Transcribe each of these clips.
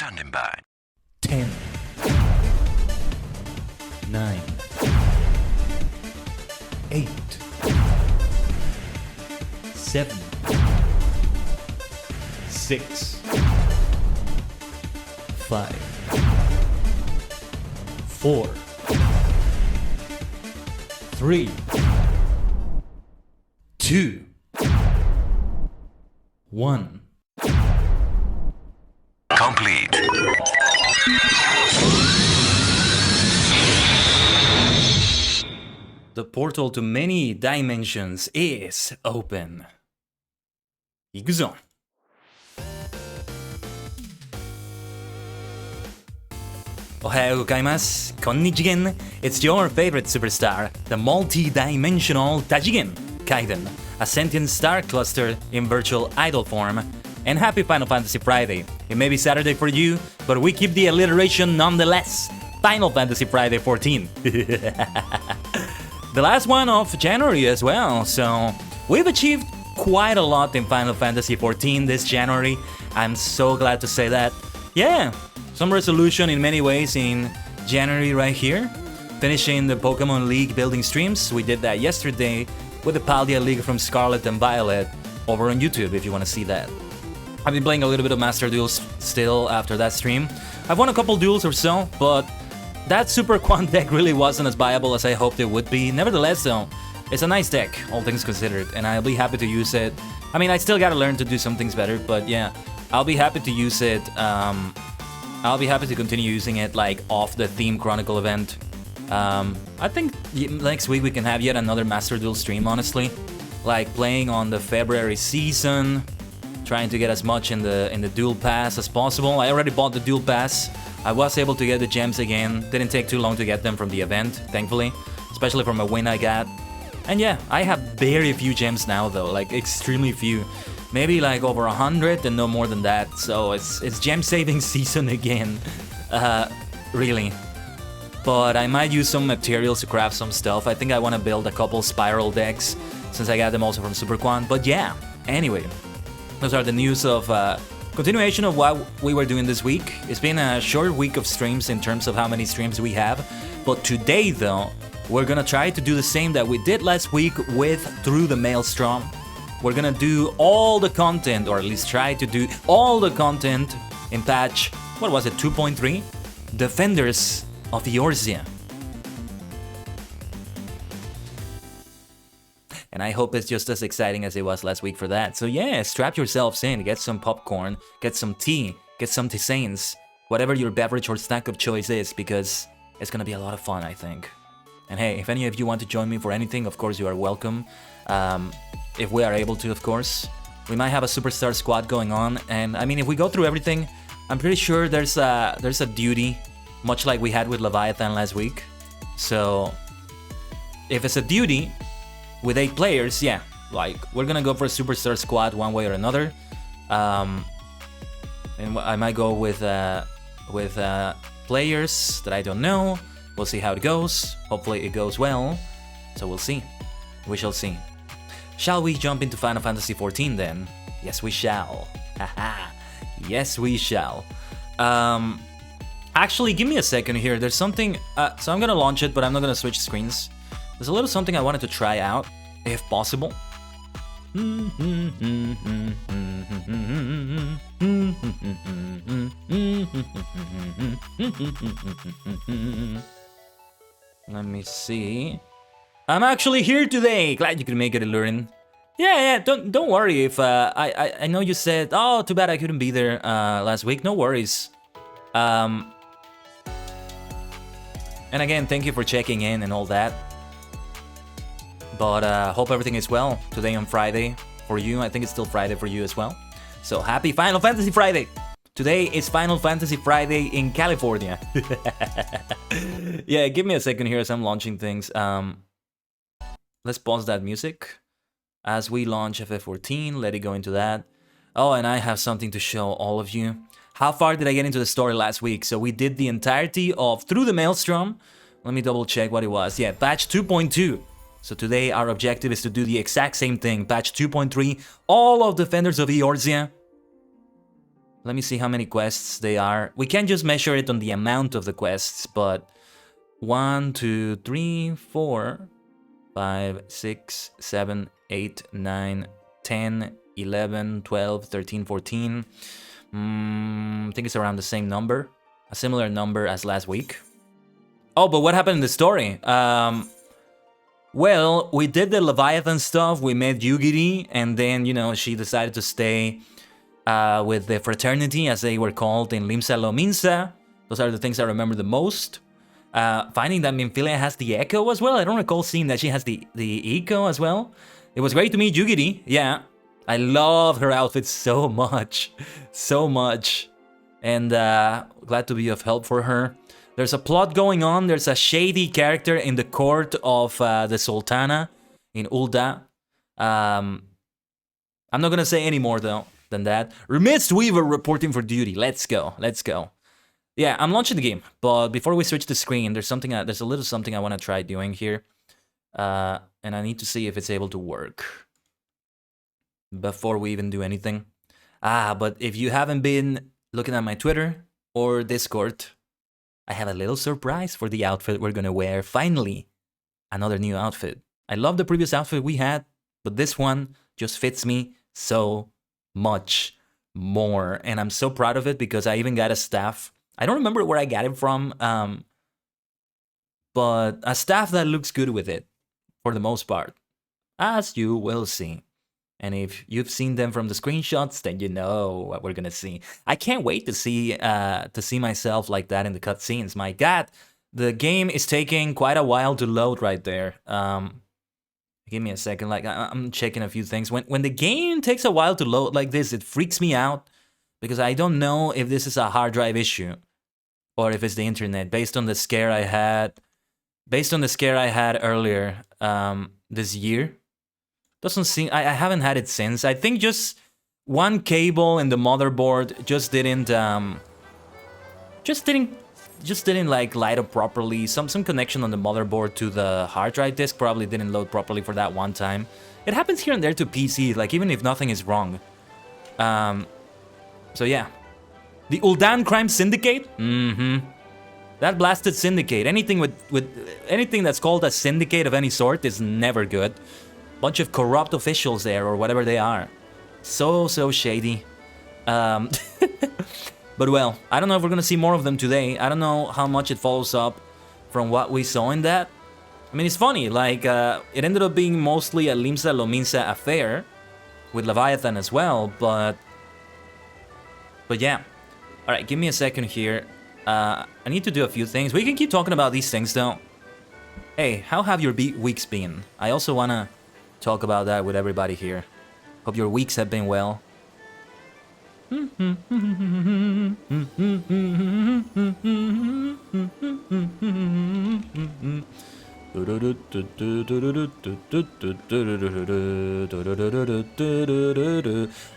Standing by. 10, 9, 8, 7, 6, 5, 4, 3, 2, 1. Complete. The portal to many dimensions is open. 行くぞ。おはようございます。こんにちは。It's your favorite superstar, the multi-dimensional 多次元 Kaiden, a sentient star cluster in virtual idol form. And happy Final Fantasy Friday. It may be Saturday for you, but we keep the alliteration nonetheless. Final Fantasy Friday 14. The last one of January as well, so we've achieved quite a lot in Final Fantasy 14 this January. I'm so glad to say that. Yeah, some resolution in many ways in January right here. Finishing the Pokemon League building streams. We did that yesterday with the Paldia League from Scarlet and Violet over on YouTube if you want to see that. I've been playing a little bit of Master Duels still after that stream. I've won a couple duels or so, but that Super Quant deck really wasn't as viable as I hoped it would be. Nevertheless though, it's a nice deck, all things considered, and I'll be happy to use it. I mean, I still gotta learn to do some things better, but yeah, I'll be happy to use it. I'll be happy to continue using it like off the Theme Chronicle event. I think next week we can have yet another Master Duel stream, honestly. Like playing on the February season, trying to get as much in the Duel Pass as possible. I already bought the Duel Pass. I was able to get the gems again. Didn't take too long to get them from the event, thankfully. Especially from a win I got. And yeah, I have very few gems now though, like extremely few. Maybe like over 100 and no more than that. So it's gem saving season again. Really. But I might use some materials to craft some stuff. I think I want to build a couple spiral decks since I got them also from Super Quan. But yeah, anyway. Those are the news of continuation of what we were doing this week. It's been a short week of streams in terms of how many streams we have. But today though, we're gonna try to do the same that we did last week with Through the Maelstrom. We're gonna do all the content, or at least try to do all the content in patch, what was it, 2.3? Defenders of Eorzea. And I hope it's just as exciting as it was last week for that. So yeah, strap yourselves in, get some popcorn, get some tea, get some tisanes, whatever your beverage or snack of choice is, because it's gonna be a lot of fun, I think. And hey, if any of you want to join me for anything, of course you are welcome. If we are able to, of course. We might have a superstar squad going on, and I mean, if we go through everything, I'm pretty sure there's a duty, much like we had with Leviathan last week. So, if it's a duty with 8 players, yeah, like we're gonna go for a superstar squad one way or another. And I might go with players that I don't know. We'll see how it goes. Hopefully it goes well. So we'll see. We shall see. Shall we jump into Final Fantasy XIV then? Yes, we shall. Haha. Yes, we shall. Actually, give me a second here. There's something. So I'm gonna launch it, but I'm not gonna switch screens. There's a little something I wanted to try out, if possible. Let me see. I'm actually here today. Glad you could make it, Lurin. Yeah. Don't worry if I know you said, oh, too bad I couldn't be there last week. No worries. And again, thank you for checking in and all that. But hope everything is well today on Friday for you. I think it's still Friday for you as well. So happy Final Fantasy Friday! Today is Final Fantasy Friday in California. Yeah, give me a second here as I'm launching things. Let's pause that music as we launch FF14. Let it go into that. Oh, and I have something to show all of you. How far did I get into the story last week? So we did the entirety of Through the Maelstrom. Let me double check what it was. Yeah, patch 2.2. So today our objective is to do the exact same thing. Patch 2.3, all of Defenders of Eorzea. Let me see how many quests they are. We can't just measure it on the amount of the quests, but 1, 2, 3, 4, 5, 6, 7, 8, 9, 10, 11, 12, 13, 14. I think it's around the same number. A similar number as last week. Oh, but what happened in the story? Well, we did the Leviathan stuff, we met Yugiri, and then, you know, she decided to stay with the fraternity, as they were called in Limsa Lominsa. Those are the things I remember the most. Finding that Minfilia has the Echo as well. I don't recall seeing that she has the Echo as well. It was great to meet Yugiri, yeah. I love her outfit so much. So much. And glad to be of help for her. There's a plot going on. There's a shady character in the court of the Sultana in Ulda. I'm not gonna say any more though than that. Remits Weaver reporting for duty. Let's go. Let's go. Yeah, I'm launching the game, but before we switch the screen, there's a little something I want to try doing here, and I need to see if it's able to work before we even do anything. But if you haven't been looking at my Twitter or Discord, I have a little surprise for the outfit we're gonna wear. Finally, another new outfit. I love the previous outfit we had, but this one just fits me so much more, and I'm so proud of it because I even got a staff. I don't remember where I got it from, but a staff that looks good with it, for the most part, as you will see. And if you've seen them from the screenshots, then you know what we're gonna see. I can't wait to see myself like that in the cutscenes. My God, the game is taking quite a while to load right there. Give me a second. Like I'm checking a few things. When the game takes a while to load like this, it freaks me out because I don't know if this is a hard drive issue or if it's the internet. Based on the scare I had earlier this year. Doesn't seem, I haven't had it since. I think just one cable in the motherboard just didn't like light up properly. Some connection on the motherboard to the hard drive disk probably didn't load properly for that one time. It happens here and there to PC, like even if nothing is wrong. So yeah. The Uldan Crime Syndicate? That blasted syndicate. Anything with anything that's called a syndicate of any sort is never good. Bunch of corrupt officials there, or whatever they are. So shady. But well, I don't know if we're gonna see more of them today. I don't know how much it follows up from what we saw in that. I mean, it's funny, like, it ended up being mostly a Limsa Lominsa affair, with Leviathan as well, but yeah. Alright, give me a second here. I need to do a few things. We can keep talking about these things, though. Hey, how have your weeks been? I also wanna talk about that with everybody here. Hope your weeks have been well.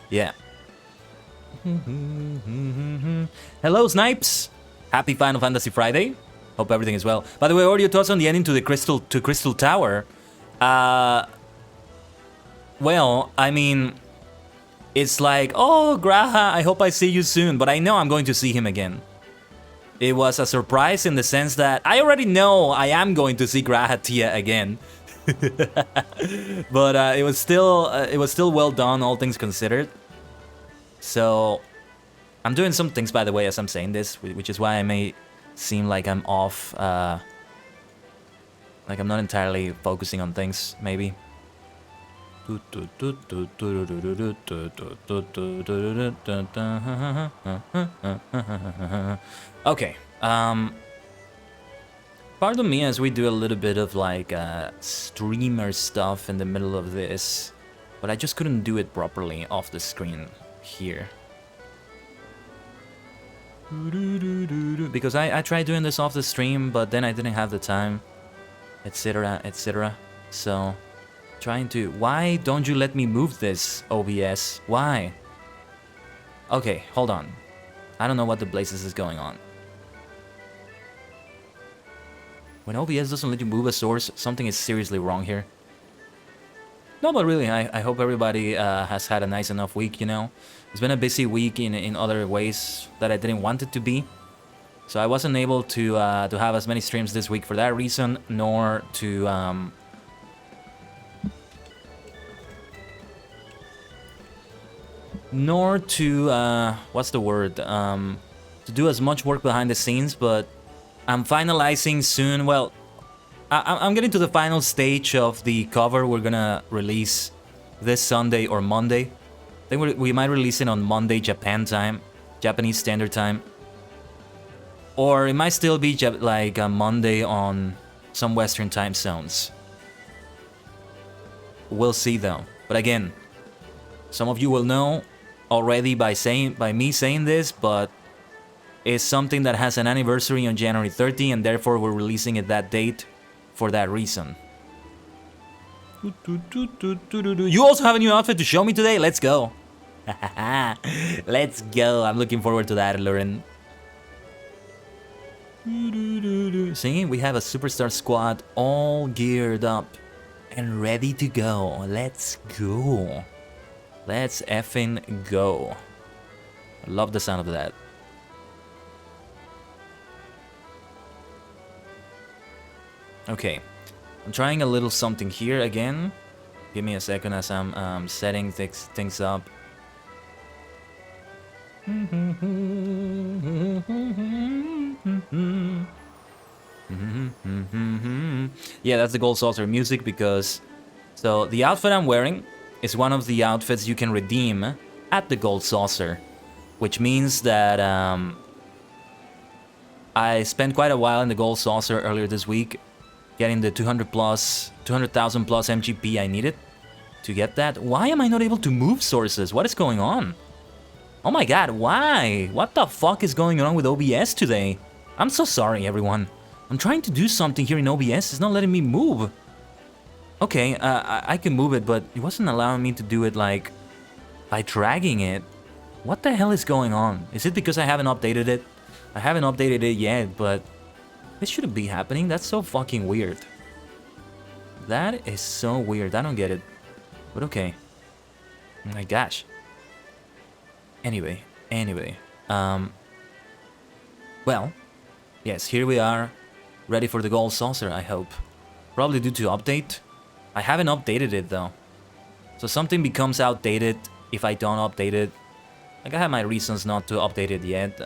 Yeah. Hello, Snipes. Happy Final Fantasy Friday. Hope everything is well. By the way, what are your thoughts on the ending to the Crystal Tower? Well, I mean, it's like, oh, Graha, I hope I see you soon, but I know I'm going to see him again. It was a surprise in the sense that I already know I am going to see Graha Tia again. But it was still well done, all things considered. So, I'm doing some things, by the way, as I'm saying this, which is why I may seem like I'm off, like I'm not entirely focusing on things, maybe. Okay, pardon me as we do a little bit of like streamer stuff in the middle of this, but I just couldn't do it properly off the screen here. Because I tried doing this off the stream, but then I didn't have the time, etc, etc. So trying to... Why don't you let me move this, OBS? Why? Okay, hold on. I don't know what the blazes is going on. When OBS doesn't let you move a source, something is seriously wrong here. No, but really, I hope everybody has had a nice enough week, you know? It's been a busy week in other ways that I didn't want it to be. So I wasn't able to have as many streams this week for that reason, nor to... what's the word? To do as much work behind the scenes, but I'm finalizing soon. Well, I'm getting to the final stage of the cover we're gonna release this Sunday or Monday. I think we might release it on Monday, Japan time, Japanese Standard Time. Or it might still be like a Monday on some Western time zones. We'll see though. But again, some of you will know already by me saying this, but it's something that has an anniversary on January 30, and therefore we're releasing it that date for that reason. You also have a new outfit to show me today? Let's go. Let's go. I'm looking forward to that, Lauren. See, we have a superstar squad all geared up and ready to go. Let's go. Let's effing go. I love the sound of that. Okay, I'm trying a little something here again. Give me a second as I'm setting things up. Yeah, that's the Gold Saucer music because... So, the outfit I'm wearing is one of the outfits you can redeem at the Gold Saucer. Which means that I spent quite a while in the Gold Saucer earlier this week, getting the 200,000 plus MGP I needed to get that. Why am I not able to move sources? What is going on? Oh my god, why? What the fuck is going on with OBS today? I'm so sorry, everyone. I'm trying to do something here in OBS. It's not letting me move. Okay, I can move it, but it wasn't allowing me to do it, like, by dragging it. What the hell is going on? Is it because I haven't updated it? I haven't updated it yet, but this shouldn't be happening. That's so fucking weird. That is so weird. I don't get it. But okay. Oh my gosh. Anyway. Well, yes, here we are. Ready for the Gold Saucer, I hope. Probably due to update. I haven't updated it, though. So something becomes outdated if I don't update it. Like, I have my reasons not to update it yet.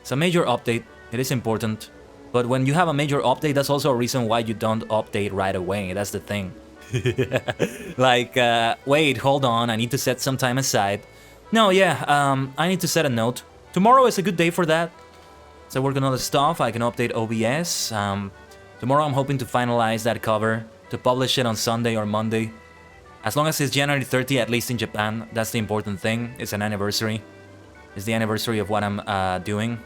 It's a major update. It is important. But when you have a major update, that's also a reason why you don't update right away. That's the thing. Like, wait, hold on. I need to set some time aside. No, yeah, I need to set a note. Tomorrow is a good day for that. So working on the stuff, I can update OBS. Tomorrow I'm hoping to finalize that cover, to publish it on Sunday or Monday. As long as it's January 30, at least in Japan, that's the important thing. It's an anniversary. It's the anniversary of what I'm doing.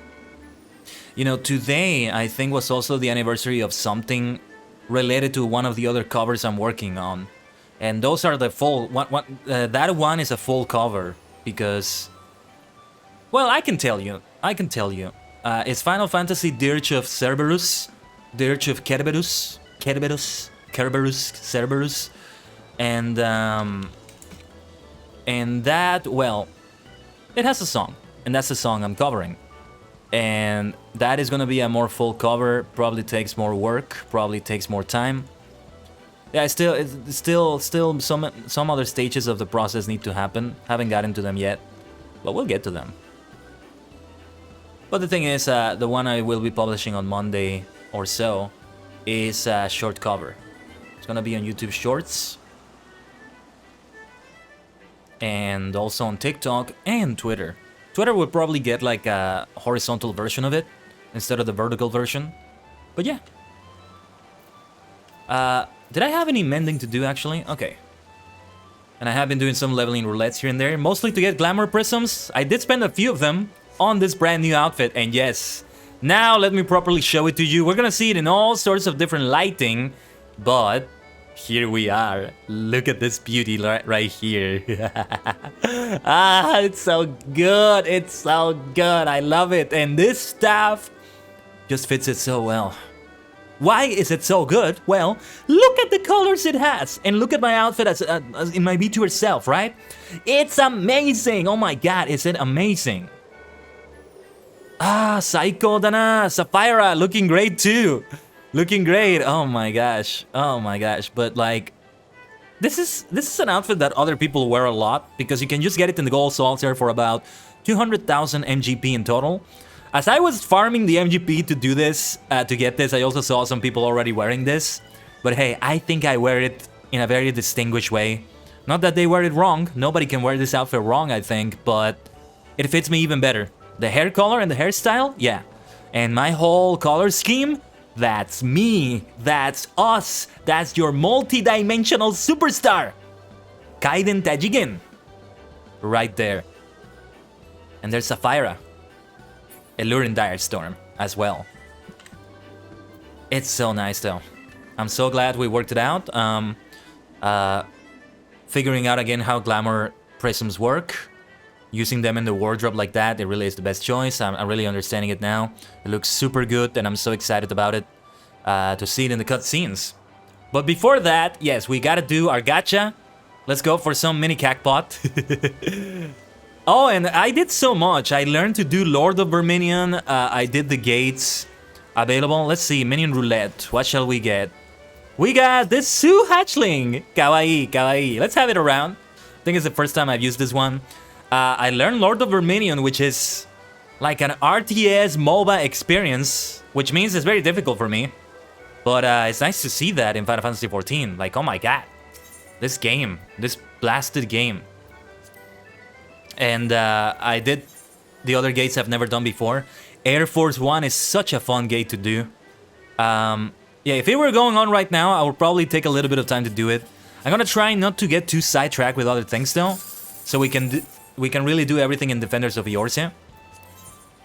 You know, today I think was also the anniversary of something related to one of the other covers I'm working on. And those are the full... that one is a full cover. Because, well, I can tell you. It's Final Fantasy Dirge of Cerberus, Dirge of Kerberus, and that, well, it has a song, and that's the song I'm covering, and that is gonna be a more full cover. Probably takes more work, probably takes more time. Yeah, it's still some other stages of the process need to happen. Haven't gotten to them yet, but we'll get to them. But the thing is, the one I will be publishing on Monday or so is a short cover. It's gonna be on YouTube Shorts, and also on TikTok and Twitter. Twitter will probably get like a horizontal version of it instead of the vertical version. But yeah. Did I have any mending to do, actually? Okay. And I have been doing some leveling roulettes here and there, mostly to get glamour prisms. I did spend a few of them on this brand new outfit, and yes. Now let me properly show it to you. We're gonna see it in all sorts of different lighting, but here we are. Look at this beauty right here. Ah, it's so good. It's so good. I love it. And this staff just fits it so well. Why is it so good? Well, look at the colors it has, and look at my outfit as in my VTuber self, right? It's amazing! Oh my god, is it amazing? Ah, Psycho Dana, Sapphira, looking great too. Looking great, oh my gosh, but like, this is an outfit that other people wear a lot, because you can just get it in the Gold Solitaire for about 200,000 MGP in total. As I was farming the MGP to do this, to get this, I also saw some people already wearing this. But hey, I think I wear it in a very distinguished way. Not that they wear it wrong, nobody can wear this outfit wrong, I think, but it fits me even better. The hair color and the hairstyle, yeah. And my whole color scheme, that's me, that's us, that's your multi-dimensional superstar, Kaiden Tajigen. Right there. And there's Sapphira. Alluring Direstorm as well. It's so nice though. I'm so glad we worked it out. Figuring out again how glamour prisms work. Using them in the wardrobe like that, it really is the best choice. I'm really understanding it now. It looks super good and I'm so excited about it to see it in the cutscenes. But before that, yes, we gotta do our gacha. Let's go for some mini cacpot. Oh, and I did so much. I learned to do Lord of Verminion. I did the gates available. Let's see, Minion Roulette. What shall we get? We got this Sue Hatchling. Kawaii, kawaii. Let's have it around. I think it's the first time I've used this one. I learned Lord of Verminion, which is like an RTS MOBA experience, which means it's very difficult for me. But it's nice to see that in Final Fantasy XIV. Like, oh my god. This game. This blasted game. And I did the other gates I've never done before. Air Force 1 is such a fun gate to do. Yeah, if it were going on right now, I would probably take a little bit of time to do it. I'm gonna try not to get too sidetracked with other things though, so we can really do everything in Defenders of Eorzea.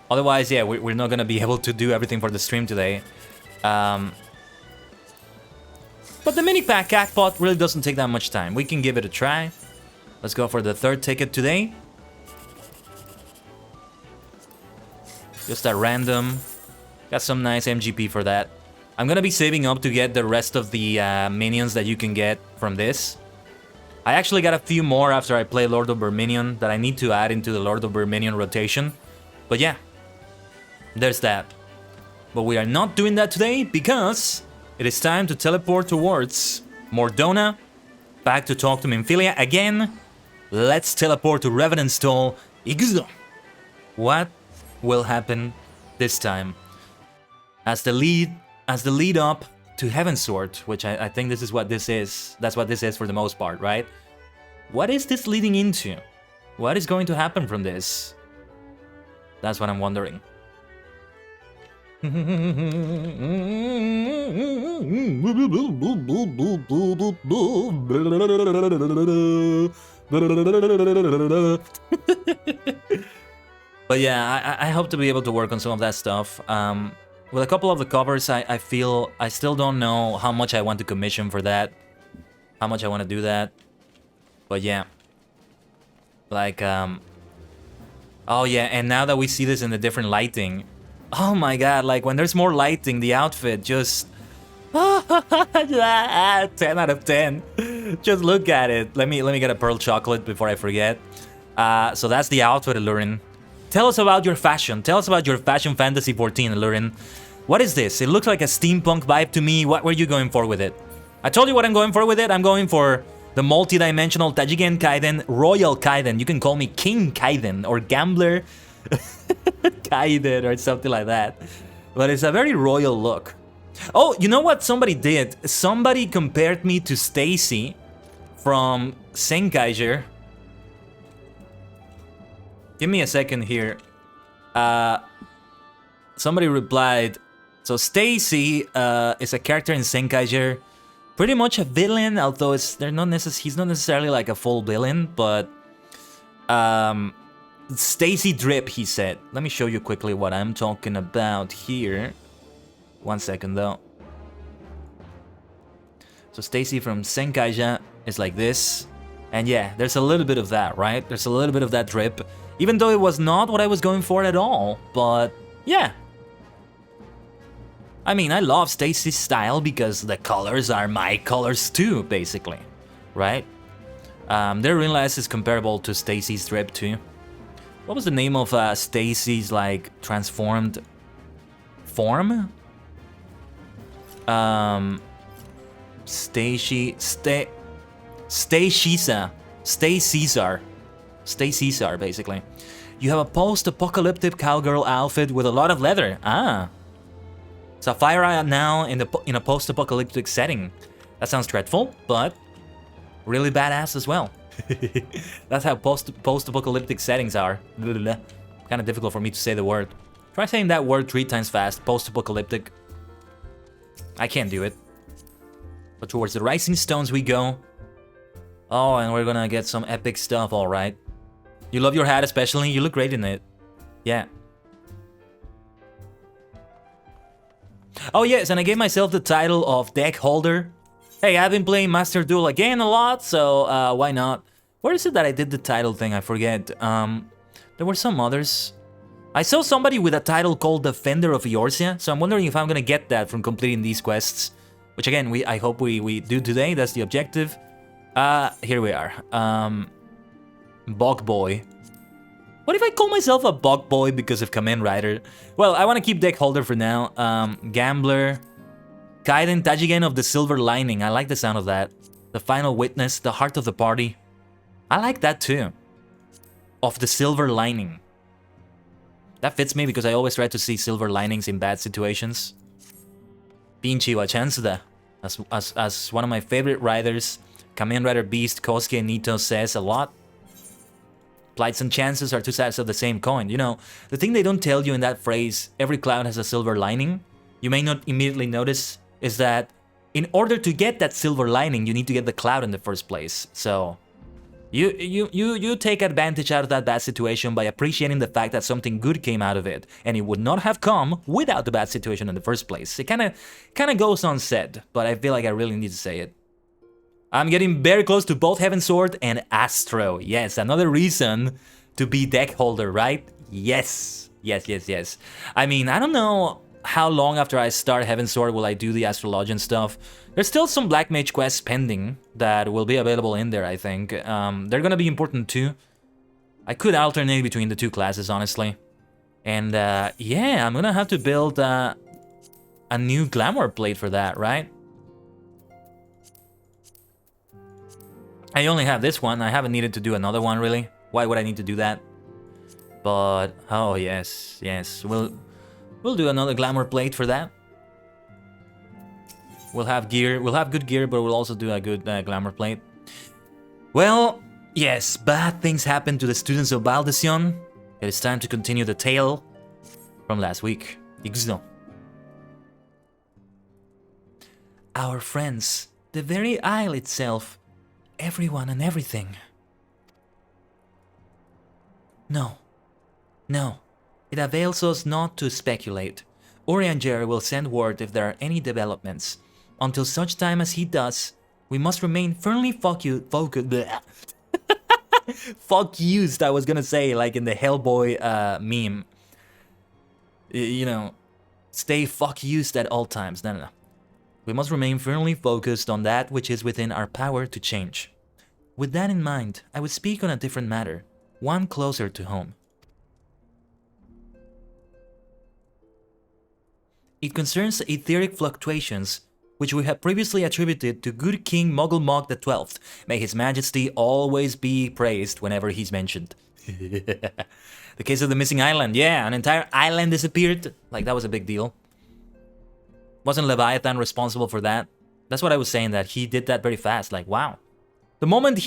Otherwise, yeah, we're not gonna be able to do everything for the stream today. But the mini pack cacpot really doesn't take that much time. We can give it a try. Let's go for the third ticket today. Just a random. Got some nice MGP for that. I'm gonna be saving up to get the rest of the minions that you can get from this. I actually got a few more after I play Lord of Verminion that I need to add into the Lord of Verminion rotation. But yeah, there's that. But we are not doing that today because it is time to teleport towards Mordona, back to talk to Minfilia again. Let's teleport to Revenant's Stall. What will happen this time? As the lead up to Heavensward, which I think this is what this is. That's what this is for the most part, right? What is this leading into? What is going to happen from this? That's what I'm wondering. But yeah, I hope to be able to work on some of that stuff. With a couple of the covers, I feel I still don't know how much I want to commission for that. How much I want to do that. But yeah. Like, oh yeah, and now that we see this in the different lighting. Oh my god, like when there's more lighting, the outfit just... 10 out of 10. Just look at it. Let me get a pearl chocolate before I forget. So that's the outfit, Allurin. Tell us about your fashion. Tell us about your Fashion Fantasy 14, Allurin. What is this? It looks like a steampunk vibe to me. What were you going for with it? I told you what I'm going for with it. I'm going for the multi-dimensional Tajigen Kaiden, Royal Kaiden. You can call me King Kaiden or Gambler Kaiden or something like that. But it's a very royal look. Oh, you know what somebody did? Somebody compared me to Stacy from Senkaiger. Give me a second here. Somebody replied, so Stacy is a character in Senkaiger, pretty much a villain, although he's not necessarily like a full villain, but Stacy Drip, he said. Let me show you quickly what I'm talking about here. 1 second though. So Stacy from Senkaiger is like this, and yeah, there's a little bit of that, right? There's a little bit of that drip. Even though it was not what I was going for at all, but yeah. I mean, I love Stacy's style because the colors are my colors too, basically, right? They realize it's comparable to Stacy's drip too. What was the name of Stacy's like transformed form? Stay Caesar, basically. You have a post-apocalyptic cowgirl outfit with a lot of leather. Ah. Sapphira now in a post-apocalyptic setting. That sounds dreadful, but really badass as well. That's how post-apocalyptic settings are. Kind of difficult for me to say the word. Try saying that word 3 times fast. Post-apocalyptic. I can't do it. But towards the rising stones we go. Oh, and we're gonna get some epic stuff, alright. You love your hat especially? You look great in it. Yeah. Oh yes, and I gave myself the title of deck holder. Hey, I've been playing Master Duel again a lot, so why not? Where is it that I did the title thing? I forget. There were some others. I saw somebody with a title called Defender of Eorzea, so I'm wondering if I'm gonna get that from completing these quests. Which again, I hope we do today, that's the objective. Here we are. Bog Boy. What if I call myself a Bog Boy because of Kamen Rider? Well, I want to keep deck holder for now. Gambler. Kaiden Tajigen of the Silver Lining. I like the sound of that. The Final Witness. The Heart of the Party. I like that too. Of the Silver Lining. That fits me because I always try to see silver linings in bad situations. Pinchi Wachansuda. As one of my favorite riders, Kamen Rider Beast Kosuke Nito says a lot. Plights and chances are two sides of the same coin. You know, the thing they don't tell you in that phrase, every cloud has a silver lining, you may not immediately notice, is that in order to get that silver lining, you need to get the cloud in the first place. So, you take advantage out of that bad situation by appreciating the fact that something good came out of it, and it would not have come without the bad situation in the first place. It kind of goes unsaid, but I feel like I really need to say it. I'm getting very close to both Heaven Sword and Astro. Yes, another reason to be deck holder, right? Yes. Yes. I mean, I don't know how long after I start Heaven Sword will I do the Astrologian stuff. There's still some Black Mage quests pending that will be available in there, I think. They're gonna be important too. I could alternate between the two classes, honestly. And yeah, I'm gonna have to build a new Glamour plate for that, right? I only have this one. I haven't needed to do another one, really. Why would I need to do that? But, oh, yes. We'll do another Glamour plate for that. We'll have gear. We'll have good gear, but we'll also do a good Glamour plate. Well, yes, bad things happened to the students of Baldesion. It is time to continue the tale from last week. Ixno. Our friends, the very isle itself, everyone and everything. No. It avails us not to speculate. Urianger will send word if there are any developments. Until such time as he does, we must remain firmly focused. Fuck used, I was gonna say, like in the Hellboy meme. You know, stay fuck used at all times. No. We must remain firmly focused on that which is within our power to change. With that in mind, I would speak on a different matter, one closer to home. It concerns etheric fluctuations, which we have previously attributed to good King Mogulmog XII. May His Majesty always be praised whenever he's mentioned. The case of the missing island. Yeah, an entire island disappeared. Like, that was a big deal. Wasn't Leviathan responsible for that? That's what I was saying, that he did that very fast. Like, wow. The moment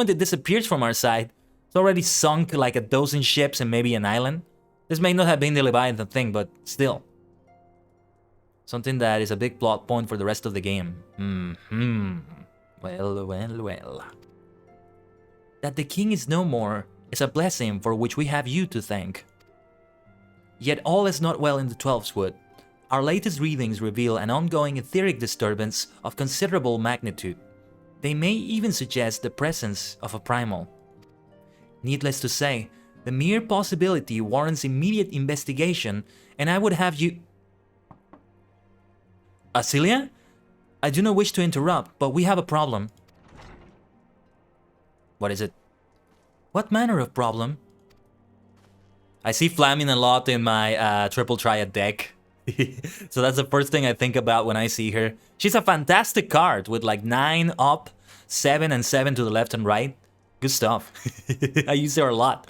it disappears from our side, it's already sunk like a dozen ships and maybe an island. This may not have been the Leviathan thing, but still. Something that is a big plot point for the rest of the game. Well. That the king is no more is a blessing for which we have you to thank. Yet all is not well in the 12's Wood. Our latest readings reveal an ongoing etheric disturbance of considerable magnitude. They may even suggest the presence of a primal. Needless to say, The mere possibility warrants immediate investigation, and I would have you... Celia? I do not wish to interrupt, but we have a problem. What is it? What manner of problem? I see Flaming a lot in my triple triad deck. So that's the first thing I think about when I see her. She's a fantastic card with like 9 up, 7 and 7 to the left and right. Good stuff. I use her a lot.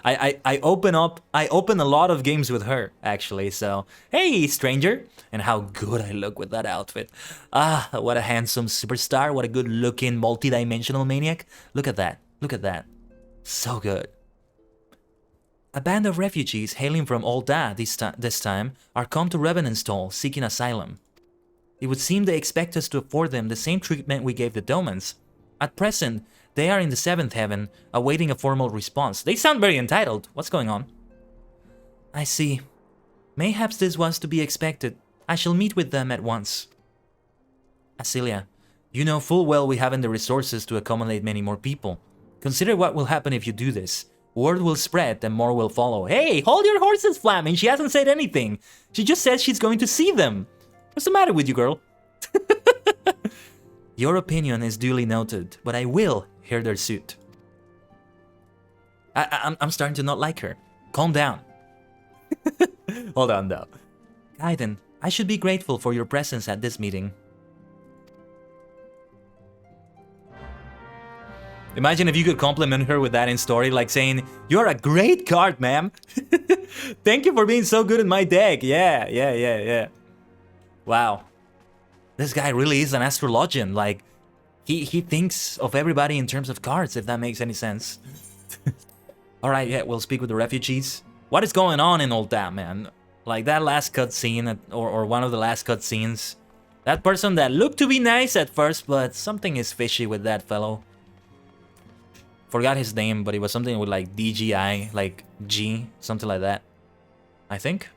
I open a lot of games with her, actually, so... Hey, stranger! And how good I look with that outfit. Ah, what a handsome superstar, what a good-looking, multi-dimensional maniac. Look at that, look at that. So good. A band of refugees hailing from Eorzea this time are come to Revenant's Toll, seeking asylum. It would seem they expect us to afford them the same treatment we gave the Domans. At present, they are in the 7th heaven, awaiting a formal response. They sound very entitled. What's going on? I see. Mayhaps this was to be expected. I shall meet with them at once. Acelia, you know full well we haven't the resources to accommodate many more people. Consider what will happen if you do this. Word will spread and more will follow. Hey, hold your horses, Flaming. She hasn't said anything. She just said she's going to see them. What's the matter with you, girl? Your opinion is duly noted, but I will hear their suit. I'm starting to not like her. Calm down. Hold on, though. Gaiden, I should be grateful for your presence at this meeting. Imagine if you could compliment her with that in story, like saying, "You're a great card, ma'am. Thank you for being so good in my deck." Yeah. Wow. This guy really is an astrologian. Like, he thinks of everybody in terms of cards, if that makes any sense. Alright, yeah, we'll speak with the refugees. What is going on in Eorzea, man? Like, that last cutscene, or one of the last cutscenes. That person that looked to be nice at first, but something is fishy with that fellow. Forgot his name, but it was something with like DGI, like G, something like that. I think.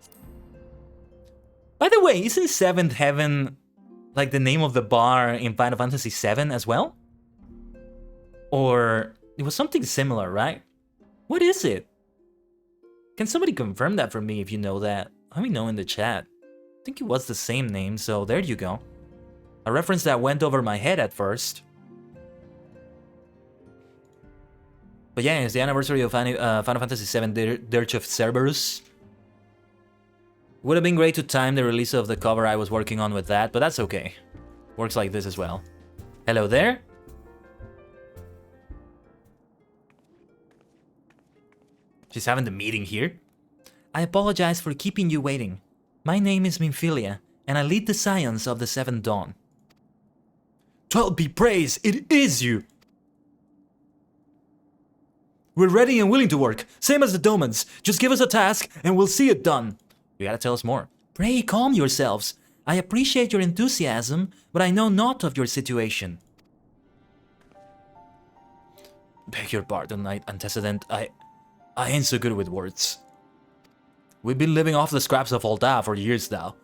By the way, isn't 7th Heaven like the name of the bar in Final Fantasy VII as well? Or it was something similar, right? What is it? Can somebody confirm that for me if you know that? Let me know in the chat. I think it was the same name, so there you go. A reference that went over my head at first. But yeah, it's the anniversary of Final Fantasy VII Dirge of Cerberus. Would have been great to time the release of the cover I was working on with that, but that's okay. Works like this as well. Hello there? She's having the meeting here? I apologize for keeping you waiting. My name is Minfilia, and I lead the Scions of the Seventh Dawn. 12 be praised, it is you! We're ready and willing to work, same as the Domans. Just give us a task and we'll see it done. You gotta tell us more. Pray calm yourselves. I appreciate your enthusiasm, but I know not of your situation. Beg your pardon, Antecedent. I ain't so good with words. We've been living off the scraps of Eorzea for years now,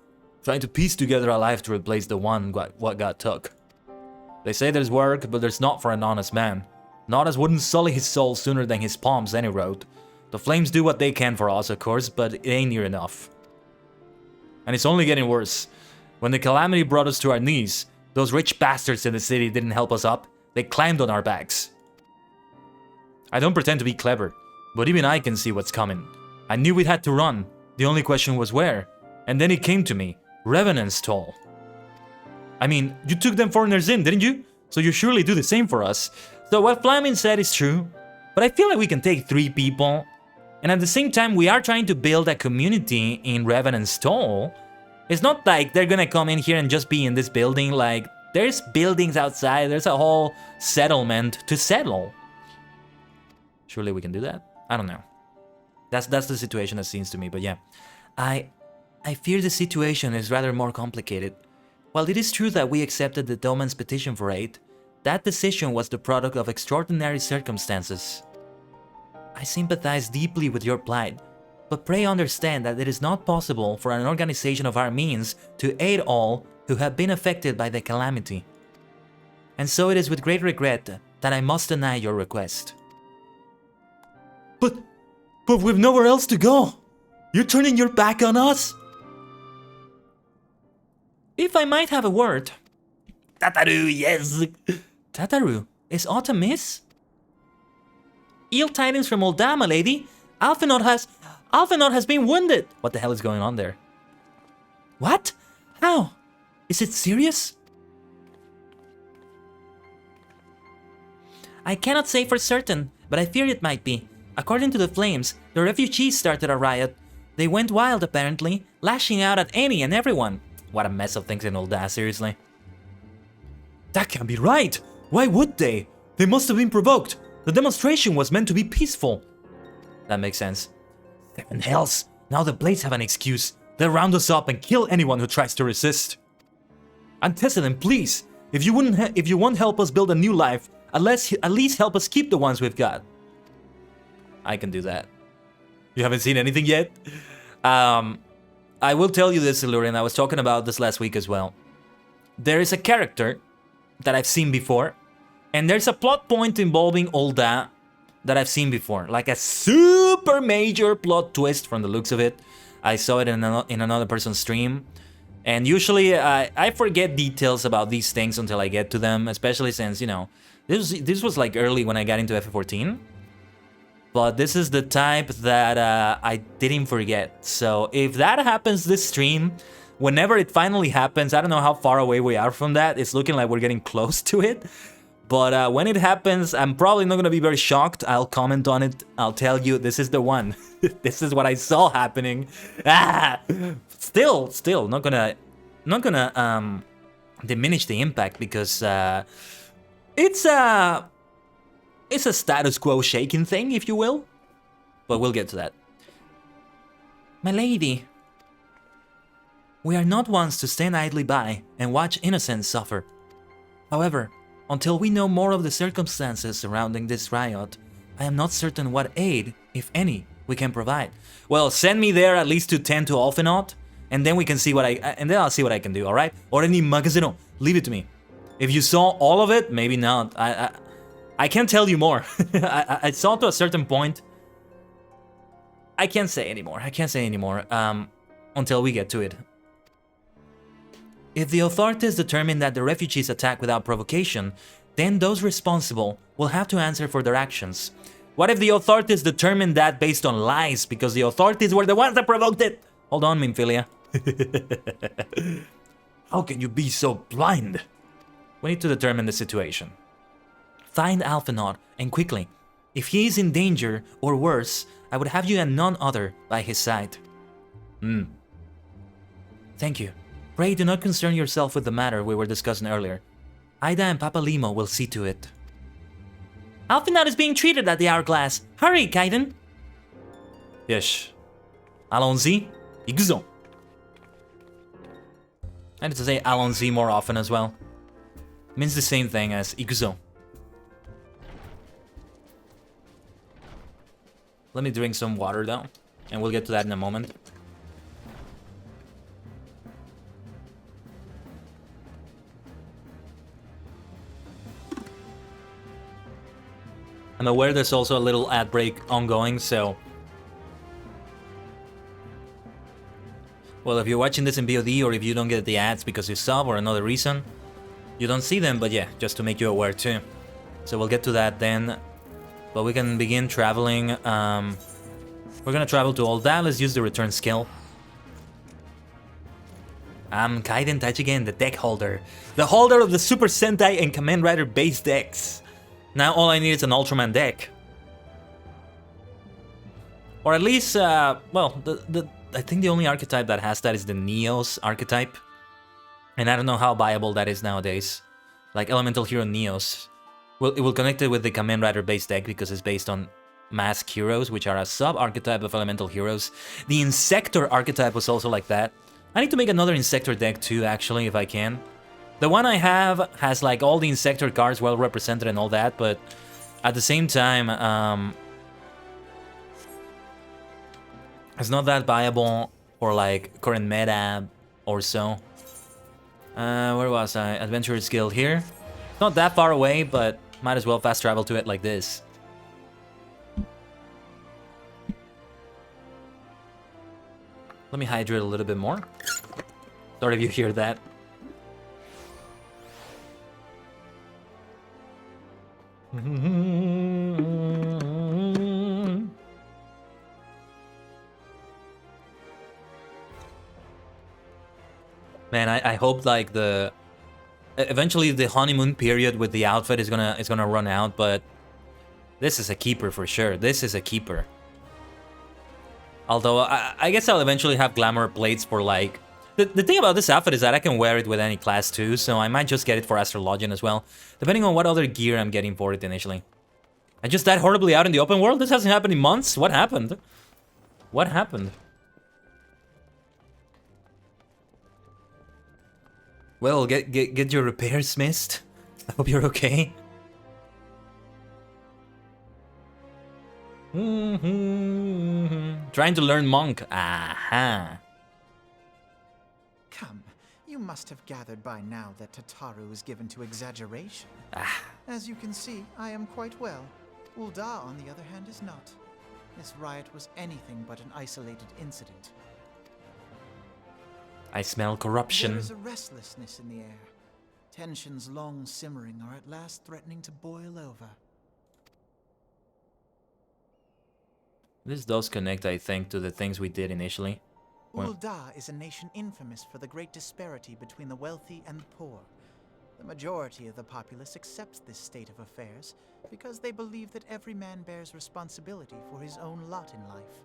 trying to piece together a life to replace the one what got took. They say there's work, but there's not for an honest man. Not as wouldn't sully his soul sooner than his palms any road. The flames do what they can for us, of course, but it ain't near enough. And it's only getting worse. When the calamity brought us to our knees, those rich bastards in the city didn't help us up. They climbed on our backs. I don't pretend to be clever, but even I can see what's coming. I knew we'd had to run. The only question was where. And then it came to me. Revenant's Toll. I mean, you took them foreigners in, didn't you? So you surely do the same for us. So what Flaming said is true, but I feel like we can take 3 people. And at the same time, we are trying to build a community in Revenant's Toll. It's not like they're gonna come in here and just be in this building. Like, there's buildings outside, there's a whole settlement to settle. Surely we can do that? I don't know. That's the situation that seems to me, but yeah. I fear the situation is rather more complicated. While it is true that we accepted the Doman's petition for aid, that decision was the product of extraordinary circumstances. I sympathize deeply with your plight, but pray understand that it is not possible for an organization of our means to aid all who have been affected by the calamity. And so it is with great regret that I must deny your request. But But we've nowhere else to go. You're turning your back on us? If I might have a word. Tataru, yes. Tataru, is aught amiss? Ill tidings from Ul'dah, my lady. Alphinaud has been wounded. What the hell is going on there? What? How? Is it serious? I cannot say for certain, but I fear it might be. According to the Flames, the refugees started a riot. They went wild apparently, lashing out at any and everyone. What a mess of things in Ul'dah, seriously. That can't be right! Why would they? They must have been provoked. The demonstration was meant to be peaceful. That makes sense. Seven hells! Now the Blades have an excuse. They'll round us up and kill anyone who tries to resist. Antecedent, please! If you won't help us build a new life, at least help us keep the ones we've got. I can do that. You haven't seen anything yet? I will tell you this, Illyrian. I was talking about this last week as well. There is a character that I've seen before, and there's a plot point involving Ul'dah that I've seen before. Like a super major plot twist from the looks of it. I saw it in another person's stream. And usually I forget details about these things until I get to them, especially since, you know, this was like early when I got into FF14. But this is the type that I didn't forget. So if that happens this stream, whenever it finally happens, I don't know how far away we are from that. It's looking like we're getting close to it. But when it happens, I'm probably not going to be very shocked. I'll comment on it. I'll tell you, this is the one. This is what I saw happening. Still, not gonna diminish the impact because it's a status quo shaking thing, if you will. But we'll get to that. My lady, we are not ones to stand idly by and watch innocents suffer. However, until we know more of the circumstances surrounding this riot, I am not certain what aid, if any, we can provide. Well, send me there at least to tend to Alphinaud, and then we can see then I'll see what I can do, alright? Or any magazino, leave it to me. If you saw all of it, maybe not. I can't tell you more. I saw to a certain point. I can't say anymore. Until we get to it. If the authorities determine that the refugees attack without provocation, then those responsible will have to answer for their actions. What if the authorities determine that based on lies because the authorities were the ones that provoked it? Hold on, Minfilia. How can you be so blind? We need to determine the situation. Find Alphinaud, and quickly. If he is in danger, or worse, I would have you and none other by his side. Thank you. Pray do not concern yourself with the matter we were discussing earlier. Ida and Papa Limo will see to it. Alphinaud is being treated at the Hourglass. Hurry, Kaiden! Yes. Allons-y. Ikuzo. I need to say Allons-y more often as well. It means the same thing as Ikuzo. Let me drink some water though, and we'll get to that in a moment. I'm aware there's also a little ad break ongoing, so... Well, if you're watching this in VOD, or if you don't get the ads because you sub or another reason, you don't see them, but yeah, just to make you aware too. So we'll get to that then. But we can begin traveling. We're gonna travel to Ul'dah. Let's use the return skill. I'm Kaiden Taichigen, the deck holder. The holder of the Super Sentai and Kamen Rider base decks. Now all I need is an Ultraman deck. Or at least, well, I think the only archetype that has that is the Neos archetype. And I don't know how viable that is nowadays. Like Elemental Hero Neos. Well, it will connect it with the Kamen Rider base deck because it's based on Mask Heroes, which are a sub-archetype of Elemental Heroes. The Insector archetype was also like that. I need to make another Insector deck too, actually, if I can. The one I have has like all the Insector cards well represented and all that, but at the same time, it's not that viable for like current meta or so. Where was I? Adventurers Guild here. Not that far away, but might as well fast travel to it like this. Let me hydrate a little bit more. Sorry if you hear that. Man, I hope like eventually the honeymoon period with the outfit is gonna run out, but this is a keeper for sure. This is a keeper. Although I guess I'll eventually have glamour plates for like the thing about this outfit is that I can wear it with any class too, so I might just get it for Astrologian as well, depending on what other gear I'm getting for it initially. I just died horribly out in the open world? This hasn't happened in months? What happened? What happened? Well, get your repairs missed. I hope you're okay. Trying to learn monk. Aha. Come, you must have gathered by now that Tataru is given to exaggeration. As you can see, I am quite well. Ul'dah, on the other hand, is not. This riot was anything but an isolated incident. I smell corruption. There is a restlessness in the air. Tensions long simmering are at last threatening to boil over. This does connect, I think, to the things we did initially. Ul'dah is a nation infamous for the great disparity between the wealthy and the poor. The majority of the populace accepts this state of affairs because they believe that every man bears responsibility for his own lot in life.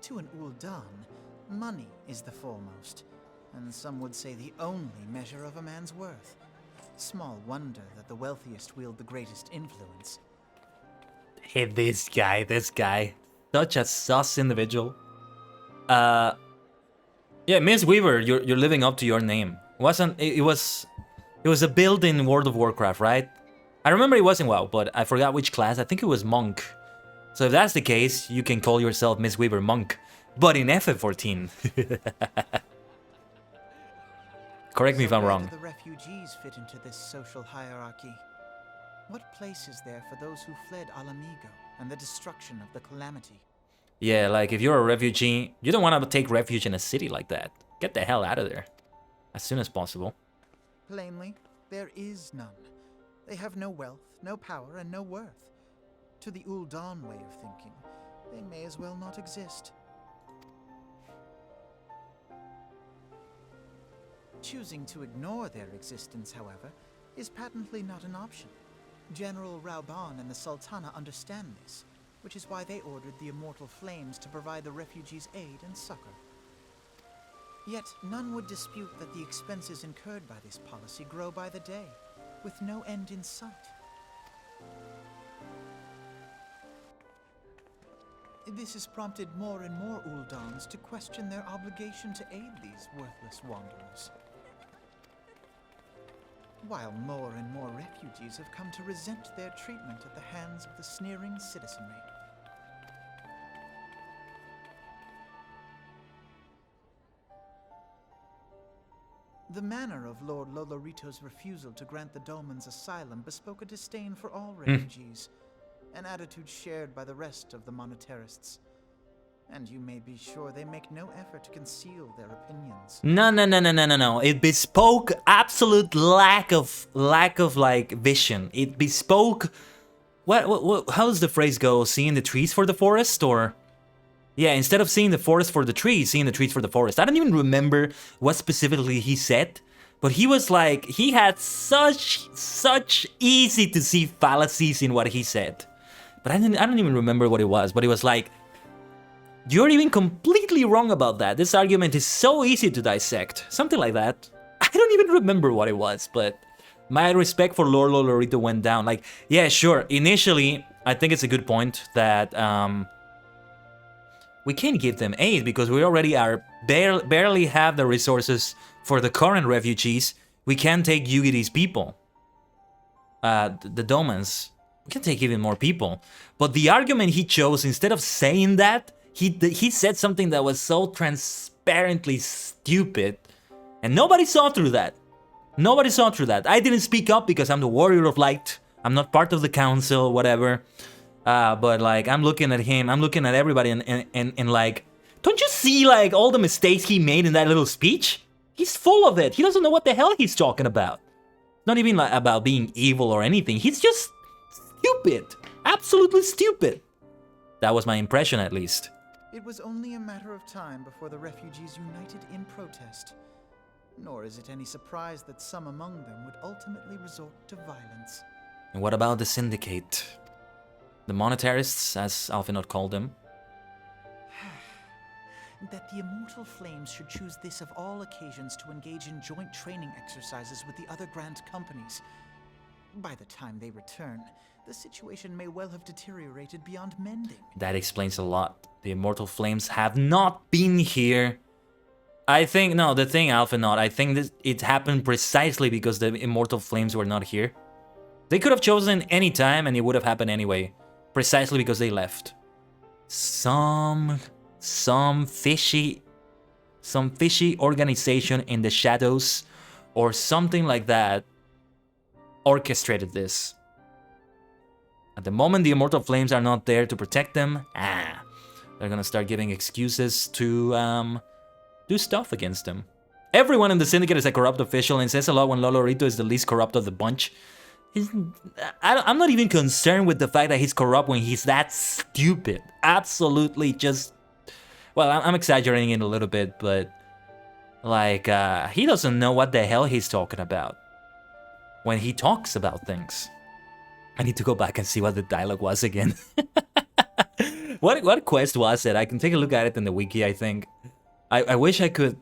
To an Ul'dan, money is the foremost, and some would say the only measure of a man's worth. Small wonder that the wealthiest wield the greatest influence. Hey, this guy. Such a sus individual. Yeah, Miss Weaver, you're living up to your name. It was a build in World of Warcraft, right? I remember it wasn't WoW, but I forgot which class. I think it was Monk. So if that's the case, you can call yourself Miss Weaver Monk, but in FF14. Correct me if I'm wrong. Where do the refugees fit into this social hierarchy? What place is there for those who fled Alamigo and the destruction of the Calamity? Yeah, like if you're a refugee, you don't want to take refuge in a city like that. Get the hell out of there. As soon as possible. Plainly, there is none. They have no wealth, no power, and no worth. To the Ul'dan way of thinking, they may as well not exist. Choosing to ignore their existence, however, is patently not an option. General Rauban and the Sultana understand this, which is why they ordered the Immortal Flames to provide the refugees aid and succor. Yet none would dispute that the expenses incurred by this policy grow by the day, with no end in sight. This has prompted more and more Ul'dans to question their obligation to aid these worthless wanderers. While more and more refugees have come to resent their treatment at the hands of the sneering citizenry. The manner of Lord Lolorito's refusal to grant the Dolmens asylum bespoke a disdain for all refugees, an attitude shared by the rest of the monetarists. And you may be sure they make no effort to conceal their opinions. No. It bespoke absolute lack of like vision. It bespoke what how does the phrase go? Seeing the trees for the forest, or yeah, instead of seeing the forest for the trees, seeing the trees for the forest. I don't even remember what specifically he said, but he was like, he had such easy to see fallacies in what he said. But I don't even remember what it was, but it was like, you're even completely wrong about that. This argument is so easy to dissect. Something like that. I don't even remember what it was, but my respect for Lord Lolorito went down. Like, yeah, sure. Initially, I think it's a good point that we can't give them aid because we already are barely have the resources for the current refugees. We can't take Yugiri's people. The Domans. We can take even more people. But the argument he chose, instead of saying that, he said something that was so transparently stupid, and nobody saw through that. Nobody saw through that. I didn't speak up because I'm the Warrior of Light. I'm not part of the council, whatever. But like, I'm looking at him, I'm looking at everybody, and like, don't you see like all the mistakes he made in that little speech? He's full of it. He doesn't know what the hell he's talking about. Not even like about being evil or anything. He's just stupid. Absolutely stupid. That was my impression, at least. It was only a matter of time before the refugees united in protest. Nor is it any surprise that some among them would ultimately resort to violence. And what about the Syndicate? The monetarists, as Alphinaud called them. That the Immortal Flames should choose this of all occasions to engage in joint training exercises with the other Grand Companies. By the time they return, the situation may well have deteriorated beyond mending. That explains a lot. The Immortal Flames have not been here. I think, no, the thing, Alphinaud, I think this, it happened precisely because the Immortal Flames were not here. They could have chosen any time and it would have happened anyway. Precisely because they left. Some fishy organization in the shadows or something like that orchestrated this. At the moment the Immortal Flames are not there to protect them, they're gonna start giving excuses to do stuff against them. Everyone in the Syndicate is a corrupt official, and says a lot when Lolorito is the least corrupt of the bunch. I'm not even concerned with the fact that he's corrupt when he's that stupid. Absolutely just... Well, I'm exaggerating it a little bit, but... Like, he doesn't know what the hell he's talking about when he talks about things. I need to go back and see what the dialogue was again. What quest was it? I can take a look at it in the wiki, I think. I wish I could...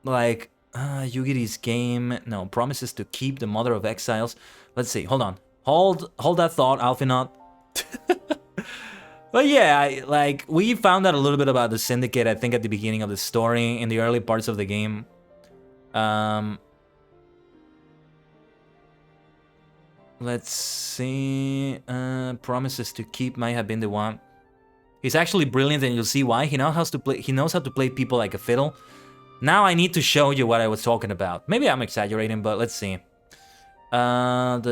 Like... Yugiri's game... No, promises to keep the Mother of Exiles. Let's see, hold on. Hold that thought, Alphinaud. But yeah, like, we found out a little bit about the Syndicate, I think, at the beginning of the story, in the early parts of the game. Let's see... promises to keep might have been the one. He's actually brilliant, and you'll see why. He knows how to play people like a fiddle. Now I need to show you what I was talking about. Maybe I'm exaggerating, but let's see. What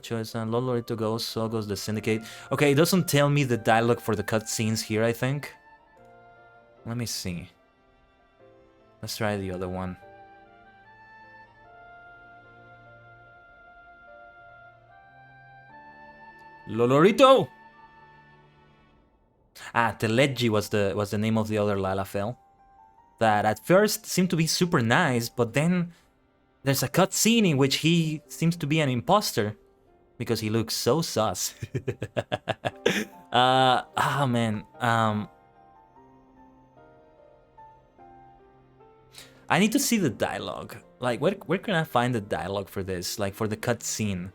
choice? Lolorito goes, so goes the Syndicate. Okay, it doesn't tell me the dialogue for the cutscenes here, I think. Let me see. Let's try the other one. Lolorito! Teleji was the name of the other Lalafell. That at first seemed to be super nice, but then there's a cutscene in which he seems to be an imposter because he looks so sus. Man. I need to see the dialogue. Like, where can I find the dialogue for this? Like, for the cutscene.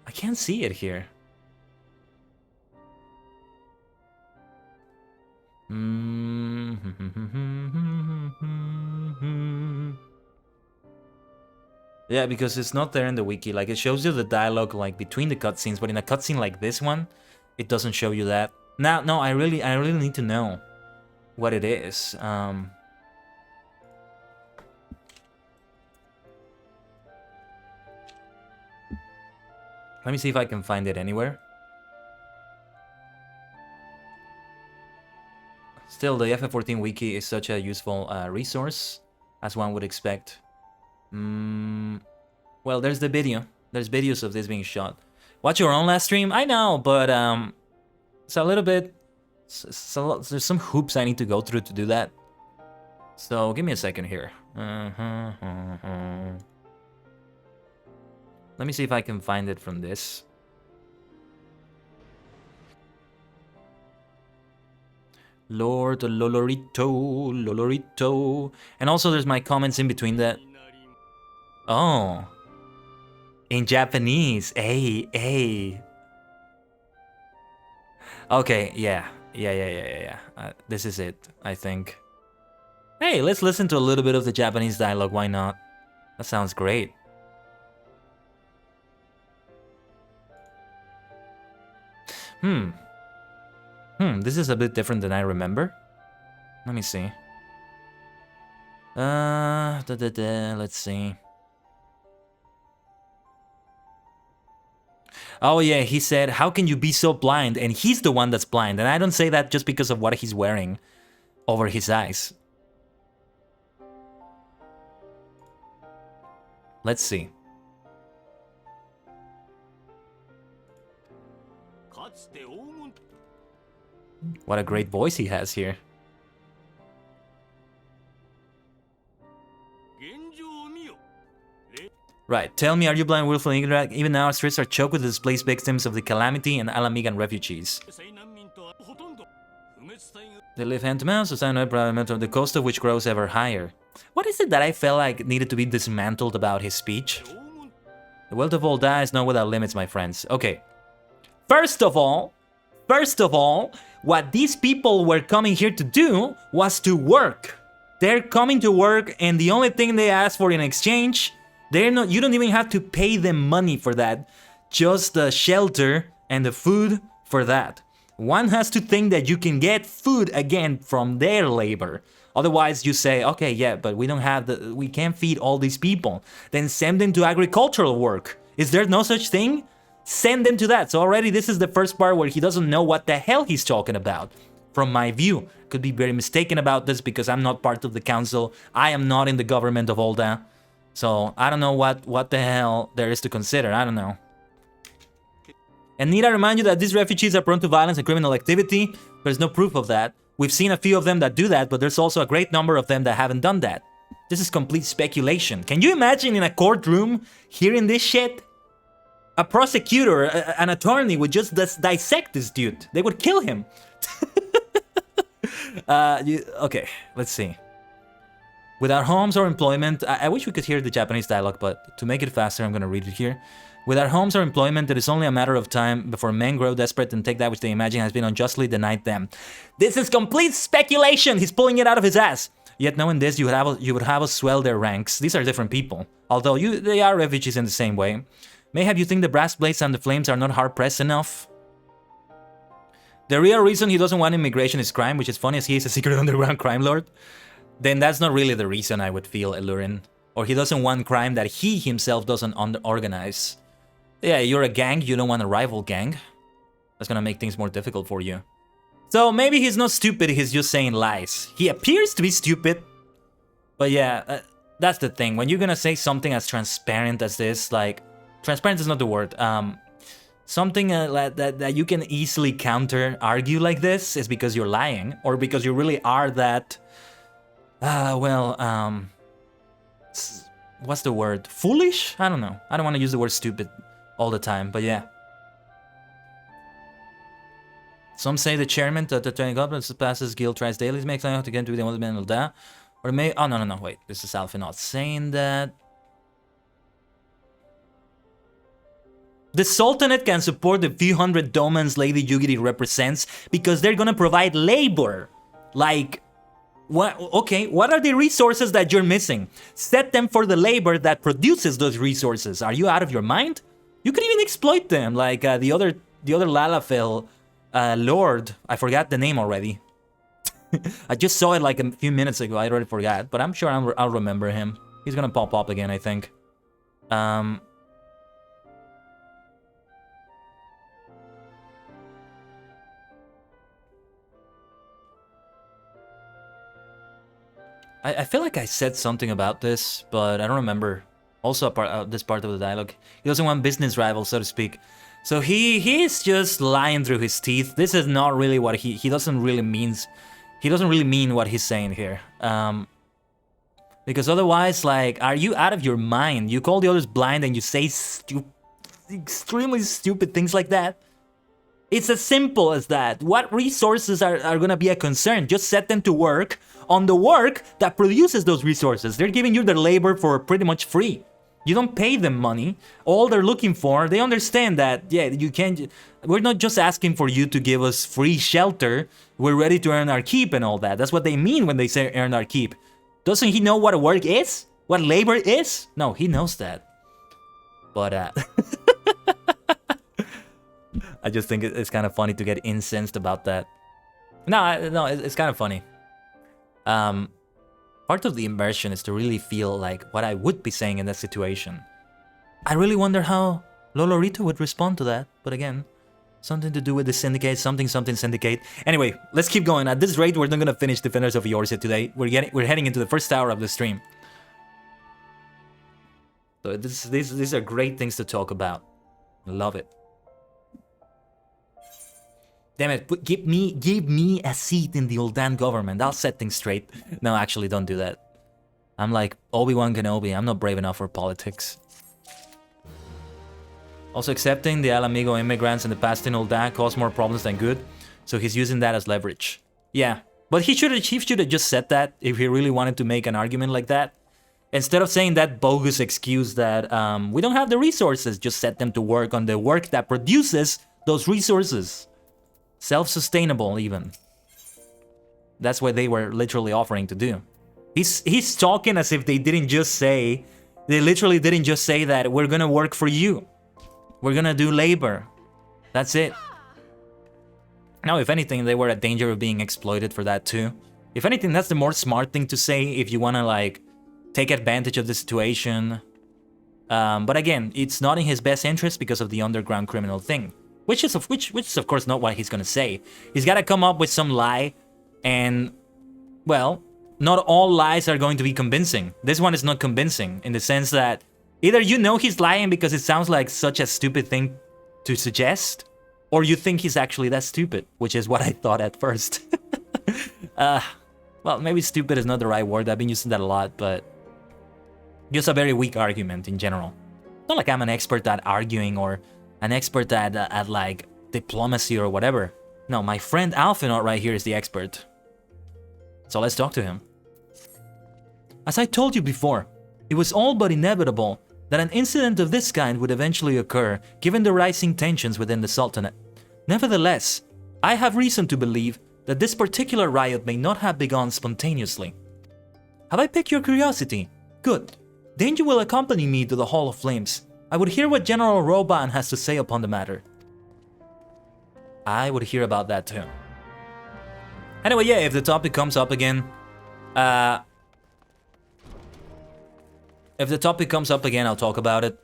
I can't see it here. Yeah, because it's not there in the wiki. Like, it shows you the dialogue like between the cutscenes, but in a cutscene like this one, it doesn't show you that. Now, no, I really need to know what it is. Let me see if I can find it anywhere. Still, the FF14 wiki is such a useful resource, as one would expect. Well, there's the video. There's videos of this being shot. Watch your own last stream? I know, but it's a little bit... there's some hoops I need to go through to do that. So, give me a second here. Let me see if I can find it from this. Lord Lolorito. And also there's my comments in between that. Oh. In Japanese. Hey. Okay, yeah. This is it, I think. Hey, let's listen to a little bit of the Japanese dialogue, why not? That sounds great. This is a bit different than I remember. Let me see. Let's see. Oh yeah, he said, how can you be so blind? And he's the one that's blind. And I don't say that just because of what he's wearing over his eyes. Let's see. What a great voice he has here. Right, tell me, are you blind, willful, and ignorant? Even now, our streets are choked with displaced victims of the calamity and Alamigan refugees. They live hand to mouth, society of the coast of which grows ever higher. What is it that I felt like needed to be dismantled about his speech? The wealth of all that is not without limits, my friends. Okay. First of all, what these people were coming here to do was to work. They're coming to work, and the only thing they ask for in exchange, you don't even have to pay them money for that. Just the shelter and the food for that. One has to think that you can get food again from their labor. Otherwise, you say, okay, yeah, but we can't feed all these people. Then send them to agricultural work. Is there no such thing? Send them to that. So already this is the first part where he doesn't know what the hell he's talking about. From my view, could be very mistaken about this because I'm not part of the council. I am not in the government of Olda. So I don't know what the hell there is to consider. I don't know. And need I remind you that these refugees are prone to violence and criminal activity? There's no proof of that. We've seen a few of them that do that, but there's also a great number of them that haven't done that. This is complete speculation. Can you imagine in a courtroom hearing this shit? A prosecutor, an attorney would just dissect this dude. They would kill him. Okay, let's see. Without homes or employment, I wish we could hear the Japanese dialogue, but to make it faster, I'm gonna read it here. Without homes or employment, it is only a matter of time before men grow desperate and take that which they imagine has been unjustly denied them. This is complete speculation! He's pulling it out of his ass! Yet knowing this, you would have us swell their ranks. These are different people, although they are refugees in the same way. Mayhap you think the brass blades and the flames are not hard-pressed enough? The real reason he doesn't want immigration is crime, which is funny as he is a secret underground crime lord. Then that's not really the reason I would feel, Elurin. Or he doesn't want crime that he himself doesn't organize. Yeah, you're a gang, you don't want a rival gang. That's gonna make things more difficult for you. So maybe he's not stupid, he's just saying lies. He appears to be stupid. But yeah, that's the thing. When you're gonna say something as transparent as this, like... Transparent is not the word. Something that you can easily counter-argue like this is because you're lying. Or because you really are that... what's the word? Foolish? I don't know. I don't want to use the word stupid all the time, but yeah. Some say the chairman of the training government passes guild tries daily makes out to get into the other man da. Or may oh no, wait, this is Alpha not saying that. The Sultanate can support the few hundred domans Lady Yugiri represents because they're gonna provide labor. Like, what? Okay, what are the resources that you're missing? Set them for the labor that produces those resources. Are you out of your mind? You could even exploit them, like the other Lalafell lord. I forgot the name already. I just saw it like a few minutes ago. I already forgot, but I'm sure I'll remember him. He's gonna pop up again, I think. I feel like I said something about this, but I don't remember. Also, this part of the dialogue. He doesn't want business rivals, so to speak. So he is just lying through his teeth. This is not really what he doesn't really mean. He doesn't really mean what he's saying here. Because otherwise, like, are you out of your mind? You call the others blind and you say extremely stupid things like that. It's as simple as that. What resources are gonna be a concern? Just set them to work on the work that produces those resources. They're giving you their labor for pretty much free. You don't pay them money. All they're looking for, they understand that, yeah, you can't... We're not just asking for you to give us free shelter. We're ready to earn our keep and all that. That's what they mean when they say earn our keep. Doesn't he know what work is? What labor is? No, he knows that. But, I just think it's kind of funny to get incensed about that. No, it's kind of funny. Part of the immersion is to really feel like what I would be saying in that situation. I really wonder how Lolorito would respond to that, but again, something to do with the syndicate, something syndicate. Anyway, let's keep going. At this rate, we're not gonna finish Defenders of Eorzea today. We're heading into the first hour of the stream. So these are great things to talk about. Love it. Damn it, give me a seat in the Ul'dan government. I'll set things straight. No, actually, don't do that. I'm like Obi-Wan Kenobi. I'm not brave enough for politics. Also, accepting the Alamigo immigrants in the past in Ul'dan caused more problems than good, so he's using that as leverage. Yeah, but he should have just said that if he really wanted to make an argument like that. Instead of saying that bogus excuse that we don't have the resources, just set them to work on the work that produces those resources. Self-sustainable, even. That's what they were literally offering to do. He's talking as if they literally didn't just say that we're gonna work for you. We're gonna do labor. That's it. Now, if anything, they were at danger of being exploited for that too. If anything, that's the more smart thing to say if you wanna like take advantage of the situation. But again, it's not in his best interest because of the underground criminal thing. Which is of course not what he's gonna say. He's gotta come up with some lie, and well, not all lies are going to be convincing. This one is not convincing in the sense that either you know he's lying because it sounds like such a stupid thing to suggest, or you think he's actually that stupid, which is what I thought at first. Well, maybe stupid is not the right word. I've been using that a lot, but just a very weak argument in general. Not like I'm an expert at arguing or an expert at like diplomacy or whatever. No, my friend Alphinaut right here is the expert. So let's talk to him. As I told you before, it was all but inevitable that an incident of this kind would eventually occur given the rising tensions within the Sultanate. Nevertheless, I have reason to believe that this particular riot may not have begun spontaneously. Have I piqued your curiosity? Good. Then you will accompany me to the Hall of Flames. I would hear what General Roban has to say upon the matter. I would hear about that too. Anyway, yeah, if the topic comes up again, I'll talk about it.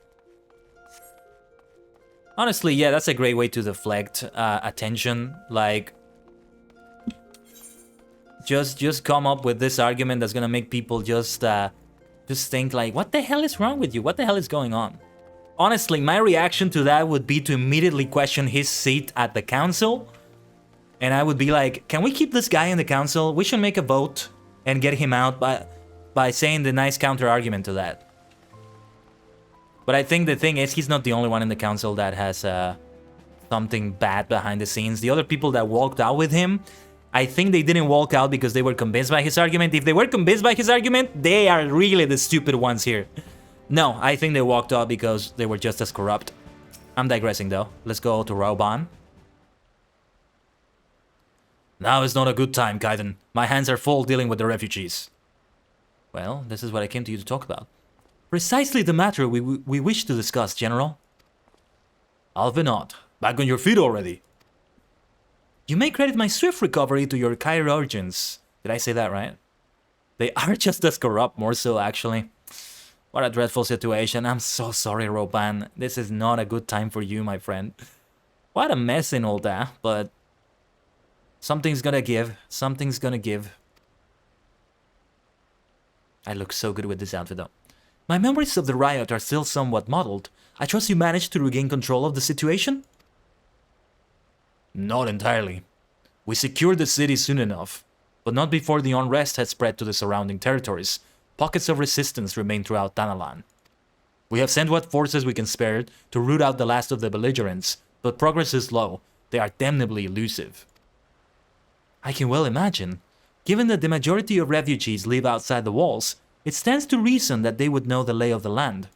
Honestly, yeah, that's a great way to deflect attention. Like, just come up with this argument that's gonna make people just think like, what the hell is wrong with you? What the hell is going on? Honestly, my reaction to that would be to immediately question his seat at the council. And I would be like, can we keep this guy in the council? We should make a vote and get him out by saying the nice counter argument to that. But I think the thing is, he's not the only one in the council that has something bad behind the scenes. The other people that walked out with him, I think they didn't walk out because they were convinced by his argument. If they were convinced by his argument, they are really the stupid ones here. No, I think they walked out because they were just as corrupt. I'm digressing though. Let's go to Rauban. Now is not a good time, Kaiden. My hands are full dealing with the refugees. Well, this is what I came to you to talk about. Precisely the matter we wish to discuss, General. Alphinaut, back on your feet already. You may credit my swift recovery to your chirurgeons. Did I say that right? They are just as corrupt, more so actually. What a dreadful situation. I'm so sorry, Roban. This is not a good time for you, my friend. What a mess in all that, but something's gonna give. Something's gonna give. I look so good with this outfit though. My memories of the riot are still somewhat muddled. I trust you managed to regain control of the situation? Not entirely. We secured the city soon enough, but not before the unrest had spread to the surrounding territories. Pockets of resistance remain throughout Tanalan. We have sent what forces we can spare to root out the last of the belligerents, but progress is slow. They are damnably elusive. I can well imagine. Given that the majority of refugees live outside the walls, it stands to reason that they would know the lay of the land.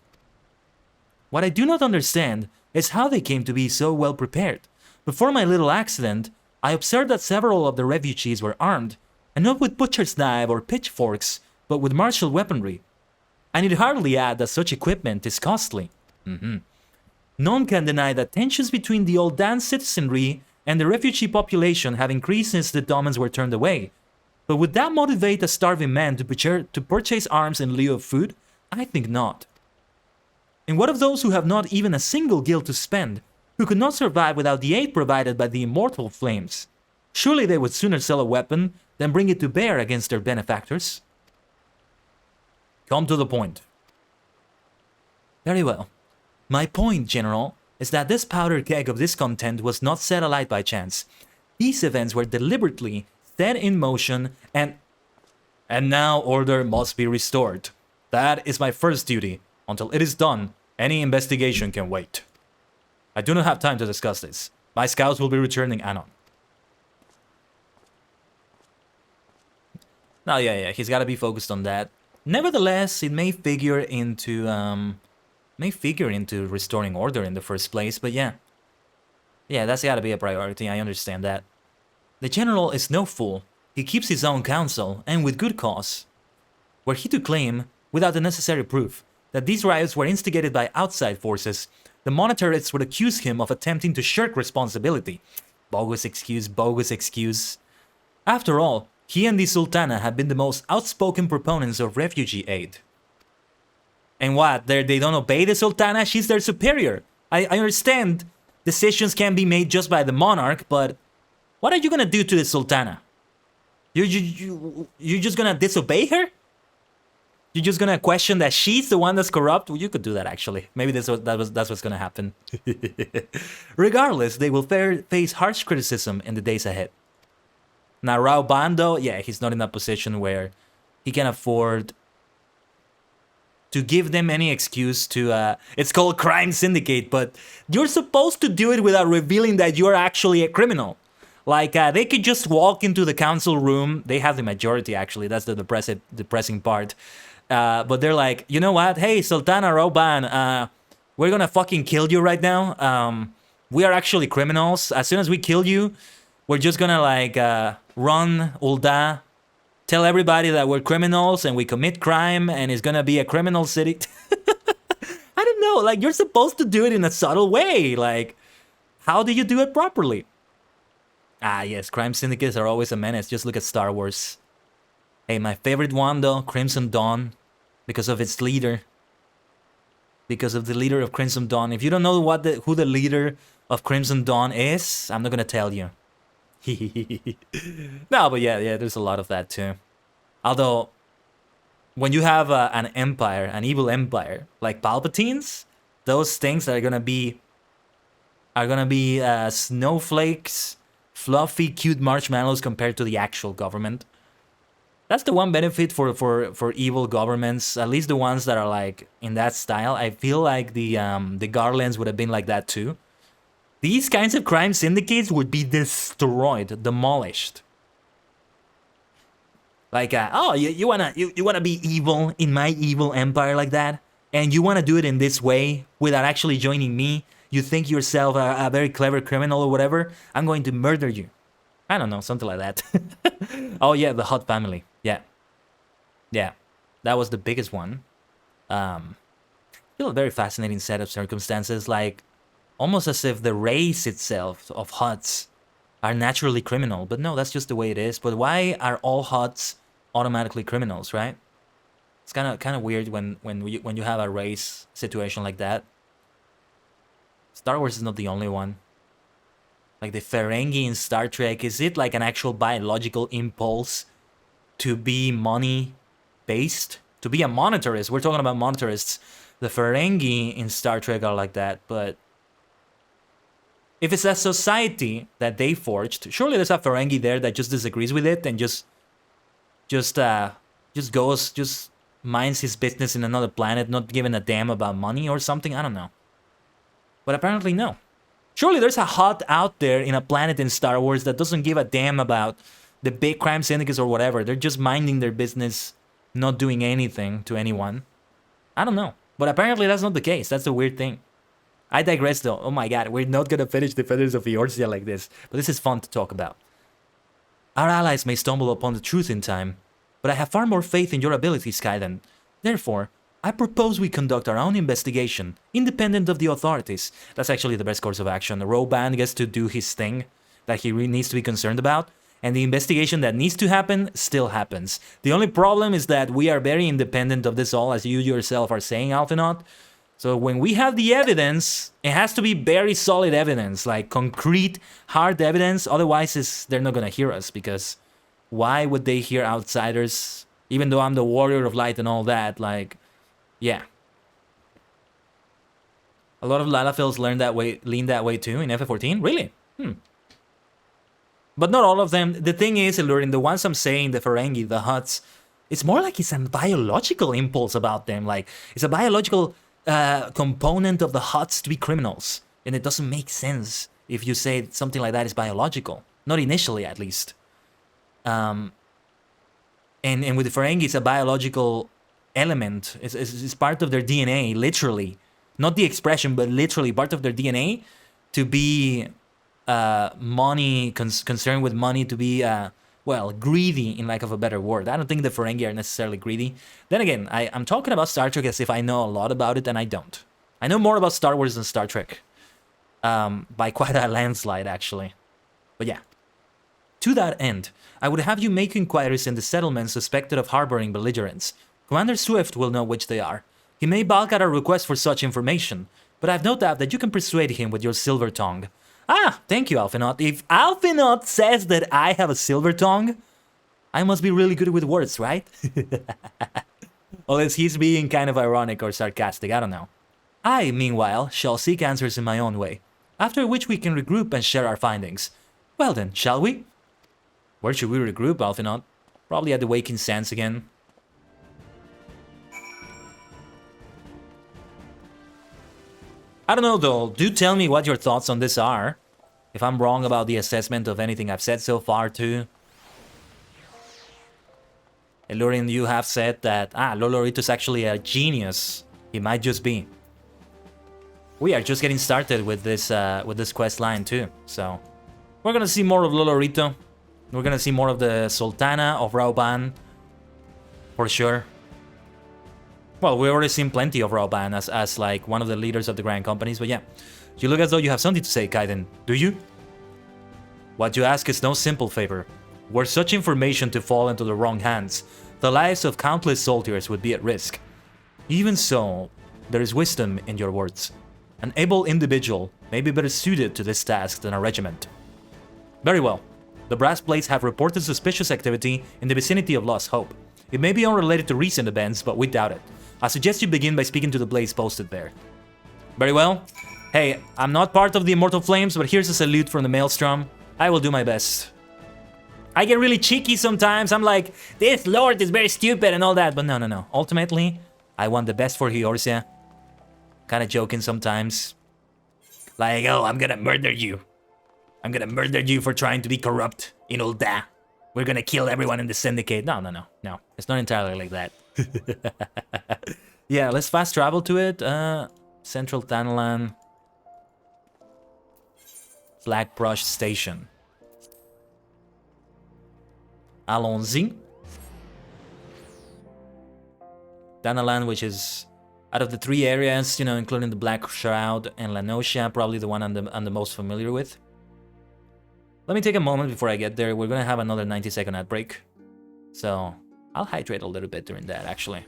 What I do not understand is how they came to be so well prepared. Before my little accident, I observed that several of the refugees were armed, and not with butcher's knife or pitchforks, but with martial weaponry. I need hardly add that such equipment is costly. None can deny that tensions between the Ul'dan citizenry and the refugee population have increased since the Domans were turned away. But would that motivate a starving man to purchase arms in lieu of food? I think not. And what of those who have not even a single guild to spend, who could not survive without the aid provided by the immortal flames? Surely they would sooner sell a weapon than bring it to bear against their benefactors. Come to the point. Very well. My point, General, is that this powder keg of discontent was not set alight by chance. These events were deliberately set in motion and now order must be restored. That is my first duty. Until it is done, any investigation can wait. I do not have time to discuss this. My scouts will be returning anon. No, yeah, he's got to be focused on that. Nevertheless, it may figure into restoring order in the first place, but yeah. Yeah, that's got to be a priority, I understand that. The general is no fool. He keeps his own counsel, and with good cause. Were he to claim, without the necessary proof, that these riots were instigated by outside forces, the monetarists would accuse him of attempting to shirk responsibility. Bogus excuse, bogus excuse. After all, he and the Sultana have been the most outspoken proponents of refugee aid. And what, they don't obey the Sultana? She's their superior. I understand decisions can be made just by the monarch, but what are you gonna do to the Sultana? You're just gonna disobey her? You're just gonna question that she's the one that's corrupt? Well, you could do that actually. Maybe that's what's gonna happen. Regardless, they will face harsh criticism in the days ahead. Now, Rao Bando, yeah, he's not in a position where he can afford to give them any excuse to, it's called crime syndicate, but you're supposed to do it without revealing that you're actually a criminal. Like, they could just walk into the council room. They have the majority, actually. That's the depressing part. But they're like, you know what? Hey, Sultana Rauban, we're gonna fucking kill you right now. We are actually criminals. As soon as we kill you, we're just gonna, like, run Ulda, tell everybody that we're criminals and we commit crime and it's gonna be a criminal city. I don't know, like, you're supposed to do it in a subtle way. Like, how do you do it properly? Ah, yes, crime syndicates are always a menace. Just look at Star Wars. Hey, my favorite one, though, Crimson Dawn, because of its leader. Because of the leader of Crimson Dawn. If you don't know who the leader of Crimson Dawn is, I'm not gonna tell you. No, but yeah, there's a lot of that too. Although, when you have an empire, an evil empire, like Palpatine's, those things are gonna be snowflakes, fluffy, cute marshmallows compared to the actual government. That's the one benefit for evil governments, at least the ones that are like in that style. I feel like the Garlands would have been like that too. These kinds of crime syndicates would be destroyed, demolished. Like, oh, you wanna be evil in my evil empire like that, and you wanna do it in this way without actually joining me? You think yourself a very clever criminal or whatever? I'm going to murder you. I don't know, something like that. Oh yeah, the Hot family. Yeah, that was the biggest one. Still a very fascinating set of circumstances, like almost as if the race itself of Huts are naturally criminal. But no, that's just the way it is. But why are all Huts automatically criminals, right? It's kind of weird when you have a race situation like that. Star Wars is not the only one. Like the Ferengi in Star Trek, is it like an actual biological impulse to be money-based? To be a monetarist? We're talking about monetarists. The Ferengi in Star Trek are like that, but if it's a society that they forged, surely there's a Ferengi there that just disagrees with it and just minds his business in another planet, not giving a damn about money or something. I don't know. But apparently no. Surely there's a Hut out there in a planet in Star Wars that doesn't give a damn about the big crime syndicates or whatever. They're just minding their business, not doing anything to anyone. I don't know. But apparently that's not the case. That's the weird thing. I digress though. Oh my god, we're not gonna finish Defenders of Eorzea like this. But this is fun to talk about. Our allies may stumble upon the truth in time, but I have far more faith in your abilities, Skyden. Therefore, I propose we conduct our own investigation, independent of the authorities. That's actually the best course of action. Roban gets to do his thing that he really needs to be concerned about, and the investigation that needs to happen still happens. The only problem is that we are very independent of this all, as you yourself are saying, Alphinaud. So when we have the evidence, it has to be very solid evidence, like concrete, hard evidence. Otherwise, they're not gonna hear us, because why would they hear outsiders? Even though I'm the warrior of light and all that, like, yeah. A lot of Lalafels lean that way too in FF14? Really? But not all of them. The thing is, Illurin, the ones I'm saying, the Ferengi, the Huts, it's more like it's a biological impulse about them. Like, it's a biological component of the Huts to be criminals. And it doesn't make sense if you say something like that is biological. Not initially, at least. And with the Ferengi, it's a biological element. It's part of their DNA, literally. Not the expression, but literally part of their DNA to be concerned with money, to be, well, greedy, in lack of a better word. I don't think the Ferengi are necessarily greedy. Then again, I'm talking about Star Trek as if I know a lot about it, and I don't. I know more about Star Wars than Star Trek. By quite a landslide, actually. But yeah. To that end, I would have you make inquiries in the settlements suspected of harboring belligerents. Commander Swift will know which they are. He may balk at our request for such information, but I've no doubt that you can persuade him with your silver tongue. Ah, thank you, Alphinaut. If Alphinaut says that I have a silver tongue, I must be really good with words, right? Unless he's being kind of ironic or sarcastic, I don't know. I, meanwhile, shall seek answers in my own way, after which we can regroup and share our findings. Well then, shall we? Where should we regroup, Alphinaut? Probably at the Waking Sands again. I don't know though, do tell me what your thoughts on this are. If I'm wrong about the assessment of anything I've said so far too. Illurin, you have said that, Lolorito's actually a genius. He might just be. We are just getting started with this quest line too, so. We're gonna see more of Lolorito. We're gonna see more of the Sultana of Rauban. For sure. Well, we already seen plenty of Rauban as like one of the leaders of the Grand Companies, but yeah. You look as though you have something to say, Kaiden. Do you? What you ask is no simple favor. Were such information to fall into the wrong hands, the lives of countless soldiers would be at risk. Even so, there is wisdom in your words. An able individual may be better suited to this task than a regiment. Very well. The Brass Blades have reported suspicious activity in the vicinity of Lost Hope. It may be unrelated to recent events, but we doubt it. I suggest you begin by speaking to the Blades posted there. Very well. Hey, I'm not part of the Immortal Flames, but here's a salute from the Maelstrom. I will do my best. I get really cheeky sometimes. I'm like, this lord is very stupid and all that, but no. Ultimately, I want the best for Eorzea. Kinda joking sometimes. Like, oh, I'm gonna murder you. I'm gonna murder you for trying to be corrupt in Ul'dah. We're gonna kill everyone in the Syndicate. No. It's not entirely like that. Yeah, let's fast travel to it. Central Thanalan. Flag Brush Station. Allons-y. Thanalan, which is out of the three areas, you know, including the Black Shroud and La Noscia, probably the one I'm the most familiar with. Let me take a moment before I get there. We're gonna have another 90-second ad break. So, I'll hydrate a little bit during that, actually.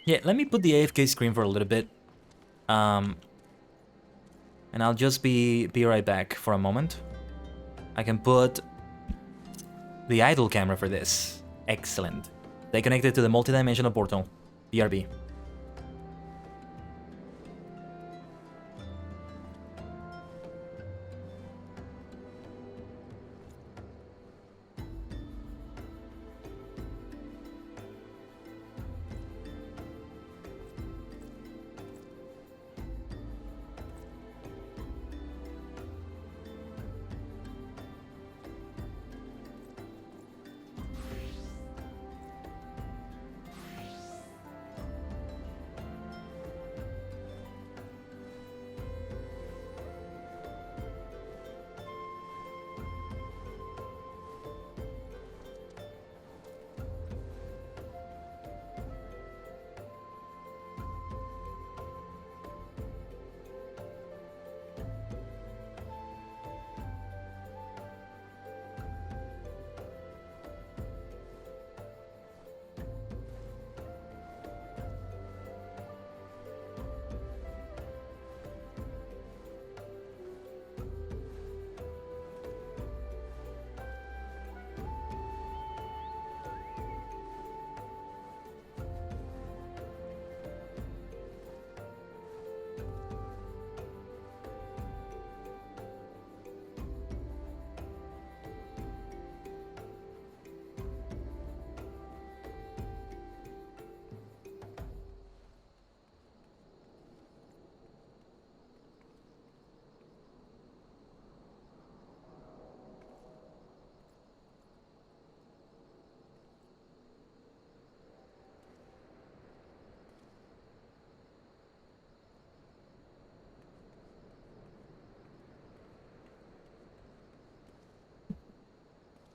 Yeah, let me put the AFK screen for a little bit. And I'll just be right back for a moment. I can put the idle camera for this. Excellent. They connected to the multidimensional portal. BRB.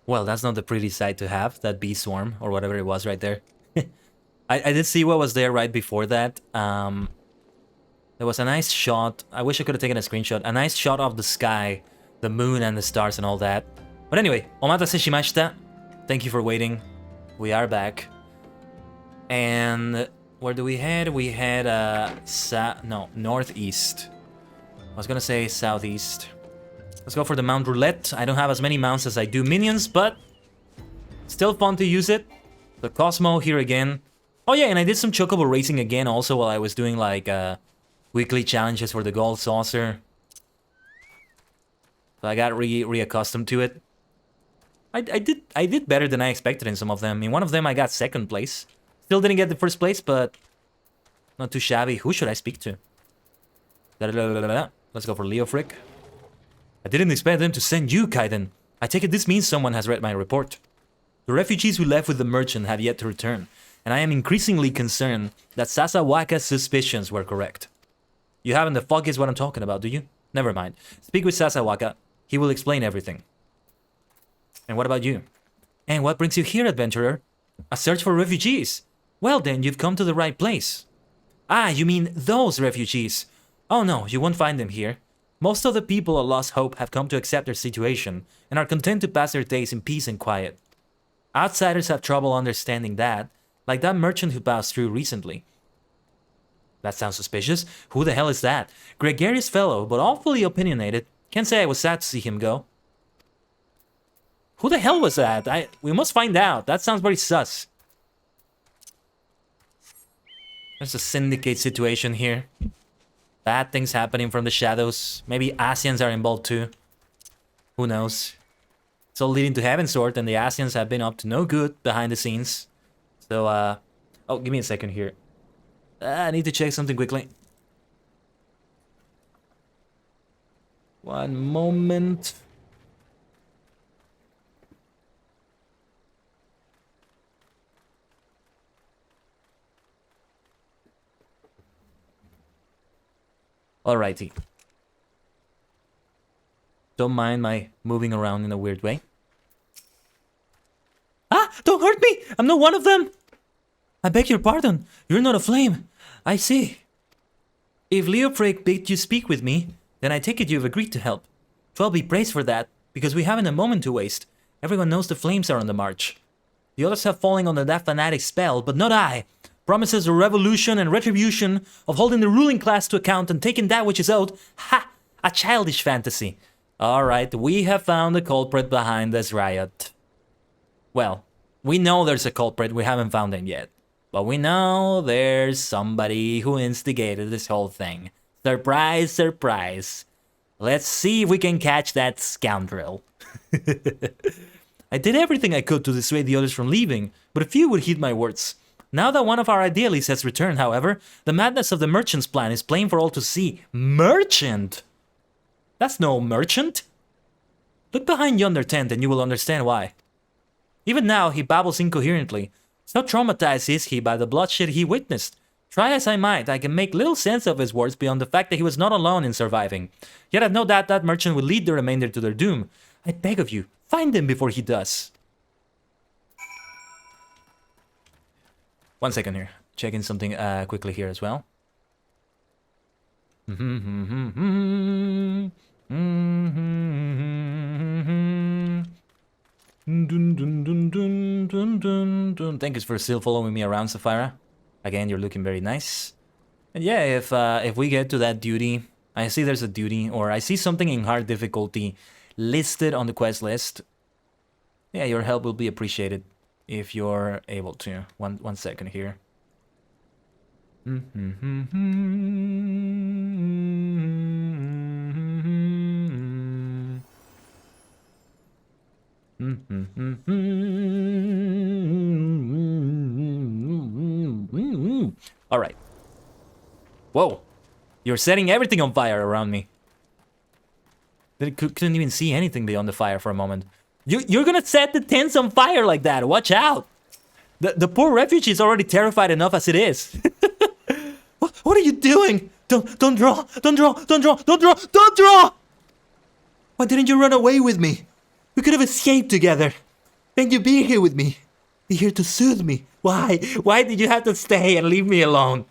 Well, that's not the pretty sight to have, that bee swarm, or whatever it was right there. I did see what was there right before that. There was a nice shot. I wish I could have taken a screenshot. A nice shot of the sky, the moon and the stars and all that. But anyway, omatase shimashita. Thank you for waiting. We are back. And where do we head? We head northeast. I was gonna say southeast. Let's go for the Mount Roulette. I don't have as many mounts as I do minions, but still fun to use it. The Cosmo here again. Oh yeah, and I did some Chocobo racing again also while I was doing like weekly challenges for the Gold Saucer. So I got reaccustomed to it. I did better than I expected in some of them. In one of them I got second place. Still didn't get the first place, but not too shabby. Who should I speak to? Let's go for Leo Frick. I didn't expect them to send you, Kaiden. I take it this means someone has read my report. The refugees who left with the merchant have yet to return, and I am increasingly concerned that Sasawaka's suspicions were correct. You haven't the fuck is what I'm talking about, do you? Never mind. Speak with Sasawaka. He will explain everything. And what about you? And what brings you here, adventurer? A search for refugees. Well then, you've come to the right place. Ah, you mean those refugees. Oh no, you won't find them here. Most of the people of Lost Hope have come to accept their situation and are content to pass their days in peace and quiet. Outsiders have trouble understanding that, like that merchant who passed through recently. That sounds suspicious. Who the hell is that? Gregarious fellow, but awfully opinionated. Can't say I was sad to see him go. Who the hell was that? We must find out. That sounds very sus. There's a syndicate situation here. Bad things happening from the shadows. Maybe Asians are involved too. Who knows? It's all leading to Heavensward, and the Asians have been up to no good behind the scenes. So, oh, give me a second here. I need to check something quickly. One moment. Alrighty. Don't mind my moving around in a weird way. Ah! Don't hurt me! I'm not one of them! I beg your pardon. You're not a flame. I see. If Leofric bid you speak with me, then I take it you've agreed to help. 'Twill be praised for that, because we haven't a moment to waste. Everyone knows the flames are on the march. The others have fallen under that fanatic spell, but not I. Promises of revolution and retribution, of holding the ruling class to account and taking that which is owed. Ha! A childish fantasy. Alright, we have found the culprit behind this riot. Well, we know there's a culprit, we haven't found him yet. But we know there's somebody who instigated this whole thing. Surprise, surprise. Let's see if we can catch that scoundrel. I did everything I could to dissuade the others from leaving, but a few would heed my words. Now that one of our idealists has returned, however, the madness of the merchant's plan is plain for all to see. Merchant? That's no merchant. Look behind yonder tent and you will understand why. Even now, he babbles incoherently. So traumatized is he by the bloodshed he witnessed. Try as I might, I can make little sense of his words beyond the fact that he was not alone in surviving. Yet I've no doubt that merchant will lead the remainder to their doom. I beg of you, find him before he does. 1 second here. Checking something quickly here as well. Thank you for still following me around, Sapphira. Again, you're looking very nice. And yeah, if we get to that duty, I see there's a duty, or I see something in hard difficulty listed on the quest list. Yeah, your help will be appreciated if you're able to. One second here. All right. Whoa. You're setting everything on fire around me. Couldn't even see anything beyond the fire for a moment. You're gonna set the tents on fire like that. Watch out. The poor refugee is already terrified enough as it is. What are you doing? Don't draw. Don't draw. Don't draw. Don't draw. Don't draw. Why didn't you run away with me? We could have escaped together. Can you be here with me? Be here to soothe me. Why? Why did you have to stay and leave me alone?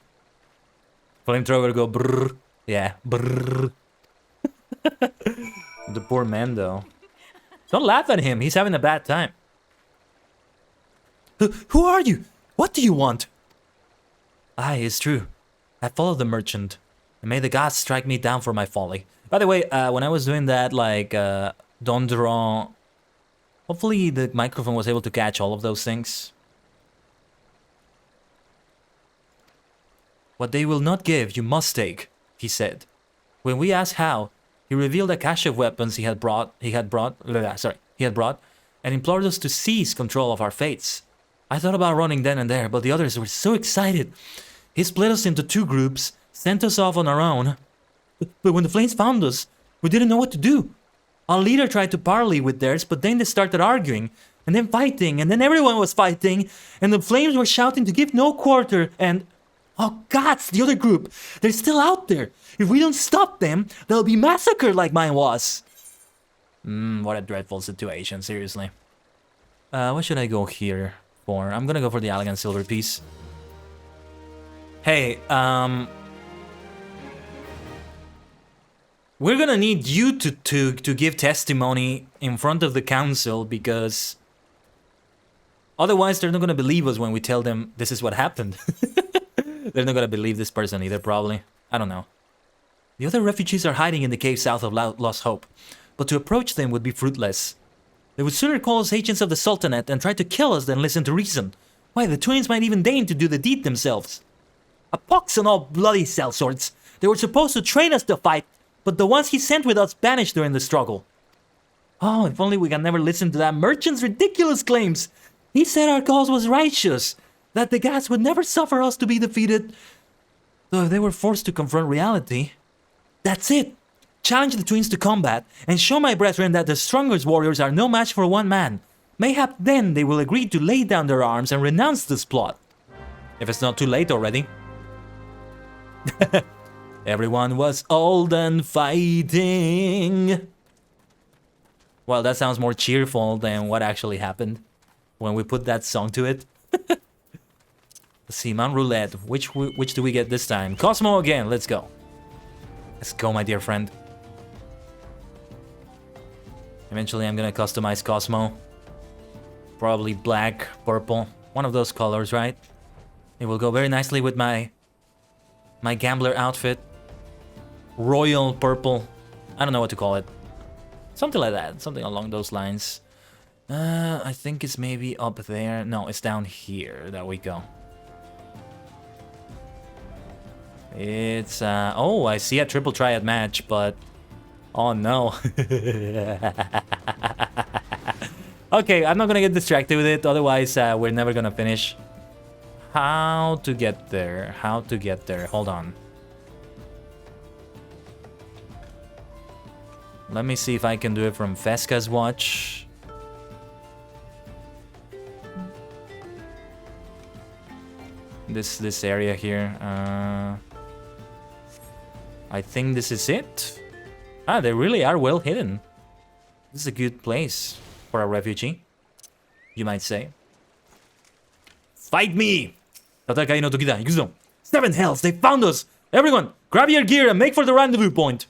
Flamethrower go brrr. Yeah, brrr. The poor man, though. Don't laugh at him. He's having a bad time. Who are you? What do you want? Aye, it's true. I followed the merchant, and may the gods strike me down for my folly. By the way, when I was doing that, like, don't draw... Hopefully the microphone was able to catch all of those things. What they will not give, you must take, he said. When we asked how, he revealed a cache of weapons he had brought, and implored us to seize control of our fates. I thought about running then and there, but the others were so excited. He split us into 2 groups, sent us off on our own. But when the flames found us, we didn't know what to do. Our leader tried to parley with theirs, but then they started arguing, and then fighting, and then everyone was fighting, and the flames were shouting to give no quarter, and... Oh gods, the other group! They're still out there! If we don't stop them, they'll be massacred like mine was! What a dreadful situation, seriously. What should I go here for? I'm gonna go for the elegant silver piece. Hey, we're gonna need you to give testimony in front of the council, because otherwise they're not gonna believe us when we tell them this is what happened. They're not gonna believe this person either, probably. I don't know. The other refugees are hiding in the cave south of Lost Hope, but to approach them would be fruitless. They would sooner call us agents of the Sultanate and try to kill us than listen to reason. Why, the twins might even deign to do the deed themselves. A pox on all bloody sellswords. They were supposed to train us to fight, but the ones he sent with us vanished during the struggle. Oh, if only we can never listen to that merchant's ridiculous claims. He said our cause was righteous, that the gods would never suffer us to be defeated. Though if they were forced to confront reality, that's it. Challenge the twins to combat, and show my brethren that the strongest warriors are no match for one man. Mayhap then they will agree to lay down their arms and renounce this plot. If it's not too late already. Everyone was old and fighting. Well, that sounds more cheerful than what actually happened when we put that song to it. Let's see, Mount Roulette. Which do we get this time? Cosmo again. Let's go. Let's go, my dear friend. Eventually, I'm gonna customize Cosmo. Probably black, purple. One of those colors, right? It will go very nicely with my gambler outfit. Royal purple. I don't know what to call it. Something like that. Something along those lines. I think it's maybe up there. No, it's down here. There we go. It's, oh, I see a triple triad match, but... Oh, no. Okay, I'm not gonna get distracted with it, otherwise we're never gonna finish. How to get there? How to get there? Hold on. Let me see if I can do it from Fesca's watch. This area here. I think this is it. Ah, they really are well hidden. This is a good place for a refugee, you might say. Fight me! 戦いの時だ。行くぞ. 7 hells, they found us! Everyone, grab your gear and make for the rendezvous point.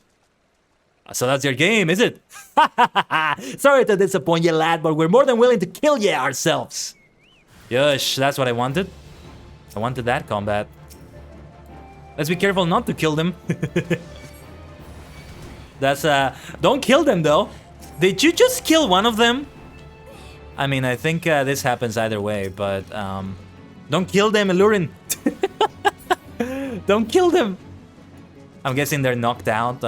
So that's your game, is it? Sorry to disappoint you, lad, but we're more than willing to kill you ourselves. Yush, that's what I wanted. I wanted that combat. Let's be careful not to kill them. That's, don't kill them, though. Did you just kill one of them? I mean, I think this happens either way, but, don't kill them, Illurin. Don't kill them. I'm guessing they're knocked out,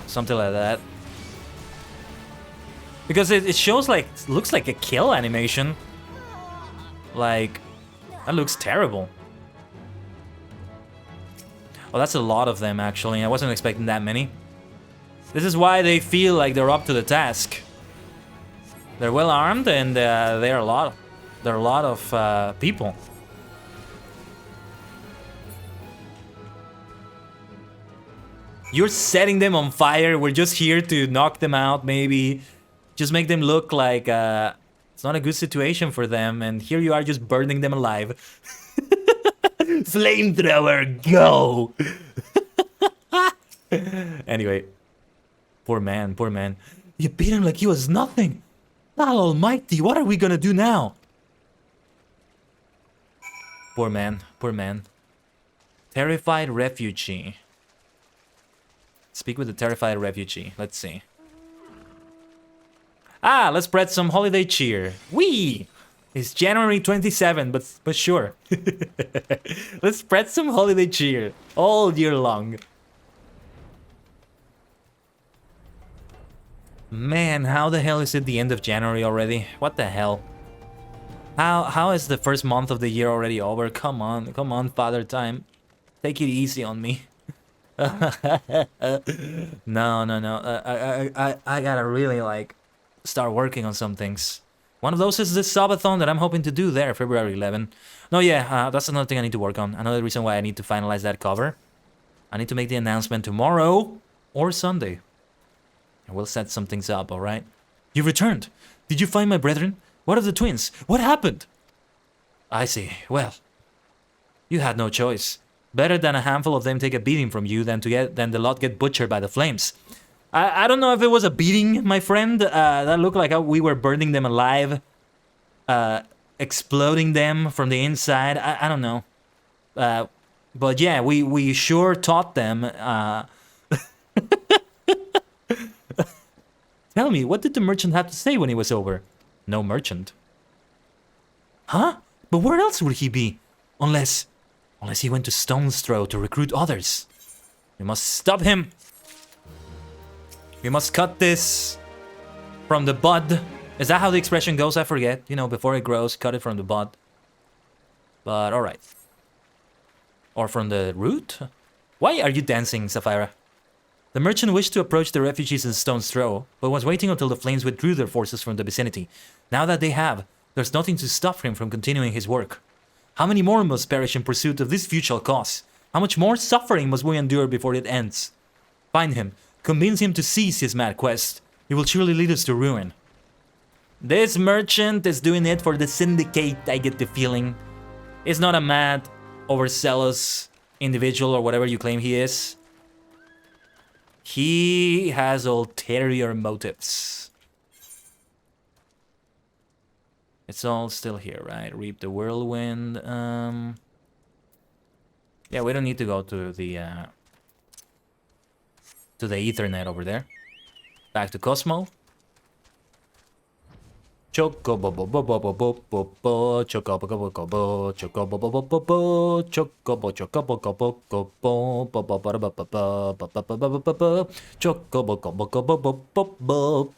something like that. Because it shows like, looks like a kill animation. Like, that looks terrible. Oh, that's a lot of them, actually. I wasn't expecting that many. This is why they feel like they're up to the task. They're well armed, and they're a lot of people. You're setting them on fire. We're just here to knock them out, maybe. Just make them look like it's not a good situation for them, and here you are just burning them alive. Flamethrower, go! Anyway, poor man, poor man. You beat him like he was nothing. God almighty, what are we gonna do now? Poor man, poor man. Terrified refugee. Speak with the terrified refugee. Let's see. Ah, let's spread some holiday cheer. Whee! It's January 27, but sure. Let's spread some holiday cheer all year long. Man, how the hell is it the end of January already? What the hell? How is the first month of the year already over? Come on, Father Time. Take it easy on me. No. I gotta really like start working on some things. One of those is this subathon that I'm hoping to do there, February 11. No, yeah, that's another thing I need to work on. Another reason why I need to finalize that cover. I need to make the announcement tomorrow or Sunday. And we'll set some things up, alright? You returned. Did you find my brethren? What of the twins? What happened? I see. Well, you had no choice. Better than a handful of them take a beating from you than the lot get butchered by the flames. I don't know if it was a beating, my friend. That looked like we were burning them alive. Exploding them from the inside. I don't know. But yeah, we sure taught them. Tell me, what did the merchant have to say when he was over? No merchant. Huh? But where else would he be? Unless he went to Stone's Throw to recruit others. We must stop him. We must cut this from the bud. Is that how the expression goes? I forget. You know, before it grows, cut it from the bud. But alright. Or from the root? Why are you dancing, Sapphira? The merchant wished to approach the refugees in Stone's Throw, but was waiting until the flames withdrew their forces from the vicinity. Now that they have, there's nothing to stop him from continuing his work. How many more must perish in pursuit of this futile cause? How much more suffering must we endure before it ends? Find him. Convince him to cease his mad quest. He will surely lead us to ruin. This merchant is doing it for the syndicate, I get the feeling. He's not a mad, overzealous individual or whatever you claim he is. He has ulterior motives. It's all still here, right? Reap the whirlwind. Yeah, we don't need to go to the Ethernet over there. Back to Cosmo. Chocobo, chocobo, chocobo.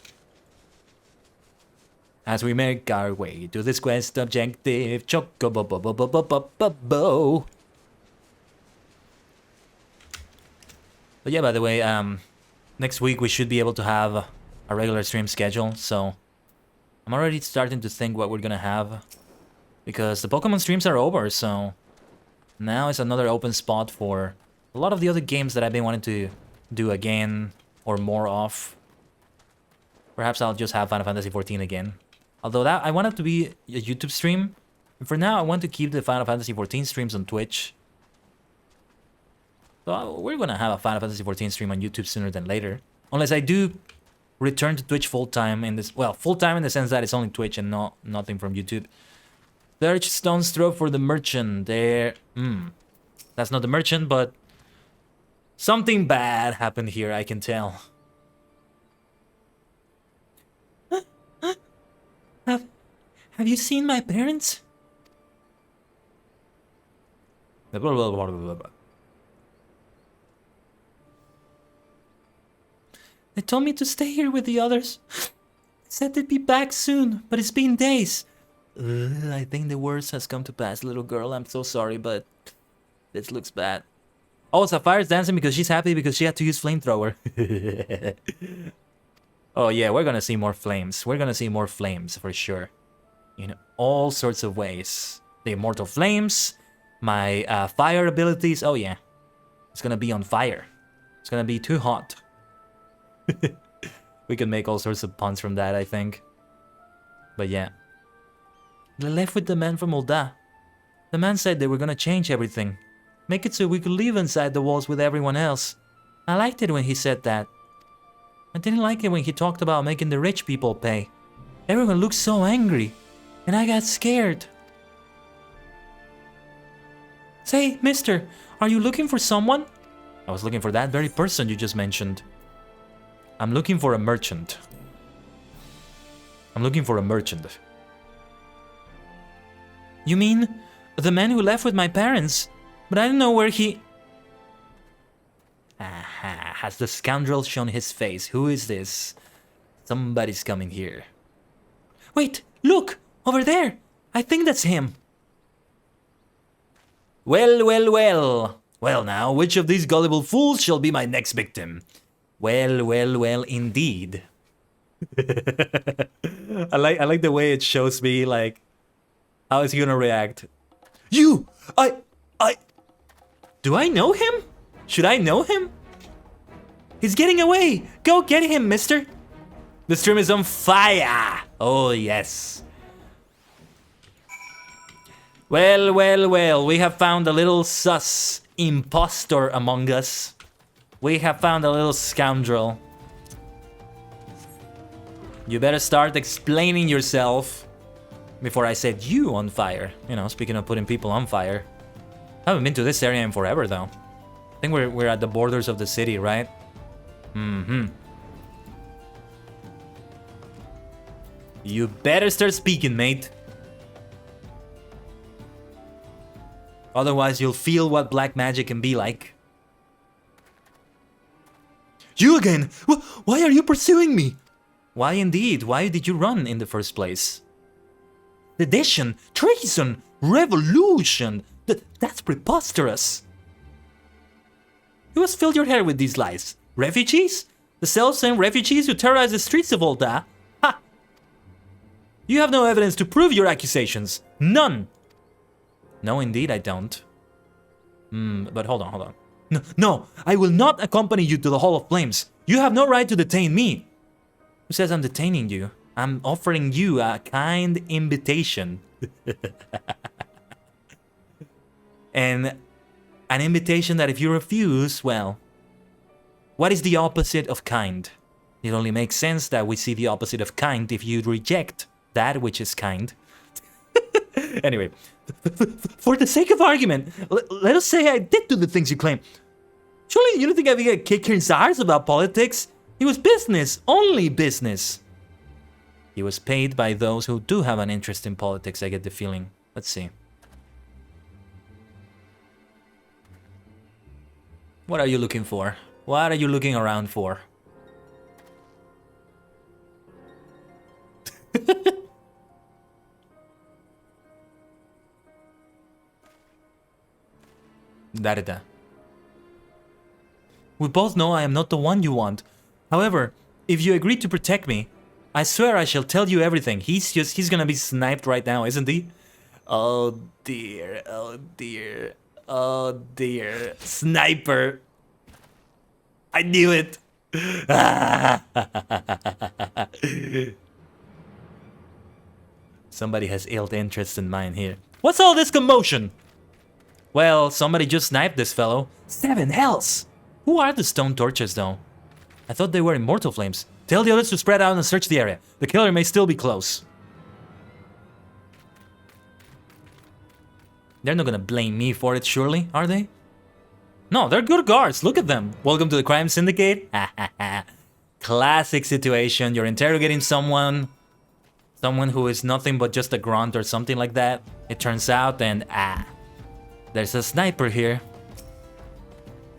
As we make our way to this quest objective, chocobo. But yeah, by the way, next week we should be able to have a regular stream schedule, so I'm already starting to think what we're gonna have, because the Pokemon streams are over, so now it's another open spot for a lot of the other games that I've been wanting to do again or more of. Perhaps I'll just have Final Fantasy XIV again. Although that I want it to be a YouTube stream, and for now I want to keep the Final Fantasy XIV streams on Twitch. So we're gonna have a Final Fantasy XIV stream on YouTube sooner than later, unless I do return to Twitch full-time in this... Well, full-time in the sense that it's only Twitch and nothing from YouTube. Search Stone's Throw for the merchant. There... That's not the merchant, but... something bad happened here, I can tell. Have you seen my parents? They told me to stay here with the others. Said they'd be back soon, but it's been days. I think the worst has come to pass, little girl. I'm so sorry, but this looks bad. Oh, Sapphire's dancing because she's happy because she had to use flamethrower. Oh yeah, we're gonna see more flames. We're gonna see more flames for sure. In all sorts of ways. The immortal flames, my fire abilities. Oh yeah, it's gonna be on fire. It's gonna be too hot. We can make all sorts of puns from that, I think. But yeah. They left with the man from Molda. The man said they were gonna change everything. Make it so we could live inside the walls with everyone else. I liked it when he said that. I didn't like it when he talked about making the rich people pay. Everyone looked so angry, and I got scared. Say, mister, are you looking for someone? I was looking for that very person you just mentioned. I'm looking for a merchant. I'm looking for a merchant. You mean the man who left with my parents? But I don't know where he... Aha, has the scoundrel shown his face? Who is this? Somebody's coming here. Wait, look! Over there! I think that's him. Well, well, well. Well now, which of these gullible fools shall be my next victim? Well, well, well, indeed. I like the way it shows me, like, how is he gonna react? You! Do I know him? Should I know him? He's getting away! Go get him, mister! The stream is on fire! Oh, yes. Well, well, well, we have found a little sus impostor among us. We have found a little scoundrel. You better start explaining yourself before I set you on fire. You know, speaking of putting people on fire. I haven't been to this area in forever, though. I think we're at the borders of the city, right? Mm-hmm. You better start speaking, mate. Otherwise, you'll feel what black magic can be like. You again? Why are you pursuing me? Why indeed? Why did you run in the first place? Sedition, treason, revolution. That's preposterous. Who has filled your hair with these lies? Refugees? The self-same refugees who terrorize the streets of Volta? Ha! You have no evidence to prove your accusations. None. No, indeed, I don't. But hold on. No, I will not accompany you to the Hall of Flames. You have no right to detain me. Who says I'm detaining you? I'm offering you a kind invitation. And an invitation that if you refuse, well, what is the opposite of kind? It only makes sense that we see the opposite of kind if you reject that which is kind. Anyway, for the sake of argument, let us say I did do the things you claim. Surely you don't think I'd get a kick in his arse about politics? It was business, only business. He was paid by those who do have an interest in politics, I get the feeling. Let's see. What are you looking for? What are you looking around for? Darida. We both know I am not the one you want. However, if you agree to protect me, I swear I shall tell you everything. He's gonna be sniped right now, isn't he? Oh dear, oh dear, oh dear. Sniper. I knew it. Somebody has ill interest in mind here. What's all this commotion? Well, somebody just sniped this fellow. 7 hells! Who are the stone torches, though? I thought they were immortal flames. Tell the others to spread out and search the area. The killer may still be close. They're not gonna blame me for it, surely, are they? No, they're good guards. Look at them. Welcome to the crime syndicate. Classic situation. You're interrogating someone who is nothing but just a grunt or something like that. It turns out, and there's a sniper here.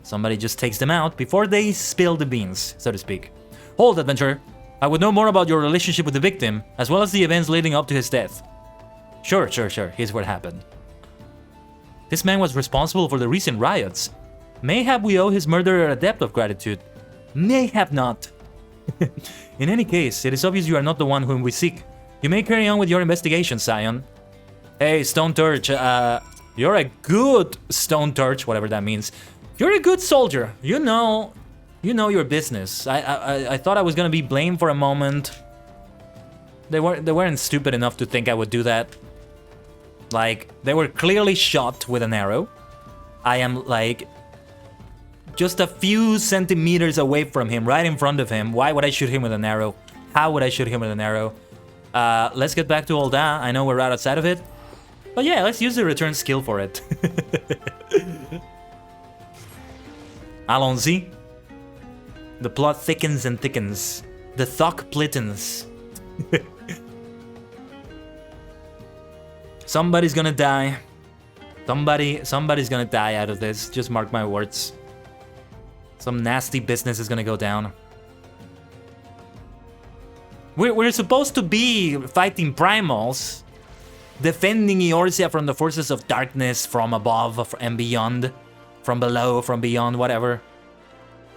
Somebody just takes them out before they spill the beans, so to speak. Hold, adventurer. I would know more about your relationship with the victim, as well as the events leading up to his death. Sure. Here's what happened. This man was responsible for the recent riots. Mayhap we owe his murderer a debt of gratitude. Mayhap not. In any case, it is obvious you are not the one whom we seek. You may carry on with your investigation, Scion. Hey, Stone Torch, you're a good Stone Torch, whatever that means. You're a good soldier. You know You know your business. I thought I was gonna be blamed for a moment. They weren't stupid enough to think I would do that. Like, they were clearly shot with an arrow. I am, like, just a few centimeters away from him, right in front of him. Why would I shoot him with an arrow? How would I shoot him with an arrow? Let's get back to Eorzea. I know we're right outside of it. But yeah, let's use the return skill for it. Allons-y. The plot thickens and thickens. The thought plittens. Somebody's gonna die. Somebody's gonna die out of this. Just mark my words. Some nasty business is gonna go down. We're supposed to be fighting primals, defending Eorzea from the forces of darkness from above and beyond, from below, from beyond, whatever.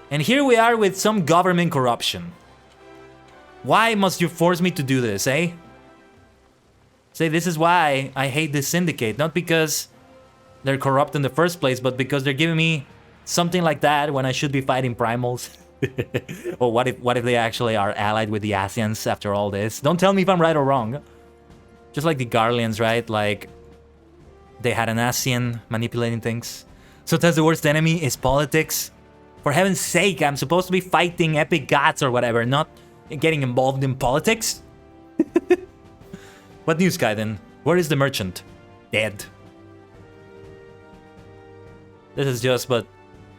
And here we are with some government corruption. Why must you force me to do this, eh? Say, this is why I hate this syndicate. Not because they're corrupt in the first place, but because they're giving me something like that when I should be fighting primals. Or what if they actually are allied with the Asians after all this? Don't tell me if I'm right or wrong. Just like the Garleans, right? Like, they had an Asian manipulating things. Sometimes the worst enemy is politics. For heaven's sake, I'm supposed to be fighting epic gods or whatever, not getting involved in politics. What news, Kaiden? Where is the merchant? Dead. This is just but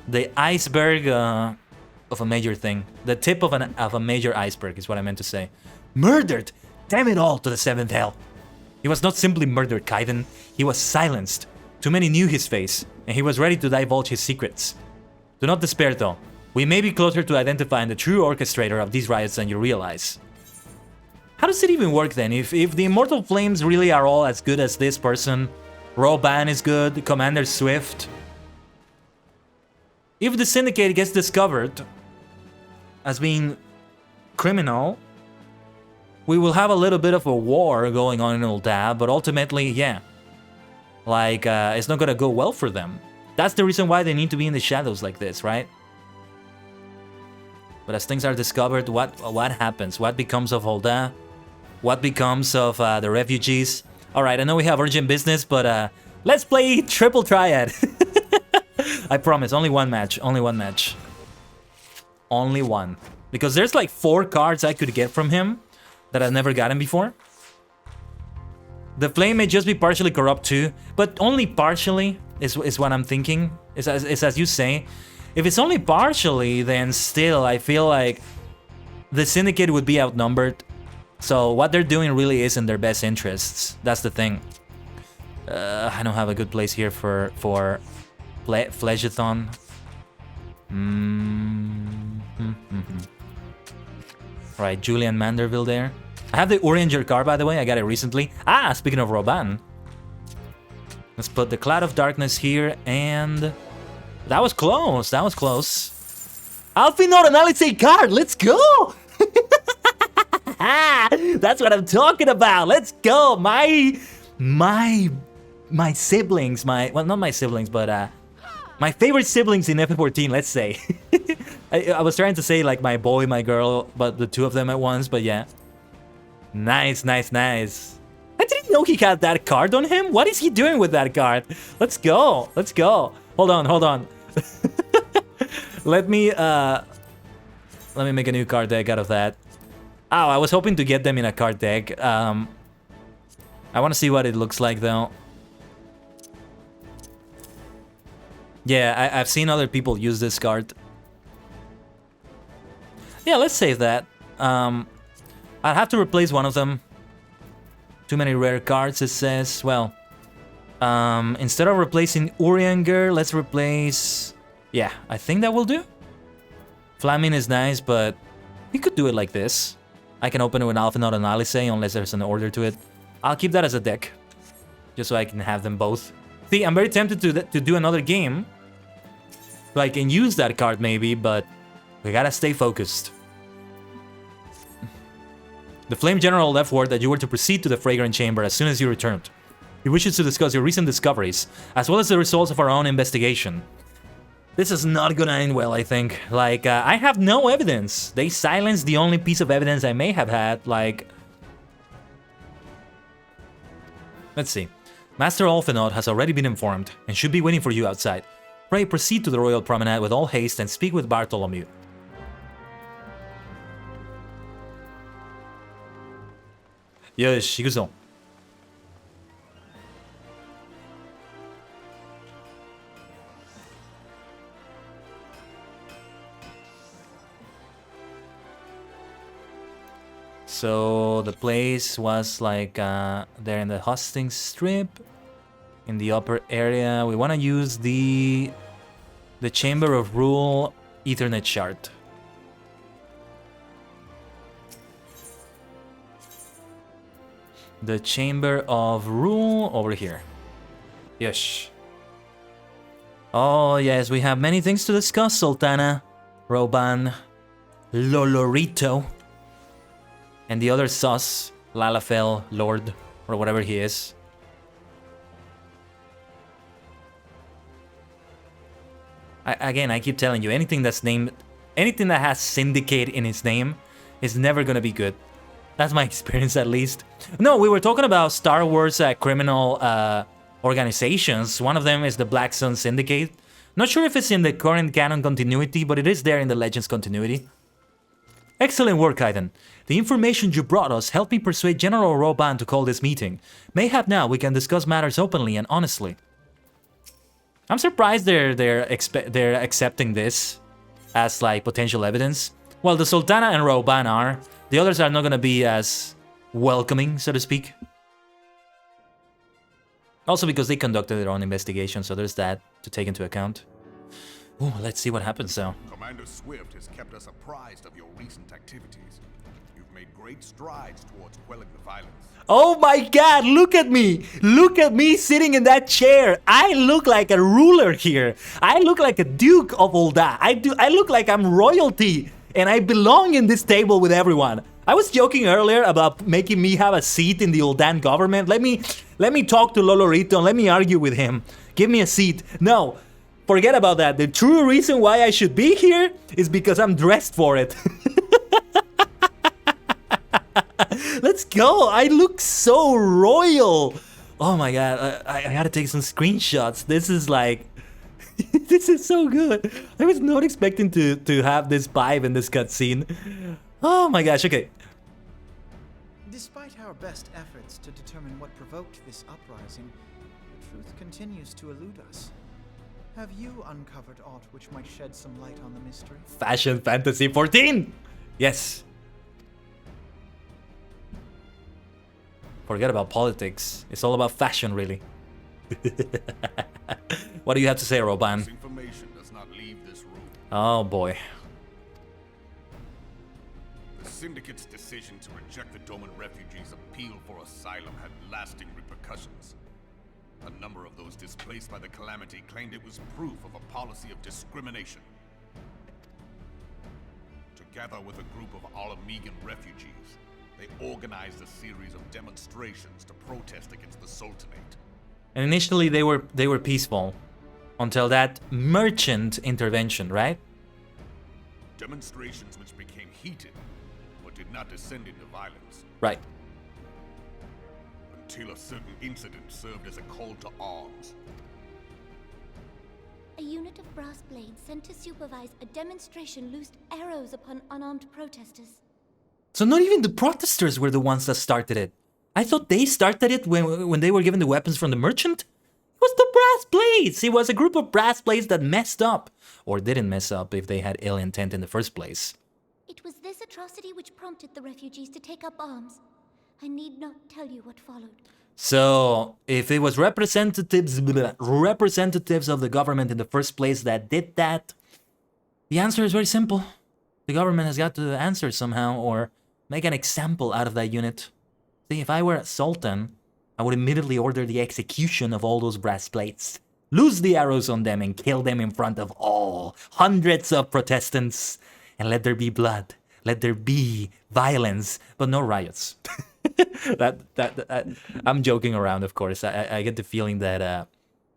the iceberg of a major thing. The tip of a major iceberg is what I meant to say. Murdered! Damn it all to the seventh hell. He was not simply murdered, Kaiden. He was silenced. Too many knew his face, and he was ready to divulge his secrets. Do not despair, though. We may be closer to identifying the true orchestrator of these riots than you realize. How does it even work then? If the Immortal Flames really are all as good as this person, Roban is good, Commander Swift. If the Syndicate gets discovered as being criminal, we will have a little bit of a war going on in Eorzea, but ultimately, yeah. Like, it's not gonna go well for them. That's the reason why they need to be in the shadows like this, right? But as things are discovered, what happens? What becomes of Eorzea? What becomes of the refugees? Alright, I know we have urgent business, but let's play Triple Triad. I promise, only one match, only one match. Only one. Because there's like 4 cards I could get from him that I've never gotten before. The flame may just be partially corrupt too, but only partially is what I'm thinking. Is as you say. If it's only partially, then still I feel like the Syndicate would be outnumbered. So what they're doing really is in their best interests. That's the thing. I don't have a good place here for Fleshathon. Right, Julian Manderville there. I have the Urianger card, by the way. I got it recently. Ah, speaking of Roban. Let's put the Cloud of Darkness here, and... That was close, that was close. Alfinor Analyse card, let's go! That's what I'm talking about, let's go! My siblings, well, not my siblings, but my favorite siblings in FF14, let's say. I was trying to say like my boy, my girl, but the two of them at once, but yeah. Nice, nice, nice. I didn't know he had that card on him. What is he doing with that card? Let's go, let's go. Hold on, hold on. Let me make a new card deck out of that. Oh, I was hoping to get them in a card deck. I want to see what it looks like though. Yeah, I've seen other people use this card. Yeah, let's save that. I'll have to replace one of them. Too many rare cards, it says. Well, instead of replacing Urianger, let's replace... Yeah, I think that will do. Flaming is nice, but we could do it like this. I can open it with Alpha Not Analyse unless there's an order to it. I'll keep that as a deck, just so I can have them both. See, I'm very tempted to do another game, so I can use that card maybe, but we gotta stay focused. The Flame General left word that you were to proceed to the Fragrant Chamber as soon as you returned. He wishes to discuss your recent discoveries, as well as the results of our own investigation. This is not gonna end well, I think. Like, I have no evidence. They silenced the only piece of evidence I may have had, like... Let's see. Master Alphinaud has already been informed, and should be waiting for you outside. Pray proceed to the Royal Promenade with all haste and speak with Bartholomew. Yes, 行くぞ. So the place was like there in the hosting strip, in the upper area. We want to use the Chamber of Rule Ethernet shard. The Chamber of Rule over here. Yes. Oh yes, we have many things to discuss, Sultana, Roban, Lolorito. And the other sus, Lalafell, Lord, or whatever he is. Again, I keep telling you, anything that has Syndicate in its name is never gonna be good. That's my experience, at least. No, we were talking about Star Wars criminal organizations. One of them is the Black Sun Syndicate. Not sure if it's in the current canon continuity, but it is there in the Legends continuity. Excellent work, Aiden. The information you brought us helped me persuade General Roban to call this meeting. Mayhap now we can discuss matters openly and honestly. I'm surprised they're accepting this as like potential evidence. Well, the Sultana and Roban are. The others are not gonna be as welcoming, so to speak. Also because they conducted their own investigation, so there's that to take into account. Ooh, let's see what happens though. Commander Swift has kept us apprised of your recent activities. You've made great strides towards quelling the violence. Oh my god, look at me! Look at me sitting in that chair! I look like a ruler here! I look like a duke of Ul'dah! I look like I'm royalty! And I belong in this table with everyone! I was joking earlier about making me have a seat in the Ul'dan government. Let me talk to Lolorito and let me argue with him. Give me a seat. No! Forget about that. The true reason why I should be here is because I'm dressed for it. Let's go. I look so royal. Oh my god. I gotta take some screenshots. This is like... this is so good. I was not expecting to have this vibe in this cutscene. Oh my gosh. Okay. Despite our best efforts to determine what provoked this uprising, the truth continues to elude us. Have you uncovered aught which might shed some light on the mystery? Fashion Fantasy 14! Yes. Forget about politics. It's all about fashion, really. What do you have to say, Roban? This information does not leave this room. Oh boy. The Syndicate's decision to reject the Doman refugees' appeal for asylum had lasting repercussions. A number of those displaced by the calamity claimed it was proof of a policy of discrimination. Together with a group of Alamegan refugees, they organized a series of demonstrations to protest against the Sultanate. And initially they were peaceful until that merchant intervention, right? Demonstrations which became heated, but did not descend into violence. Right. Until a certain incident served as a call to arms. A unit of brass blades sent to supervise a demonstration loosed arrows upon unarmed protesters. So not even the protesters were the ones that started it. I thought they started it when they were given the weapons from the merchant. It was the brass blades. It was a group of brass blades that messed up. Or didn't mess up if they had ill intent in the first place. It was this atrocity which prompted the refugees to take up arms. I need not tell you what followed. So, if it was representatives of the government in the first place that did that, the answer is very simple. The government has got to answer somehow or make an example out of that unit. See, if I were a sultan, I would immediately order the execution of all those brass plates. Loose the arrows on them and kill them in front of all hundreds of Protestants. And let there be blood. Let there be violence, but no riots. I'm joking around, of course. I get the feeling that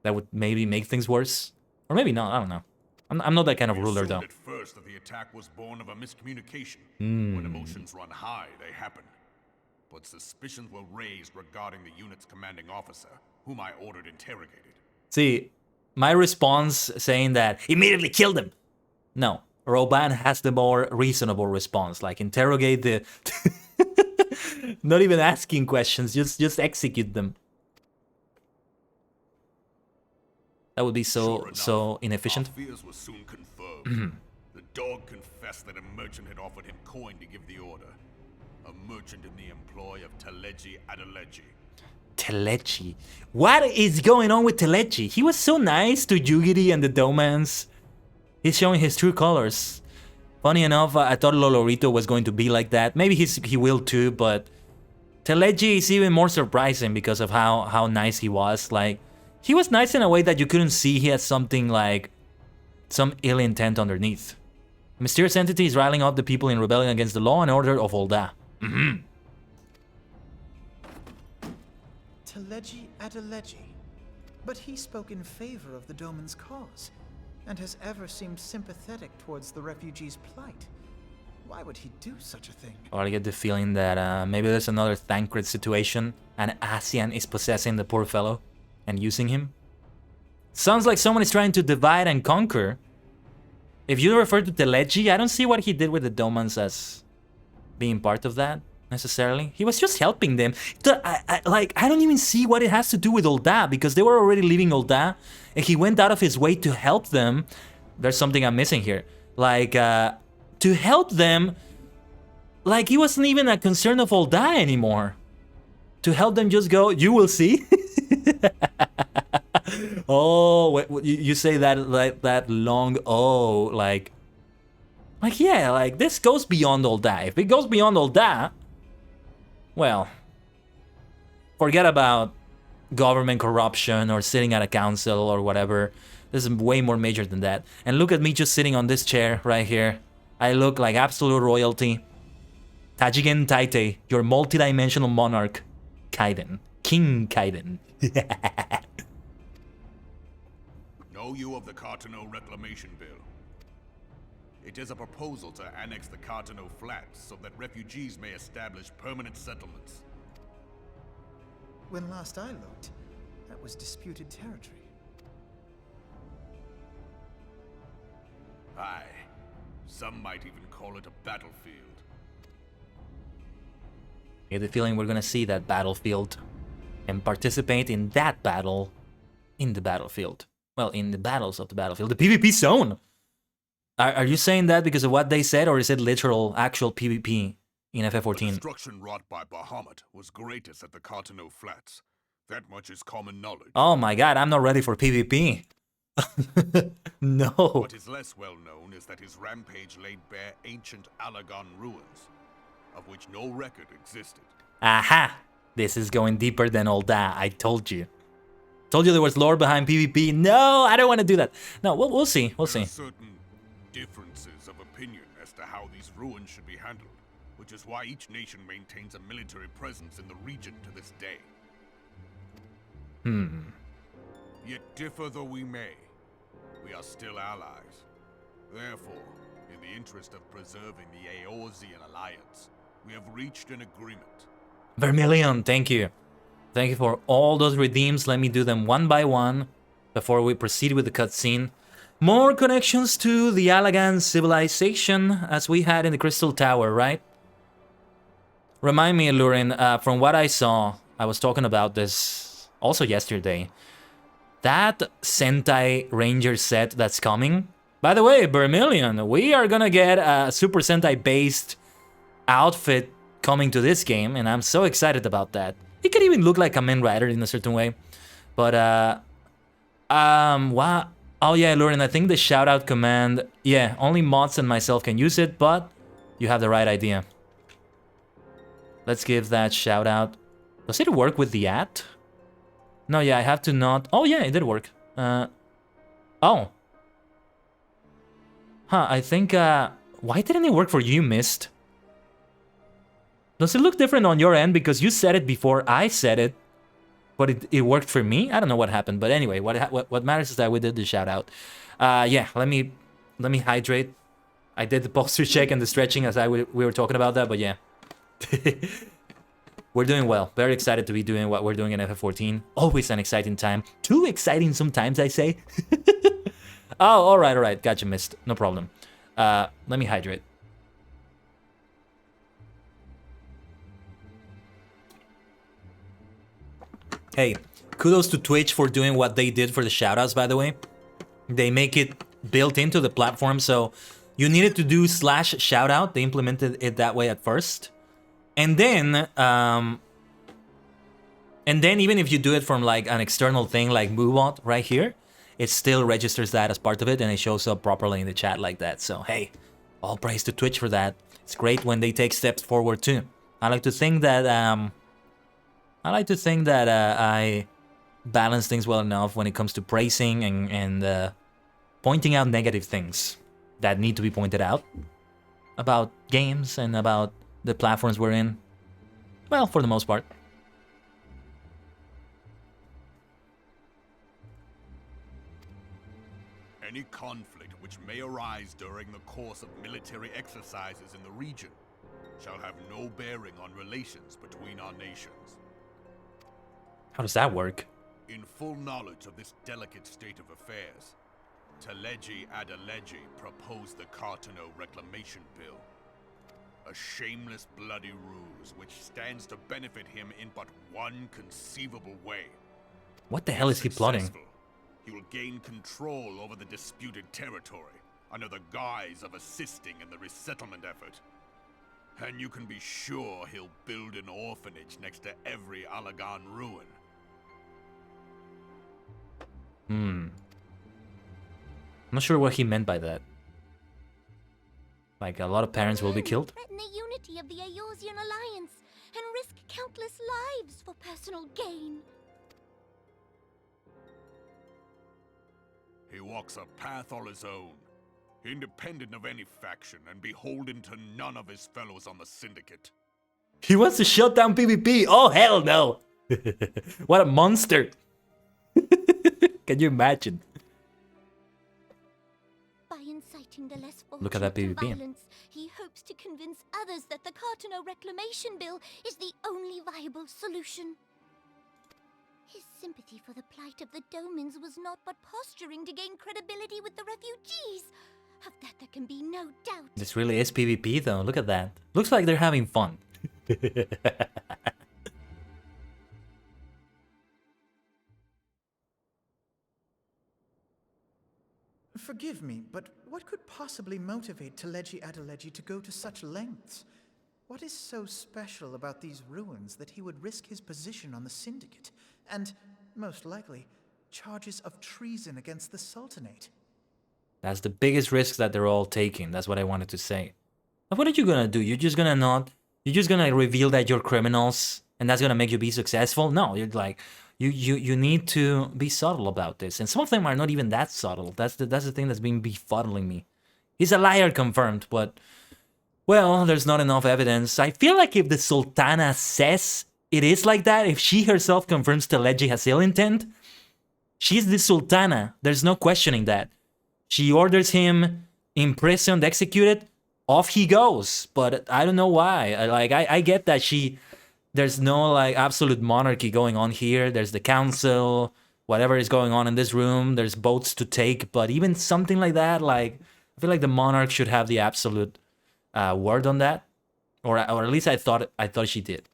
that would maybe make things worse. Or maybe not, I don't know. I'm not that kind of We ruler, assumed though. at first that the attack was born of a miscommunication. When emotions run high, they happen. But suspicions were raised regarding the unit's commanding officer, whom I ordered interrogated. See, my response saying that immediately killed him. No, Roban has the more reasonable response, like interrogate the. Not even asking questions, just execute them. That would be Sure enough, so inefficient. Our fears were soon confirmed. The dog confessed that a merchant had offered him coin to give the order. A merchant in the employ of Teleji Adeleji. Telechi. What is going on with Telechi? He was so nice to Yugiri and the Domans. He's showing his true colors. Funny enough, I thought Lolorito was going to be like that. Maybe he will too, but Telechi is even more surprising because of how nice he was. Like, he was nice in a way that you couldn't see he had something like some ill intent underneath. A mysterious entity is riling up the people in rebellion against the law and order of Olda. Teleji Adeleji. But he spoke in favor of the Doman's cause, and has ever seemed sympathetic towards the refugees' plight. Why would he do such a thing? Or I get the feeling that maybe there's another Thancred situation, and ASEAN is possessing the poor fellow and using him. Sounds like someone is trying to divide and conquer. If you refer to Teleji, I don't see what he did with the Domans as being part of that, necessarily. He was just helping them. I don't even see what it has to do with Olda, because they were already leaving Olda, and he went out of his way to help them. There's something I'm missing here. Like, to help them, like he wasn't even a concern of Olda anymore. To help them just go, you will see. Oh, you say that like that long oh, like yeah, like this goes beyond all that. If it goes beyond all that, well, forget about government corruption or sitting at a council or whatever. This is way more major than that. And look at me just sitting on this chair right here. I look like absolute royalty. Tajigen Taite, your multidimensional monarch, Kaiden. King Kaiden. Know you of the Cartano Reclamation Bill? It is a proposal to annex the Cartano Flats so that refugees may establish permanent settlements. When last I looked, that was disputed territory. Aye. Some might even call it a battlefield. I get the feeling we're gonna see that battlefield and participate in that battle in the battlefield. Well, in the battles of the battlefield. The PvP zone! Are you saying that because of what they said, or is it literal, actual PvP in FF14? The destruction wrought by Bahamut was greatest at the Cartano Flats. That much is common knowledge. Oh my god, I'm not ready for PvP. No. What is less well known is that his rampage laid bare ancient Alagon ruins, of which no record existed. Aha! This is going deeper than all that, I told you. Told you there was lore behind PvP. No, I don't want to do that. No, we'll see, we'll see. There are certain differences of opinion as to how these ruins should be handled, which is why each nation maintains a military presence in the region to this day. Yet differ though we may, we are still allies. Therefore, in the interest of preserving the Eorzean alliance, we have reached an agreement. Vermilion, thank you. Thank you for all those redeems. Let me do them one by one before we proceed with the cutscene. More connections to the Alagan civilization as we had in the Crystal Tower, right? Remind me, Lurin, from what I saw, I was talking about this also yesterday. That Sentai Ranger set that's coming. By the way, Vermilion, we are gonna get a Super Sentai based outfit coming to this game, and I'm so excited about that. It could even look like a Kamen Rider in a certain way. But wow. Oh yeah, Lurin, I think the shoutout command, yeah, only mods and myself can use it, but you have the right idea. Let's give that shoutout. Does it work with the at? No, yeah, I have to not. Oh yeah, it did work. Oh. Huh, I think, why didn't it work for you, Mist? Does it look different on your end because you said it before I said it? but it worked for me. I don't know what happened, but anyway, what matters is that we did the shout out. Yeah, let me hydrate. I did the posture check and the stretching as we were talking about that, but yeah. We're doing well. Very excited to be doing what we're doing in FF14. Always an exciting time. Too exciting sometimes, I say. Oh, all right. Gotcha, missed. No problem. Let me hydrate. Hey, kudos to Twitch for doing what they did for the shoutouts, by the way. They make it built into the platform, so you needed to do /shoutout. They implemented it that way at first. And then even if you do it from like an external thing like MoveBot right here, it still registers that as part of it and it shows up properly in the chat like that. So hey, all praise to Twitch for that. It's great when they take steps forward too. I like to think that I balance things well enough when it comes to praising and pointing out negative things that need to be pointed out about games and about the platforms we're in. Well, for the most part. Any conflict which may arise during the course of military exercises in the region shall have no bearing on relations between our nations. How does that work? In full knowledge of this delicate state of affairs, Teleji Adeleji proposed the Cartano Reclamation Bill. A shameless bloody ruse which stands to benefit him in but one conceivable way. What the hell is he plotting? He will gain control over the disputed territory under the guise of assisting in the resettlement effort. And you can be sure he'll build an orphanage next to every Alagan ruin. I'm not sure what he meant by that. Like, a lot of parents will be killed? Threaten the unity of the Eorzean alliance and risk countless lives for personal gain. He walks a path all his own, independent of any faction and beholden to none of his fellows on the Syndicate. He wants to shut down PvP! Oh, hell no! What a monster! Can you imagine? By inciting the less Look at that fortunate to PvP. violence, he hopes to convince others that the Cartano Reclamation Bill is the only viable solution. His sympathy for the plight of the Domans was not but posturing to gain credibility with the refugees. Of that there can be no doubt. This really is PvP though, look at that. Looks like they're having fun. Forgive me, but what could possibly motivate Teleji Adeleji to go to such lengths? What is so special about these ruins that he would risk his position on the Syndicate, and, most likely, charges of treason against the Sultanate? That's the biggest risk that they're all taking. That's what I wanted to say. But what are you gonna do? You're just gonna reveal that you're criminals and that's gonna make you be successful? No, you're like, you need to be subtle about this. And some of them are not even that subtle. That's the thing that's been befuddling me. He's a liar confirmed, but, well, there's not enough evidence. I feel like if the Sultana says it is like that, if she herself confirms Teleji has ill intent, she's the Sultana. There's no questioning that. She orders him imprisoned, executed, off he goes. But I don't know why. I get that there's no like absolute monarchy going on here. There's the council, whatever is going on in this room. There's votes to take, but even something like that, like I feel like the monarch should have the absolute word on that, or at least I thought she did.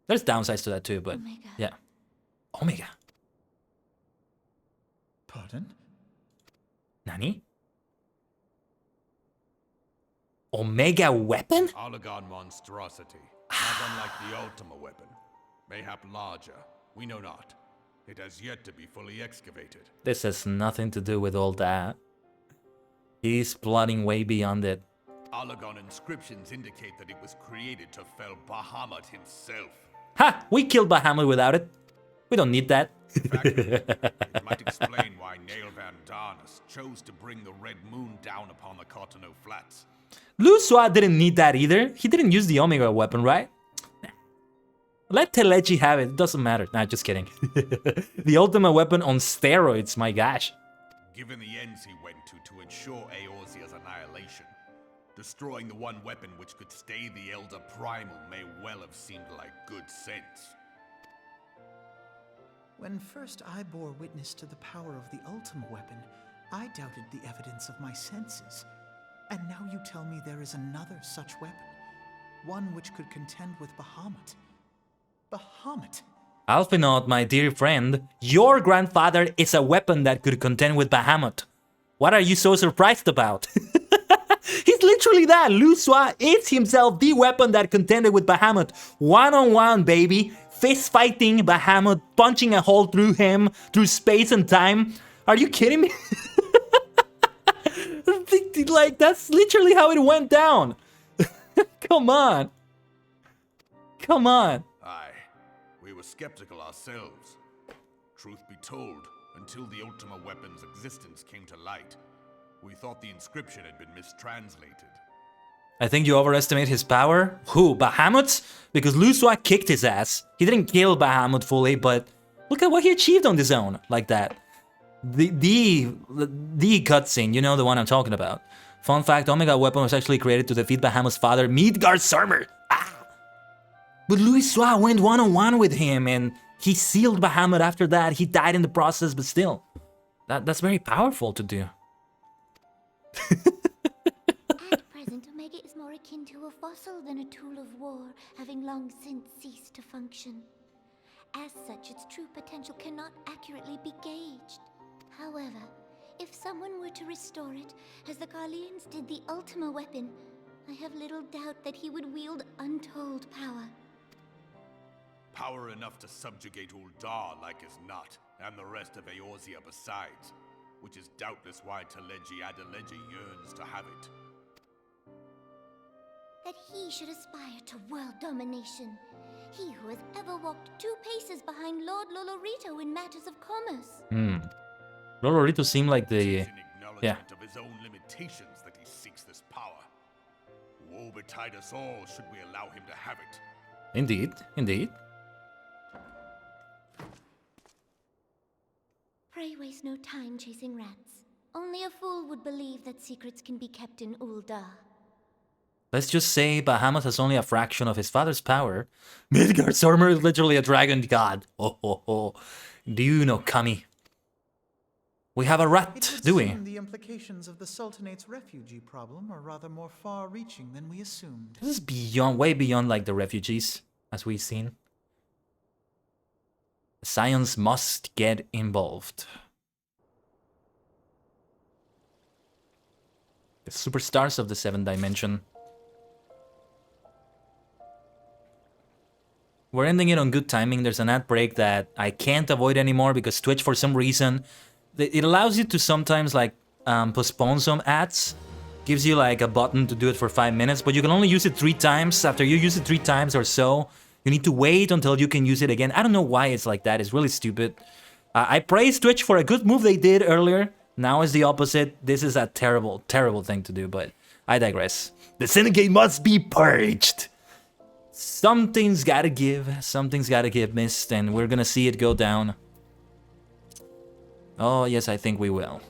There's downsides to that too, but Omega. Yeah. Omega. Pardon? Nani? Omega weapon? Alagan monstrosity, not unlike the Ultima weapon. Mayhap larger, we know not. It has yet to be fully excavated. This has nothing to do with all that. He's plotting way beyond it. Alagan inscriptions indicate that it was created to fell Bahamut himself. Ha! We killed Bahamut without it. We don't need that. It might explain why Nail Van Darnus chose to bring the Red Moon down upon the Cartano Flats. Luswa didn't need that either. He didn't use the Omega weapon, right? Let Telechi have it. It doesn't matter. Nah, just kidding. The ultimate weapon on steroids, my gosh. Given the ends he went to ensure Eorzea's annihilation, destroying the one weapon which could stay the Elder Primal may well have seemed like good sense. When first I bore witness to the power of the Ultima weapon, I doubted the evidence of my senses. And now you tell me there is another such weapon, one which could contend with Bahamut. Bahamut! Alphinaud, my dear friend, your grandfather is a weapon that could contend with Bahamut. What are you so surprised about? He's literally that. Luswa is himself the weapon that contended with Bahamut. One-on-one, baby. Fist fighting Bahamut, punching a hole through him, through space and time. Are you kidding me? Like, that's literally how it went down. Come on. Come on. Aye, we were skeptical ourselves. Truth be told, until the Ultima weapon's existence came to light, we thought the inscription had been mistranslated. I think you overestimate his power. Who, Bahamut? Because Luswa kicked his ass. He didn't kill Bahamut fully, but look at what he achieved on his own, like that. The cutscene, you know the one I'm talking about. Fun fact, Omega weapon was actually created to defeat Bahamut's father, Midgardsormr. Ah! But Luswa went one-on-one with him, and he sealed Bahamut after that. He died in the process, but still. That's very powerful to do. At present, Omega is more akin to a fossil than a tool of war, having long since ceased to function. As such, its true potential cannot accurately be gauged. However, if someone were to restore it, as the Garleans did the Ultima weapon, I have little doubt that he would wield untold power. Power enough to subjugate Uldar like as not, and the rest of Eorzea besides, which is doubtless why Teleji Adeleji yearns to have it. That he should aspire to world domination. He who has ever walked 2 paces behind Lord Lolorito in matters of commerce. Lolorito seemed like the... It is in acknowledgement of his own limitations that he seeks this power. Woe betide us all should we allow him to have it. Indeed, indeed. Pray waste no time chasing rats. Only a fool would believe that secrets can be kept in Uldar. Let's just say Bahamut has only a fraction of his father's power. Midgardsormr is literally a dragon god. Oh, ho, ho. Do you know, Kami? We have a rat, do we? The implications of the Sultanate's refugee problem are rather more far-reaching than we assumed. This is beyond, way beyond like the refugees, as we've seen. Science must get involved. The superstars of the 7th dimension. We're ending it on good timing. There's an ad break that I can't avoid anymore because Twitch, for some reason, it allows you to sometimes like postpone some ads. Gives you like a button to do it for 5 minutes, but you can only use it 3 times. After you use it 3 times or so, you need to wait until you can use it again. I don't know why it's like that. It's really stupid. I praised Twitch for a good move they did earlier. Now it's the opposite. This is a terrible, terrible thing to do, but I digress. The syndicate must be purged. Something's gotta give. Something's gotta give, Mist, and we're gonna see it go down. Oh, yes, I think we will.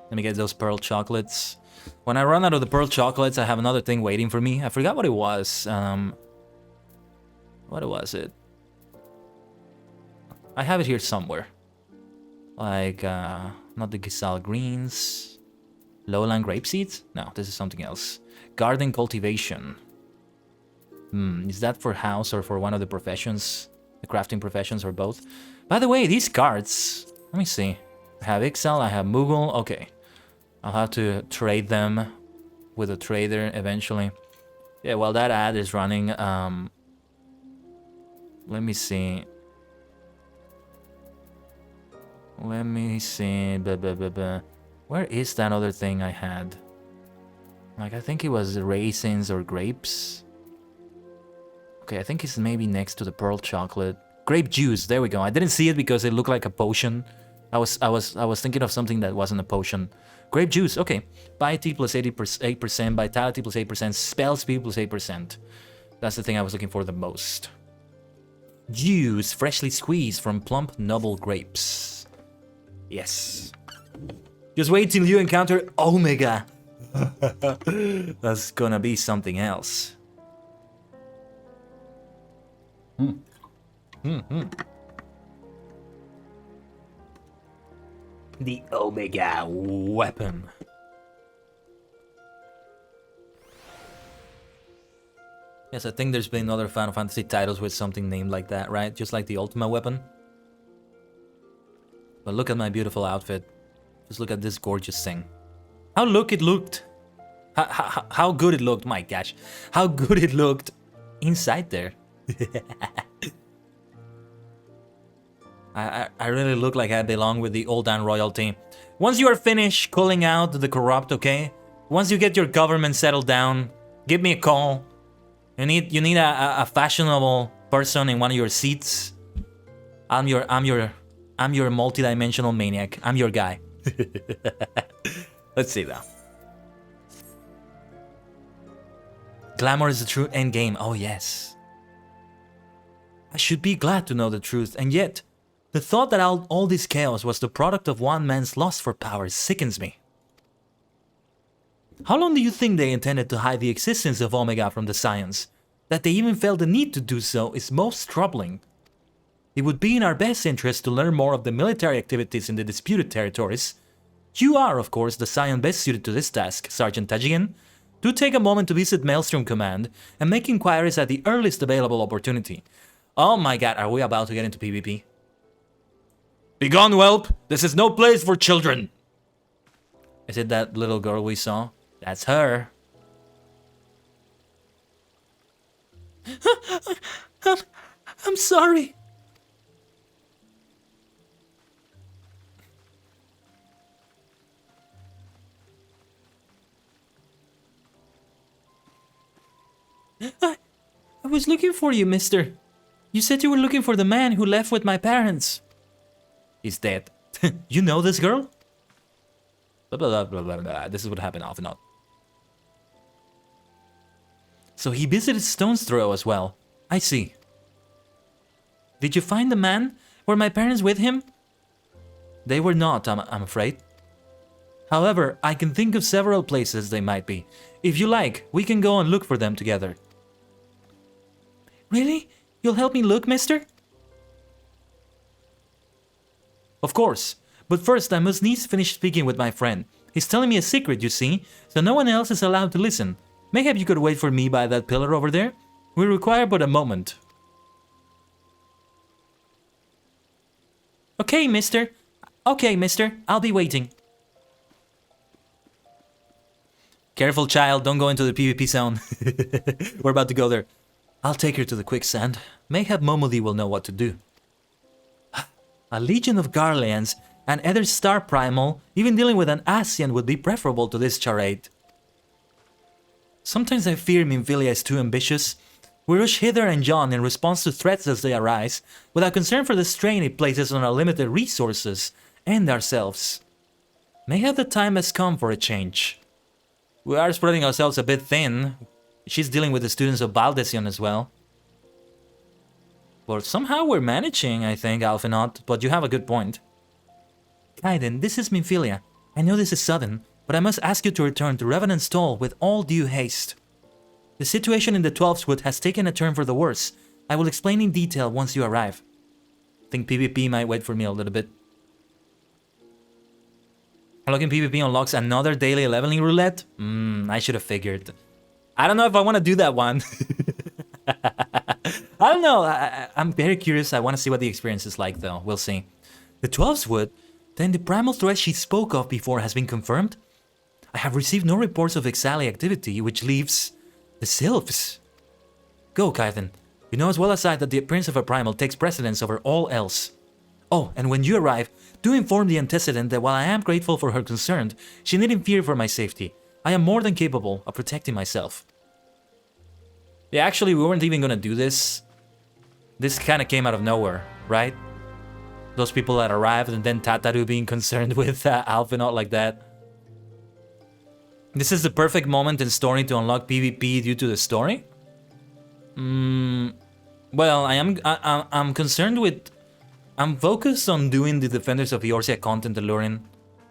Let me get those pearl chocolates. When I run out of the pearl chocolates, I have another thing waiting for me. I forgot what it was. What was it? I have it here somewhere. Like, not the Gisal greens. Lowland grape seeds? No, this is something else. Garden cultivation. Is that for house or for one of the professions? The crafting professions or both? By the way, these cards... Let me see. I have Ixal, I have Moogle. Okay. I'll have to trade them with a trader eventually. Yeah, well, that ad is running. Let me see. Let me see. Where is that other thing I had? Like, I think it was raisins or grapes. Okay, I think it's maybe next to the pearl chocolate. Grape juice, there we go. I didn't see it because it looked like a potion. I was thinking of something that wasn't a potion. Grape juice, okay. Piety plus 8%, vitality plus 8%, spell speed plus 8%. That's the thing I was looking for the most. Juice freshly squeezed from plump noble grapes. Yes. Just wait till you encounter Omega. That's gonna be something else. The Omega weapon. Yes, I think there's been other Final Fantasy titles with something named like that, right? Just like the Ultima weapon. But look at my beautiful outfit. Just look at this gorgeous thing. How it looked. How good it looked, my gosh. How good it looked inside there. I really look like I belong with the Old Down royalty. Once you are finished calling out the corrupt, okay? Once you get your government settled down, give me a call. You need a fashionable person in one of your seats. I'm your multi-dimensional maniac. I'm your guy. Let's see though. Glamour is the true endgame. Oh yes. I should be glad to know the truth, and yet the thought that all this chaos was the product of one man's lust for power sickens me. How long do you think they intended to hide the existence of Omega from the science? That they even felt the need to do so is most troubling. It would be in our best interest to learn more of the military activities in the disputed territories. You are, of course, the scion best suited to this task, Sergeant Tajigan. Do take a moment to visit Maelstrom Command and make inquiries at the earliest available opportunity. Oh my god, are we about to get into PvP? Begone, whelp! This is no place for children! Is it that little girl we saw? That's her. I'm sorry. I was looking for you, mister. You said you were looking for the man who left with my parents. He's dead. You know this girl? Blah, blah, blah, blah, blah. This is what happened off and on. So he visited Stone's Throw as well. I see. Did you find the man? Were my parents with him? They were not, I'm afraid. However, I can think of several places they might be. If you like, we can go and look for them together. Really? You'll help me look, mister? Of course. But first, I must needs finish speaking with my friend. He's telling me a secret, you see, so no one else is allowed to listen. Mayhap you could wait for me by that pillar over there? We require but a moment. Okay, mister. Okay, mister. I'll be waiting. Careful, child. Don't go into the PvP zone. We're about to go there. I'll take her to the quicksand. Mayhap Momodi will know what to do. A legion of Garleans and other star primal, even dealing with an Asian would be preferable to this charade. Sometimes I fear Minfilia is too ambitious. We rush hither and yon in response to threats as they arise, without concern for the strain it places on our limited resources and ourselves. Mayhap the time has come for a change. We are spreading ourselves a bit thin. She's dealing with the students of Baldesion as well. But somehow we're managing, I think, Alphinaut, but you have a good point. Kaiden, this is Minfilia. I know this is sudden, but I must ask you to return to Revenant's Stall with all due haste. The situation in the 12th Wood has taken a turn for the worse. I will explain in detail once you arrive. I think PvP might wait for me a little bit. Unlocking PvP unlocks another daily leveling roulette? I should have figured. I don't know if I want to do that one. I don't know. I'm very curious. I want to see what the experience is like, though. We'll see. The 12th Wood? Then the primal threat she spoke of before has been confirmed? I have received no reports of Ixali activity, which leaves the Sylphs. Go, Kaiden. You know as well as I that the appearance of a primal takes precedence over all else. Oh, and when you arrive, do inform the antecedent that while I am grateful for her concern, she needn't fear for my safety. I am more than capable of protecting myself. Yeah, actually, we weren't even gonna do this. This kind of came out of nowhere, right? Those people that arrived and then Tataru being concerned with Alphinaut like that. This is the perfect moment in story to unlock PvP due to the story? Well, I'm concerned with... I'm focused on doing the Defenders of Eorzea content alluring.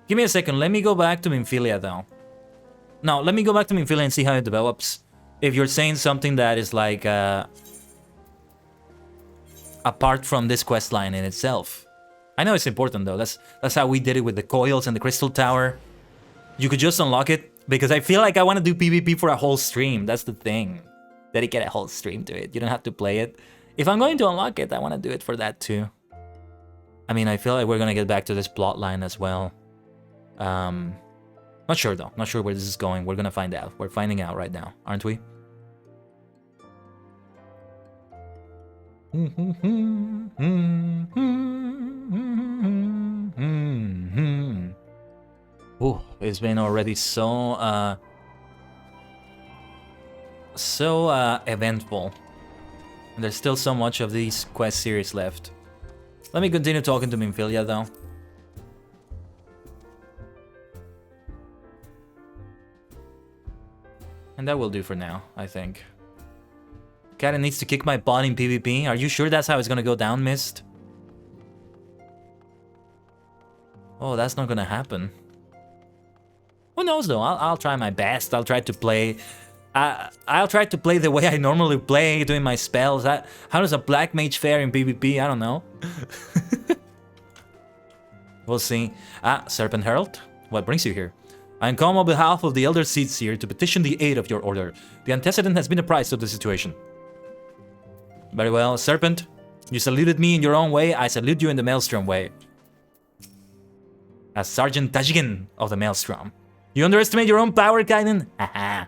Give me a second, let me go back to Minfilia though. No, let me go back to Minfilia and see how it develops. If you're saying something that is like... apart from this quest line in itself. I know it's important though, that's how we did it with the coils and the crystal tower. You could just unlock it, because I feel like I want to do PvP for a whole stream, that's the thing. Dedicate a whole stream to it, you don't have to play it. If I'm going to unlock it, I want to do it for that too. I mean, I feel like we're gonna get back to this plot line as well. Not sure though, not sure where this is going, we're gonna find out. We're finding out right now, aren't we? Ooh, it's been already so eventful. And there's still so much of these quest series left. Let me continue talking to Minfilia though. And that will do for now, I think. Kinda needs to kick my butt in PvP. Are you sure that's how it's gonna go down, Mist? Oh, that's not gonna happen. Who knows though? I'll try my best. I'll try to play. I'll try to play the way I normally play, doing my spells. How does a black mage fare in PvP? I don't know. We'll see. Serpent Herald, what brings you here? I come on behalf of the Elder Seeds here to petition the aid of your order. The antecedent has been apprised of the situation. Very well, Serpent. You saluted me in your own way, I salute you in the Maelstrom way. As Sergeant Tajigin of the Maelstrom. You underestimate your own power, Kaiden? Haha.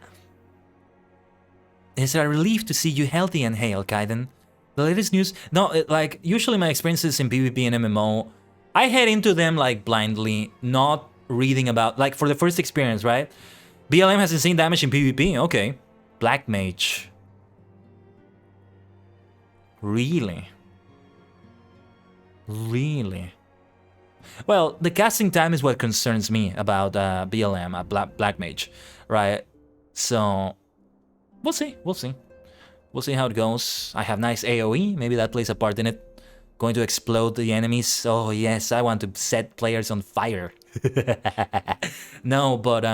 It's a relief to see you healthy and hale, Kaiden. The latest news... No, like, usually my experiences in PvP and MMO, I head into them, like, blindly, not reading about... Like, for the first experience, right? BLM has insane damage in PvP, okay. Black Mage. Really? Really? Well, the casting time is what concerns me about BLM, Black Mage, right? So, we'll see, we'll see. We'll see how it goes. I have nice AoE, maybe that plays a part in it. Going to explode the enemies. Oh yes, I want to set players on fire. No, but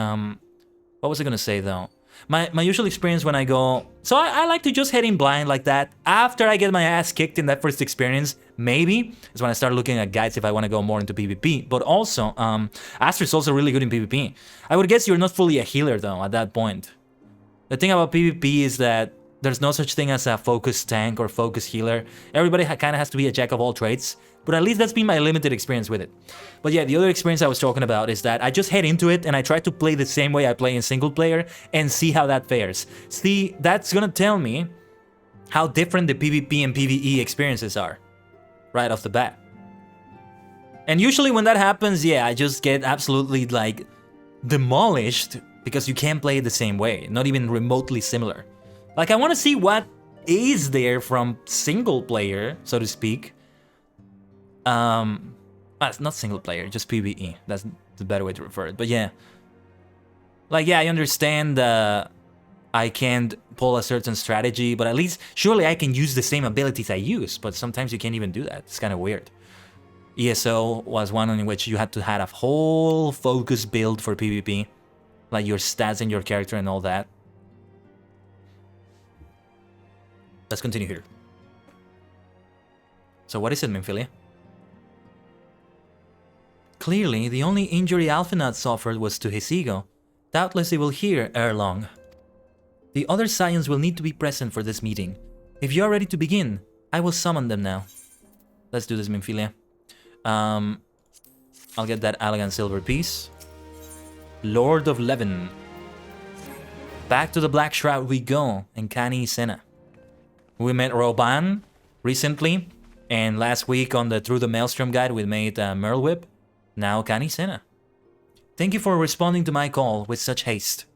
what was I gonna say though? My usual experience when I go... So I like to just head in blind like that. After I get my ass kicked in that first experience, maybe, is when I start looking at guides if I want to go more into PvP. But also, Aster is also really good in PvP. I would guess you're not fully a healer though at that point. The thing about PvP is that there's no such thing as a focus tank or focus healer. Everybody kind of has to be a jack of all trades. But at least that's been my limited experience with it. But yeah, the other experience I was talking about is that I just head into it and I try to play the same way I play in single player and see how that fares. See, that's gonna tell me how different the PvP and PvE experiences are right off the bat. And usually when that happens, yeah, I just get absolutely like demolished because you can't play it the same way, not even remotely similar. Like I want to see what is there from single player, so to speak. It's not single player, just PvE. That's the better way to refer it. But yeah, like yeah, I understand I can't pull a certain strategy, but at least surely I can use the same abilities I use. But sometimes you can't even do that. It's kind of weird. ESO was one in which you had to have a whole focus build for PvP, like your stats and your character and all that. Let's continue here. So what is it, Minfilia? Clearly, the only injury Alphenat suffered was to his ego. Doubtless he will hear ere long. The other Scions will need to be present for this meeting. If you are ready to begin, I will summon them now. Let's do this, Minfilia. I'll get that elegant silver piece. Lord of Levin. Back to the Black Shroud we go, and Kani Senna. We met Roban recently, and last week on the Through the Maelstrom guide we made Merle Whip. Now Kani Senna. Thank you for responding to my call with such haste.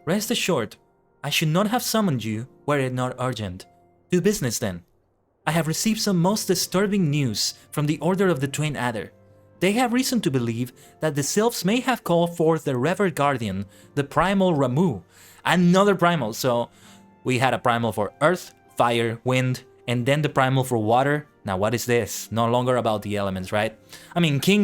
Rest assured, I should not have summoned you were it not urgent. Do business then. I have received some most disturbing news from the Order of the Twin Adder. they have reason to believe that the sylphs may have called forth the revered guardian, the primal Ramu. Another primal, so we had a primal for earth, fire, wind, and then the primal for water. Now what is this? No longer about the elements, right? I mean, King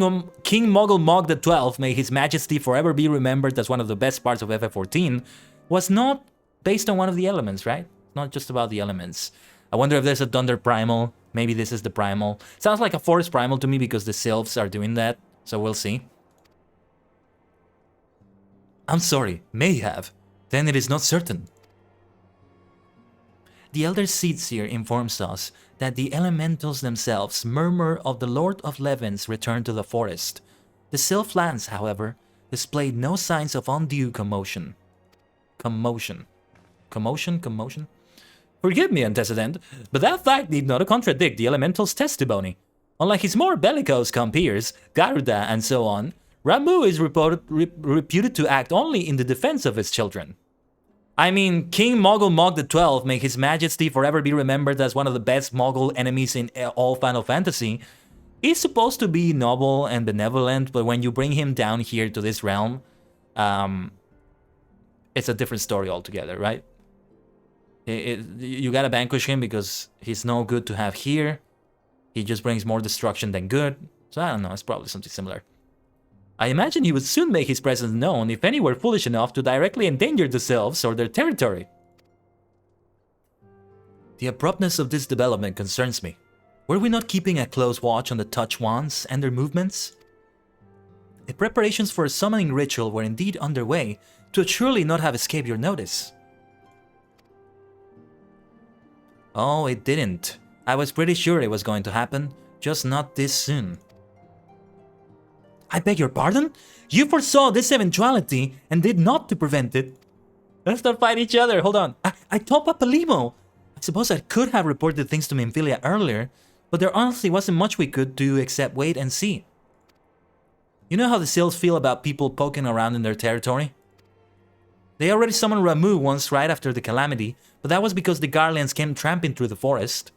Mogul Mog the 12th, may his majesty forever be remembered as one of the best parts of FF14, was not based on one of the elements, right? Not just about the elements. I wonder if there's a Thunder Primal. Maybe this is the Primal. Sounds like a Forest Primal to me because the Sylphs are doing that, so we'll see. I'm sorry, may have. Then it is not certain. The Elder Seedseer informs us that the elementals themselves murmur of the Lord of Levin's return to the forest. The Sylph lands, however, displayed no signs of undue commotion. Commotion. Forgive me, antecedent, but that fact need not contradict the elemental's testimony. Unlike his more bellicose compeers, Garuda and so on, Ramu is reputed to act only in the defense of his children. I mean, King Mogul Mog the 12th, may his majesty forever be remembered as one of the best Mogul enemies in all Final Fantasy, is supposed to be noble and benevolent, but when you bring him down here to this realm, it's a different story altogether, right? You gotta vanquish him because he's no good to have here. He just brings more destruction than good. So I don't know, it's probably something similar. I imagine he would soon make his presence known if any were foolish enough to directly endanger themselves or their territory. The abruptness of this development concerns me. Were we not keeping a close watch on the touch wands and their movements? If preparations for a summoning ritual were indeed underway, it would surely not have escaped your notice. Oh, it didn't. I was pretty sure it was going to happen, just not this soon. I beg your pardon? You foresaw this eventuality and did not to prevent it. Let's not fight each other, hold on. I told Papalimo. I suppose I could have reported things to Minfilia earlier, but there honestly wasn't much we could do except wait and see. You know how the Sylphs feel about people poking around in their territory? They already summoned Ramu once right after the calamity, but that was because the Garleans came tramping through the forest.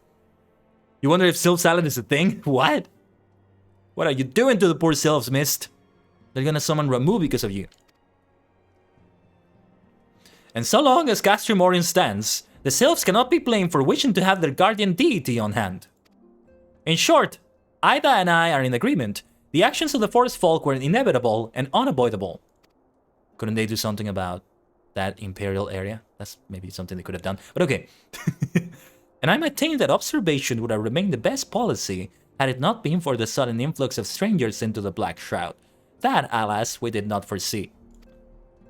You wonder if Sylph Salad is a thing? What? What are you doing to the poor Sylphs, Mist? They're gonna summon Ramu because of you. And so long as Castrum Orient stands, the Sylphs cannot be blamed for wishing to have their guardian deity on hand. In short, Ida and I are in agreement. The actions of the forest folk were inevitable and unavoidable. Couldn't they do something about that imperial area? That's maybe something they could have done, but okay. And I maintain that observation would have remained the best policy had it not been for the sudden influx of strangers into the Black Shroud. That, alas, we did not foresee.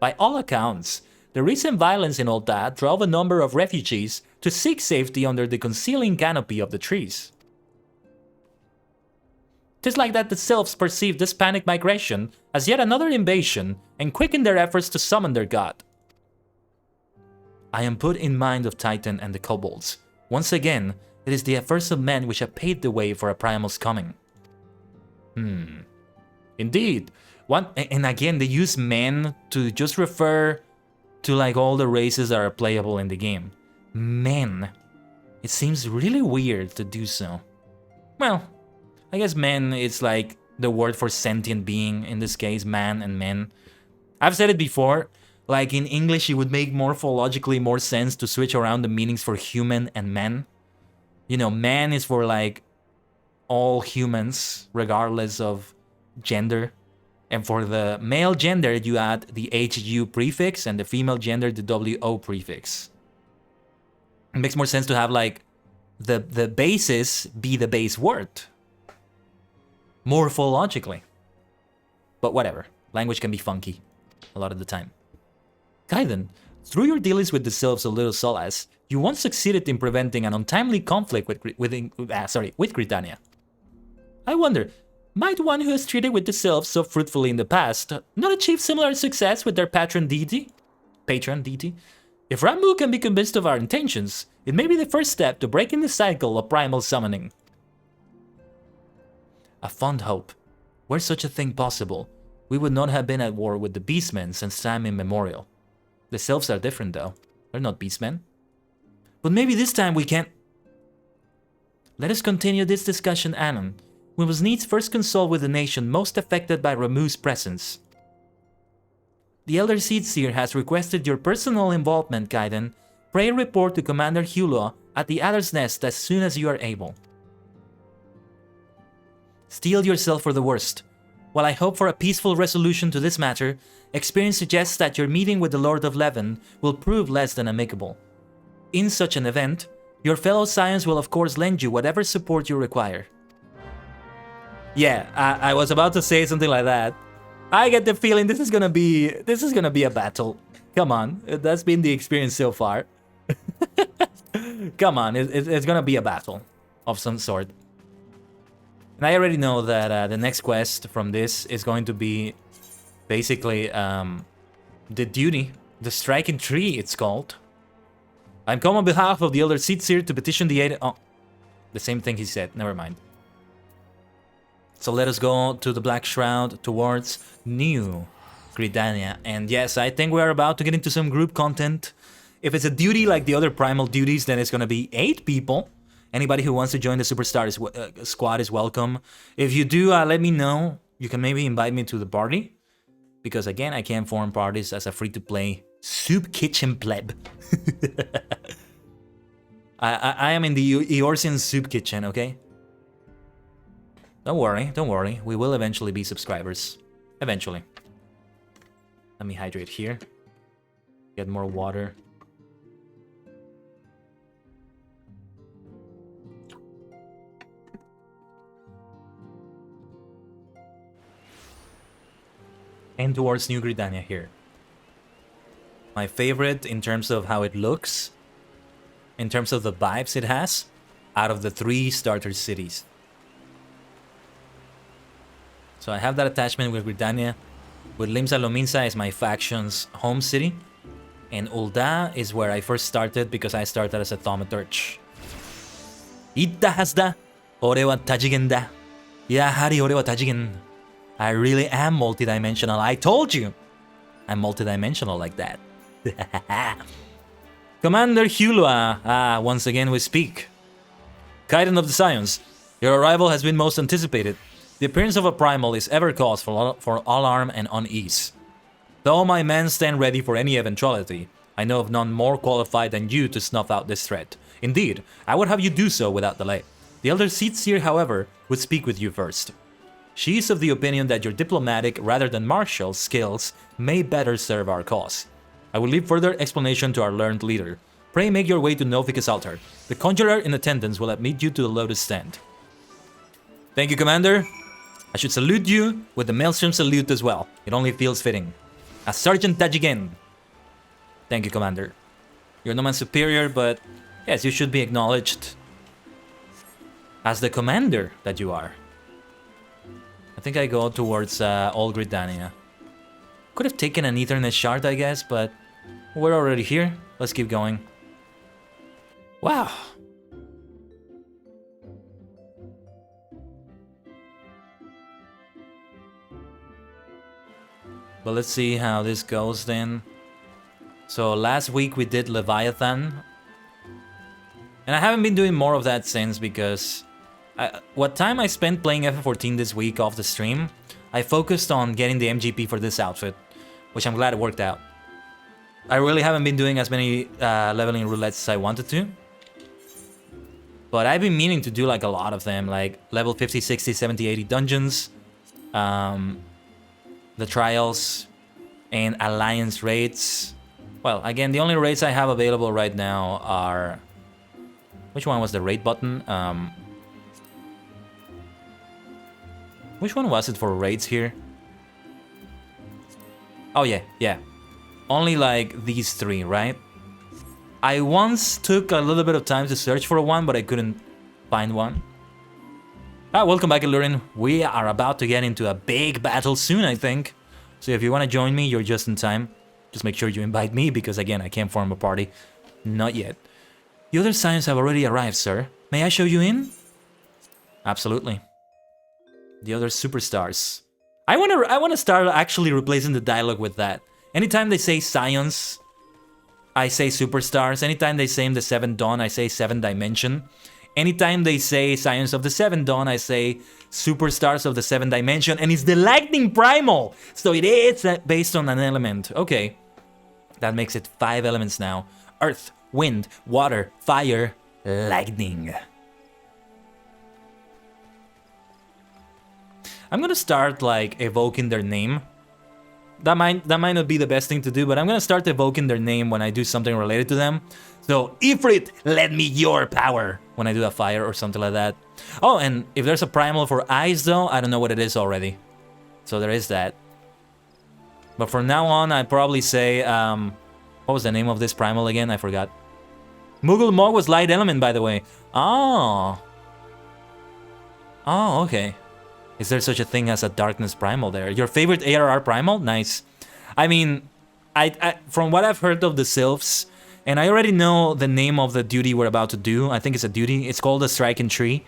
By all accounts, the recent violence in Ul'dah drove a number of refugees to seek safety under the concealing canopy of the trees. 'Tis like that the Sylphs perceived this panic migration as yet another invasion and quickened their efforts to summon their god. I am put in mind of Titan and the kobolds. Once again, it is the efforts of men which have paved the way for a primal's coming. Indeed. And again, they use men to just refer to like all the races that are playable in the game. Men. It seems really weird to do so. Well, I guess men is like the word for sentient being, in this case, man and men. I've said it before, like in English it would make morphologically more sense to switch around the meanings for human and men. You know, man is for like all humans, regardless of gender. And for the male gender, you add the HU prefix, and the female gender, the WO prefix. It makes more sense to have like the basis be the base word. Morphologically. But whatever, language can be funky a lot of the time. Kaiden, through your dealings with the Sylphs of Little Solace, you once succeeded in preventing an untimely conflict with Gridania. I wonder, might one who has treated with the Sylphs so fruitfully in the past not achieve similar success with their patron deity? If Ramu can be convinced of our intentions, it may be the first step to breaking the cycle of primal summoning. A fond hope. Were such a thing possible, we would not have been at war with the Beastmen since time immemorial. The Sylphs are different though. They're not Beastmen. But maybe this time we can... Let us continue this discussion anon. we must needs first consult with the nation most affected by Ramuh's presence. The Elder Seedseer has requested your personal involvement, Gaiden. Pray report to Commander Hulua at the Adder's Nest as soon as you are able. Steel yourself for the worst. While I hope for a peaceful resolution to this matter, experience suggests that your meeting with the Lord of Leven will prove less than amicable. In such an event, your fellow Scions will of course lend you whatever support you require. Yeah, I was about to say something like that. I get the feeling this is gonna be a battle. Come on, that's been the experience so far. Come on, it's gonna be a battle of some sort. And I already know that the next quest from this is going to be basically the duty, the striking tree it's called. I'm come on behalf of the Elder Seedseer to petition the aid. Oh, the same thing he said, never mind. So let us go to the Black Shroud towards New Gridania. And yes, I think we are about to get into some group content. If it's a duty like the other primal duties, then it's going to be 8 people. Anybody who wants to join the Superstar squad is welcome. If you do, let me know. You can maybe invite me to the party. Because again, I can't form parties as a free-to-play soup kitchen pleb. I am in the Eorzean soup kitchen, okay? Don't worry. We will eventually be subscribers. Eventually. Let me hydrate here. Get more water. And towards New Gridania here. My favorite in terms of how it looks, in terms of the vibes it has, out of the 3 starter cities. So I have that attachment with Gridania. With Limsa Lominsa is my faction's home city. And Ul'dah is where I first started because I started as a thaumaturge. Itta hasda, ore wa tajigen da. Yahari ore wa tajigen. I really am multidimensional. I told you! I'm multidimensional like that. Commander Hulua, once again we speak. Gaiden of the Scions, your arrival has been most anticipated. The appearance of a primal is ever cause for alarm and unease. Though my men stand ready for any eventuality, I know of none more qualified than you to snuff out this threat. Indeed, I would have you do so without delay. The Elder Seedseer, however, would speak with you first. She is of the opinion that your diplomatic rather than martial skills may better serve our cause. I will leave further explanation to our learned leader. Pray make your way to Novica's altar. The conjurer in attendance will admit you to the Lotus Stand. Thank you, Commander. I should salute you with the Maelstrom salute as well. It only feels fitting. As Sergeant Tajigen. Thank you, Commander. You're no man's superior, but yes, you should be acknowledged as the commander that you are. I think I go towards Old Gridania. Could have taken an Ethernet shard, I guess, but we're already here. Let's keep going. Wow. But let's see how this goes then. So last week we did Leviathan. And I haven't been doing more of that since because what time I spent playing FF14 this week off the stream, I focused on getting the MGP for this outfit, which I'm glad it worked out. I really haven't been doing as many leveling roulettes as I wanted to. But I've been meaning to do like a lot of them, like level 50, 60, 70, 80 dungeons, the trials, and alliance raids. Well, again, the only raids I have available right now are... Which one was the raid button? Which one was it for raids here? Oh yeah. Only like these 3, right? I once took a little bit of time to search for one, but I couldn't find one. Welcome back, Illurin. We are about to get into a big battle soon, I think. So if you want to join me, you're just in time. Just make sure you invite me, because again, I can't form a party. Not yet. The other Scions have already arrived, sir. May I show you in? Absolutely. The other superstars. I wanna start actually replacing the dialogue with that. Anytime they say Scions, I say superstars. Anytime they say in the 7th Dawn, I say 7th Dimension. Anytime they say Scions of the Seventh Dawn, I say Superstars of the Seventh Dimension, and it's the Lightning Primal! So it is based on an element. Okay. That makes it 5 elements now. Earth, wind, water, fire, lightning. I'm gonna start, like, evoking their name. That might not be the best thing to do, but I'm gonna start evoking their name when I do something related to them. So, Ifrit, lend me your power when I do a fire or something like that. Oh, and if there's a primal for eyes, though, I don't know what it is already. So there is that. But from now on, I'd probably say, what was the name of this primal again? I forgot. Moogle Mog was light element, by the way. Oh. Oh, okay. Is there such a thing as a darkness primal there? Your favorite ARR primal? Nice. I mean, I from what I've heard of the Sylphs, and I already know the name of the duty we're about to do. I think it's a duty. It's called the Striking Tree.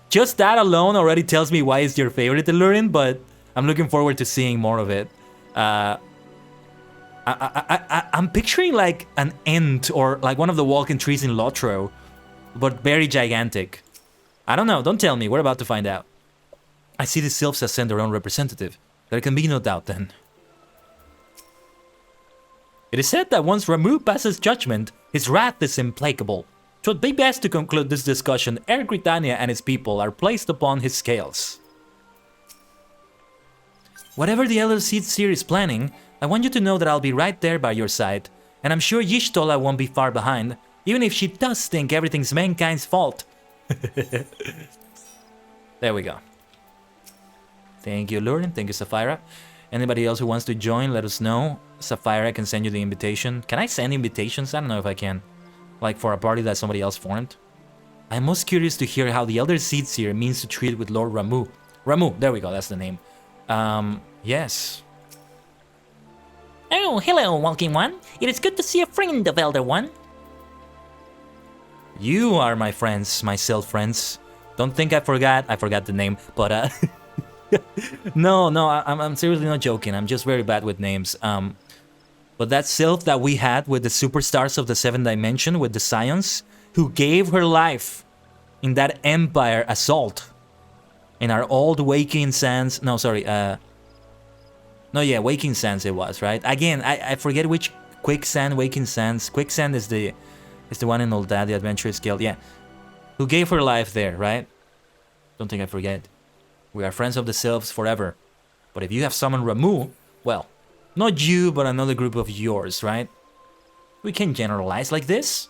Just that alone already tells me why it's your favorite Illurin, but I'm looking forward to seeing more of it. I'm picturing like an Ent or like one of the walking trees in Lotro, but very gigantic. I don't know. Don't tell me. We're about to find out. I see the Sylphs as send their own representative. There can be no doubt then. It is said that once Ramuh passes judgment, his wrath is implacable. It would be best to conclude this discussion ere Gridania and its people are placed upon his scales. Whatever the Elder Seed Seer is planning, I want you to know that I'll be right there by your side, and I'm sure Y'shtola won't be far behind, even if she does think everything's mankind's fault. There we go. Thank you, Lurin. Thank you, Sapphira. Anybody else who wants to join, let us know. Sapphira, I can send you the invitation. Can I send invitations? I don't know if I can. Like for a party that somebody else formed. I'm most curious to hear how the Elder Seed Seer means to treat with Lord Ramuh. Ramuh, there we go, that's the name. Yes. Oh, hello, Walking One. It is good to see a friend of Elder One. You are my friends, my Sylph friends. Don't think I forgot the name, but no, I'm seriously not joking. I'm just very bad with names. But that Sylph that we had with the Superstars of the Seventh Dimension, with the Scions, who gave her life in that Empire assault. In our old Waking Sands, no, sorry, no, yeah, Waking Sands it was, right? Again, I forget which Quicksand, Waking Sands. Quicksand is the one in Old Dad, the Adventurous Guild, yeah. Who gave her life there, right? Don't think I forget. We are friends of the Sylphs forever. But if you have summoned Ramuh, well, not you, but another group of yours, right? We can't generalize like this.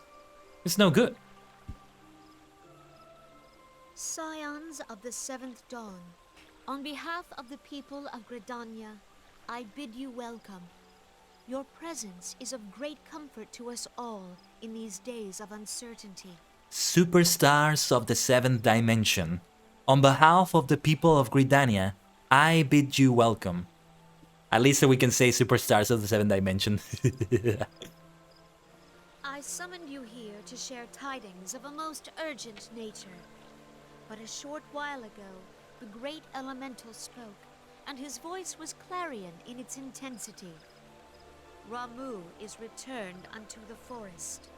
It's no good. Scions of the Seventh Dawn, on behalf of the people of Gridania, I bid you welcome. Your presence is of great comfort to us all in these days of uncertainty. Superstars of the Seventh Dimension, on behalf of the people of Gridania, I bid you welcome. At least so we can say Superstars of the Seventh Dimension. I summoned you here to share tidings of a most urgent nature. But a short while ago, the great elemental spoke, and his voice was clarion in its intensity. Ramuh is returned unto the forest.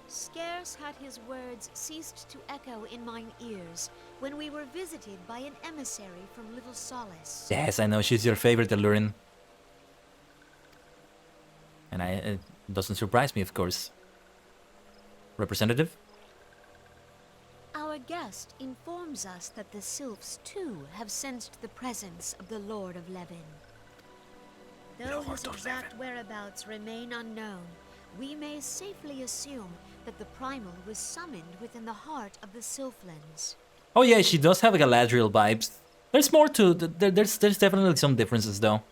Scarce had his words ceased to echo in mine ears when we were visited by an emissary from Little Solace. Yes, I know, she's your favorite, Illurin. And it doesn't surprise me, of course. Representative? Our guest informs us that the Sylphs, too, have sensed the presence of the Lord of Levin. Though his exact whereabouts remain unknown, we may safely assume that the Primal was summoned within the heart of the Sylphlands. Oh yeah, she does have Galadriel vibes. There's more to... There's definitely some differences, though.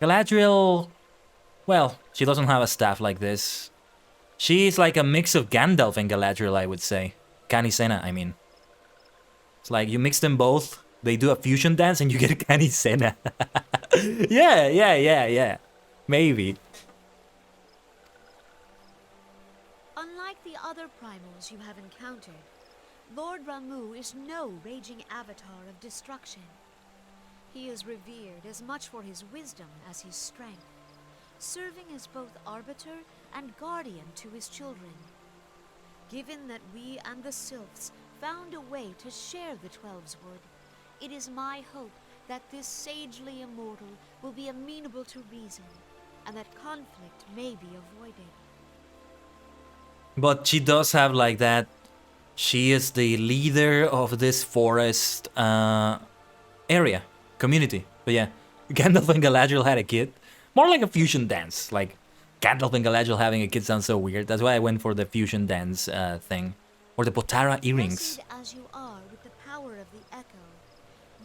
Galadriel... Well, she doesn't have a staff like this. She's like a mix of Gandalf and Galadriel, I would say. Canisena, I mean. It's like you mix them both, they do a fusion dance, and you get Canisena. Yeah. Maybe. Unlike the other primals you have encountered, Lord Ramuh is no raging avatar of destruction. He is revered as much for his wisdom as his strength, serving as both arbiter and guardian to his children. Given that we and the sylphs found a way to share the Twelves Wood, it is my hope that this sagely immortal will be amenable to reason, and that conflict may be avoided. But she does have like that. She is the leader of this forest area, community. But yeah, Gandalf and Galadriel had a kid. More like a fusion dance. Like, Gandalf and Galadriel having a kid sounds so weird. That's why I went for the fusion dance thing. Or the Potara earrings. Blessed as you are with the power of the echo,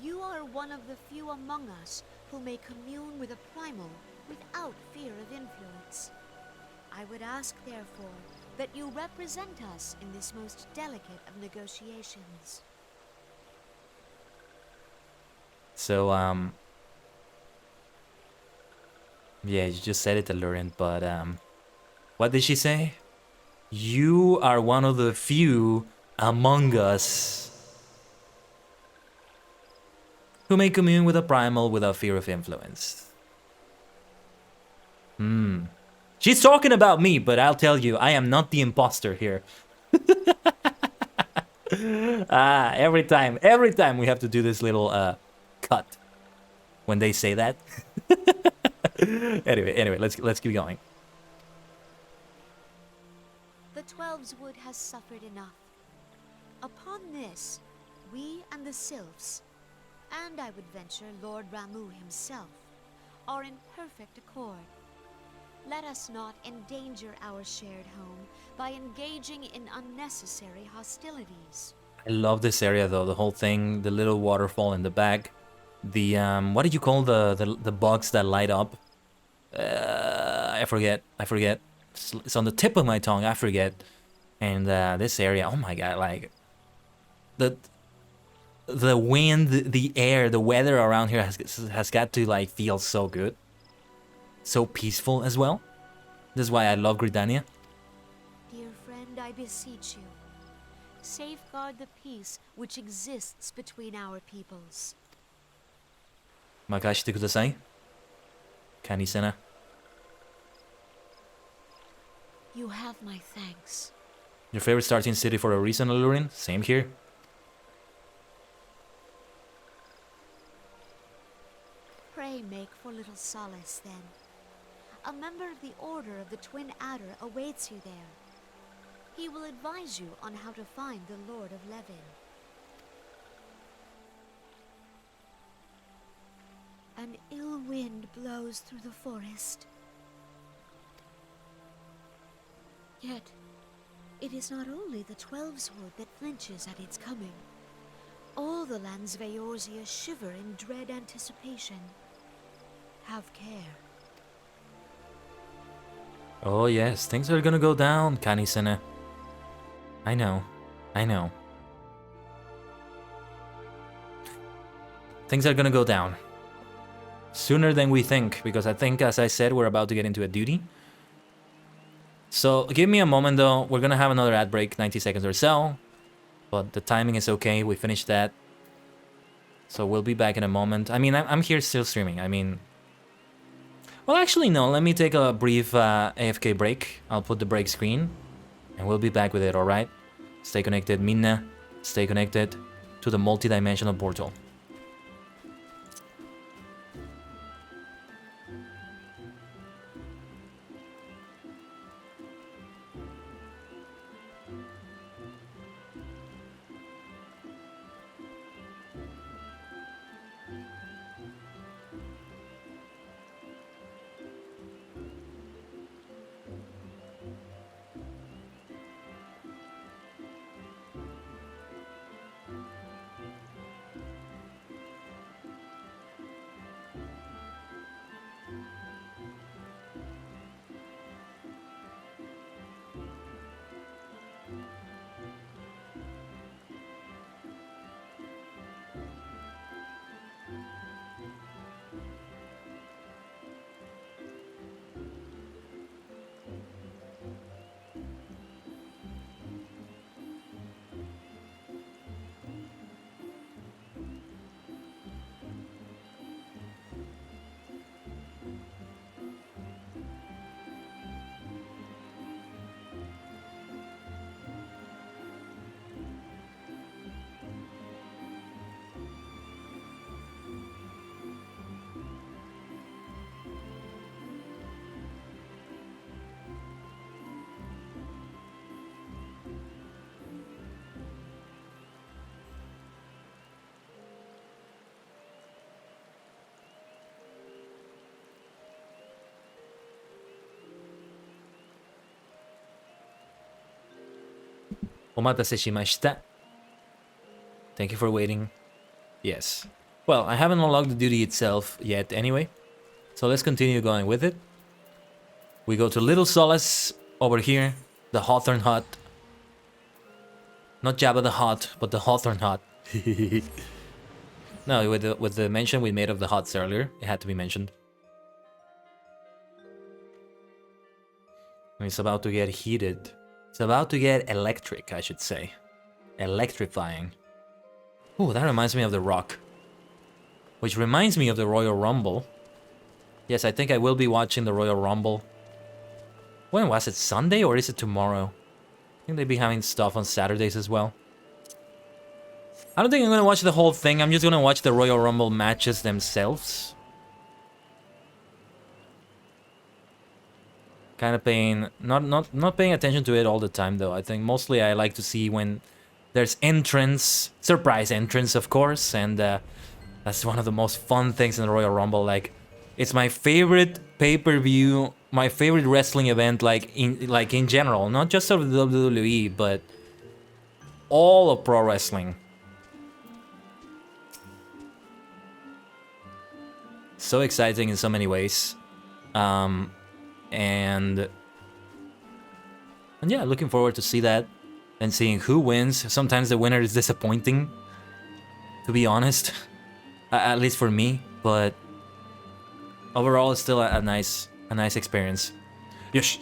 you are one of the few among us who may commune with a primal without fear of influence. I would ask, therefore, that you represent us in this most delicate of negotiations. So, yeah, you just said it, Allurin, but, what did she say? You are one of the few among us who may commune with a primal without fear of influence. She's talking about me, but I'll tell you, I am not the imposter here. Every time we have to do this little cut when they say that. Anyway, let's keep going. The Twelves Wood has suffered enough. Upon this, we and the sylphs, and I would venture Lord Ramu himself, are in perfect accord. Let us not endanger our shared home by engaging in unnecessary hostilities. I love this area though, the whole thing, the little waterfall in the back. The what did you call the bugs that light up? I forget. It's on the tip of my tongue, I forget. And this area, oh my god, like the wind, the air, the weather around here has got to like feel so good. So peaceful as well. This is why I love Gridania. Dear friend, I beseech you, safeguard the peace which exists between our peoples. 任してください。カニセナ。You have my thanks. Your favorite starting city for a reason, Allurin? Same here. Pray make for little solace, then. A member of the Order of the Twin Adder awaits you there. He will advise you on how to find the Lord of Levin. An ill wind blows through the forest. Yet, it is not only the Twelves Wood that flinches at its coming. All the lands of Eorzea shiver in dread anticipation. Have care. Oh yes, things are gonna go down, Kanisene. I know. Things are gonna go down. Sooner than we think, because I think, as I said, we're about to get into a duty. So, give me a moment though, we're gonna have another ad break, 90 seconds or so. But the timing is okay, we finished that. So we'll be back in a moment. I mean, I'm here still streaming, I mean... Well, actually, no. Let me take a brief AFK break. I'll put the break screen. And we'll be back with it, alright? Stay connected, Minna. Stay connected to the multi-dimensional portal. Omatase shimashita. Thank you for waiting. Yes. Well, I haven't unlocked the duty itself yet anyway. So let's continue going with it. We go to Little Solace over here. The Hawthorne Hut. Not Jabba the Hutt, but the Hawthorne Hut. No, with the mention we made of the huts earlier, it had to be mentioned. It's about to get heated. It's about to get electric, I should say. Electrifying. Ooh, that reminds me of The Rock. Which reminds me of the Royal Rumble. Yes, I think I will be watching the Royal Rumble. When was it? Sunday or is it tomorrow? I think they'll be having stuff on Saturdays as well. I don't think I'm gonna watch the whole thing. I'm just gonna watch the Royal Rumble matches themselves. Kind of paying not paying attention to it all the time though. I think mostly I like to see when there's entrance, surprise entrance of course, and that's one of the most fun things in the Royal Rumble. Like, it's my favorite pay-per-view, my favorite wrestling event, like in general, not just of the WWE, but all of pro wrestling. So exciting in so many ways. And yeah, looking forward to see that and seeing who wins. Sometimes the winner is disappointing, to be honest, at least for me. But overall, it's still a nice experience. Yosh,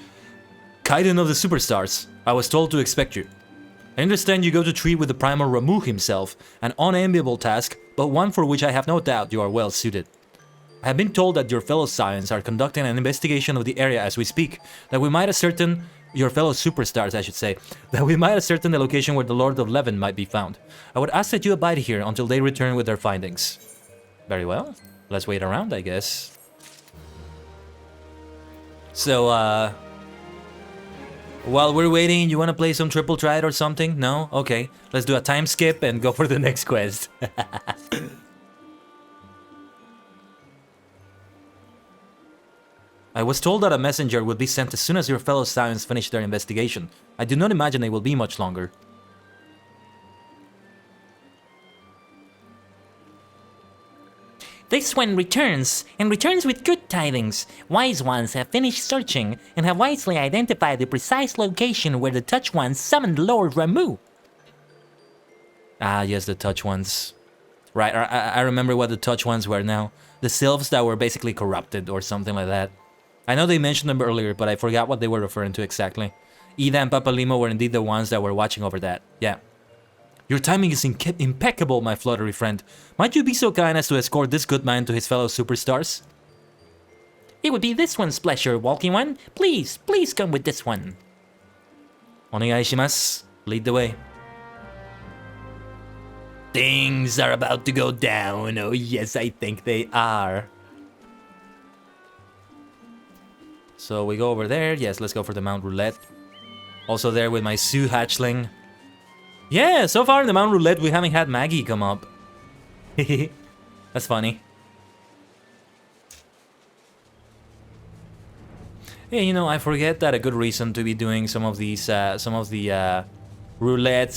Kaiden of the Superstars. I was told to expect you. I understand you go to treat with the Primal Ramuh himself, an unenviable task, but one for which I have no doubt you are well suited. I have been told that your fellow Scions are conducting an investigation of the area as we speak, that we might ascertain, your fellow superstars I should say, that we might ascertain the location where the Lord of Levin might be found. I would ask that you abide here until they return with their findings. Very well, let's wait around I guess. So, while we're waiting, you wanna play some Triple Triad or something? No? Okay, let's do a time skip and go for the next quest. I was told that a messenger would be sent as soon as your fellow Scions finish their investigation. I do not imagine they will be much longer. This one returns, and returns with good tidings. Wise ones have finished searching, and have wisely identified the precise location where the Touch Ones summoned Lord Ramuh. Ah, yes, the Touch Ones. Right, I remember what the Touch Ones were now. The sylphs that were basically corrupted or something like that. I know they mentioned them earlier, but I forgot what they were referring to exactly. Ida and Papa Limo were indeed the ones that were watching over that. Yeah. Your timing is impeccable, my fluttery friend. Might you be so kind as to escort this good man to his fellow superstars? It would be this one's pleasure, Walking One. Please, please come with this one. Onegai shimasu. Lead the way. Things are about to go down. Oh yes, I think they are. So we go over there. Yes, let's go for the Mount Roulette. Also there with my Sioux hatchling. Yeah, so far in the Mount Roulette we haven't had Maggie come up. That's funny. Yeah, you know, I forget that a good reason to be doing some of these, roulettes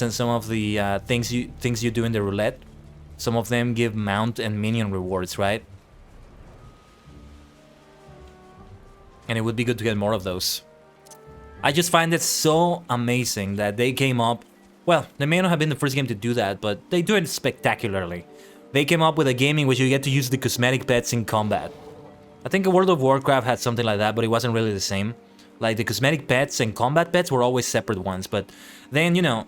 and some of the things you do in the roulette. Some of them give mount and minion rewards, right? And it would be good to get more of those. I just find it so amazing that they came up. Well, they may not have been the first game to do that, but they do it spectacularly. They came up with a game in which you get to use the cosmetic pets in combat. I think World of Warcraft had something like that, but it wasn't really the same. Like, the cosmetic pets and combat pets were always separate ones, but then, you know,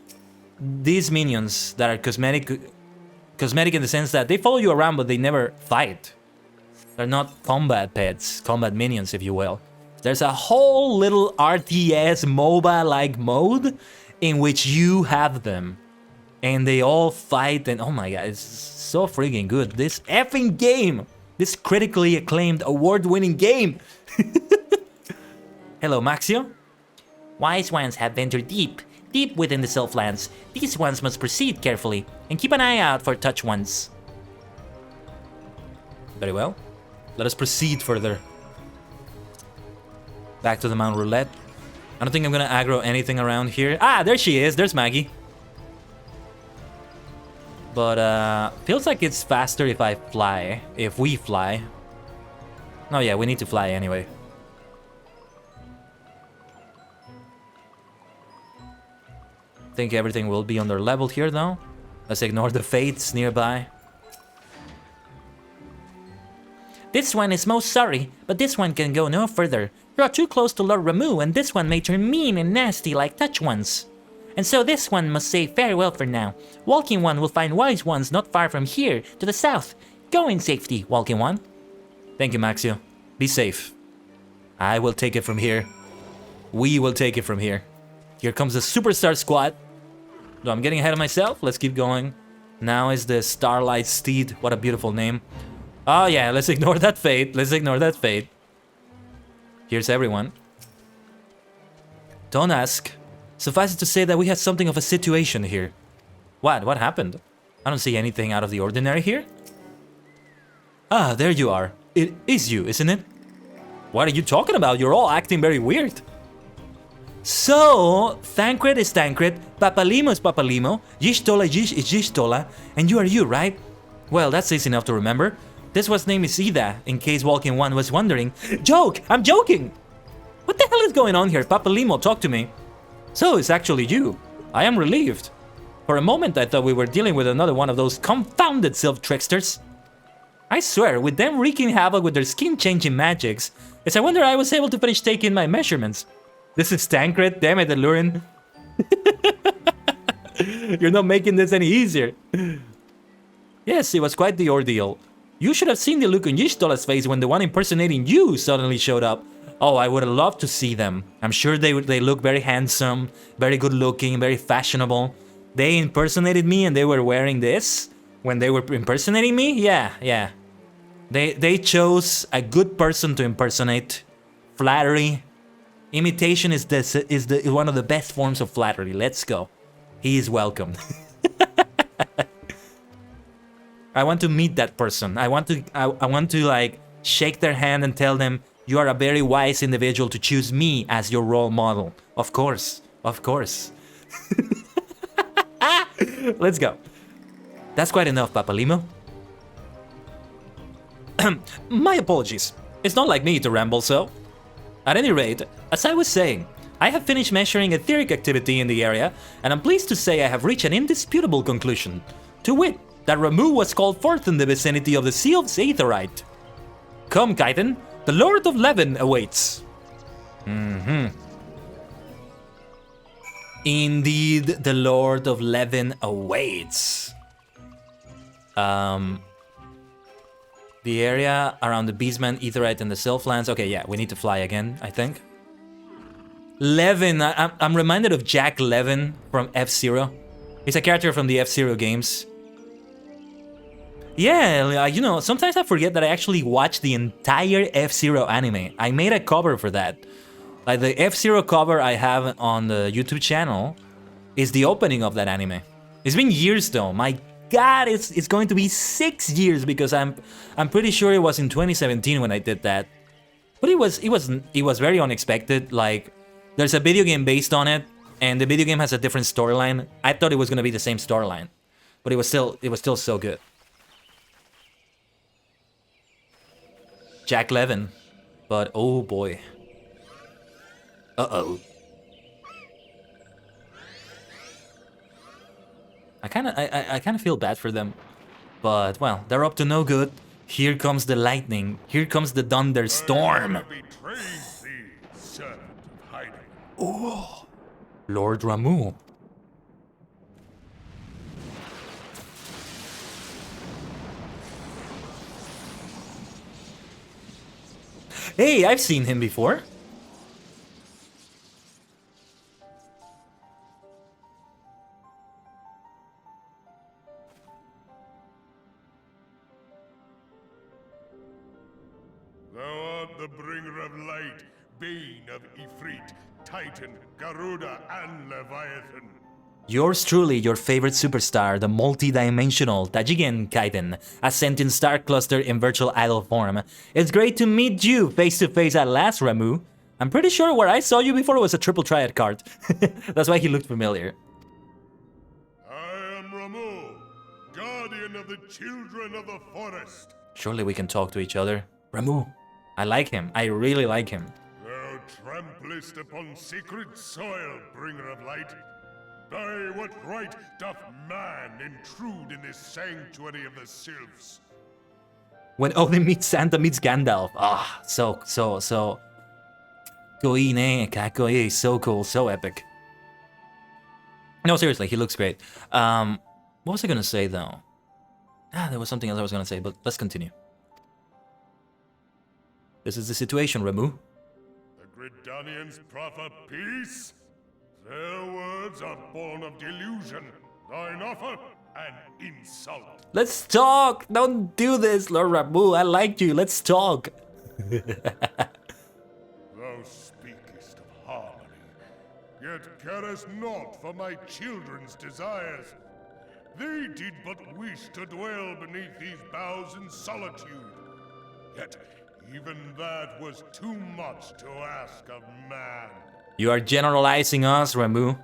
these minions that are cosmetic in the sense that they follow you around, but they never fight. They're not combat pets, combat minions, if you will. There's a whole little RTS MOBA-like mode in which you have them. And they all fight, and oh my god, it's so freaking good. This effing game! This critically acclaimed, award-winning game! Hello, Maxio? Wise ones have ventured deep within the Sylphlands. These ones must proceed carefully, and keep an eye out for Touch Ones. Very well. Let us proceed further. Back to the Mount Roulette. I don't think I'm gonna aggro anything around here. Ah, there she is. There's Maggie. But, feels like it's faster if I fly. If we fly. No, yeah, we need to fly anyway. Think everything will be on their level here, though. Let's ignore the fates nearby. This one is most sorry, but this one can go no further. You are too close to Lord Ramu, and this one may turn mean and nasty like touch ones. And so this one must say farewell for now. Walking One will find wise ones not far from here, to the south. Go in safety, Walking One. Thank you, Maxio. Be safe. I will take it from here. We will take it from here. Here comes the Superstar Squad. No, I'm getting ahead of myself. Let's keep going. Now is the Starlight Steed. What a beautiful name. Oh yeah, let's ignore that fate. Let's ignore that fate. Here's everyone. Don't ask. Suffice it to say that we had something of a situation here. What? What happened? I don't see anything out of the ordinary here. Ah, there you are. It is you, isn't it? What are you talking about? You're all acting very weird. So, Thancred is Thancred, Papalimo is Papalimo, Yishtola is Yishtola, and you are you, right? Well, that's easy enough to remember. This one's name is Ida, in case Walking One was wondering. Joke! I'm joking! What the hell is going on here? Papalimo, talk to me. So, it's actually you. I am relieved. For a moment, I thought we were dealing with another one of those confounded sylph-tricksters. I swear, with them wreaking havoc with their skin-changing magics, it's a wonder I was able to finish taking my measurements. This is Tancred, damn it, Alurin. You're not making this any easier. Yes, it was quite the ordeal. You should have seen the look on Yishtola's face when the one impersonating you suddenly showed up. Oh, I would have loved to see them. I'm sure they look very handsome, very good looking, very fashionable. They impersonated me and they were wearing this when they were impersonating me? Yeah. They chose a good person to impersonate. Flattery. Imitation is one of the best forms of flattery. Let's go. He is welcome. I want to meet that person. I want to like shake their hand and tell them you are a very wise individual to choose me as your role model. Of course. Let's go. That's quite enough, Papalimo. My apologies. It's not like me to ramble so. At any rate, as I was saying, I have finished measuring etheric activity in the area, and I'm pleased to say I have reached an indisputable conclusion. To wit, that Ramu was called forth in the vicinity of the Sea of Aetherite. Come, Kaiten, the Lord of Levin awaits. Indeed, the Lord of Levin awaits. The area around the Beastman, Aetherite, and the Sylphlands. Okay, yeah, we need to fly again, I think. Levin, I'm reminded of Jack Levin from F-Zero. He's a character from the F-Zero games. Yeah, you know, sometimes I forget that I actually watched the entire F-Zero anime. I made a cover for that. Like, the F-Zero cover I have on the YouTube channel is the opening of that anime. It's been years though. My God, it's going to be 6 years because I'm pretty sure it was in 2017 when I did that. But it was very unexpected. Like, there's a video game based on it, and the video game has a different storyline. I thought it was gonna be the same storyline, but it was still so good. Jack Levin, but oh boy. Uh-oh. I kind of feel bad for them, but well, they're up to no good. Here comes the lightning. Here comes the thunderstorm. Oh, Lord Ramu. Hey, I've seen him before. Thou art the bringer of light, bane of Ifrit, Titan, Garuda, and Leviathan. Yours truly, your favorite superstar, the multi-dimensional Tajigen Kaiden, a sentient star cluster in virtual idol form. It's great to meet you face to face at last, Ramu. I'm pretty sure where I saw you before was a triple triad card. That's why he looked familiar. I am Ramu, guardian of the children of the forest. Surely we can talk to each other. Ramu, I like him. I really like him. Thou tramplest upon sacred soil, bringer of light. By what right doth man intrude in this sanctuary of the sylphs? When Odin meets Santa meets Gandalf. Ah, so. Kakoi ne, kakoi, so cool, so epic. No, seriously, he looks great. What was I gonna say though? There was something else I was gonna say, but let's continue. This is the situation, Ramu. The Gridanians proffer peace? Their words are born of delusion. Thine offer, an insult. Let's talk! Don't do this, Lord Ramu. I like you. Let's talk. Thou speakest of harmony, yet carest not for my children's desires. They did but wish to dwell beneath these boughs in solitude. Yet even that was too much to ask of man. You are generalizing us, Ramu.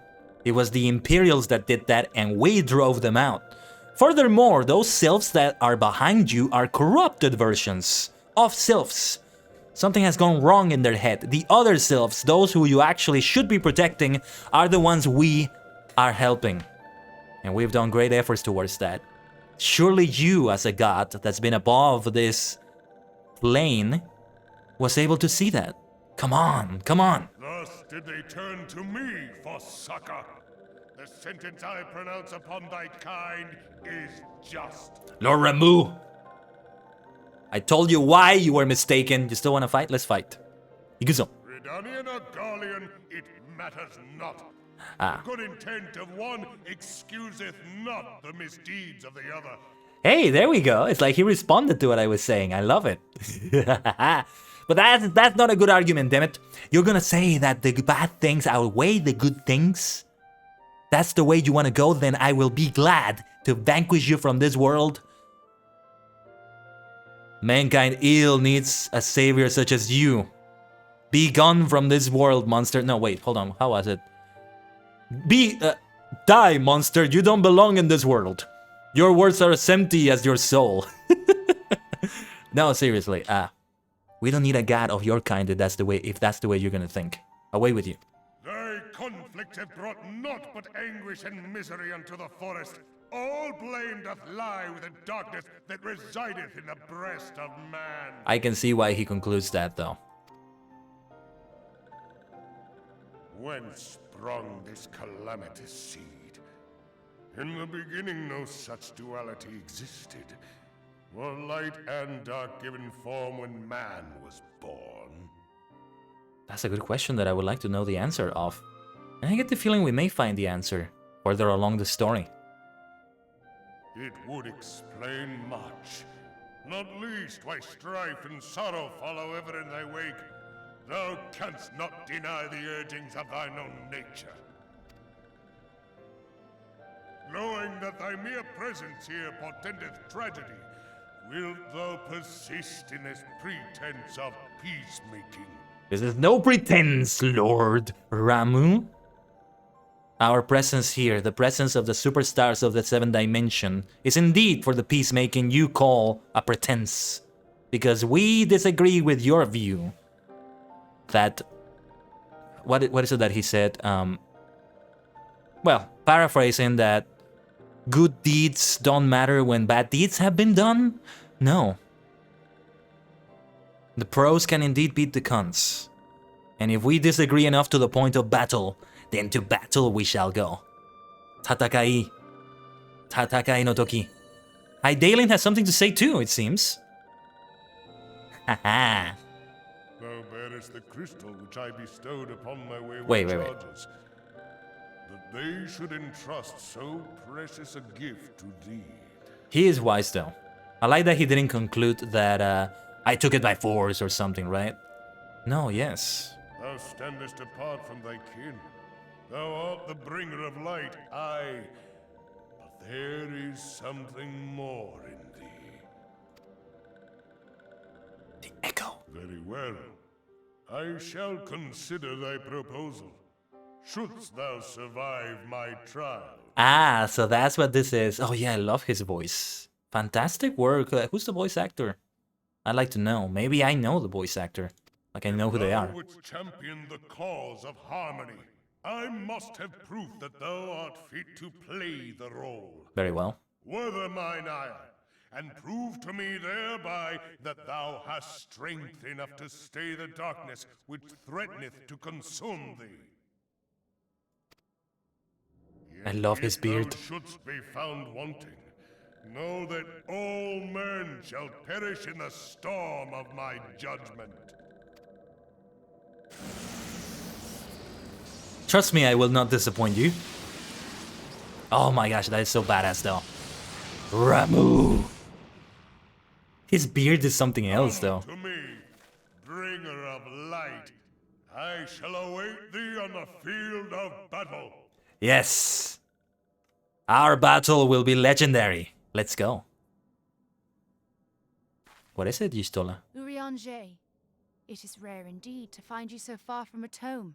It was the Imperials that did that and we drove them out. Furthermore, those sylphs that are behind you are corrupted versions of sylphs. Something has gone wrong in their head. The other sylphs, those who you actually should be protecting, are the ones we are helping. And we've done great efforts towards that. Surely you, as a god that's been above this plane, was able to see that. Come on, come on. Thus did they turn to me for succor. The sentence I pronounce upon thy kind is just. Lord Ramu, I told you why you were mistaken. You still want to fight? Let's fight. Ikuzo. Redanian or Garlean, it matters not. The good intent of one excuseth not the misdeeds of the other. Hey, there we go. It's like he responded to what I was saying. I love it. But that's not a good argument, damn it. You're gonna say that the bad things outweigh the good things? That's the way you want to go, then I will be glad to vanquish you from this world. Mankind ill needs a savior such as you. Be gone from this world, monster. No, wait, hold on. How was it? Die, monster. You don't belong in this world. Your words are as empty as your soul. No, seriously. We don't need a god of your kind if that's the way you're gonna think. Away with you. Thy conflicts have brought naught but anguish and misery unto the forest. All blame doth lie with the darkness that resideth in the breast of man. I can see why he concludes that, though. Whence sprung this calamitous seed? In the beginning no such duality existed. Were light and dark given form when man was born? That's a good question that I would like to know the answer of. And I get the feeling we may find the answer further along the story. It would explain much. Not least why strife and sorrow follow ever in thy wake. Thou canst not deny the urgings of thine own nature. Knowing that thy mere presence here portendeth tragedy, wilt thou persist in this pretense of peacemaking? This is no pretense, Lord Ramu. Our presence here, the presence of the superstars of the 7th dimension, is indeed for the peacemaking you call a pretense. Because we disagree with your view that... What is it that he said? Well, paraphrasing that good deeds don't matter when bad deeds have been done? No. The pros can indeed beat the cons. And if we disagree enough to the point of battle, then to battle we shall go. Tatakai. Tatakai no toki. Hydaelyn has something to say too, it seems. Haha. Thou bearest the crystal which I bestowed upon my wayward Wait. charges. That they should entrust so precious a gift to thee. He is wise though. I like that he didn't conclude that I took it by force or something, right? No, yes. Thou standest apart from thy kin. Thou art the bringer of light, aye. But there is something more in thee. The echo. Very well. I shall consider thy proposal, shouldst thou survive my trial. Ah, so that's what this is. Oh yeah, I love his voice. Fantastic work. Who's the voice actor? I'd like to know. Maybe I know the voice actor. Like I know who they are. Thou wouldst champion the cause of harmony. I must have proof that thou art fit to play the role. Very well. Wither mine ire, and prove to me thereby that thou hast strength enough to stay the darkness which threateneth to consume thee. I love his If beard. thou shouldst be found wanting, know that all men shall perish in the storm of my judgment. Trust me, I will not disappoint you. Oh my gosh, that is so badass though. Ramu! His beard is something else though. To me, bringer of light, I shall await thee on the field of battle. Yes! Our battle will be legendary. Let's go. What is it, Yistola? Eorzea, it is rare indeed to find you so far from a tome.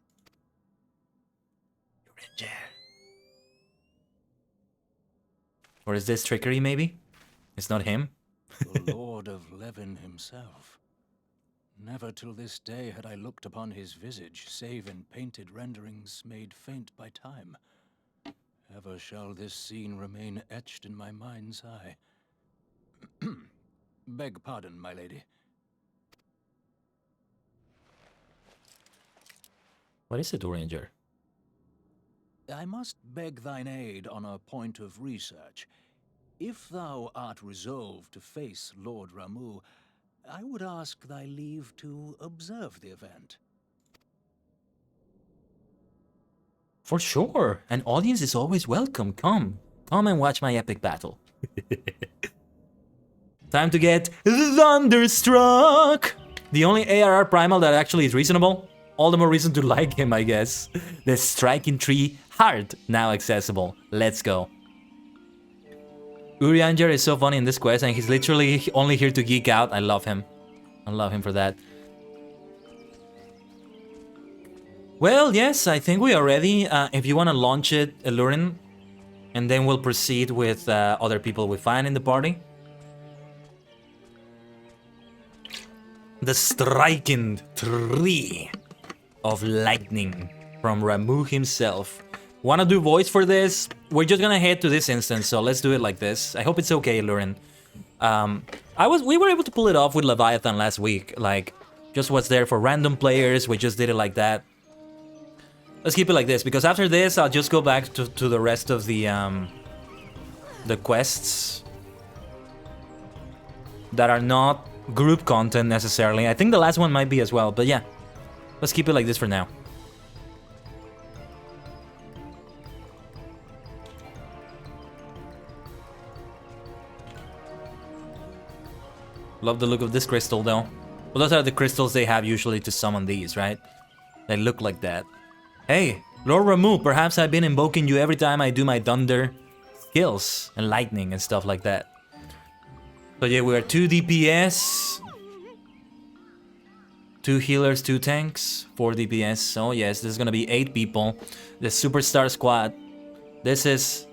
Or is this trickery maybe? It's not him? The Lord of Levin himself. Never till this day had I looked upon his visage, save in painted renderings made faint by time. Ever shall this scene remain etched in my mind's eye. Beg pardon, my lady. What is it, Oranger? I must beg thine aid on a point of research. If thou art resolved to face Lord Ramu, I would ask thy leave to observe the event. For sure. An audience is always welcome. Come and watch my epic battle. Time to get thunderstruck! The only ARR primal that actually is reasonable. All the more reason to like him, I guess. The striking tree heart now accessible. Let's go. Urianger is so funny in this quest, and he's literally only here to geek out. I love him. I love him for that. Well, yes, I think we are ready. If you want to launch it, Lurin, and then we'll proceed with other people we find in the party. The striking tree of lightning from Ramu himself. Wanna do voice for this? We're just gonna head to this instance, so let's do it like this. I hope it's okay, Lurin. We were able to pull it off with Leviathan last week. Like, just what's there for random players. We just did it like that. Let's keep it like this, because after this, I'll just go back to the rest of the quests that are not group content necessarily. I think the last one might be as well, but yeah. Let's keep it like this for now. Love the look of this crystal though. Well, those are the crystals they have usually to summon these, right? They look like that. Hey, Lord Ramu, perhaps I've been invoking you every time I do my thunder skills and lightning and stuff like that. So yeah, we are 2 DPS, 2 healers, 2 tanks, 4 DPS. So yes, this is gonna be 8 people. The Superstar Squad. This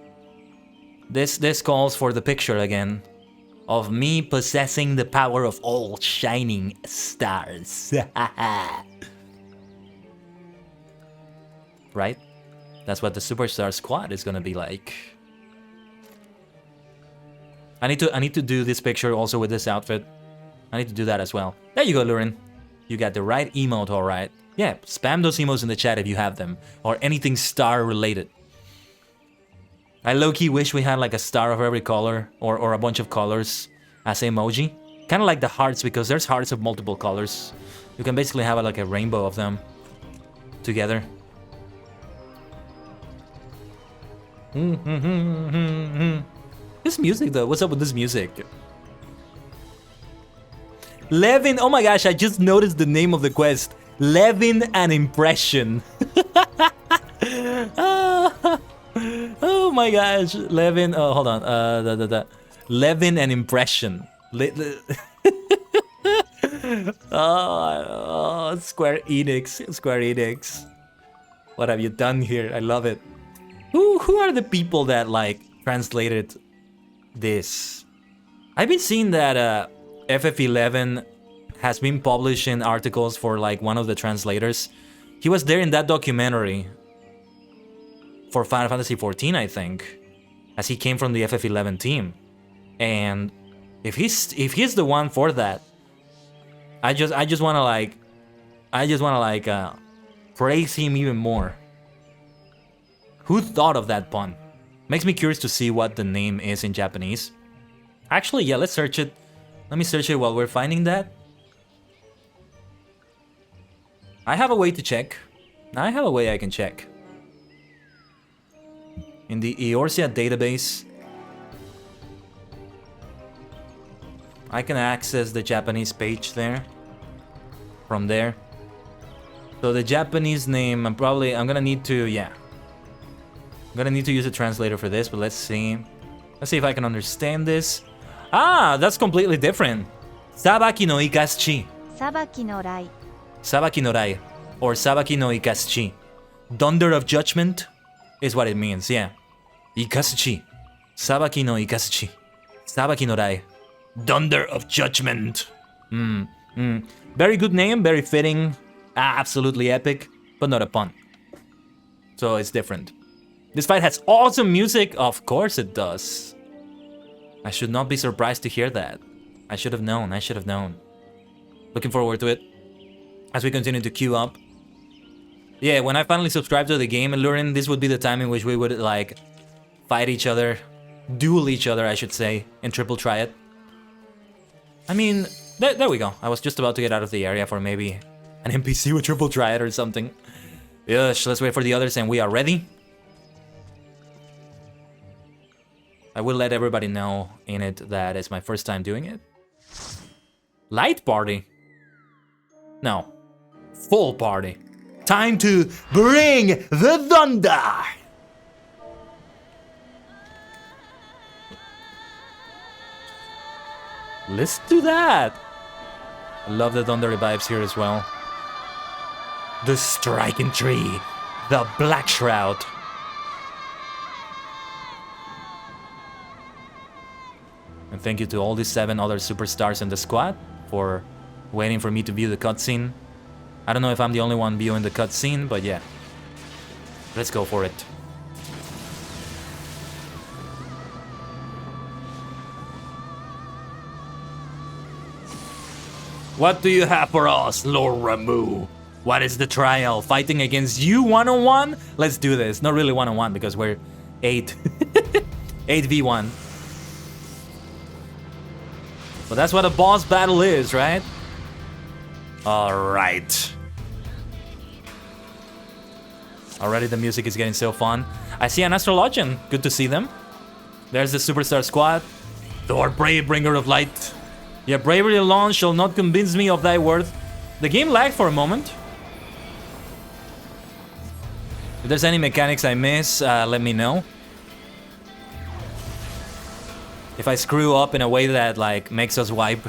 calls for the picture again of me possessing the power of all shining stars. Right? That's what the Superstar Squad is gonna be like. I need to do this picture also with this outfit. I need to do that as well. There you go, Lurin. You got the right emote, alright. Yeah, spam those emotes in the chat if you have them. Or anything star related. I low-key wish we had like a star of every color. Or a bunch of colors as emoji. Kinda like the hearts, because there's hearts of multiple colors. You can basically have like a rainbow of them together. This music though, what's up with this music? Levin, oh my gosh, I just noticed the name of the quest. Levin an Impression. Oh my gosh, Levin, oh hold on, Levin an Impression. Square Enix. Square Enix. What have you done here? I love it. Who are the people that like translated this? I've been seeing that FF11 has been publishing articles for like one of the translators. He was there in that documentary for Final Fantasy XIV, I think, as he came from the FF11 team. And if he's the one for that, I just wanna praise him even more. Who thought of that pun? Makes me curious to see what the name is in Japanese. Actually, yeah, let's search it. Let me search it while we're finding that. I have a way to check. I have a way I can check. In the Eorzea database, I can access the Japanese page there. From there. So the Japanese name, I'm gonna need to, yeah. I'm gonna need to use a translator for this, but let's see. Let's see if I can understand this. Ah, that's completely different. Sabaki no ikasuchi. Sabaki no rai. Sabaki no rai. Or Sabaki no ikasuchi. Thunder of Judgment is what it means, yeah. Ikasuchi. Sabaki no ikasuchi. Sabaki no rai. Thunder of Judgment. Very good name, very fitting. Absolutely epic, but not a pun. So it's different. This fight has awesome music. Of course it does. I should not be surprised to hear that. I should have known. I should have known. Looking forward to it. As we continue to queue up. Yeah, when I finally subscribe to the game and learn, this would be the time in which we would, like, fight each other. Duel each other, I should say. And triple try it. I mean, there we go. I was just about to get out of the area for maybe an NPC with triple try it or something. Yes, let's wait for the others and we are ready. I will let everybody know in it that it's my first time doing it. Light party? No. Full party. Time to bring the thunder! Let's do that! I love the thunder vibes here as well. The striking tree. The black shroud. And thank you to all these 7 other superstars in the squad for waiting for me to view the cutscene. I don't know if I'm the only one viewing the cutscene, but yeah. Let's go for it. What do you have for us, Lord Ramu? What is the trial? Fighting against you one-on-one? Let's do this. Not really one-on-one because we're 8. 8v1. But that's what a boss battle is, right? Alright. Already the music is getting so fun. I see an Astrologian. Good to see them. There's the Superstar Squad. Thor, brave bringer of light. Your bravery alone shall not convince me of thy worth. The game lagged for a moment. If there's any mechanics I miss, let me know. If I screw up in a way that, like, makes us wipe.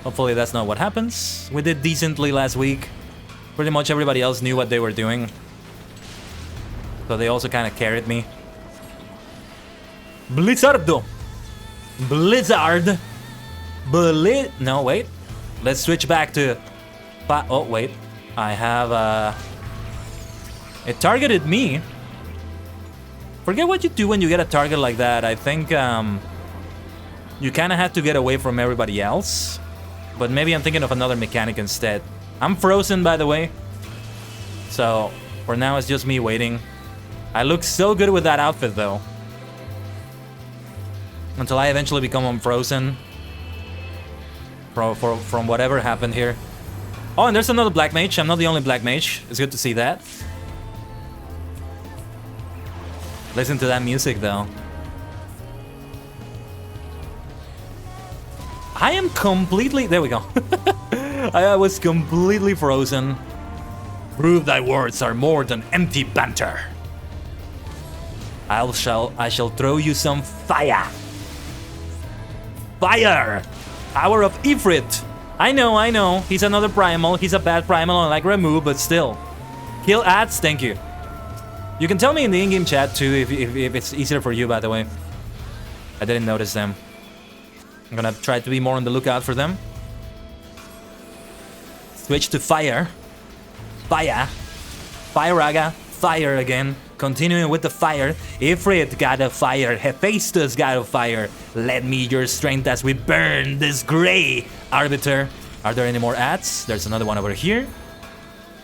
Hopefully that's not what happens. We did decently last week. Pretty much everybody else knew what they were doing. So they also kind of carried me. Blizzardo! Blizzard! No, wait. Let's switch back to... Oh, wait. I have, It targeted me. Forget what you do when you get a target like that. I think, you kind of have to get away from everybody else. But maybe I'm thinking of another mechanic instead. I'm frozen, by the way. So, for now, it's just me waiting. I look so good with that outfit, though. Until I eventually become unfrozen. From whatever happened here. Oh, and there's another black mage. I'm not the only black mage. It's good to see that. Listen to that music, though. I am completely... There we go. I was completely frozen. Prove thy words are more than empty banter. I shall throw you some fire. Fire! Power of Ifrit. I know. He's another primal. He's a bad primal like Ramu, but still. Kill ads, thank you. You can tell me in the in-game chat too if it's easier for you, by the way. I didn't notice them. I'm gonna try to be more on the lookout for them. Switch to fire. Fire. Fire Raga. Fire again. Continuing with the fire. Ifrit got a fire. Hephaestus got a fire. Lend me your strength as we burn this gray arbiter. Are there any more ads? There's another one over here.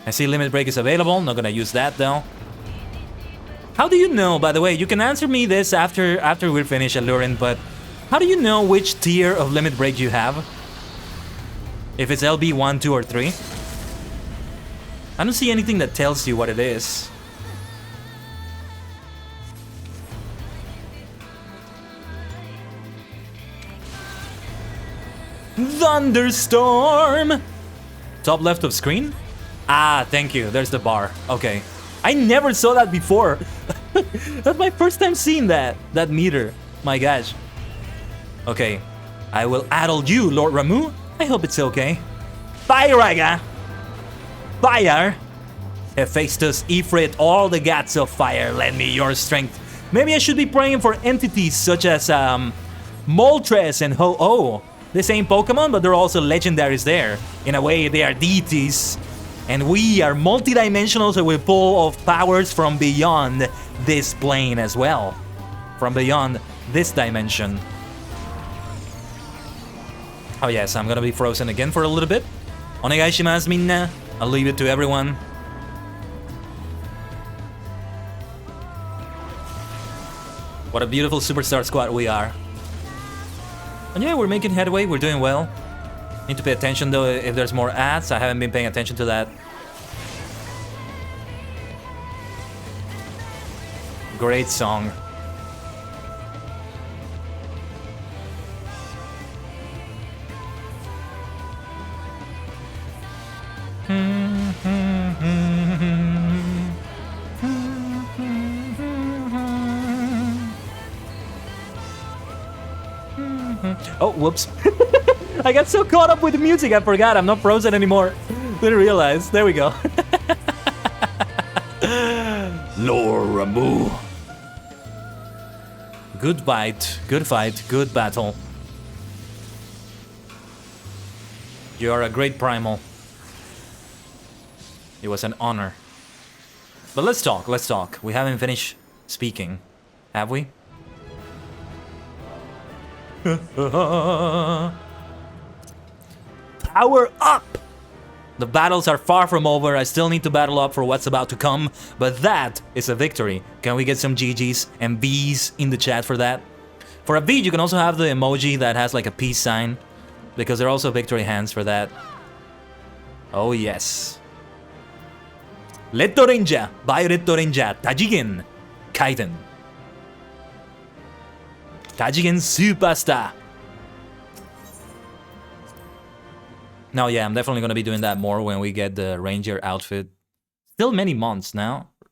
I see limit break is available. Not gonna use that though. How do you know, by the way, you can answer me this after we're finished Alluring, but how do you know which tier of limit break you have? If it's LB 1, 2, or 3? I don't see anything that tells you what it is. Thunderstorm! Top left of screen? Ah, thank you. There's the bar. Okay. I never saw that before. That's my first time seeing that meter. My gosh. Okay. I will addle you, Lord Ramu. I hope it's okay. Fire, Raga! Fire! Hephaestus, Ifrit, all the gods of fire, lend me your strength. Maybe I should be praying for entities such as Moltres and Ho-Oh. The same Pokemon, but they're also legendaries there. In a way, they are deities. And we are multidimensional, so we pull off powers from beyond this plane as well. From beyond this dimension. Oh yes, I'm gonna be frozen again for a little bit. Onegaishimasu minna. I'll leave it to everyone. What a beautiful superstar squad we are. And yeah, we're making headway, we're doing well. Need to pay attention though if there's more ads. I haven't been paying attention to that. Great song. Oh, whoops. I got so caught up with the music, I forgot. I'm not frozen anymore. Didn't realize. There we go. Lord Ramu. Good fight, good battle. You are a great primal. It was an honor. But let's talk. We haven't finished speaking, have we? Power up! The battles are far from over. I still need to battle up for what's about to come, but that is a victory. Can we get some GGs and Bs in the chat for that? For a V, you can also have the emoji that has like a peace sign, because there are also victory hands for that. Oh yes. Lettorenja, Violettorenja, Tajigen, Kaiden. Tajigen Superstar. Now, yeah, I'm definitely going to be doing that more when we get the Ranger outfit. Still many months now. I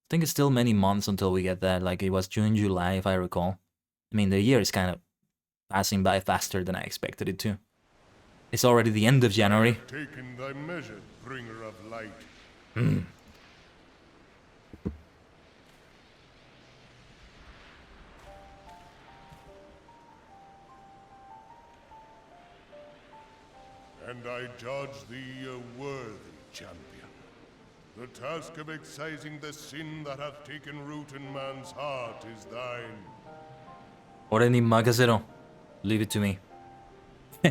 think it's still many months until we get that. Like, it was June, July, if I recall. I mean, the year is kind of passing by faster than I expected it to. It's already the end of January. Taken thy measure, bringer of light. And I judge thee a worthy champion. The task of excising the sin that hath taken root in man's heart is thine. Ore ni magazero. Leave it to me.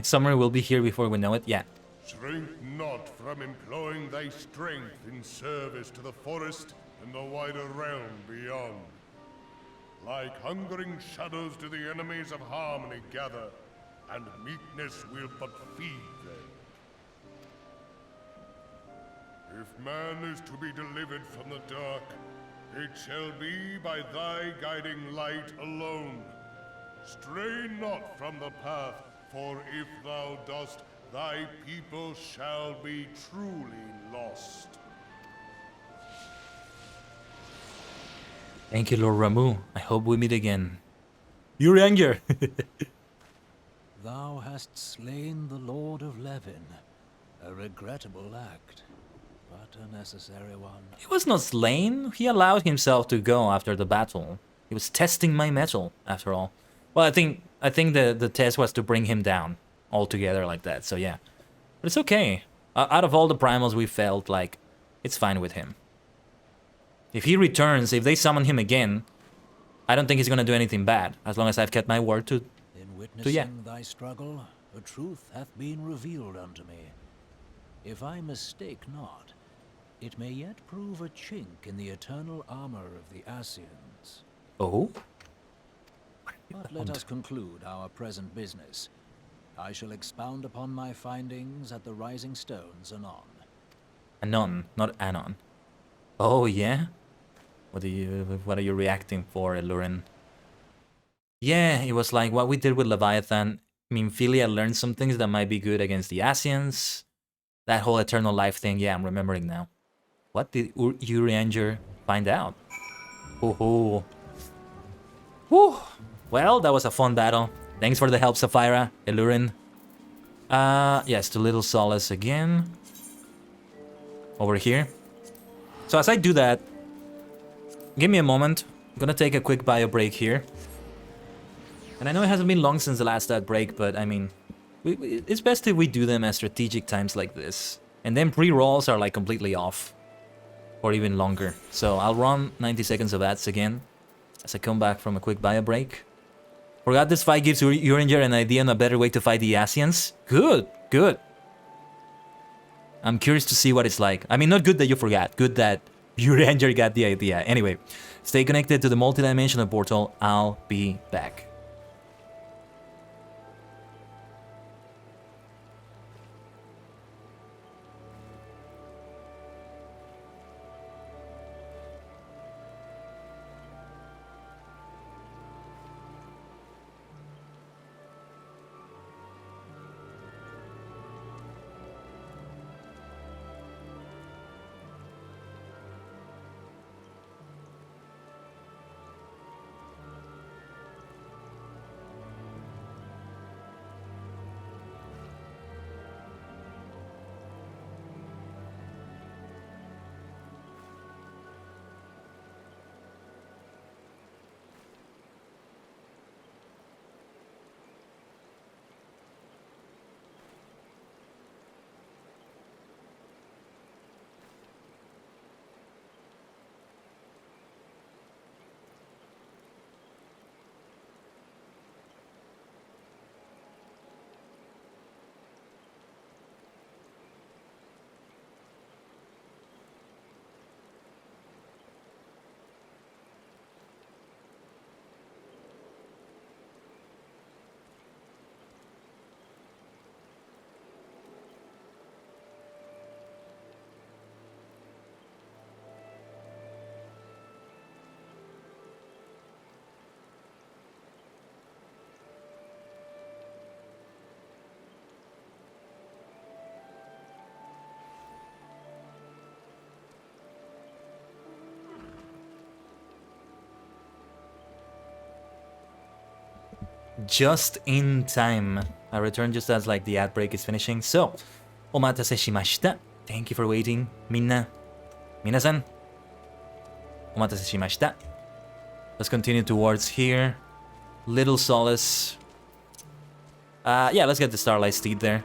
Summer will be here before we know it, yeah. Shrink not from employing thy strength in service to the forest and the wider realm beyond. Like hungering shadows do the enemies of harmony gather, and meekness will but feed them. If man is to be delivered from the dark, it shall be by thy guiding light alone. Stray not from the path, for if thou dost, thy people shall be truly lost. Thank you, Lord Ramu. I hope we meet again. You Ranger! Thou hast slain the Lord of Levin. A regrettable act, but a necessary one. He was not slain. He allowed himself to go after the battle. He was testing my mettle, after all. Well, I think the test was to bring him down altogether like that. So yeah, but it's okay. Out of all the primals we felt, like, it's fine with him. If he returns, if they summon him again, I don't think he's gonna do anything bad, as long as I've kept my word to. In witnessing thy struggle, a truth hath been revealed unto me. If I mistake not, it may yet prove a chink in the eternal armor of the Asians. Oh? But let us conclude our present business. I shall expound upon my findings at the Rising Stones anon. Anon, not anon. Oh yeah? What are you reacting for, Elurin? Yeah, it was like what we did with Leviathan. I mean, Philia learned some things that might be good against the Asians. That whole eternal life thing, yeah, I'm remembering now. What did Urianger find out? Oh, whew. Well, that was a fun battle. Thanks for the help, Sapphira, Elurin. Yes, to Little Solace again. Over here. So as I do that, give me a moment. I'm gonna take a quick bio break here. And I know it hasn't been long since the last ad break, but I mean, it's best if we do them at strategic times like this. And then pre-rolls are like completely off. Or even longer. So I'll run 90 seconds of ads again as I come back from a quick bio break. Forgot this fight gives Urianger an idea on a better way to fight the Asians? Good, good. I'm curious to see what it's like. I mean, not good that you forgot. Good that Urianger got the idea. Anyway, stay connected to the multidimensional portal. I'll be back. Just in time. I return just as like the ad break is finishing. So, omatase shimashita. Thank you for waiting. Minna. Minasan. Omatase shimashita. Let's continue towards here. Little Solace. Yeah, let's get the Starlight Steed there.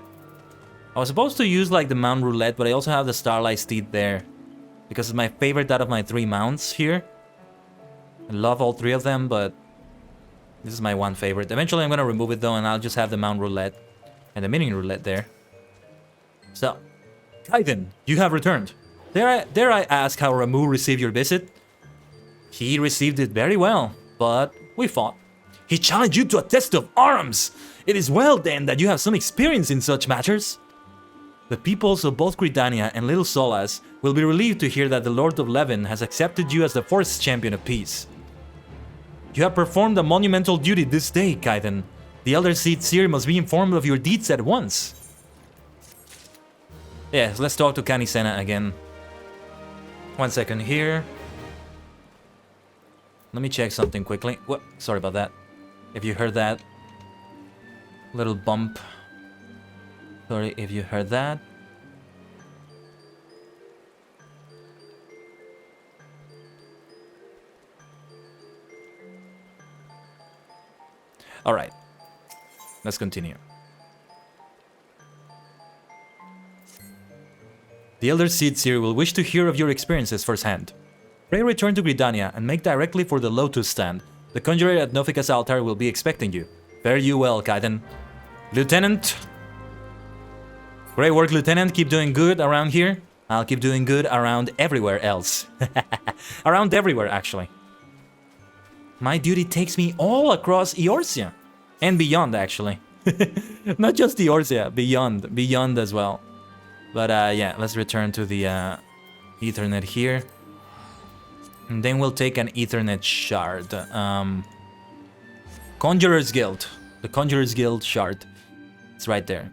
I was supposed to use like the Mount Roulette, but I also have the Starlight Steed there. Because it's my favorite out of my 3 mounts here. I love all 3 of them, but this is my one favorite. Eventually I'm gonna remove it though, and I'll just have the Mount Roulette and the Mini Roulette there. So, Kaiden, you have returned. Dare I ask how Ramu received your visit? He received it very well, but we fought. He challenged you to a test of arms! It is well then that you have some experience in such matters. The peoples of both Gridania and Little Solas will be relieved to hear that the Lord of Levin has accepted you as the 4th champion of peace. You have performed a monumental duty this day, Kaiden. The Elder Seed Seer must be informed of your deeds at once. Yes, let's talk to Kanisena again. 1 second here. Let me check something quickly. What? Sorry about that. If you heard that. Little bump. Sorry if you heard that. Alright. Let's continue. The Elder Seedseer will wish to hear of your experiences firsthand. Pray return to Gridania and make directly for the Lotus stand. The Conjurer at Nofika's altar will be expecting you. Fare you well, Kaiden. Lieutenant! Great work, Lieutenant. Keep doing good around here. I'll keep doing good around everywhere else. Around everywhere, actually. My duty takes me all across Eorzea. And beyond, actually. Not just Eorzea, beyond as well. But yeah, let's return to the Ethernet here. And then we'll take an Ethernet shard. Conjurer's Guild. The Conjurer's Guild shard. It's right there.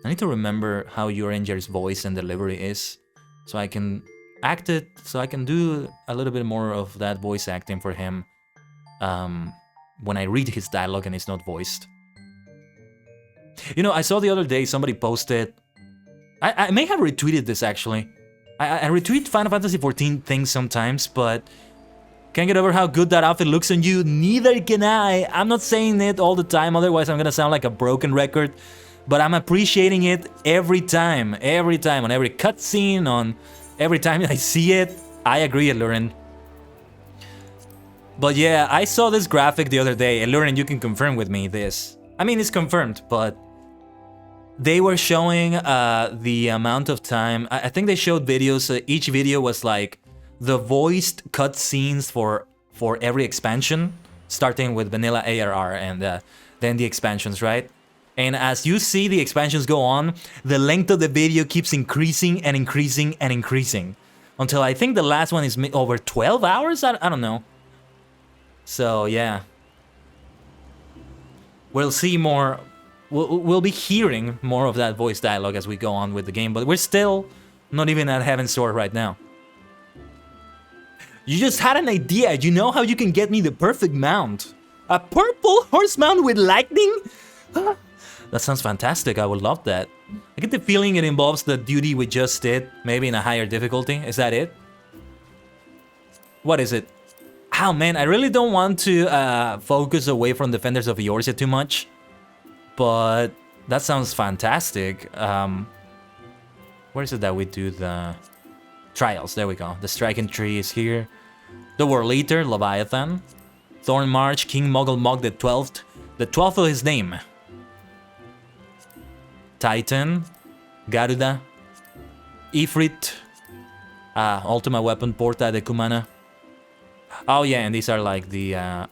I need to remember how Euranger's voice and delivery is. So I can act it, so I can do a little bit more of that voice acting for him. When I read his dialogue and it's not voiced. You know, I saw the other day somebody posted... I may have retweeted this, actually. I retweet Final Fantasy XIV things sometimes, but... Can't get over how good that outfit looks on you. Neither can I. I'm not saying it all the time, otherwise I'm gonna sound like a broken record. But I'm appreciating it every time. Every time. On every cutscene, on every time I see it. I agree, Lurin. But yeah, I saw this graphic the other day. And Lurin, you can confirm with me this. I mean, it's confirmed, but... They were showing the amount of time... I think they showed videos. Each video was like... The voiced cutscenes for every expansion. Starting with vanilla ARR and then the expansions, right? And as you see the expansions go on, the length of the video keeps increasing and increasing and increasing. Until I think the last one is over 12 hours? I don't know. So, yeah. We'll see more... We'll be hearing more of that voice dialogue as we go on with the game, but we're still not even at Heaven's Door right now. You just had an idea. You know how you can get me the perfect mount? A purple horse mount with lightning? That sounds fantastic. I would love that. I get the feeling it involves the duty we just did, maybe in a higher difficulty. Is that it? What is it? Oh man, I really don't want to focus away from Defenders of Eorzea too much. But that sounds fantastic. Where is it that we do the trials? There we go. The Striking Tree is here. The World Eater, Leviathan. Thorn March, King Mogul Mog the 12th. The 12th of his name. Titan. Garuda. Ifrit. Ultima Weapon, Porta de Kumana. Oh yeah, and these are like the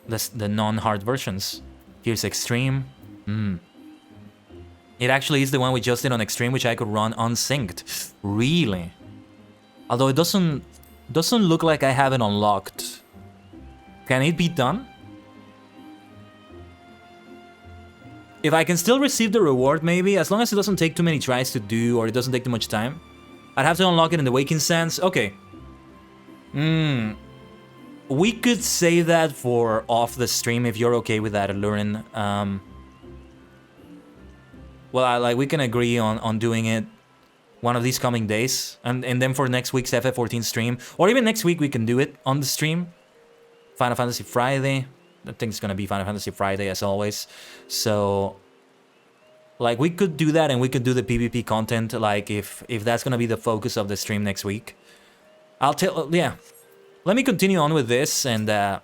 non-hard versions. Here's Extreme. It actually is the one we just did on Extreme, which I could run unsynced. Really? Although it doesn't look like I have it unlocked. Can it be done? If I can still receive the reward, maybe, as long as it doesn't take too many tries to do, or it doesn't take too much time. I'd have to unlock it in the Waking Sands. Okay. We could save that for off the stream if you're okay with that, Lurin. Well, we can agree on doing it one of these coming days, and then for next week's FF14 stream, or even next week we can do it on the stream. Final Fantasy Friday. I think it's gonna be Final Fantasy Friday as always. So, like, we could do that, and we could do the PvP content. Like, if that's gonna be the focus of the stream next week, I'll tell. Yeah, let me continue on with this, and then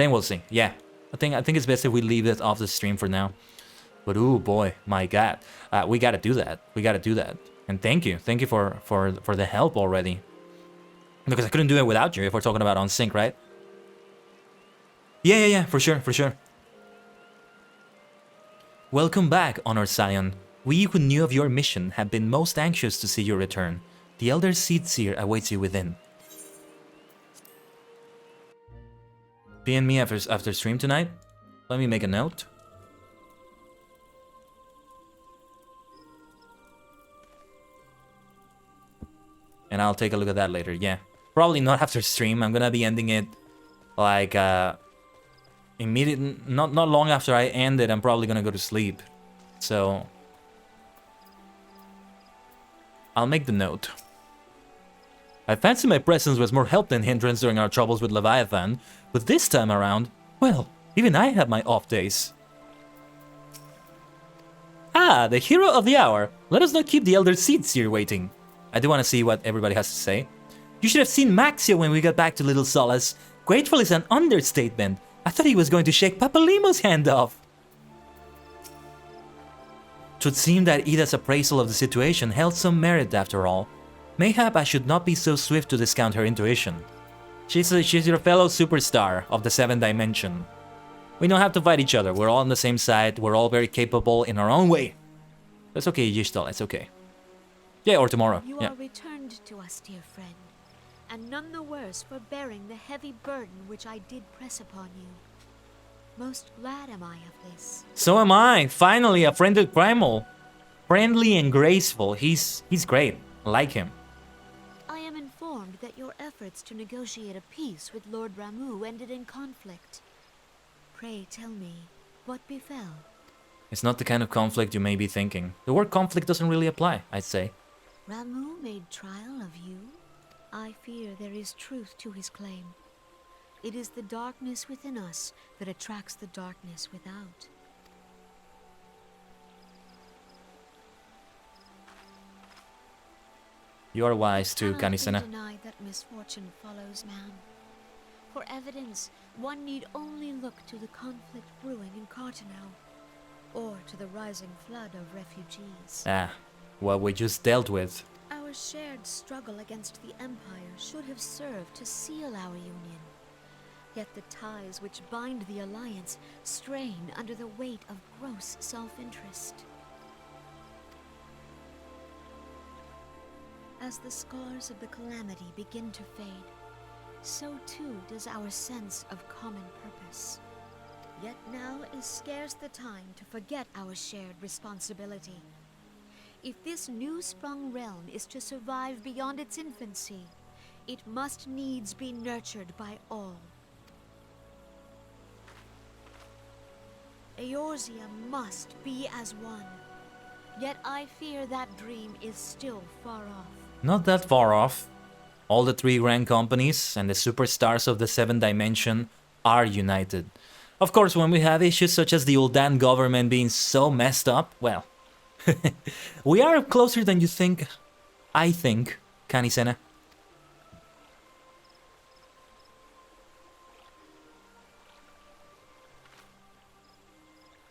we'll see. Yeah, I think it's best if we leave it off the stream for now. But oh boy, my God, we gotta do that. We gotta do that. And thank you for the help already. Because I couldn't do it without you if we're talking about on sync, right? Yeah, for sure. Welcome back, Honor Scion. We who knew of your mission have been most anxious to see your return. The Elder Seedseer awaits you within. PM me after stream tonight. Let me make a note. And I'll take a look at that later, yeah. Probably not after stream. I'm gonna be ending it like, not long after I end it, I'm probably gonna go to sleep. So I'll make the note. I fancy my presence was more help than hindrance during our troubles with Leviathan, but this time around, well, even I have my off days. Ah, the hero of the hour. Let us not keep the elder seeds here waiting. I do want to see what everybody has to say. You should have seen Maxio when we got back to Little Solace. Grateful is an understatement. I thought he was going to shake Papalimo's hand off. Twould seem that Ida's appraisal of the situation held some merit after all. Mayhap I should not be so swift to discount her intuition. She's your fellow superstar of the 7th dimension. We don't have to fight each other, we're all on the same side, we're all very capable in our own way. That's okay, Yishtal, it's okay. Yeah, or tomorrow. You are returned to us, dear friend, and none the worse for bearing the heavy burden which I did press upon you. Most glad am I of this. So am I. Finally, a friend of Primal. Friendly and graceful. He's great. I like him. I am informed that your efforts to negotiate a peace with Lord Ramuh ended in conflict. Pray tell me, what befell? It's not the kind of conflict you may be thinking. The word conflict doesn't really apply, I'd say. Ramuh made trial of you? I fear there is truth to his claim. It is the darkness within us that attracts the darkness without. You are wise too, Kanisena. I cannot deny that misfortune follows man. For evidence, one need only look to the conflict brewing in Cartano, or to the rising flood of refugees. Ah, what we just dealt with. Our shared struggle against the Empire should have served to seal our union. Yet the ties which bind the Alliance strain under the weight of gross self-interest. As the scars of the calamity begin to fade, so too does our sense of common purpose. Yet now is scarce the time to forget our shared responsibility. If this new-sprung realm is to survive beyond its infancy, it must needs be nurtured by all. Eorzea must be as one. Yet I fear that dream is still far off. Not that far off. All the 3 grand companies and the superstars of the 7th dimension are united. Of course, when we have issues such as the Ul'dan government being so messed up, well, we are closer than you think. I think, Kanisena.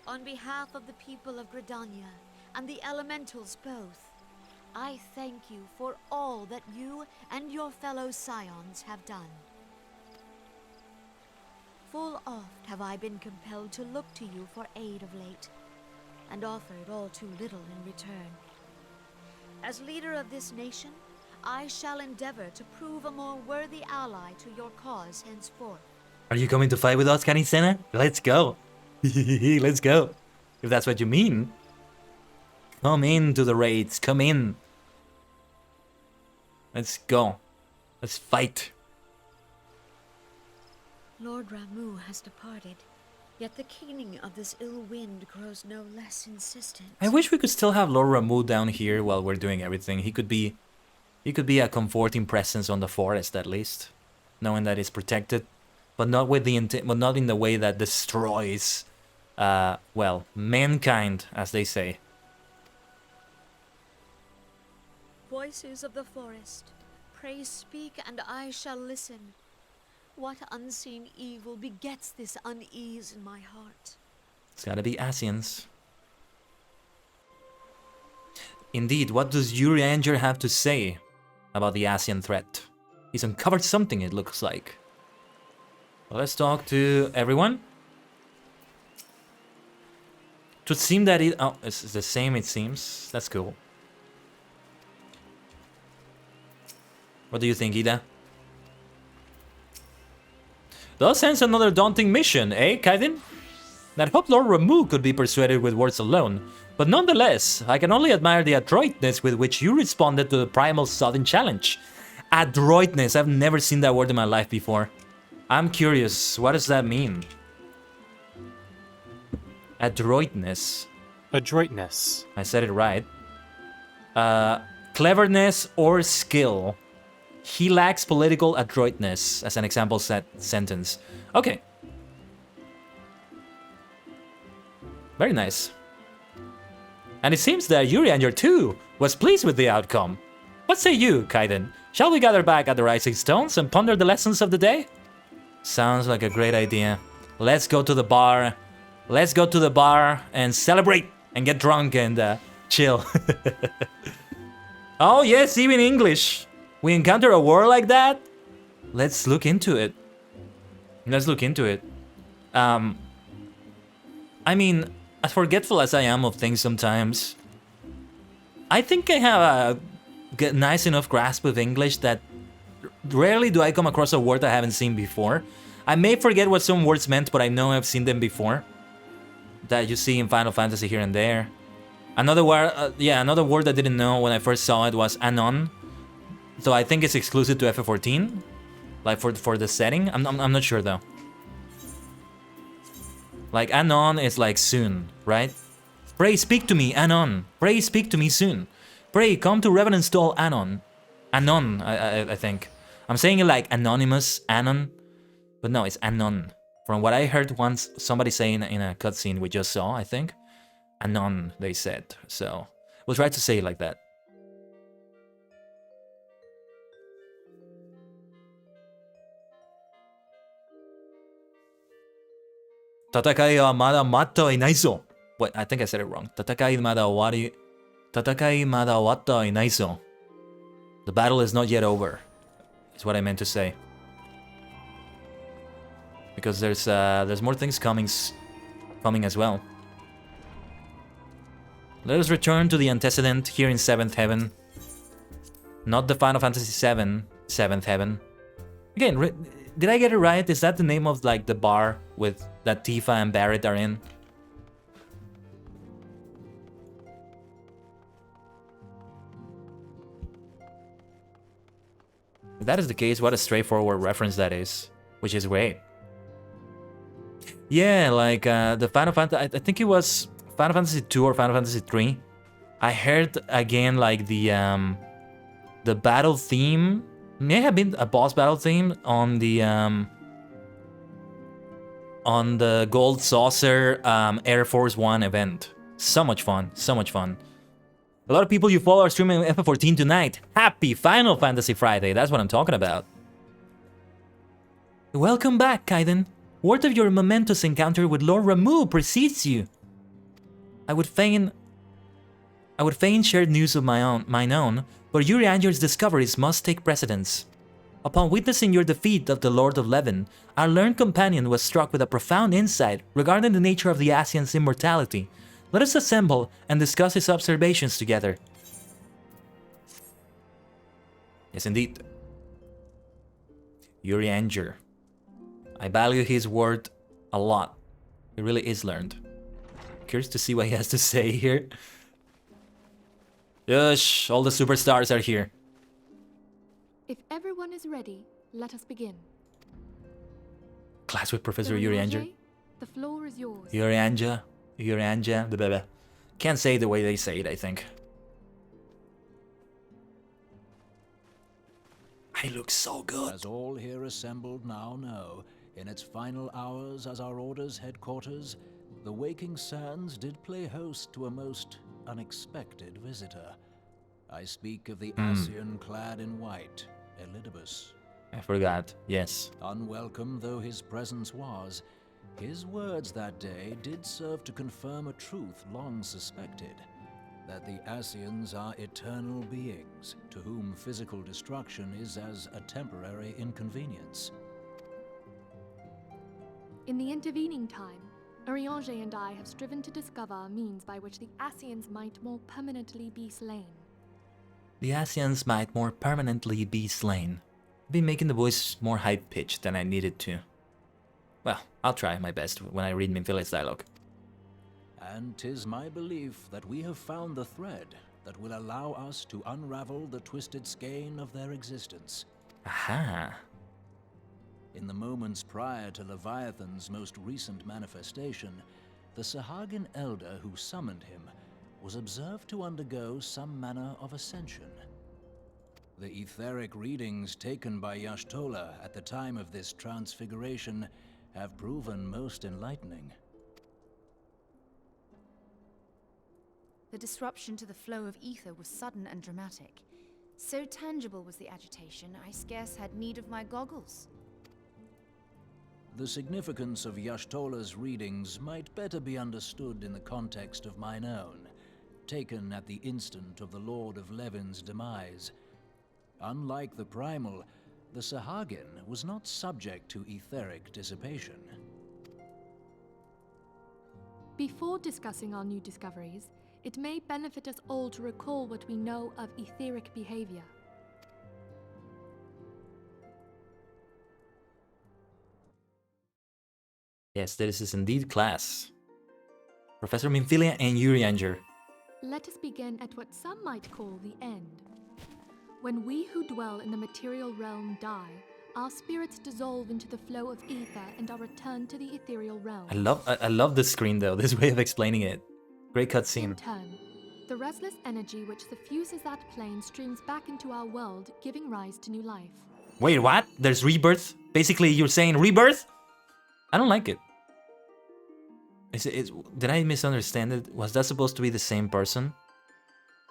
On behalf of the people of Gridania and the elementals both, I thank you for all that you and your fellow scions have done. Full oft have I been compelled to look to you for aid of late, and offered all too little in return. As leader of this nation, I shall endeavor to prove a more worthy ally to your cause henceforth. Are you coming to fight with us, Kanisena? Let's go. Let's go. If that's what you mean. Come into the raids, come in. Let's go. Let's fight. Lord Ramuh has departed, yet the keening of this ill wind grows no less insistent. I wish we could still have Lord Ramuh down here while we're doing everything. He could be a comforting presence on the forest at least, knowing that it's protected, but not with the but not in the way that destroys, well, mankind, as they say. Voices of the forest, pray speak and I shall listen. What unseen evil begets this unease in my heart? It's gotta be Asians. Indeed, what does Urianger have to say about the Asian threat? He's uncovered something, it looks like. Well, let's talk to everyone. It would seem that it's the same, it seems. That's cool. What do you think, Ida? Thus ends another daunting mission, eh, Kaiden? I'd hope Lord Ramuh could be persuaded with words alone, but nonetheless, I can only admire the adroitness with which you responded to the primal sudden challenge. Adroitness, I've never seen that word in my life before. I'm curious, what does that mean? Adroitness. Adroitness. I said it right. Cleverness or skill. He lacks political adroitness, as an example sentence. Okay. Very nice. And it seems that Eorzea too was pleased with the outcome. What say you, Kaiden? Shall we gather back at the Rising Stones and ponder the lessons of the day? Sounds like a great idea. Let's go to the bar. Let's go to the bar and celebrate and get drunk and chill. Oh yes, even English. We encounter a war like that? Let's look into it. Let's look into it. I mean, as forgetful as I am of things sometimes, I think I have a nice enough grasp of English that rarely do I come across a word I haven't seen before. I may forget what some words meant, but I know I've seen them before. That you see in Final Fantasy here and there. Another word, another word I didn't know when I first saw it was anon. So I think it's exclusive to FF14, like for the setting. I'm not sure though. Like anon is like soon, right? Pray speak to me, anon. Pray speak to me soon. Pray come to Revenant Stall, anon. Anon, I think. I'm saying it like anonymous, anon, but no, it's anon. From what I heard once, somebody saying in a cutscene we just saw, I think, anon they said. So we'll try to say it like that. Tatakai wa mada matta wa inai zo. Wait, I think I said it wrong. Tatakai mada watta wa inai zo. The battle is not yet over. Is what I meant to say. Because there's more things coming as well. Let us return to the antecedent here in 7th Heaven. Not the Final Fantasy VII 7th Heaven. Again, did I get it right? Is that the name of like the bar with that Tifa and Barret are in? If that is the case, what a straightforward reference that is, which is great. Yeah, like the Final Fantasy, I think it was Final Fantasy 2 or Final Fantasy 3. I heard again like the battle theme. May have been a boss battle theme on the Gold Saucer Air Force One event. So much fun, so much fun. A lot of people you follow are streaming FF14 tonight. Happy Final Fantasy Friday, that's what I'm talking about. Welcome back, Kaiden. Word of your momentous encounter with Lord Ramuh precedes you. I would fain share news of mine own, but Eorzea's discoveries must take precedence. Upon witnessing your defeat of the Lord of Levin, our learned companion was struck with a profound insight regarding the nature of the Ascian's immortality. Let us assemble and discuss his observations together. Yes, indeed. Eorzea. I value his word a lot. He really is learned. Curious to see what he has to say here. Yush, all the superstars are here. If everyone is ready, let us begin. Class with Professor Eorzea. The floor is yours. Eorzea. Blah, blah, blah. Can't say it the way they say it, I think. I look so good. As all here assembled now know, in its final hours as our Order's headquarters, the Waking Sands did play host to a most unexpected visitor. I speak of the Ascian clad in white, Elidibus. I forgot, yes. Unwelcome though his presence was, his words that day did serve to confirm a truth long suspected, that the Ascians are eternal beings, to whom physical destruction is as a temporary inconvenience. In the intervening time, Eorzea and I have striven to discover a means by which the Ascians might more permanently be slain. The Ascians might more permanently be slain. I've been making the voice more high-pitched than I needed to. Well, I'll try my best when I read Minfilet's dialogue. And 'tis my belief that we have found the thread that will allow us to unravel the twisted skein of their existence. Aha! In the moments prior to Leviathan's most recent manifestation, the Sahagin elder who summoned him was observed to undergo some manner of ascension. The etheric readings taken by Y'shtola at the time of this transfiguration have proven most enlightening. The disruption to the flow of ether was sudden and dramatic. So tangible was the agitation, I scarce had need of my goggles. The significance of Y'shtola's readings might better be understood in the context of mine own, taken at the instant of the Lord of Levin's demise. Unlike the primal, the Sahagin was not subject to etheric dissipation. Before discussing our new discoveries, it may benefit us all to recall what we know of etheric behavior. Yes, this is indeed class. Professor Minfilia and Urianger. Let us begin at what some might call the end. When we who dwell in the material realm die, our spirits dissolve into the flow of ether and are returned to the ethereal realm. I love this screen though, this way of explaining it. Great cutscene. In turn, the restless energy which suffuses that plane streams back into our world, giving rise to new life. Wait, what? There's rebirth? Basically, you're saying rebirth? I don't like it. Did I misunderstand it? Was that supposed to be the same person?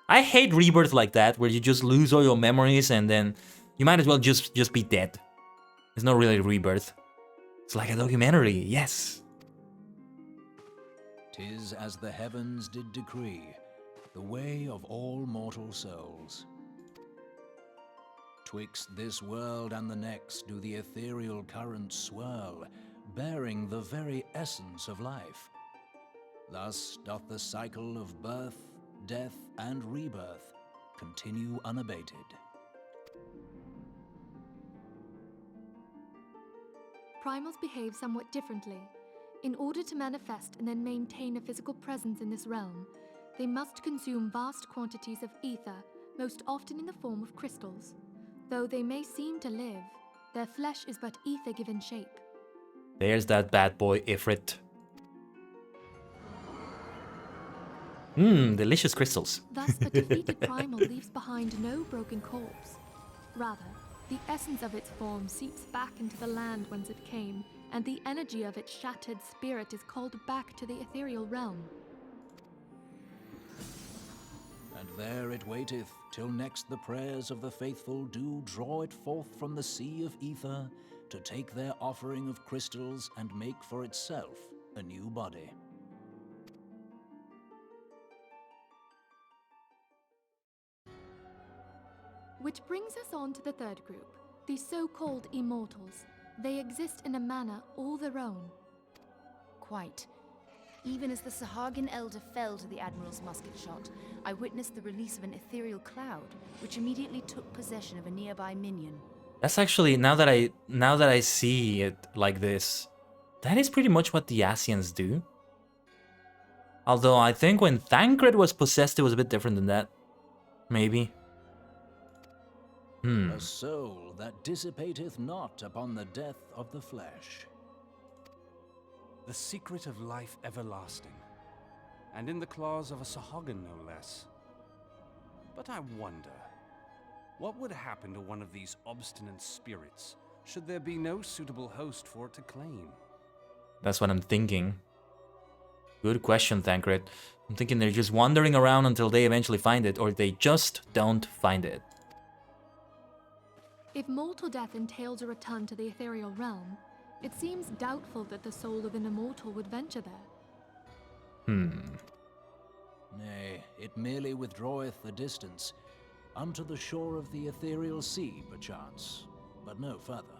I hate rebirth like that, where you just lose all your memories and then you might as well just be dead. It's not really rebirth. It's like a documentary, yes. 'Tis as the heavens did decree, the way of all mortal souls. Twixt this world and the next do the ethereal currents swirl, bearing the very essence of life. Thus doth the cycle of birth, death, and rebirth continue unabated. Primals behave somewhat differently. In order to manifest and then maintain a physical presence in this realm, they must consume vast quantities of ether, most often in the form of crystals. Though they may seem to live, their flesh is but ether given shape. There's that bad boy Ifrit. Delicious crystals. Thus, a defeated primal leaves behind no broken corpse. Rather, the essence of its form seeps back into the land whence it came, and the energy of its shattered spirit is called back to the ethereal realm. And there it waiteth, till next the prayers of the faithful do draw it forth from the sea of ether, to take their offering of crystals and make for itself a new body. Which brings us on to the third group, the so-called immortals. They exist in a manner all their own. Quite. Even as the Sahagin elder fell to the Admiral's musket shot, I witnessed the release of an ethereal cloud, which immediately took possession of a nearby minion. That's actually, now that I see it like this, that is pretty much what the Asians do. Although I think when Thancred was possessed, it was a bit different than that. Maybe. A soul that dissipateth not upon the death of the flesh. The secret of life everlasting, and in the claws of a Sahagin no less. But I wonder, what would happen to one of these obstinate spirits, should there be no suitable host for it to claim? That's what I'm thinking. Good question, Thancred. I'm thinking they're just wandering around until they eventually find it, or they just don't find it. If mortal death entails a return to the ethereal realm, it seems doubtful that the soul of an immortal would venture there. Nay, it merely withdraweth a distance, unto the shore of the ethereal sea, perchance, but no further.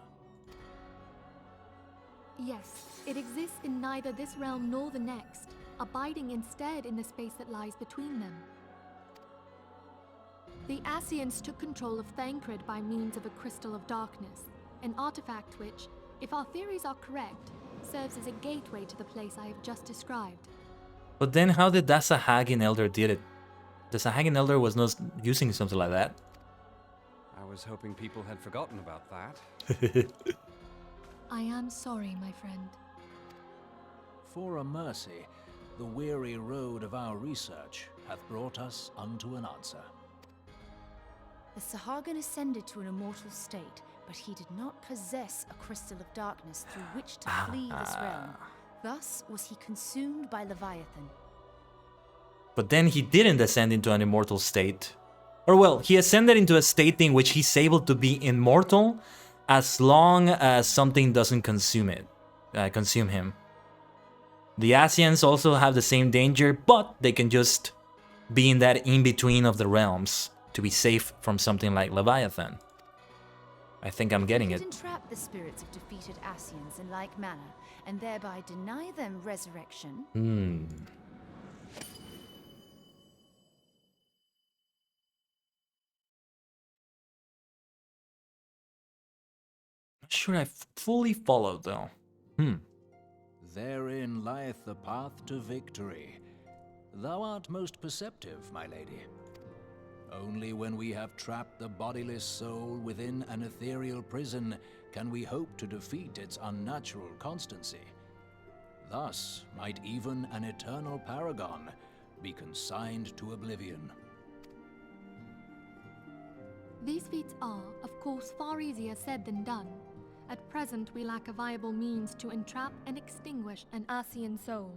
Yes, it exists in neither this realm nor the next, abiding instead in the space that lies between them. The Asians took control of Thancred by means of a crystal of darkness, an artifact which, if our theories are correct, serves as a gateway to the place I have just described. But then how did that Sahagin elder did it? The Sahagin elder was not using something like that. I was hoping people had forgotten about that. I am sorry, my friend. For a mercy, the weary road of our research hath brought us unto an answer. The Sahagin ascended to an immortal state, but he did not possess a crystal of darkness through which to flee this realm. Thus was he consumed by Leviathan. But then he didn't ascend into an immortal state. Or well, he ascended into a state in which he's able to be immortal as long as something doesn't consume him. The Asians also have the same danger, but they can just be in that in-between of the realms to be safe from something like Leviathan. I think I'm getting it. Entrap the spirits of defeated Asians in like manner, and thereby deny them resurrection. Not sure I fully followed though. Therein lieth the path to victory. Thou art most perceptive, my lady. Only when we have trapped the bodiless soul within an ethereal prison can we hope to defeat its unnatural constancy. Thus might even an eternal paragon be consigned to oblivion. These feats are, of course, far easier said than done. At present, we lack a viable means to entrap and extinguish an Asian soul.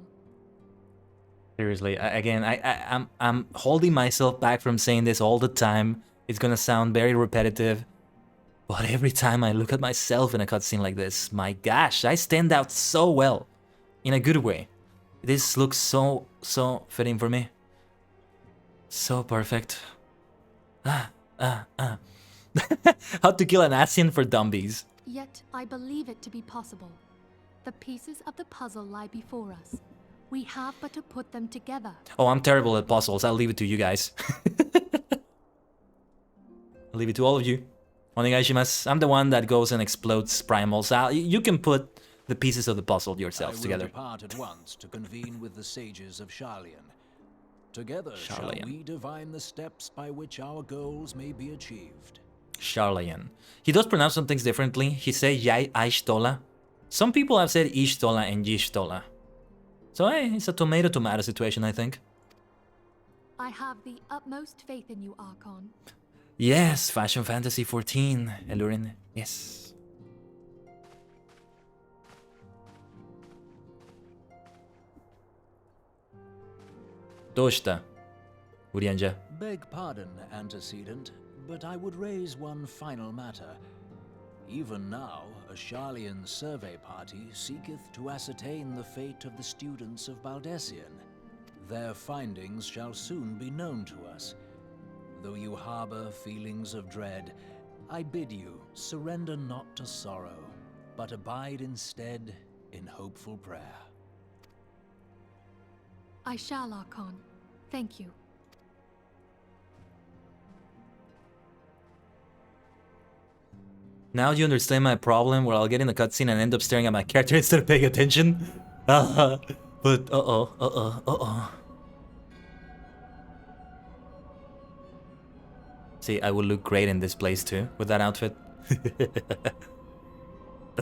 Seriously, I'm holding myself back from saying this all the time. It's gonna sound very repetitive, but every time I look at myself in a cutscene like this, my gosh, I stand out so well, in a good way. This looks so fitting for me, so perfect. How to kill an Asian for dummies. Yet, I believe it to be possible. The pieces of the puzzle lie before us. We have but to put them together. Oh, I'm terrible at puzzles. I'll leave it to you guys. I'll leave it to all of you. Onegaishimasu. I'm the one that goes and explodes primals. You can put the pieces of the puzzle yourselves together. I will depart at once to convene with the sages of Sharlayan. Together shall we divine the steps by which our goals may be achieved. Sharlayan. He does pronounce some things differently. He says Yai Aishtola. Some people have said Ishtola and Yishtola. So hey, it's a tomato-tomato situation, I think. I have the utmost faith in you, Archon. Yes, Fashion Fantasy 14, Elurin, yes. Doshita, Urianja. Beg pardon, antecedent, but I would raise one final matter. Even now, a Sharlayan survey party seeketh to ascertain the fate of the students of Baldessian. Their findings shall soon be known to us. Though you harbor feelings of dread, I bid you surrender not to sorrow, but abide instead in hopeful prayer. I shall, Archon. Thank you. Now do you understand my problem where I'll get in the cutscene and end up staring at my character instead of paying attention? But See, I would look great in this place too, with that outfit. The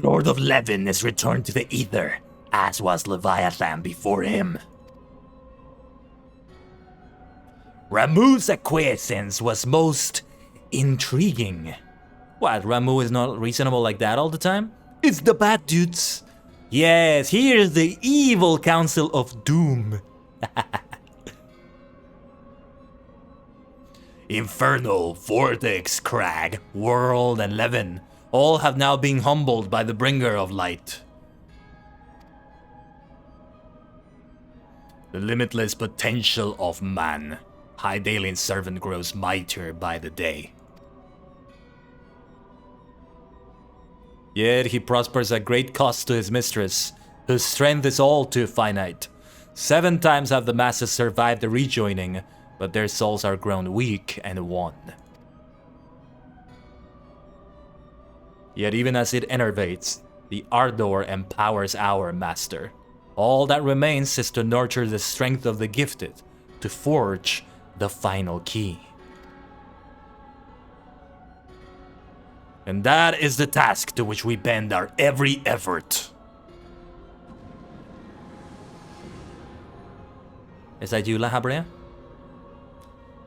Lord of Levin is returned to the Ether, as was Leviathan before him. Ramuh's acquiescence was most intriguing. What, Ramuh is not reasonable like that all the time? It's the bad dudes. Yes, here's the evil council of doom. Infernal, Vortex, Crag, World, and Levin all have now been humbled by the bringer of light. The limitless potential of man. Hydalian's servant grows mightier by the day. Yet he prospers at great cost to his mistress, whose strength is all too finite. 7 times have the masses survived the rejoining, but their souls are grown weak and wan. Yet even as it enervates, the ardor empowers our master. All that remains is to nurture the strength of the gifted, to forge the final key. And that is the task to which we bend our every effort. Is that you, La Habrea?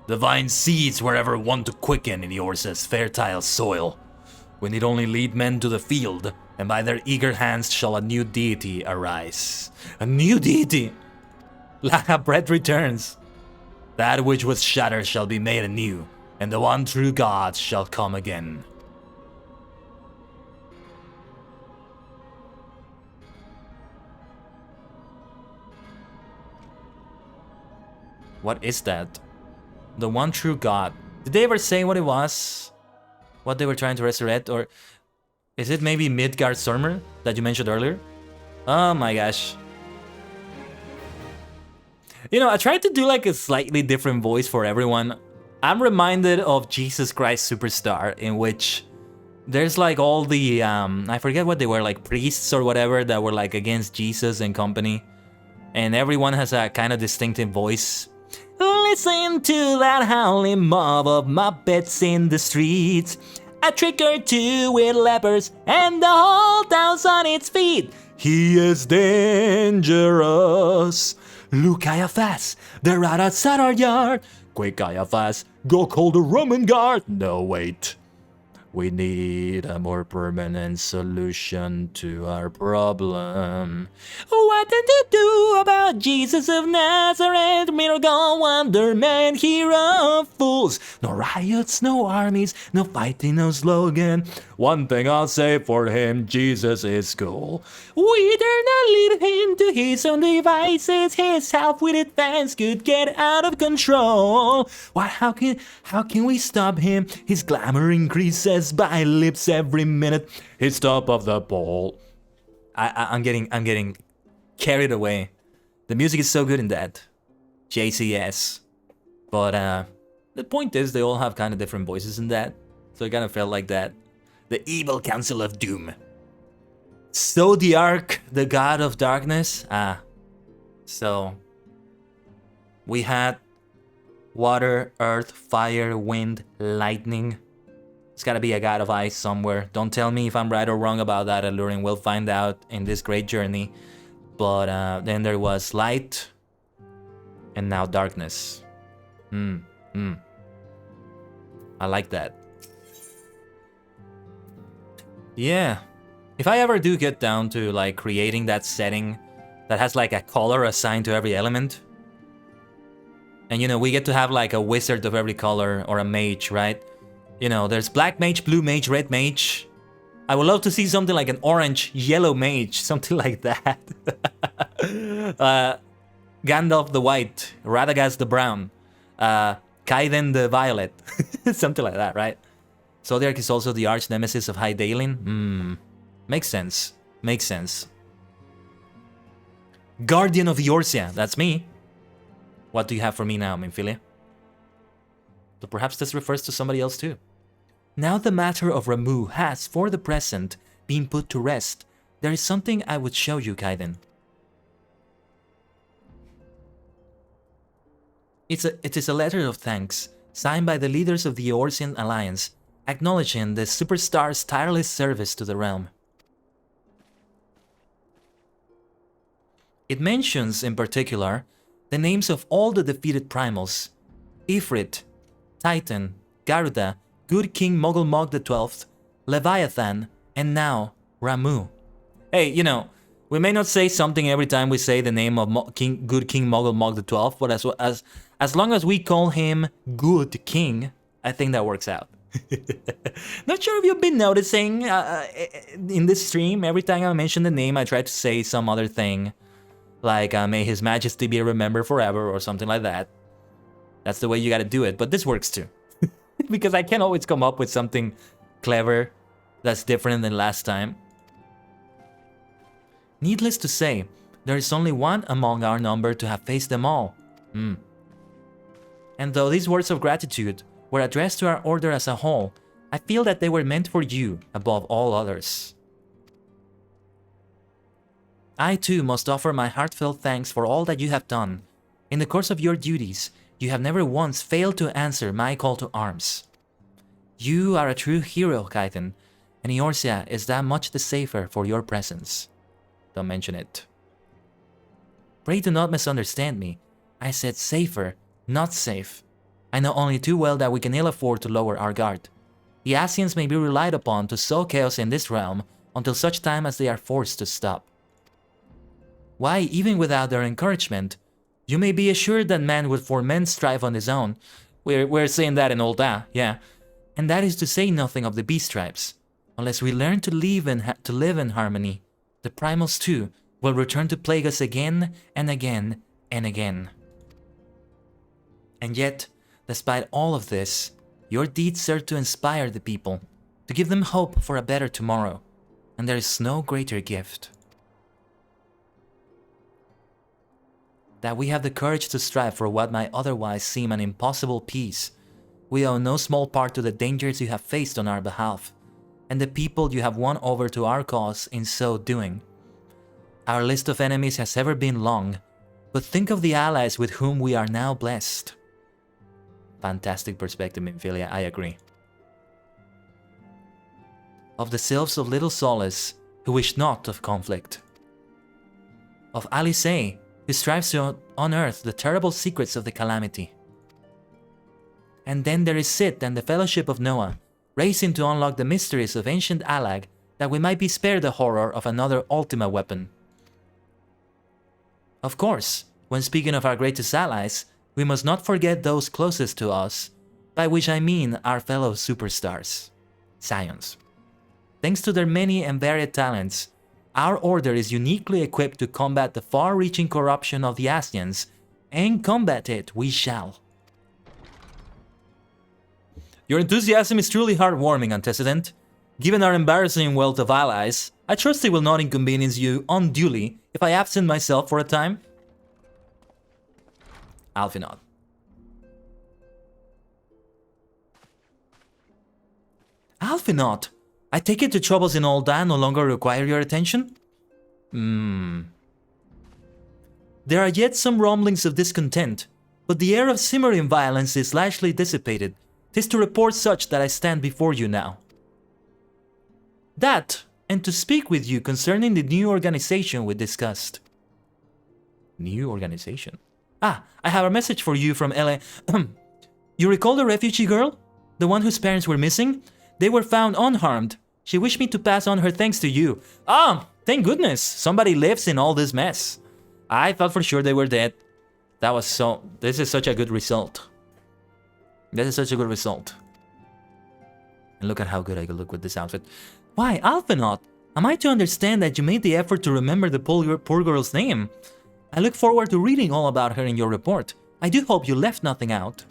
Divine seeds wherever want to quicken in Eorzea's fertile soil. We need only lead men to the field, and by their eager hands shall a new deity arise. A new deity! La Habrea returns. That which was shattered shall be made anew, and the one true God shall come again. What is that? The one true God. Did they ever say what it was? What they were trying to resurrect? Or is it maybe Midgard Surmer that you mentioned earlier? Oh my gosh. You know, I tried to do like a slightly different voice for everyone. I'm reminded of Jesus Christ Superstar, in which there's like all the, I forget what they were, like priests or whatever that were like against Jesus and company. And everyone has a kind of distinctive voice. Listen to that howling mob of Muppets in the streets. A trick or two with lepers and the whole town's on its feet. He is dangerous. Look, Caiaphas, they're right outside our yard. Quick, Caiaphas, go call the Roman guard. No, wait. We need a more permanent solution to our problem. What did you do about Jesus of Nazareth? Miracle wonder man, hero of fools. No riots, no armies, no fighting, no slogan. One thing I'll say for him, Jesus is cool. We dare not lead him to his own devices. His half-witted fans could get out of control. What? How can we stop him? His glamour increases by lips every minute. He's top of the pole. I'm getting carried away. The music is so good in that. JCS. But the point is they all have kind of different voices in that. So it kind of felt like that. The evil council of doom. So the Ark, the god of darkness. So we had water, earth, fire, wind, lightning. It's gotta be a god of ice somewhere. Don't tell me if I'm right or wrong about that, Alluring. We'll find out in this great journey. But then there was light. And now darkness. I like that. Yeah. If I ever do get down to like creating that setting that has like a color assigned to every element. And you know, we get to have like a wizard of every color or a mage, right? You know, there's black mage, blue mage, red mage. I would love to see something like an orange, yellow mage, something like that. Gandalf the white, Radagast the brown, Kaiden the violet, something like that, right? Zodiac is also the arch nemesis of Hydaelyn. Makes sense. Makes sense. Guardian of Eorzea, that's me. What do you have for me now, Minfilia? So perhaps this refers to somebody else too. Now the matter of Ramuh has, for the present, been put to rest. There is something I would show you, Kaiden. It is a letter of thanks, signed by the leaders of the Eorzean Alliance, acknowledging the Superstar's tireless service to the realm. It mentions, in particular, the names of all the defeated primals: Ifrit, Titan, Garuda, Good King Mogul Mog XII, Leviathan, and now Ramuh. Hey, you know, we may not say something every time we say the name of Good King Mogul Mog XII, but as long as we call him Good King, I think that works out. Not sure if you've been noticing in this stream, every time I mention the name, I try to say some other thing. Like, may His Majesty be remembered forever or something like that. That's the way you gotta do it, but this works too. Because I can't always come up with something clever that's different than last time. Needless to say, there is only one among our number to have faced them all. And though these words of gratitude were addressed to our order as a whole, I feel that they were meant for you above all others. I too must offer my heartfelt thanks for all that you have done. In the course of your duties, you have never once failed to answer my call to arms. You are a true hero, Kaiden, and Eorzea is that much the safer for your presence. Don't mention it. Pray do not misunderstand me. I said safer, not safe. I know only too well that we can ill afford to lower our guard. The Asians may be relied upon to sow chaos in this realm until such time as they are forced to stop. Why, even without their encouragement, you may be assured that man would foment strife on his own. We're saying that in Ul'dah, yeah. And that is to say nothing of the beast tribes. Unless we learn to live in harmony, the primals too will return to plague us again and again and again. And yet, despite all of this, your deeds serve to inspire the people, to give them hope for a better tomorrow, and there is no greater gift. That we have the courage to strive for what might otherwise seem an impossible peace. We owe no small part to the dangers you have faced on our behalf, and the people you have won over to our cause in so doing. Our list of enemies has ever been long, but think of the allies with whom we are now blessed. Fantastic perspective, Minfilia, I agree. Of the sylphs of little solace, who wish not of conflict. Of Alisei, who strives to unearth the terrible secrets of the calamity. And then there is Sid and the Fellowship of Noah, racing to unlock the mysteries of ancient Alag, that we might be spared the horror of another Ultima weapon. Of course, when speaking of our greatest allies, we must not forget those closest to us, by which I mean our fellow superstars, Scions. Thanks to their many and varied talents, our order is uniquely equipped to combat the far-reaching corruption of the Asians, and combat it we shall. Your enthusiasm is truly heartwarming, Antecedent. Given our embarrassing wealth of allies, I trust it will not inconvenience you unduly if I absent myself for a time. Alphinaud. Alphinaud! I take it the troubles in Ul'dah no longer require your attention? There are yet some rumblings of discontent, but the air of simmering violence is largely dissipated. 'Tis to report such that I stand before you now. That, and to speak with you concerning the new organization we discussed. New organization? Ah, I have a message for you from LA. You recall the refugee girl? The one whose parents were missing? They were found unharmed. She wished me to pass on her thanks to you. Ah, thank goodness, somebody lives in all this mess. I thought for sure they were dead. This is such a good result. This is such a good result. And look at how good I can look with this outfit. Why, Alphinaud, am I to understand that you made the effort to remember the poor girl's name? I look forward to reading all about her in your report. I do hope you left nothing out.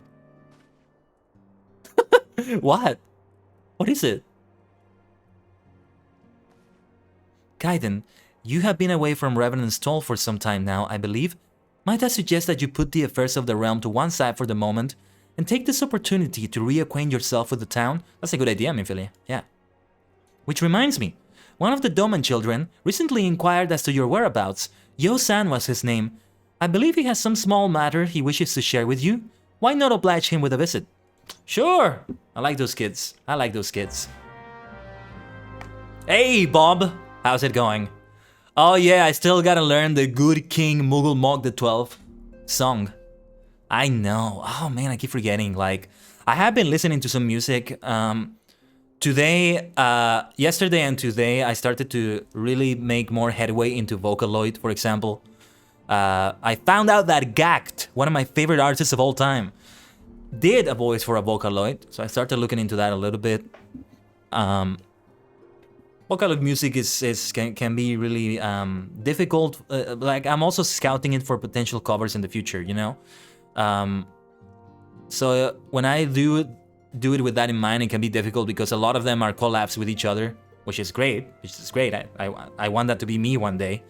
What? What is it? Kaiden, you have been away from Revenant's Toll for some time now, I believe. Might I suggest that you put the affairs of the realm to one side for the moment and take this opportunity to reacquaint yourself with the town? That's a good idea, Minfilia. Yeah. Which reminds me, one of the Doman children recently inquired as to your whereabouts. Yo-san was his name. I believe he has some small matter he wishes to share with you. Why not oblige him with a visit? Sure! I like those kids. I like those kids. Hey, Bob! How's it going? Oh yeah, I still gotta learn the Good King Mughal Mog the 12th song. I know. Oh man, I keep forgetting. Like, I have been listening to some music. Yesterday and today, I started to really make more headway into Vocaloid, for example. I found out that Gact, one of my favorite artists of all time, did a voice for a Vocaloid, so I started looking into that a little bit. Vocaloid music can be really difficult. Like, I'm also scouting it for potential covers in the future, you know? So when I do it with that in mind, it can be difficult because a lot of them are collabs with each other, which is great. I want that to be me one day,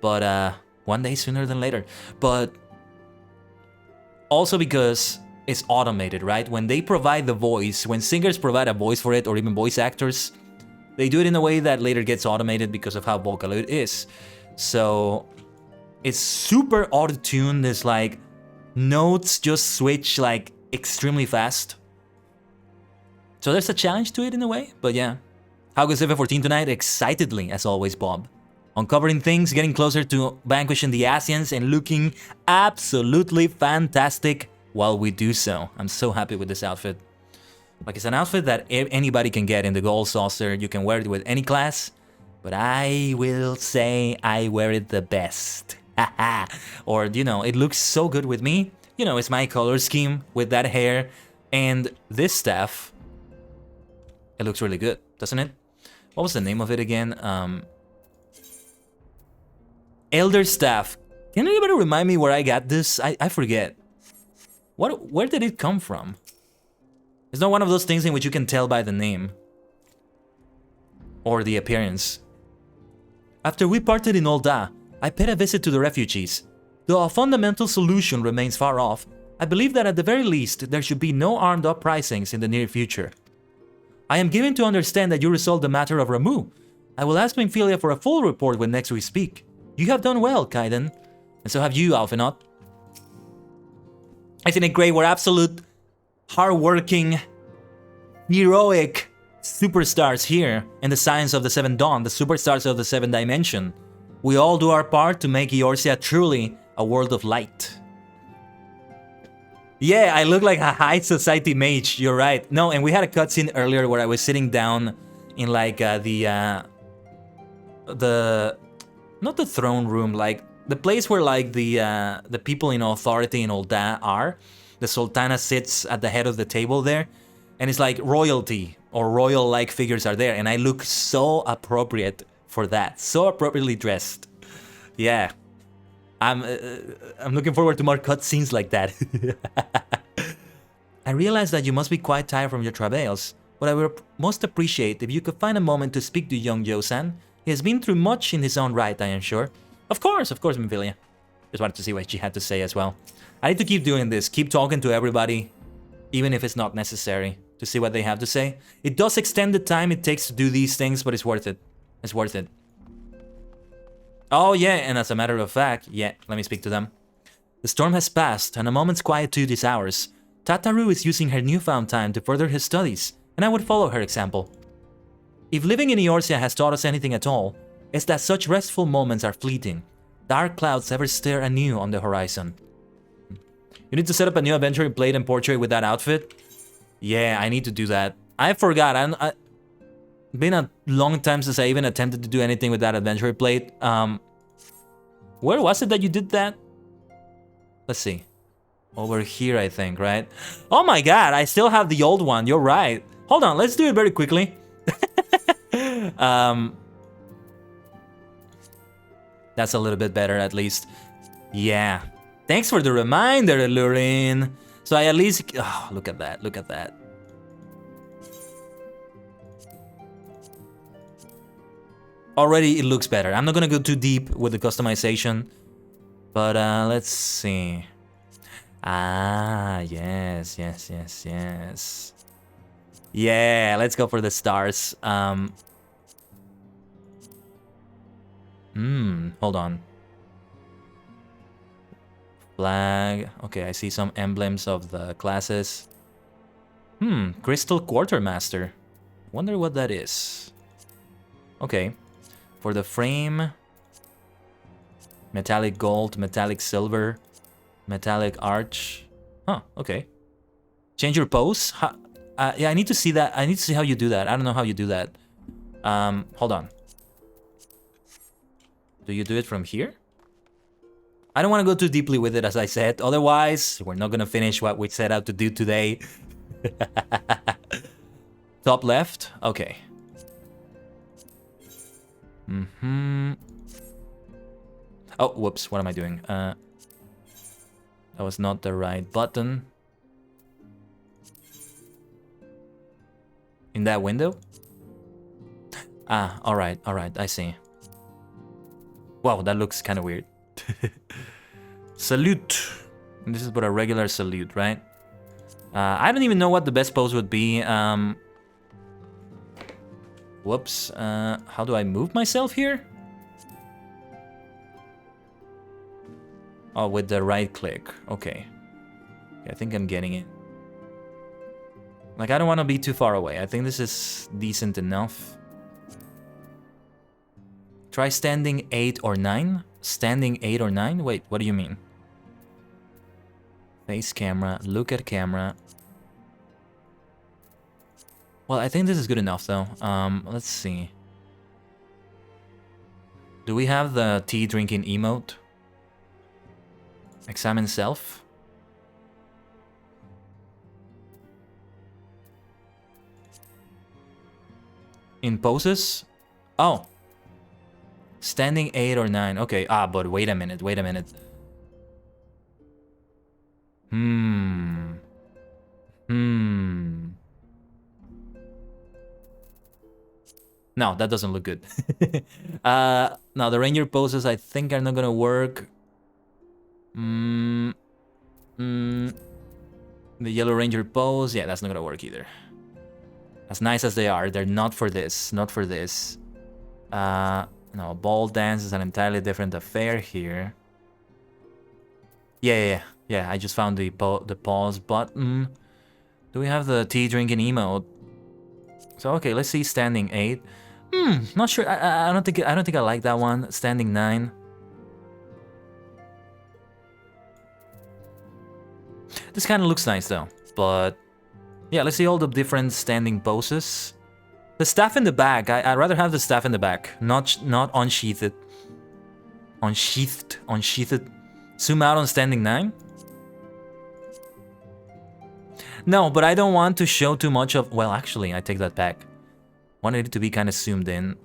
but one day sooner than later. But also because it's automated, right? When they provide the voice, when singers provide a voice for it, or even voice actors, they do it in a way that later gets automated because of how Vocaloid is. So it's super auto-tuned. There's like notes just switch like extremely fast. So there's a challenge to it in a way, but yeah. How goes FF14 tonight? Excitedly, as always, Bob. uncovering things, getting closer to vanquishing the Asians, and looking absolutely fantastic while we do so. I'm so happy with this outfit. Like, it's an outfit that anybody can get in the Gold Saucer. You can wear it with any class, but I will say I wear it the best. Or, you know, it looks so good with me. You know, it's my color scheme with that hair and this staff. It looks really good, doesn't it? What was the name of it again? Elder Staff. Can anybody remind me where I got this? I forget. Where did it come from? It's not one of those things in which you can tell by the name. Or the appearance. After we parted in Olda, I paid a visit to the refugees. Though a fundamental solution remains far off, I believe that at the very least, there should be no armed uprisings in the near future. I am given to understand that you resolved the matter of Ramu. I will ask Minfilia for a full report when next we speak. You have done well, Kaiden. And so have you, Alphenot. Isn't it great? We're absolute, hardworking, heroic superstars here in the Science of the Seven Dawn, the superstars of the Seven Dimension. We all do our part to make Eorzea truly a world of light. Yeah, I look like a high society mage, you're right. No, and we had a cutscene earlier where I was sitting down in like the not the throne room, like the place where like the people in authority in Olda are. The Sultana sits at the head of the table there, and it's like royalty or royal-like figures are there, and I look so appropriate for that, so appropriately dressed. Yeah, I'm looking forward to more cutscenes like that. I realize that you must be quite tired from your travails, but I would most appreciate if you could find a moment to speak to young Yosan. He has been through much in his own right, I am sure. Of course, Minfilia. Just wanted to see what she had to say as well. I need to keep doing this, keep talking to everybody, even if it's not necessary, to see what they have to say. It does extend the time it takes to do these things, but it's worth it. It's worth it. Oh yeah, and as a matter of fact, yeah, let me speak to them. The storm has passed, and a moment's quietude is ours. Tataru is using her newfound time to further his studies, and I would follow her example. If living in Eorzea has taught us anything at all, it's that such restful moments are fleeting. Dark clouds ever stare anew on the horizon. You need to set up a new adventure plate and portrait with that outfit? Yeah, I need to do that. I forgot. Been a long time since I even attempted to do anything with that adventure plate. Where was it that you did that? Let's see. Over here, I think, right? Oh my god, I still have the old one. You're right. Hold on, let's do it very quickly. That's a little bit better, at least. Yeah. Thanks for the reminder, Lurin. So I at least... Oh, look at that. Look at that. Already it looks better. I'm not gonna go too deep with the customization. But let's see. Ah, yes. Yeah, let's go for the stars. Hold on. Flag. Okay, I see some emblems of the classes. Crystal Quartermaster. Wonder what that is. Okay. For the frame, metallic gold, metallic silver, metallic arch. Huh, okay. Change your pose? Yeah, I need to see that. I need to see how you do that. I don't know how you do that. Hold on. Do you do it from here? I don't want to go too deeply with it, as I said. Otherwise, we're not going to finish what we set out to do today. Top left? Okay. Oh, whoops. What am I doing? That was not the right button. In that window? Ah, alright, I see. Wow, that looks kind of weird. Salute. And this is but a regular salute, right? I don't even know what the best pose would be. Whoops. How do I move myself here? Oh, with the right click. Okay. I think I'm getting it. Like, I don't want to be too far away. I think this is decent enough. Try standing 8 or 9. Standing 8 or 9? Wait, what do you mean? Face camera, look at camera. Well, I think this is good enough though. Let's see. Do we have the tea drinking emote? Examine self. In poses? Oh. Standing 8 or 9. Okay, but wait a minute, wait a minute. No, that doesn't look good. Now the ranger poses I think are not gonna work. The yellow ranger pose, yeah, that's not gonna work either. As nice as they are, they're not for this, not for this. No, ball dance is an entirely different affair here. Yeah, I just found the pause button. Do we have the tea drinking emote? So okay, let's see standing 8. Not sure. I don't think I like that one. Standing 9. This kind of looks nice though, but yeah, let's see all the different standing poses. The staff in the back. I'd rather have the staff in the back, not unsheathed. Unsheathed. Zoom out on standing 9. No, but I don't want to show too much of. Well, actually, I take that back. Wanted it to be kind of zoomed in.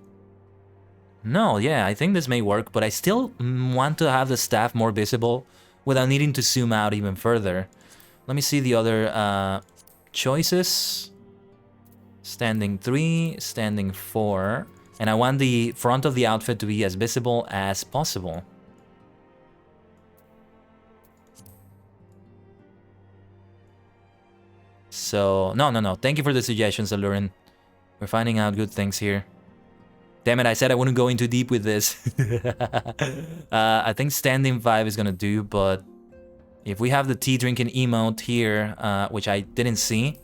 No, yeah, I think this may work, but I still want to have the staff more visible without needing to zoom out even further. Let me see the other choices. Standing 3, standing 4, and I want the front of the outfit to be as visible as possible. So, no. Thank you for the suggestions, Alurin. We're finding out good things here. Damn it, I said I wouldn't go in too deep with this. I think standing 5 is gonna do, but if we have the tea drinking emote here, which I didn't see.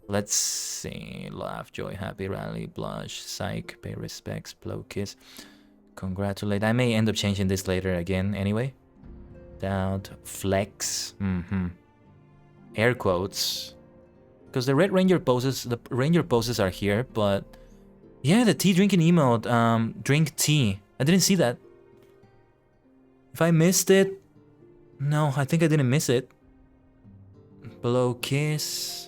Let's see. Laugh, joy, happy, rally, blush, psych, pay respects, blow, kiss, congratulate. I may end up changing this later again anyway. Doubt, flex, air quotes. Because the Red Ranger poses, the Ranger poses are here, but yeah, the tea drinking emote, drink tea. I didn't see that. If I missed it, no, I think I didn't miss it. Blow, kiss.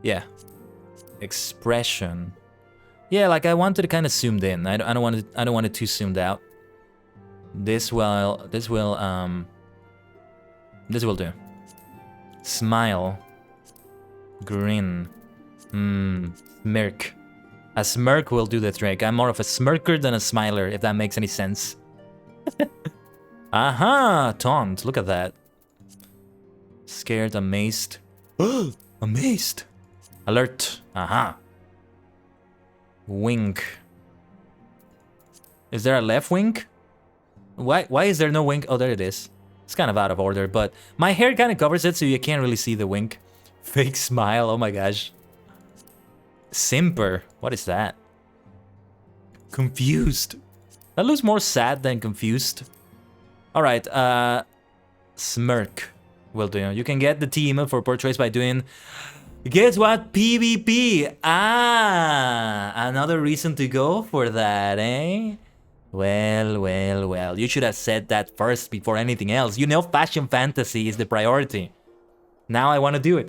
Yeah. Expression. Yeah, like I wanted it kind of zoomed in. I don't want it too zoomed out. This will do. Smile. Grin. Smirk. A smirk will do the trick. I'm more of a smirker than a smiler, if that makes any sense. Aha! Taunt. Look at that. Scared, amazed. Amazed. Alert. Aha. Wink. Is there a left wink? Why is there no wink? Oh, there it is. It's kind of out of order, but my hair kind of covers it, so you can't really see the wink. Fake smile. Oh my gosh. Simper. What is that? Confused. That looks more sad than confused. All right. Smirk will do. You can get the team for portraits by doing. Guess what? PvP. Another reason to go for that, eh? Well. You should have said that first before anything else. You know, fashion fantasy is the priority. Now I want to do it.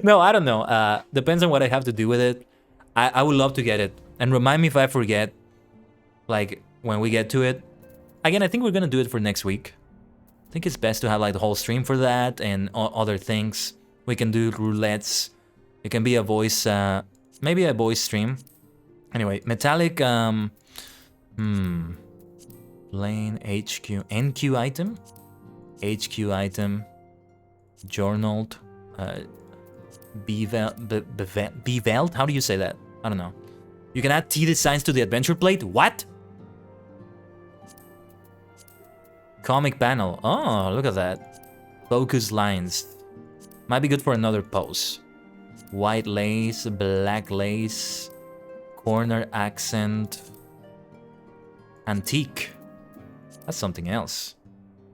No, I don't know. Depends on what I have to do with it. I would love to get it. And remind me if I forget, like, when we get to it. Again, I think we're going to do it for next week. I think it's best to have, like, the whole stream for that and other things. We can do roulettes. It can be a voice, maybe a voice stream. Anyway, metallic, plain HQ, NQ item, HQ item, journaled, beveld, how do you say that? I don't know. You can add T designs to the adventure plate? What? Comic panel. Oh, look at that. Focus lines. Might be good for another pose. White lace, black lace, corner accent, antique. That's something else.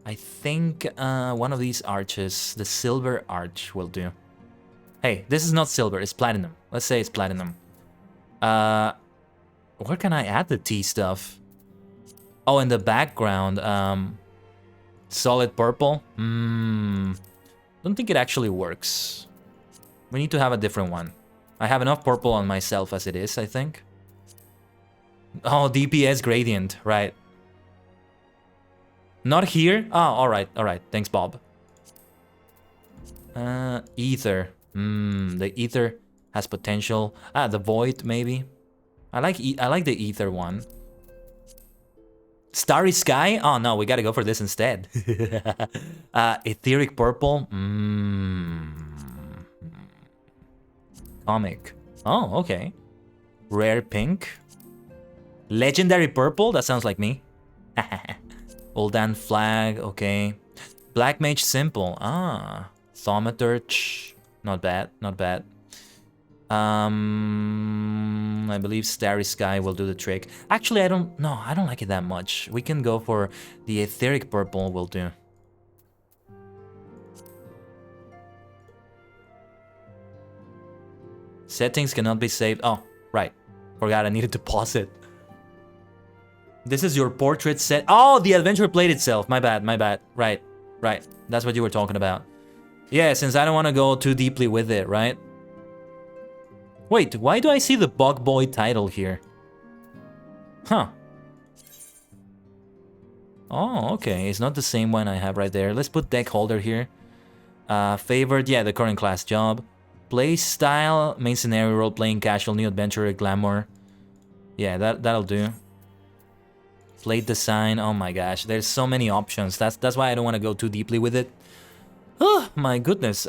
I think one of these arches, the silver arch, will do. Hey, this is not silver, it's platinum. Let's say it's platinum. Where can I add the tea stuff? Oh, in the background, solid purple. Don't think it actually works. We need to have a different one. I have enough purple on myself as it is, I think. Oh, DPS gradient, right. Not here? Oh, alright, alright. Thanks, Bob. Ether. The ether has potential. Ah, the void, maybe. I like the ether one. Starry sky? Oh no, we gotta go for this instead. Etheric purple. Comic. Oh, okay. Rare pink. Legendary purple? That sounds like me. Uldan flag, okay. Black mage simple. Ah. Thaumaturge. Not bad, not bad. I believe Starry Sky will do the trick. Actually, I don't like it that much. We can go for the Etheric Purple will do. Settings cannot be saved. Oh, right. Forgot I needed to pause it. This is your portrait set. Oh, the adventure played itself. My bad, my bad. Right, right. That's what you were talking about. Yeah, since I don't want to go too deeply with it, right? Wait, why do I see the Bug Boy title here? Huh. Oh, okay. It's not the same one I have right there. Let's put deck holder here. Favored, yeah, the current class job. Play style, main scenario, role-playing, casual, new adventure, glamour. Yeah, that'll do. Plate design, oh my gosh. There's so many options. That's why I don't want to go too deeply with it. Oh, my goodness.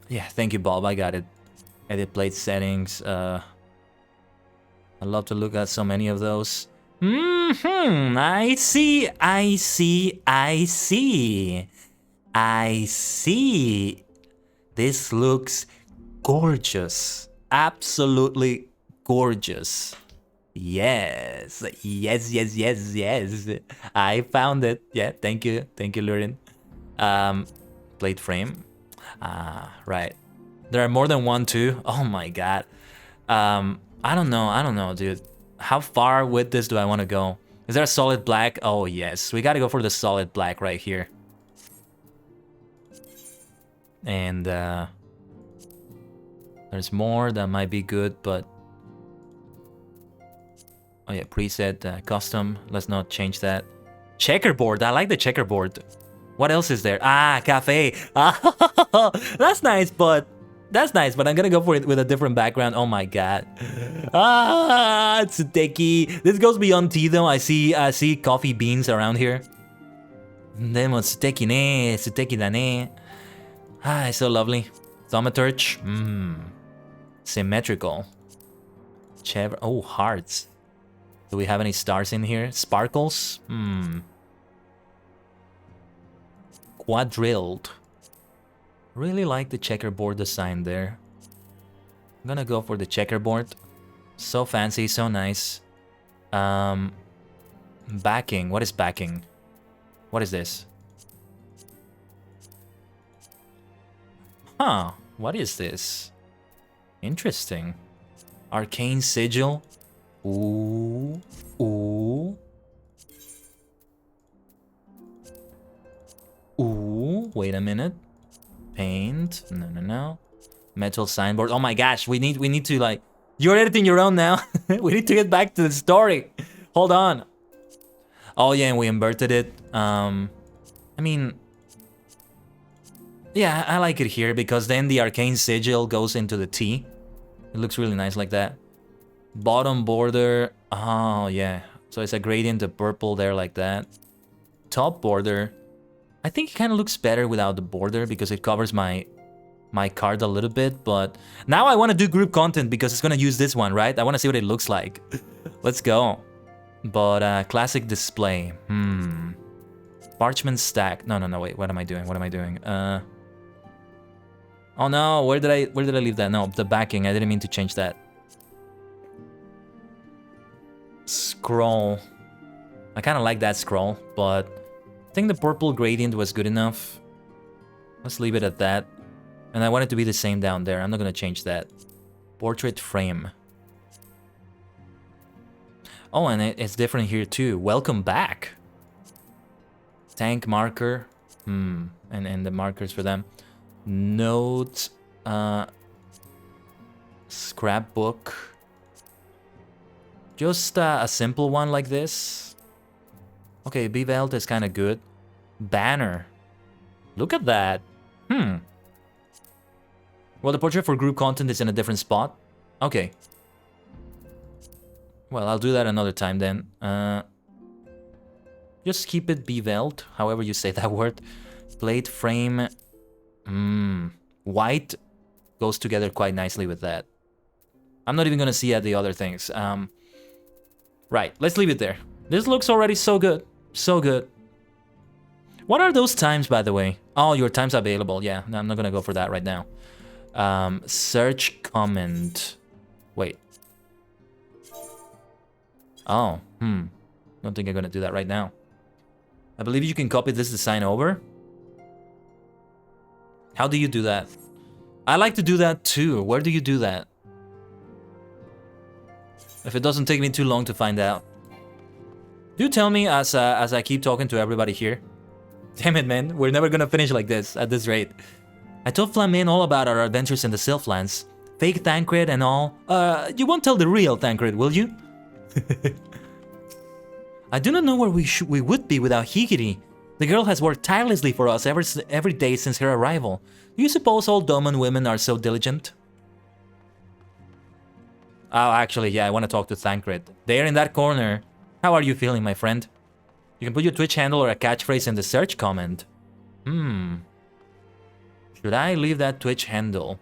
Yeah, thank you, Bob. I got it. Edit plate settings. I love to look at so many of those. I see. I see. I see. I see. This looks gorgeous. Absolutely gorgeous. Yes. Yes, yes, yes, yes. I found it. Yeah, thank you. Thank you, Lurin. Plate frame. Right. There are more than one too. Oh my god. I don't know, dude. How far with this do I want to go? Is there a solid black? Oh yes, we gotta go for the solid black right here. And there's more that might be good, but oh yeah, preset, custom. Let's not change that. Checkerboard. I like the checkerboard. What else is there? Ah, cafe. That's nice, but I'm gonna go for it with a different background. Oh my god. Ah, Tsuteki. This goes beyond tea though. I see coffee beans around here. Demo Tsuteki ne, Tsuteki da ne. Ah, it's so lovely. Thaumaturge. Symmetrical. Oh, hearts. Do we have any stars in here? Sparkles? Quadrilled. Really like the checkerboard design there. I'm gonna go for the checkerboard. So fancy, so nice. Backing. What is backing? What is this? Huh. What is this? Interesting. Arcane sigil. Ooh. Ooh. Ooh. Wait a minute. Paint. No. Metal signboard. Oh my gosh. We need to like... You're editing your own now. We need to get back to the story. Hold on. Oh yeah, and we inverted it. I mean... Yeah, I like it here because then the arcane sigil goes into the T. It looks really nice like that. Bottom border. Oh yeah. So it's a gradient of purple there like that. Top border. I think it kind of looks better without the border because it covers my card a little bit, but now I want to do group content because it's gonna use this one, right? I want to see what it looks like. Let's go. But classic display. Parchment stack. No, wait. What am I doing? Oh no, where did I leave that? No, the backing. I didn't mean to change that. Scroll. I kind of like that scroll, but I think the purple gradient was good enough. Let's leave it at that. And I want it to be the same down there. I'm not going to change that. Portrait frame. Oh, and it's different here too. Welcome back. Tank marker. And the markers for them. Note. Scrapbook. Just a simple one like this. Okay, Bevelt is kind of good. Banner. Look at that. Well, the portrait for group content is in a different spot. Okay. Well, I'll do that another time then. Just keep it Bevelt, however you say that word. Plate frame. White goes together quite nicely with that. I'm not even gonna see at the other things. Right, let's leave it there. This looks already so good. So good. What are those times, by the way? Oh, your times available. Yeah, no, I'm not gonna go for that right now. Search comment. Wait. Oh, don't think I'm gonna do that right now. I believe you can copy this design over. How do you do that? I like to do that too. Where do you do that? If it doesn't take me too long to find out. Do tell me as I keep talking to everybody here. Damn it, man. We're never gonna finish like this, at this rate. I told Flamin all about our adventures in the Sylphlands. Fake Thancred and all. You won't tell the real Thancred, will you? I do not know where we would be without Higiri. The girl has worked tirelessly for us every day since her arrival. Do you suppose all Doman women are so diligent? Oh, actually, yeah, I want to talk to Thancred. There in that corner. How are you feeling, my friend? You can put your Twitch handle or a catchphrase in the search comment. Should I leave that Twitch handle?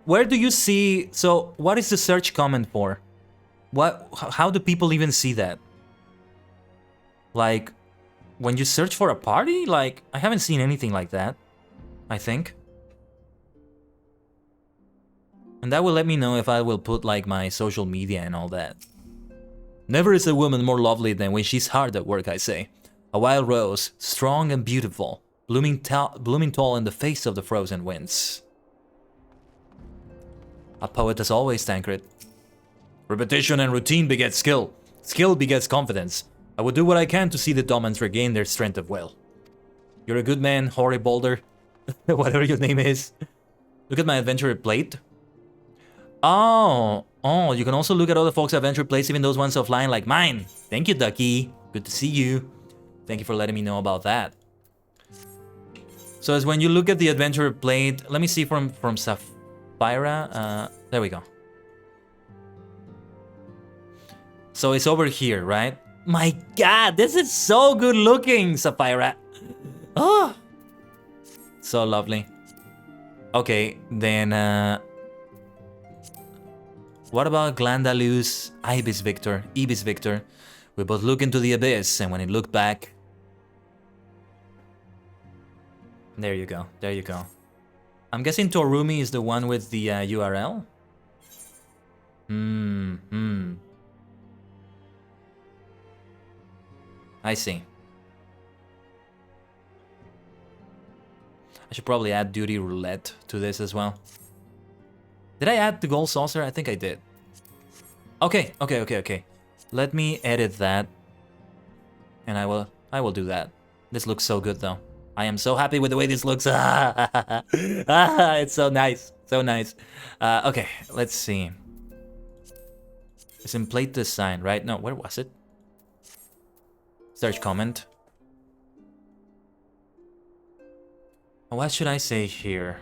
Where do you see... So, what is the search comment for? How do people even see that? Like, when you search for a party? Like, I haven't seen anything like that, I think. And that will let me know if I will put, like, my social media and all that. Never is a woman more lovely than when she's hard at work, I say. A wild rose, strong and beautiful, blooming tall in the face of the frozen winds. A poet as always, Thancred. Repetition and routine begets skill. Skill begets confidence. I will do what I can to see the Domans regain their strength of will. You're a good man, Hoary Boulder. Whatever your name is. Look at my adventure plate. Oh, you can also look at other folks' adventure plates, even those ones offline like mine. Thank you, Ducky. Good to see you. Thank you for letting me know about that. So as when you look at the adventure plate, let me see from Sapphira. There we go. So it's over here, right? My God, this is so good looking, Sapphira. Oh, so lovely. Okay, then what about Glandalus, Ibis Victor? We both look into the abyss, and when it looked back... There you go, there you go. I'm guessing Torumi is the one with the URL? I see. I should probably add Duty Roulette to this as well. Did I add the gold saucer? I think I did. Okay. Let me edit that. And I will do that. This looks so good though. I am so happy with the way this looks. It's so nice. So nice. Okay, let's see. It's in plate design, right? No, where was it? Search comment. What should I say here?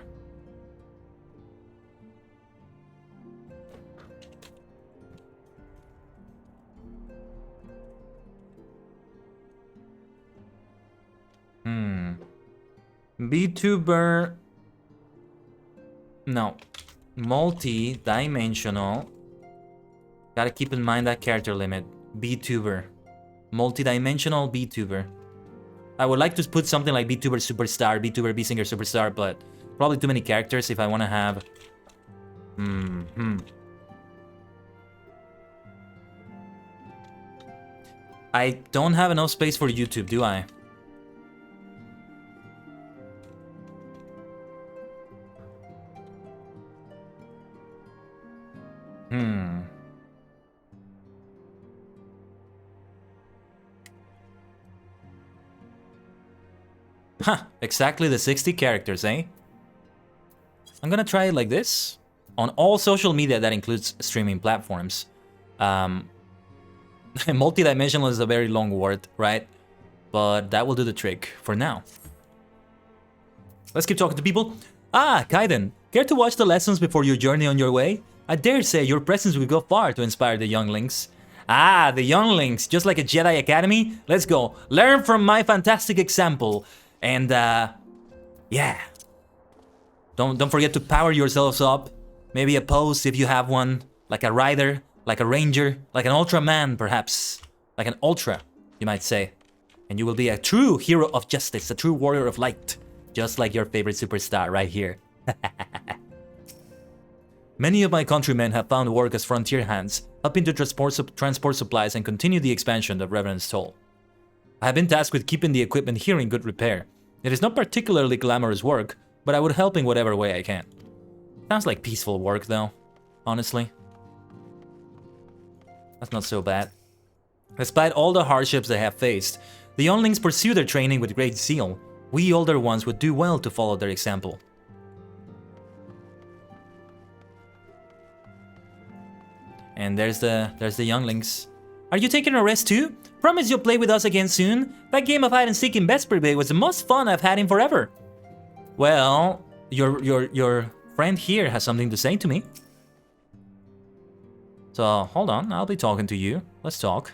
VTuber. No. Multi-dimensional. Gotta keep in mind that character limit. VTuber. Multi-dimensional VTuber. I would like to put something like VTuber Superstar, VTuber V-Singer Superstar, but probably too many characters if I want to have... I don't have enough space for YouTube, do I? Huh, exactly the 60 characters, eh? I'm gonna try it like this. On all social media, that includes streaming platforms. Multidimensional is a very long word, right? But that will do the trick for now. Let's keep talking to people. Ah, Kaiden, care to watch the lessons before your journey on your way? I dare say your presence will go far to inspire the younglings. Ah, the younglings, just like a Jedi Academy? Let's go, learn from my fantastic example. And, yeah. Don't forget to power yourselves up. Maybe a pose if you have one, like a rider, like a ranger, like an Ultraman, perhaps. Like an Ultra, you might say. And you will be a true hero of justice, a true warrior of light. Just like your favorite superstar right here. Many of my countrymen have found work as frontier hands, helping to transport supplies and continue the expansion of Revenant's Toll. I have been tasked with keeping the equipment here in good repair. It is not particularly glamorous work, but I would help in whatever way I can. Sounds like peaceful work, though, honestly. That's not so bad. Despite all the hardships they have faced, the younglings pursue their training with great zeal. We older ones would do well to follow their example. And there's the younglings. Are you taking a rest too? Promise you'll play with us again soon. That game of hide and seek in Vesper Bay was the most fun I've had in forever. Well, your friend here has something to say to me. So hold on, I'll be talking to you. Let's talk.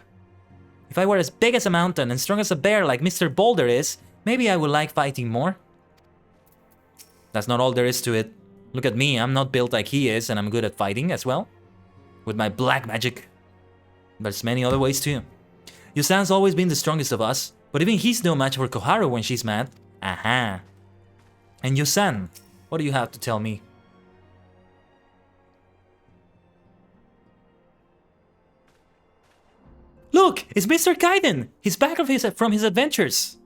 If I were as big as a mountain and strong as a bear like Mr. Boulder is, maybe I would like fighting more. That's not all there is to it. Look at me, I'm not built like he is, and I'm good at fighting as well. With my black magic. There's many other ways too. Yusan's always been the strongest of us, but even he's no match for Koharu when she's mad. Aha. And Yusan, what do you have to tell me? Look, it's Mr. Kaiden! He's back from his adventures.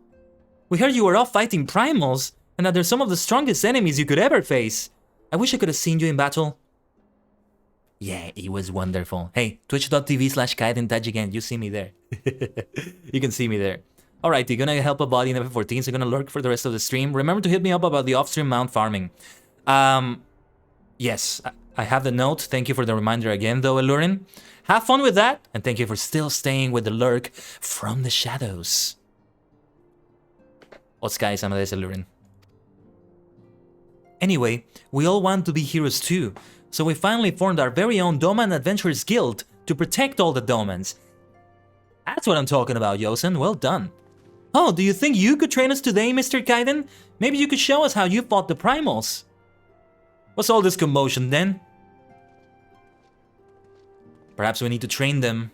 We heard you were off fighting primals, and that they're some of the strongest enemies you could ever face. I wish I could have seen you in battle. Yeah, it was wonderful. Hey, twitch.tv/KaidenTouch again. You see me there. You can see me there. Alright, you're gonna help a body in FF14, so you're gonna lurk for the rest of the stream. Remember to hit me up about the off-stream mount farming. Yes, I have the note. Thank you for the reminder again, though, Elurin. Have fun with that, and thank you for still staying with the lurk from the shadows. Otsukai-sama desu, Elurin. Anyway, we all want to be heroes too. So we finally formed our very own Doman Adventurers Guild to protect all the Domans. That's what I'm talking about, Yosen. Well done. Oh, do you think you could train us today, Mr. Kaiden? Maybe you could show us how you fought the primals. What's all this commotion then? Perhaps we need to train them.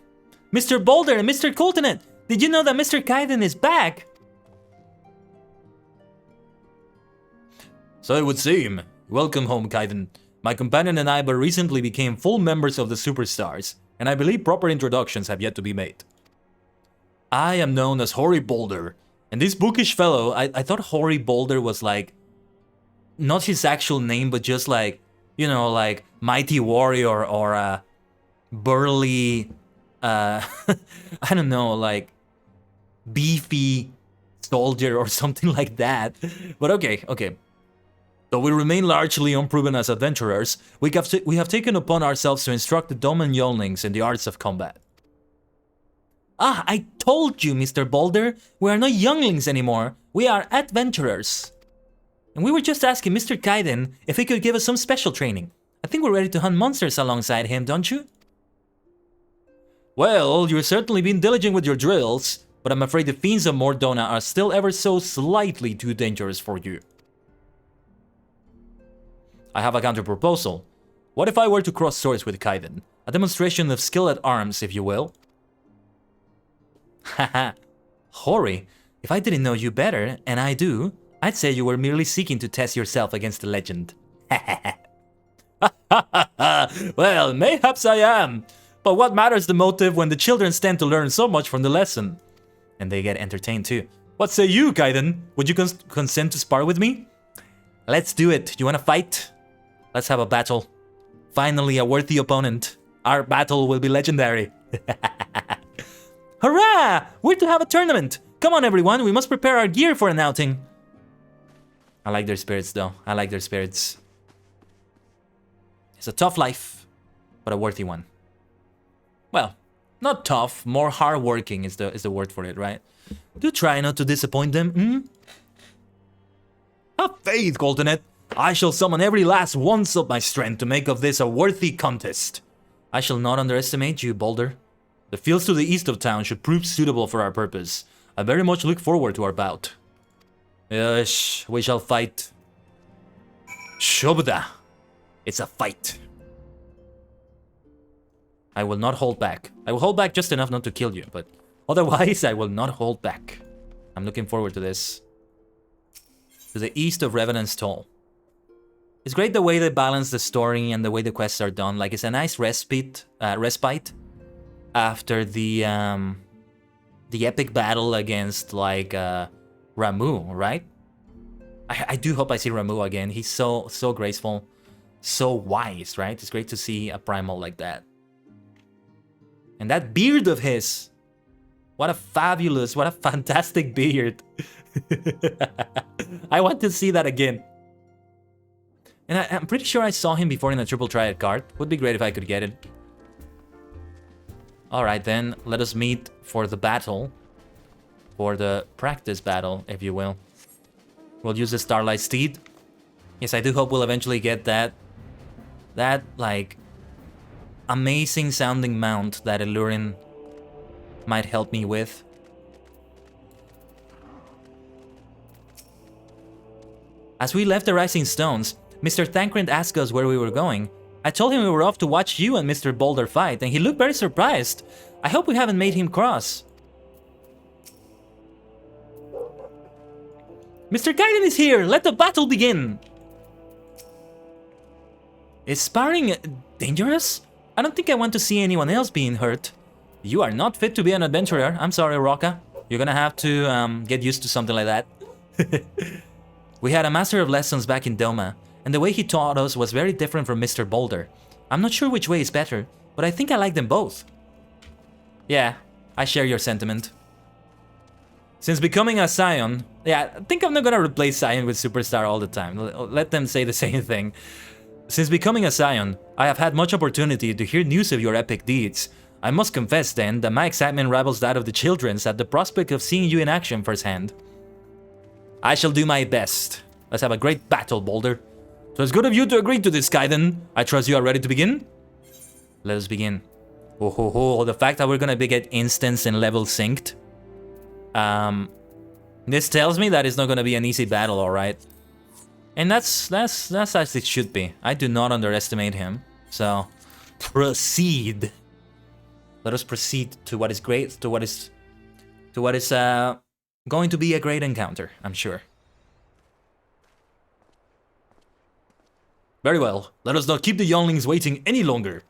Mr. Boulder and Mr. Coltonet, did you know that Mr. Kaiden is back? So it would seem. Welcome home, Kaiden. My companion and I but recently became full members of the Superstars, and I believe proper introductions have yet to be made. I am known as Hoary Boulder, and this bookish fellow, I thought Hoary Boulder was like, not his actual name, but just like, you know, like Mighty Warrior or burly, I don't know, like beefy soldier or something like that. But okay. Though we remain largely unproven as adventurers, we have taken upon ourselves to instruct the Doman younglings in the arts of combat. Ah, I told you, Mr. Boulder, we are not younglings anymore, we are adventurers. And we were just asking Mr. Kaiden if he could give us some special training. I think we're ready to hunt monsters alongside him, don't you? Well, you've certainly been diligent with your drills, but I'm afraid the fiends of Mordona are still ever so slightly too dangerous for you. I have a counter-proposal. What if I were to cross swords with Kaiden? A demonstration of skill at arms, if you will. Haha. Hori, If I didn't know you better, and I do, I'd say you were merely seeking to test yourself against the legend. Well, mayhaps I am. But what matters the motive when the children stand to learn so much from the lesson? And they get entertained too. What say you, Kaiden? Would you consent to spar with me? Let's do it. You wanna fight? Let's have a battle. Finally, a worthy opponent. Our battle will be legendary. Hurrah! We're to have a tournament. Come on, everyone. We must prepare our gear for an outing. I like their spirits, though. I like their spirits. It's a tough life, but a worthy one. Well, not tough. More hardworking is the word for it, right? Do try not to disappoint them. Have faith, Goldenet. I shall summon every last ounce of my strength to make of this a worthy contest. I shall not underestimate you, Boulder. The fields to the east of town should prove suitable for our purpose. I very much look forward to our bout. Yes, we shall fight. Shobda. It's a fight. I will not hold back. I will hold back just enough not to kill you, but otherwise I will not hold back. I'm looking forward to this. To the east of Revenant's Toll. It's great the way they balance the story and the way the quests are done. Like, it's a nice respite after the epic battle against, like, Ramuh, right? I do hope I see Ramuh again. He's so graceful, so wise, right? It's great to see a primal like that. And that beard of his. What a fantastic beard. I want to see that again. And I'm pretty sure I saw him before in a Triple Triad card. Would be great if I could get it. Alright then, let us meet for the battle. For the practice battle, if you will. We'll use the Starlight Steed. Yes, I do hope we'll eventually get that, like, amazing sounding mount that Illurin might help me with. As we left the Rising Stones, Mr. Thancred asked us where we were going. I told him we were off to watch you and Mr. Boulder fight, and he looked very surprised. I hope we haven't made him cross. Mr. Kaiden is here! Let the battle begin! Is sparring dangerous? I don't think I want to see anyone else being hurt. You are not fit to be an adventurer. I'm sorry, Rocca. You're gonna have to get used to something like that. We had a master of lessons back in Doma, and the way he taught us was very different from Mr. Boulder. I'm not sure which way is better, but I think I like them both. Yeah, I share your sentiment. Since becoming a Scion... Yeah, I think I'm not gonna replace Scion with Superstar all the time. Let them say the same thing. Since becoming a Scion, I have had much opportunity to hear news of your epic deeds. I must confess then that my excitement rivals that of the children's at the prospect of seeing you in action firsthand. I shall do my best. Let's have a great battle, Boulder. So it's good of you to agree to this, Kaiden. I trust you are ready to begin? Let us begin. Oh, the fact that we're gonna get instance and level synced. This tells me that it's not gonna be an easy battle, alright? And that's as it should be. I do not underestimate him. So, proceed. Let us proceed to what is great, to what is going to be a great encounter, I'm sure. Very well. Let us not keep the younglings waiting any longer.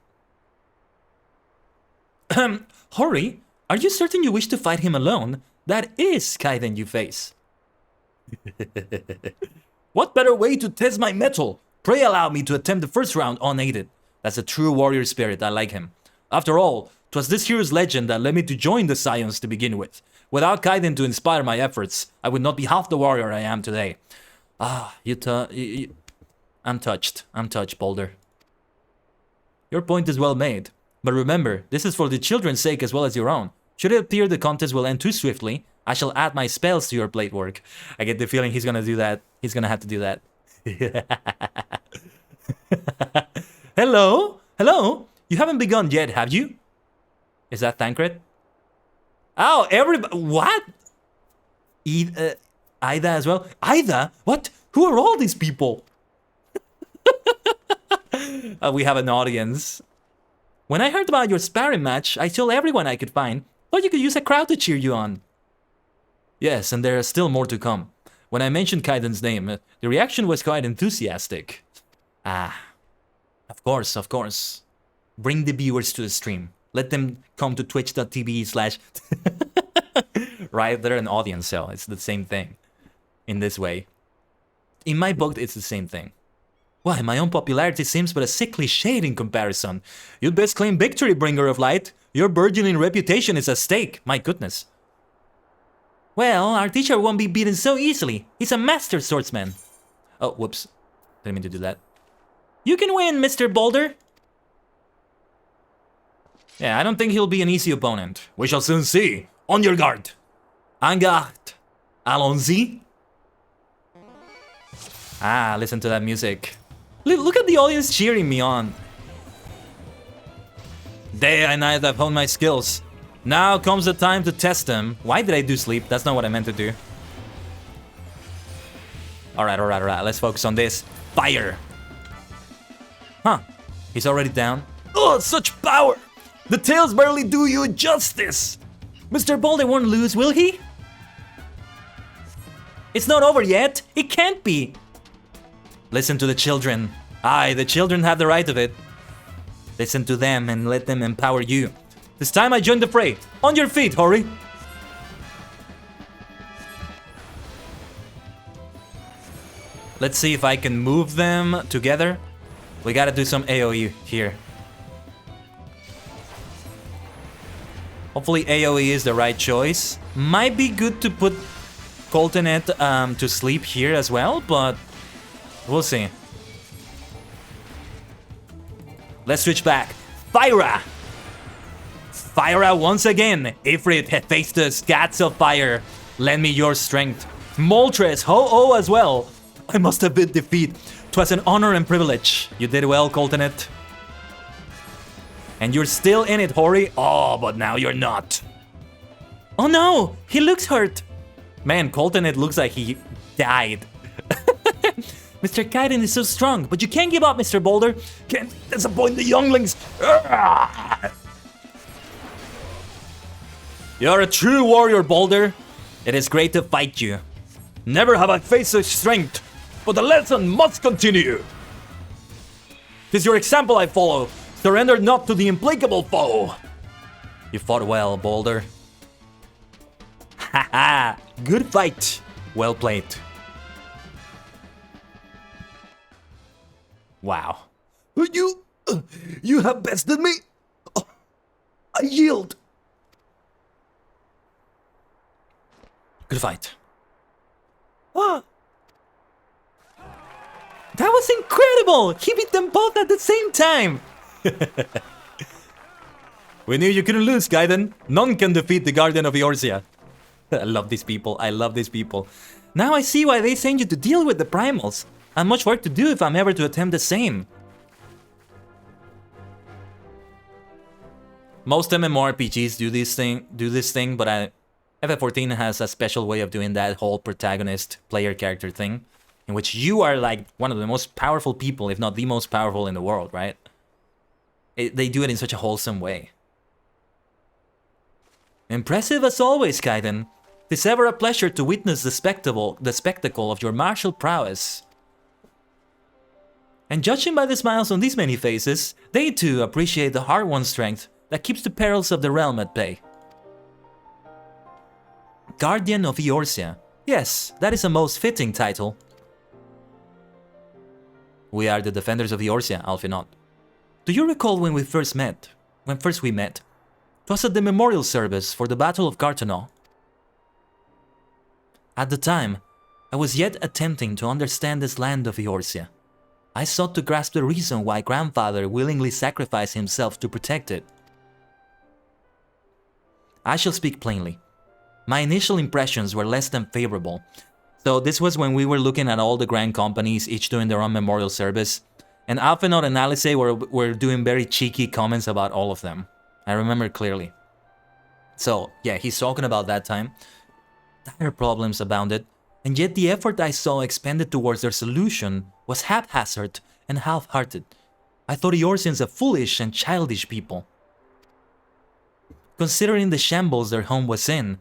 Hori, are you certain you wish to fight him alone? That is Kaiden you face. What better way to test my mettle? Pray allow me to attempt the first round unaided. That's a true warrior spirit, I like him. After all, 'twas this hero's legend that led me to join the Scions to begin with. Without Kaiden to inspire my efforts, I would not be half the warrior I am today. Ah, I'm touched. I'm touched, Boulder. Your point is well made. But remember, this is for the children's sake as well as your own. Should it appear the contest will end too swiftly, I shall add my spells to your blade work. I get the feeling he's gonna do that. He's gonna have to do that. Hello? Hello? You haven't begun yet, have you? Is that Thancred? Oh, everybody... What? Ida as well? Ida? What? Who are all these people? We have an audience. When I heard about your sparring match, I told everyone I could find, but you could use a crowd to cheer you on. Yes, and there are still more to come. When I mentioned Kaiden's name, the reaction was quite enthusiastic. Ah, of course, of course. Bring the viewers to the stream. Let them come to twitch.tv/ right, they're an audience, so it's the same thing. In this way. In my book, it's the same thing. Why, my own popularity seems but a sickly shade in comparison. You'd best claim victory, bringer of light. Your burgeoning reputation is at stake, my goodness. Well, our teacher won't be beaten so easily. He's a master swordsman. Oh, whoops. Didn't mean to do that. You can win, Mr. Boulder. Yeah, I don't think he'll be an easy opponent. We shall soon see. On your guard. En garde. Allons-y. Ah, listen to that music. Look at the audience cheering me on. Day and night I've honed my skills. Now comes the time to test them. Why did I do sleep? That's not what I meant to do. Alright. Let's focus on this. Fire. Huh. He's already down. Oh, such power! The tails barely do you justice! Mr. Boulder won't lose, will he? It's not over yet. It can't be. Listen to the children. Aye, the children have the right of it. Listen to them and let them empower you. This time I join the fray. On your feet, Hori. Let's see if I can move them together. We gotta do some AoE here. Hopefully AoE is the right choice. Might be good to put Coltonet to sleep here as well, but we'll see. Let's switch back. Fyra! Fyra once again. Ifrit had faced the scats of fire. Lend me your strength. Moltres, Ho-Oh as well. I must have been defeat. 'Twas an honor and privilege. You did well, Coltonet. And you're still in it, Hori. Oh, but now you're not. Oh no, he looks hurt. Man, Coltonet looks like he died. Mr. Kaiden is so strong, but you can't give up, Mr. Boulder. Can't disappoint the younglings. You're a true warrior, Boulder. It is great to fight you. Never have I faced such strength, but the lesson must continue. 'Tis your example I follow. Surrender not to the implacable foe. You fought well, Boulder. Haha, good fight. Well played. Wow. You have bested me? Oh, I yield. Good fight. Ah. That was incredible! He beat them both at the same time! We knew you couldn't lose, Gaiden. None can defeat the Guardian of Eorzea. I love these people. I love these people. Now I see why they send you to deal with the primals. And much work to do if I'm ever to attempt the same. Most MMORPGs do this thing, but FF14 has a special way of doing that whole protagonist player character thing, in which you are like one of the most powerful people, if not the most powerful in the world, right? They do it in such a wholesome way. Impressive as always, Kaiden. 'Tis ever a pleasure to witness the spectacle of your martial prowess. And judging by the smiles on these many faces, they too appreciate the hard-won strength that keeps the perils of the realm at bay. Guardian of Eorzea. Yes, that is a most fitting title. We are the defenders of Eorzea, Alfinot. Do you recall when we first met? It was at the memorial service for the Battle of Cartonneau. At the time, I was yet attempting to understand this land of Eorzea. I sought to grasp the reason why grandfather willingly sacrificed himself to protect it. I shall speak plainly. My initial impressions were less than favorable. So this was when we were looking at all the grand companies, each doing their own memorial service. And Alfinot and Alice were doing very cheeky comments about all of them. I remember clearly. So, yeah, he's talking about that time. Dire problems abounded, and yet the effort I saw expended towards their solution was haphazard and half-hearted. I thought Eorzeans a foolish and childish people. Considering the shambles their home was in,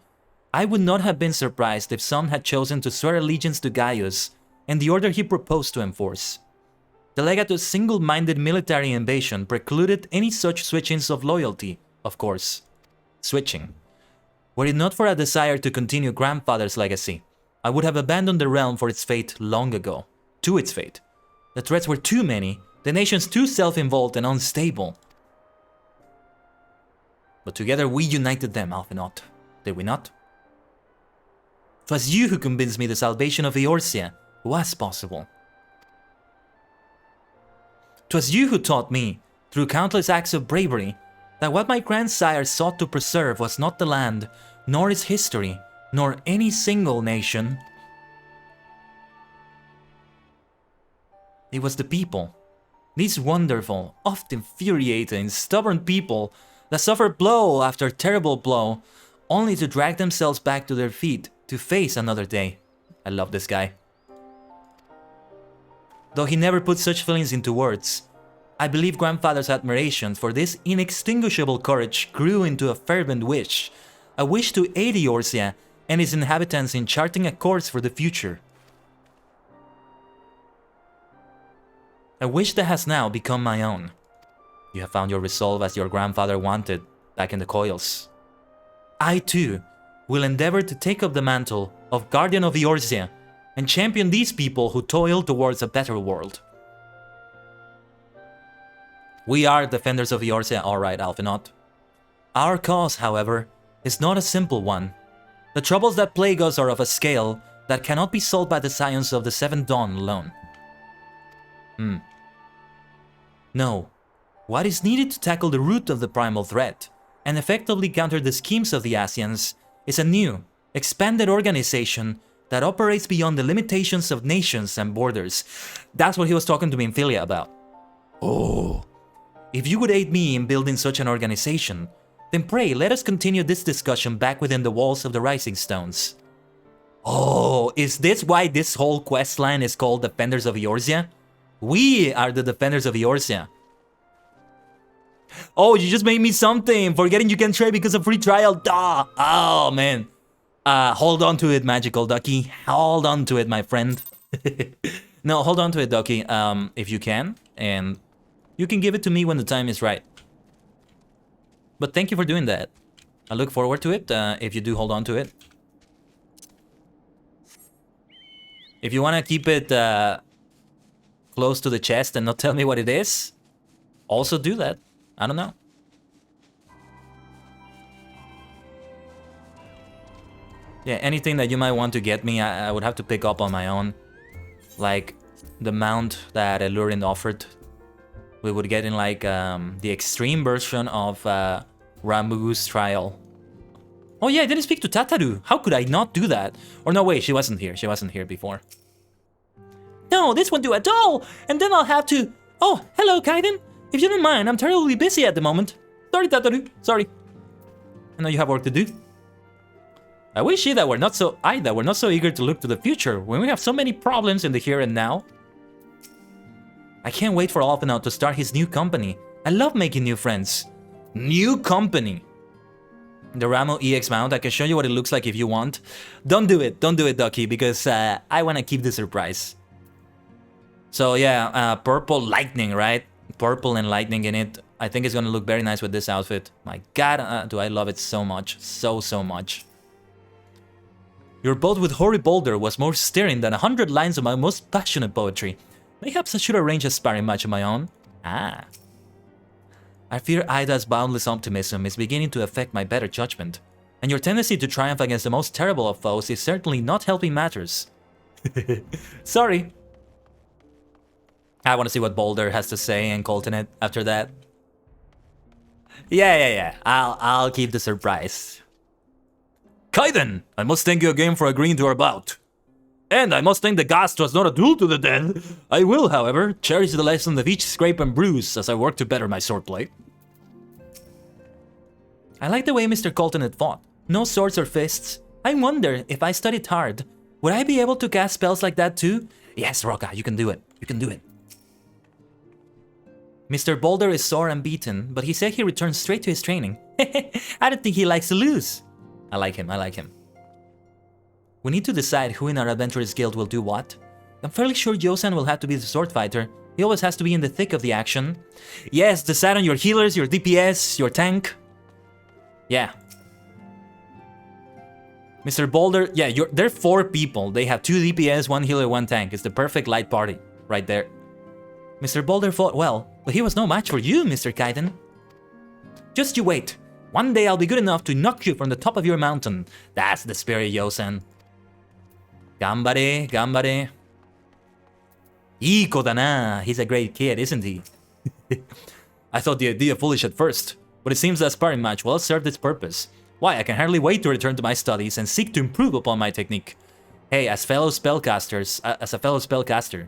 I would not have been surprised if some had chosen to swear allegiance to Gaius and the order he proposed to enforce. The Legato's single-minded military invasion precluded any such switchings of loyalty, of course. Switching. Were it not for a desire to continue grandfather's legacy, I would have abandoned the realm for its fate long ago. To its fate. The threats were too many, the nations too self-involved and unstable. But together we united them, Alphinaud. Did we not? 'Twas you who convinced me the salvation of Eorzea was possible. 'Twas you who taught me, through countless acts of bravery, that what my grandsire sought to preserve was not the land, nor its history, nor any single nation. It was the people. These wonderful, oft infuriating, stubborn people that suffer blow after terrible blow, only to drag themselves back to their feet to face another day. I love this guy. Though he never put such feelings into words, I believe grandfather's admiration for this inextinguishable courage grew into a fervent wish, a wish to aid Eorzea and its inhabitants in charting a course for the future. A wish that has now become my own. You have found your resolve as your grandfather wanted, back in the coils. I too will endeavor to take up the mantle of Guardian of Eorzea and champion these people who toil towards a better world. We are defenders of Eorzea, alright, Alphinaud. Our cause, however, is not a simple one. The troubles that plague us are of a scale that cannot be solved by the science of the Seventh Dawn alone. No. What is needed to tackle the root of the primal threat and effectively counter the schemes of the Asians is a new, expanded organization that operates beyond the limitations of nations and borders. That's what he was talking to me in Philia about. Oh. If you would aid me in building such an organization, then pray let us continue this discussion back within the walls of the Rising Stones. Oh, is this why this whole quest line is called Defenders of Eorzea? We are the Defenders of Eorzea. Oh, you just made me something! Forgetting you can trade because of free trial. Duh! Oh, man. Hold on to it, Magical Ducky. Hold on to it, my friend. No, hold on to it, Ducky, if you can. And you can give it to me when the time is right. But thank you for doing that. I look forward to it, if you do hold on to it. If you want to keep it close to the chest and not tell me what it is, also do that. I don't know. Yeah, anything that you might want to get me, I would have to pick up on my own. Like the mount that Elurin offered. We would get in like the extreme version of Ramu's trial. Oh yeah, I didn't speak to Tataru. How could I not do that? Or no, wait, she wasn't here. She wasn't here before. No, this won't do at all. And then I'll have to... Oh, hello, Kaiden. If you don't mind, I'm terribly busy at the moment. Sorry, Tataru. Sorry. I know you have work to do. I wish that we're not so eager to look to the future when we have so many problems in the here and now. I can't wait for Alphinaud to start his new company. I love making new friends. New company. The Ramo EX mount, I can show you what it looks like if you want. Don't do it, Ducky, because I want to keep the surprise. So yeah, purple lightning, right? Purple and lightning in it. I think it's gonna look very nice with this outfit. My god, do I love it so much. So much. Your boat with Hoary Boulder was more stirring than 100 lines of my most passionate poetry. Perhaps I should arrange a sparring match of my own. Ah. I fear Ida's boundless optimism is beginning to affect my better judgment, and your tendency to triumph against the most terrible of foes is certainly not helping matters. Sorry. I want to see what Boulder has to say and Colton it after that. Yeah. I'll keep the surprise. Kaiden, I must thank you again for agreeing to our bout. And I must thank the gods was not a duel to the death. I will, however, cherish the lesson of each scrape and bruise as I work to better my swordplay. I like the way Mr. Colton had fought. No swords or fists. I wonder, if I studied hard, would I be able to cast spells like that too? Yes, Roka, you can do it. You can do it. Mr. Boulder is sore and beaten, but he said he returns straight to his training. I don't think he likes to lose. I like him. We need to decide who in our adventurers guild will do what. I'm fairly sure Yosan will have to be the sword fighter. He always has to be in the thick of the action. Yes, decide on your healers, your DPS, your tank. Yeah. Mr. Boulder, yeah, they're 4 people. They have 2 DPS, 1 healer, 1 tank. It's the perfect light party right there. Mr. Boulder fought well, but he was no match for you, Mr. Kaiden. Just you wait. One day I'll be good enough to knock you from the top of your mountain. That's the spirit, Yosan. Gambare, gambare. Iko da na. He's a great kid, isn't he? I thought the idea foolish at first, but it seems that sparring match well served its purpose. Why, I can hardly wait to return to my studies and seek to improve upon my technique. Hey, as a fellow spellcaster,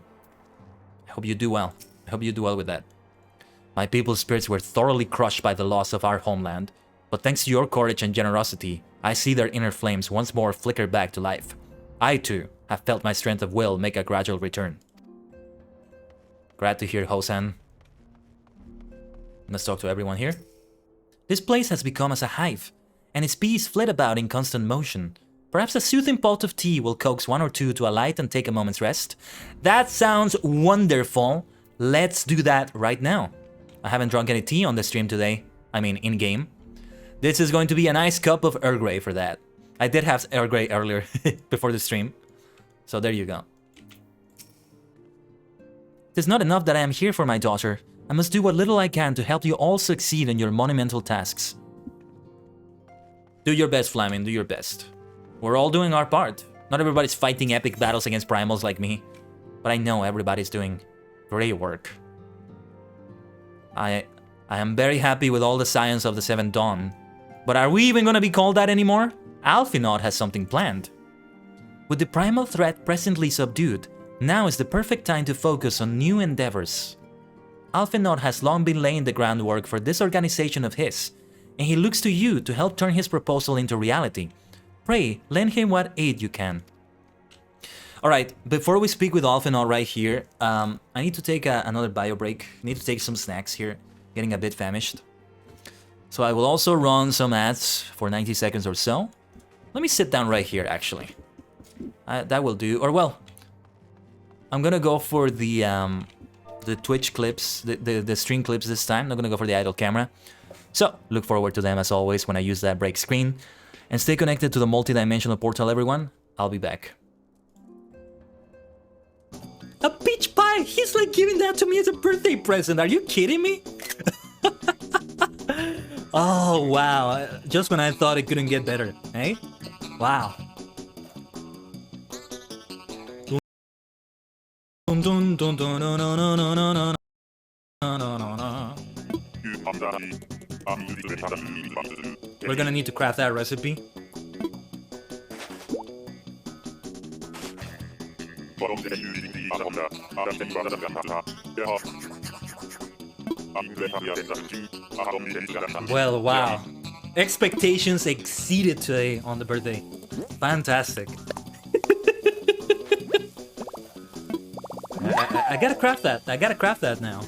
I hope you do well. I hope you do well with that. My people's spirits were thoroughly crushed by the loss of our homeland, but thanks to your courage and generosity, I see their inner flames once more flicker back to life. I, too, have felt my strength of will make a gradual return. Glad to hear, Hosan. Let's talk to everyone here. This place has become as a hive, and its bees flit about in constant motion. Perhaps a soothing pot of tea will coax 1 or 2 to alight and take a moment's rest. That sounds wonderful. Let's do that right now. I haven't drunk any tea on the stream today. I mean, in-game. This is going to be a nice cup of Earl Grey for that. I did have Earl Grey earlier before the stream. So there you go. It is not enough that I am here for my daughter. I must do what little I can to help you all succeed in your monumental tasks. Do your best, Flaming, do your best. We're all doing our part. Not everybody's fighting epic battles against primals like me, but I know everybody's doing great work. I am very happy with all the science of the Seventh Dawn, but are we even gonna be called that anymore? Alphinaud has something planned. With the primal threat presently subdued, now is the perfect time to focus on new endeavors. Alphinaud has long been laying the groundwork for this organization of his, and he looks to you to help turn his proposal into reality. Pray, lend him what aid you can. Alright, before we speak with Alphinaud right here, I need to take another bio break. I need to take some snacks here, getting a bit famished. So I will also run some ads for 90 seconds or so. Let me sit down right here, actually. That will do. Or well, I'm gonna go for the Twitch clips, the stream clips this time. I'm not gonna go for the idle camera. So, look forward to them as always when I use that break screen. And stay connected to the multi-dimensional portal, everyone. I'll be back. A peach pie! He's like giving that to me as a birthday present. Are you kidding me? Oh, wow. Just when I thought it couldn't get better, eh? Wow. We're gonna need to craft that recipe. Well, wow. Expectations exceeded today on the birthday. Fantastic. I gotta craft that. I gotta craft that now.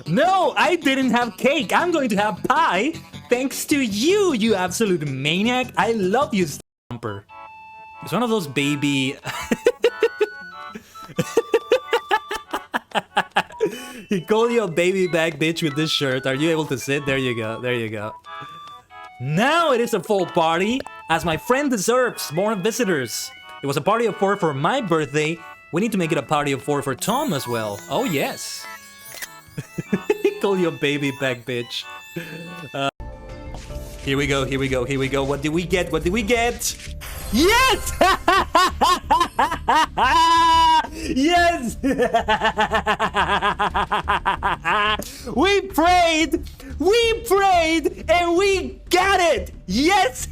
No, I didn't have cake. I'm going to have pie. Thanks to you, you absolute maniac. I love you, Stomper. It's one of those baby... He called you a baby back bitch with this shirt. Are you able to sit? There you go. There you go. Now it is a full party, as my friend deserves more visitors. It was a party of 4 for my birthday. We need to make it a party of 4 for Tom as well. Oh, yes. He called you a baby back bitch. Here we go, here we go, here we go. What did we get? What did we get? Yes! Yes! We prayed, and we got it! Yes!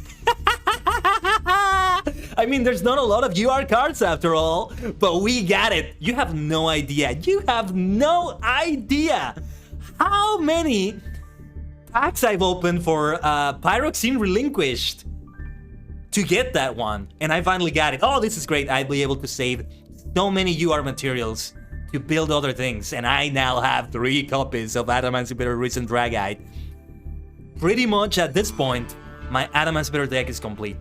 I mean, there's not a lot of UR cards after all, but we got it. You have no idea. You have no idea how many packs I've opened for Pyroxene Relinquished to get that one, and I finally got it. Oh, this is great. I'll be able to save so many UR materials to build other things, and I now have 3 copies of Adamantium Recent Dragite. Pretty much at this point, my Adamantium deck is complete.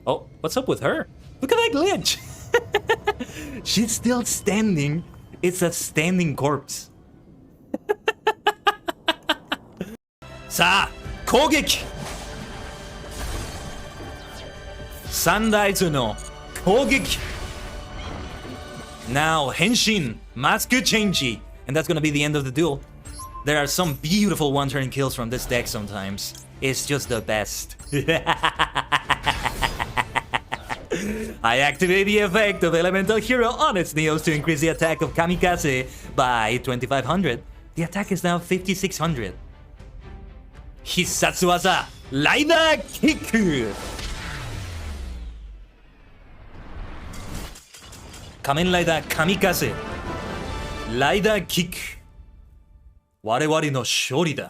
Oh, what's up with her? Look at that glitch! She's still standing. It's a standing corpse. Sa, kogeki! Sandaitsu no kogeki! Now, henshin, mask change. And that's gonna be the end of the duel. There are some beautiful one-turn kills from this deck sometimes. It's just the best. I activate the effect of Elemental Hero on its Neos to increase the attack of Kamikaze by 2500. The attack is now 5600. Hissatsuwaza, Rider Kick! Kamen Rider Kamikaze, Rider Kick. Warewari no shori da.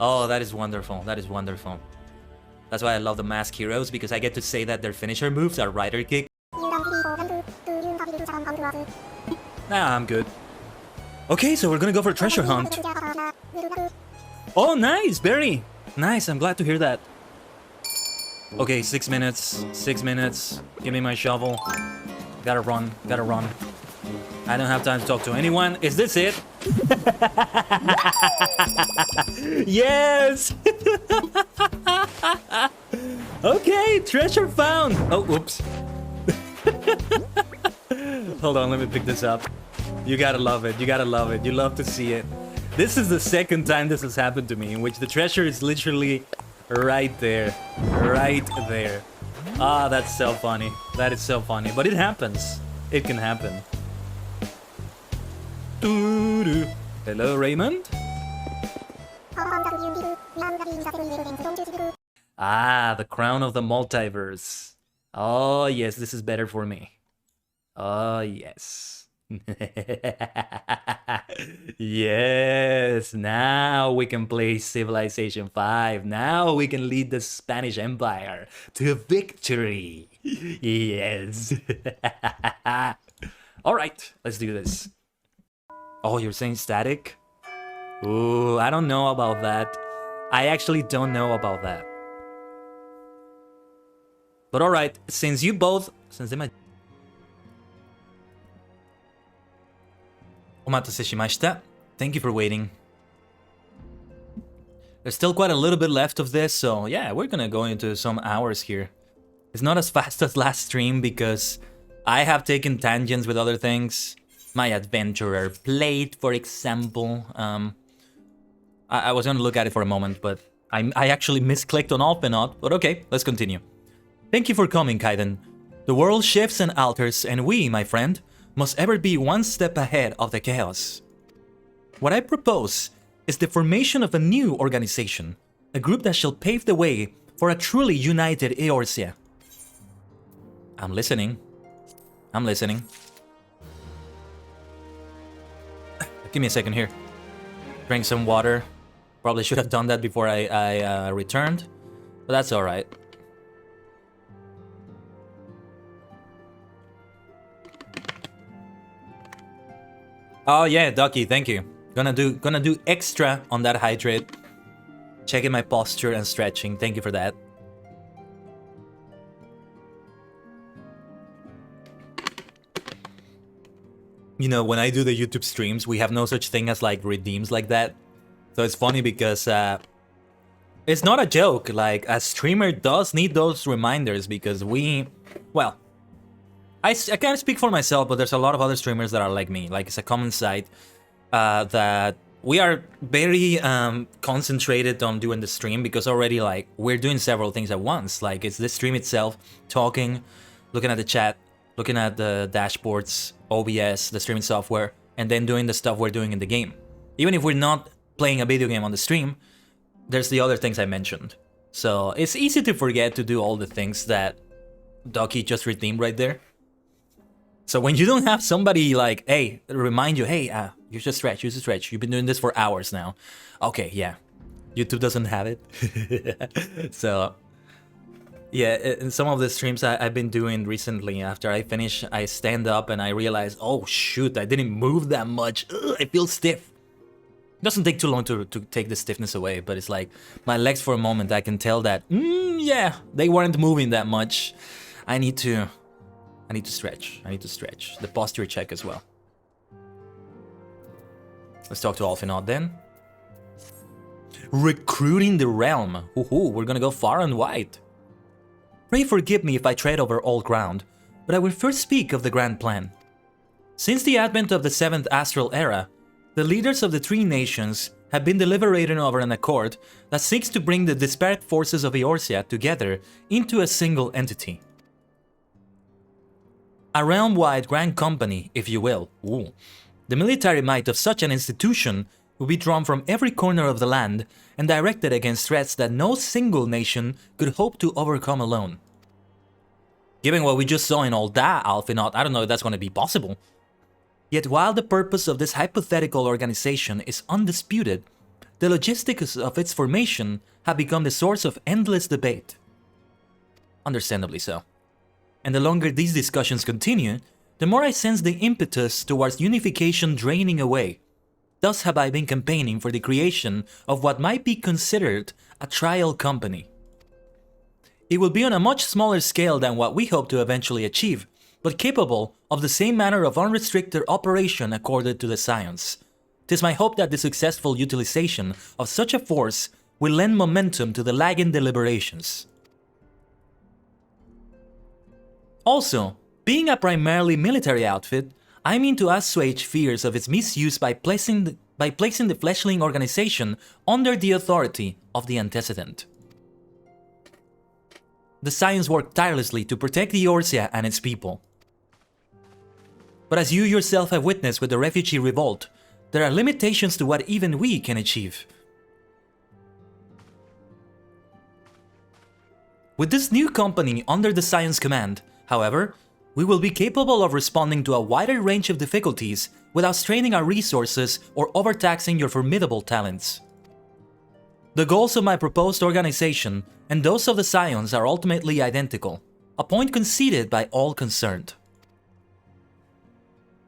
Oh, that is wonderful. That is wonderful. That's why I love the mask heroes, because I get to say that their finisher moves are Rider Kick. Nah, I'm good. Okay, so we're gonna go for a treasure hunt. Oh, nice, Barry. Nice, I'm glad to hear that. Okay, 6 minutes. 6 minutes. Give me my shovel. Gotta run. Gotta run. I don't have time to talk to anyone. Is this it? Yes! Okay, treasure found! Oh, whoops. Hold on, let me pick this up. You gotta love it. You gotta love it. You love to see it. This is the second time this has happened to me, in which the treasure is literally right there. Right there. Ah, that's so funny. That is so funny. But it happens. It can happen. Doo-doo. Hello, Raymond? Ah, the crown of the multiverse. Oh, yes, this is better for me. Oh, yes. Yes, now we can play Civilization 5. Now we can lead the Spanish Empire to victory. Yes. All right, let's do this. Oh, you're saying static? Ooh, I don't know about that. I actually don't know about that. But alright, since you both... Since they might... Omatase shimashita. Thank you for waiting. There's still quite a little bit left of this, so yeah, we're gonna go into some hours here. It's not as fast as last stream because I have taken tangents with other things. My adventurer plate, for example. I was gonna look at it for a moment, but I actually misclicked on Alpenot, but okay, let's continue. Thank you for coming, Kaiden. The world shifts and alters, and we, my friend, must ever be one step ahead of the chaos. What I propose is the formation of a new organization, a group that shall pave the way for a truly united Eorzea. I'm listening. I'm listening. Give me a second here. Drink some water. Probably should have done that before I returned, but that's all right. Oh yeah, Ducky, thank you. Gonna do extra on that hydrate. Checking my posture and stretching. Thank you for that. You know, when I do the YouTube streams, we have no such thing as like redeems like that. So it's funny because it's not a joke. Like, a streamer does need those reminders because we, well, I can't speak for myself, but there's a lot of other streamers that are like me. Like, it's a common sight that we are very concentrated on doing the stream because already, like, we're doing several things at once. Like, it's the stream itself, talking, looking at the chat, looking at the dashboards, OBS, the streaming software, and then doing the stuff we're doing in the game. Even if we're not playing a video game on the stream, there's the other things I mentioned. So it's easy to forget to do all the things that Ducky just redeemed right there. So when you don't have somebody like, hey, remind you, hey, you should stretch, you should stretch. You've been doing this for hours now. Okay, yeah. YouTube doesn't have it. So Yeah, in some of the streams I've been doing recently, after I finish, I stand up and I realize, oh shoot, I didn't move that much. Ugh, I feel stiff. It doesn't take too long to take the stiffness away, but it's like my legs for a moment, I can tell that, yeah, they weren't moving that much. I need to stretch. I need to stretch. The posture check as well. Let's talk to Alfinod then. Recruiting the realm. Ooh, we're gonna go far and wide. Pray forgive me if I tread over old ground, but I will first speak of the grand plan. Since the advent of the 7th Astral Era, the leaders of the 3 nations have been deliberating over an accord that seeks to bring the disparate forces of Eorzea together into a single entity. A realm-wide grand company, if you will. Ooh. The military might of such an institution will be drawn from every corner of the land and directed against threats that no single nation could hope to overcome alone. Given what we just saw in all that, Alfinod, I don't know if that's going to be possible. Yet while the purpose of this hypothetical organization is undisputed, the logistics of its formation have become the source of endless debate. Understandably so. And the longer these discussions continue, the more I sense the impetus towards unification draining away. Thus have I been campaigning for the creation of what might be considered a trial company. It will be on a much smaller scale than what we hope to eventually achieve, but capable of the same manner of unrestricted operation accorded to the science. 'Tis my hope that the successful utilization of such a force will lend momentum to the lagging deliberations. Also, being a primarily military outfit, I mean to assuage fears of its misuse by placing the fleshling organization under the authority of the antecedent. The Scions work tirelessly to protect Eorzea and its people. But as you yourself have witnessed with the refugee revolt, there are limitations to what even we can achieve. With this new company under the Scions command, however, we will be capable of responding to a wider range of difficulties without straining our resources or overtaxing your formidable talents. The goals of my proposed organization and those of the Scions are ultimately identical, a point conceded by all concerned.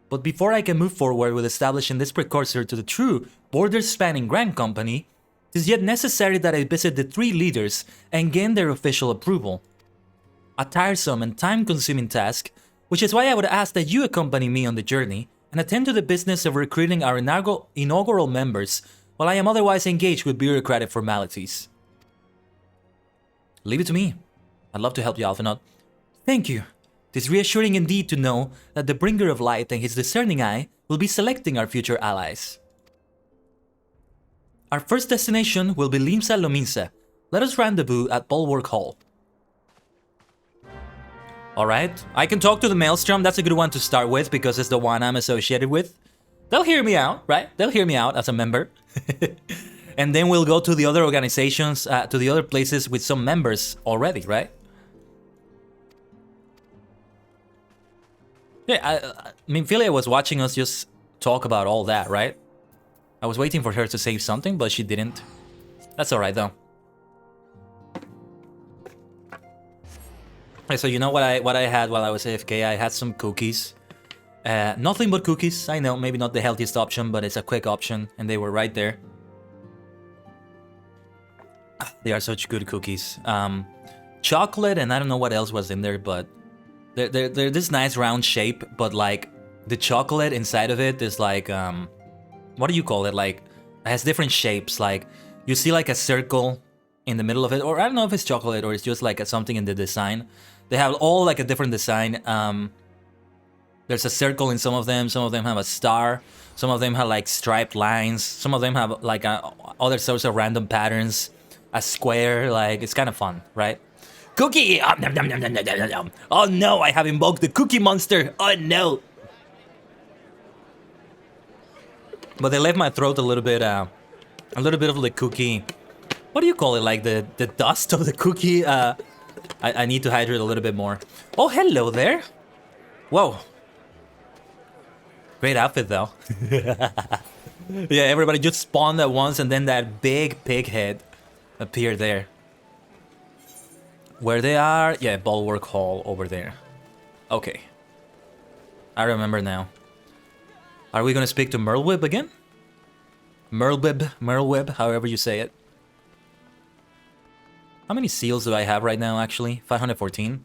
But before I can move forward with establishing this precursor to the true border-spanning Grand Company, it is yet necessary that I visit the 3 leaders and gain their official approval. A tiresome and time-consuming task, which is why I would ask that you accompany me on the journey and attend to the business of recruiting our inaugural members while I am otherwise engaged with bureaucratic formalities. Leave it to me. I'd love to help you, Alfinod. Thank you. It is reassuring indeed to know that the Bringer of Light and his discerning eye will be selecting our future allies. Our first destination will be Limsa Lominsa. Let us rendezvous at Bulwark Hall. Alright, I can talk to the Maelstrom, that's a good one to start with because it's the one I'm associated with. They'll hear me out, right? They'll hear me out as a member. And then we'll go to the other organizations, to the other places with some members already, right? Yeah, I mean, Philia was watching us just talk about all that, right? I was waiting for her to say something, but she didn't. That's alright though. So you know what I had while I was AFK? I had some cookies. Nothing but cookies. I know, maybe not the healthiest option, but it's a quick option, and they were right there. They are such good cookies. Chocolate, and I don't know what else was in there, but they're this nice round shape, but like the chocolate inside of it is like what do you call it? Like it has different shapes. Like you see like a circle in the middle of it, or I don't know if it's chocolate or it's just like something in the design. They have all like a different design. There's a circle in some of them have a star, some of them have like striped lines, some of them have like other sorts of random patterns, a square, like it's kind of fun, right? Cookie! Oh no, I have invoked the cookie monster! Oh no! But they left my throat a little bit of the cookie. What do you call it? Like the dust of the cookie? I need to hydrate a little bit more. Oh, hello there. Whoa. Great outfit, though. Yeah, everybody just spawned at once, and then that big pig head appeared there. where they are? Yeah, Bulwark Hall over there. Okay. I remember now. Are we gonna speak to Merlwib again? Merlwib, however you say it. How many seals do I have right now, actually? 514?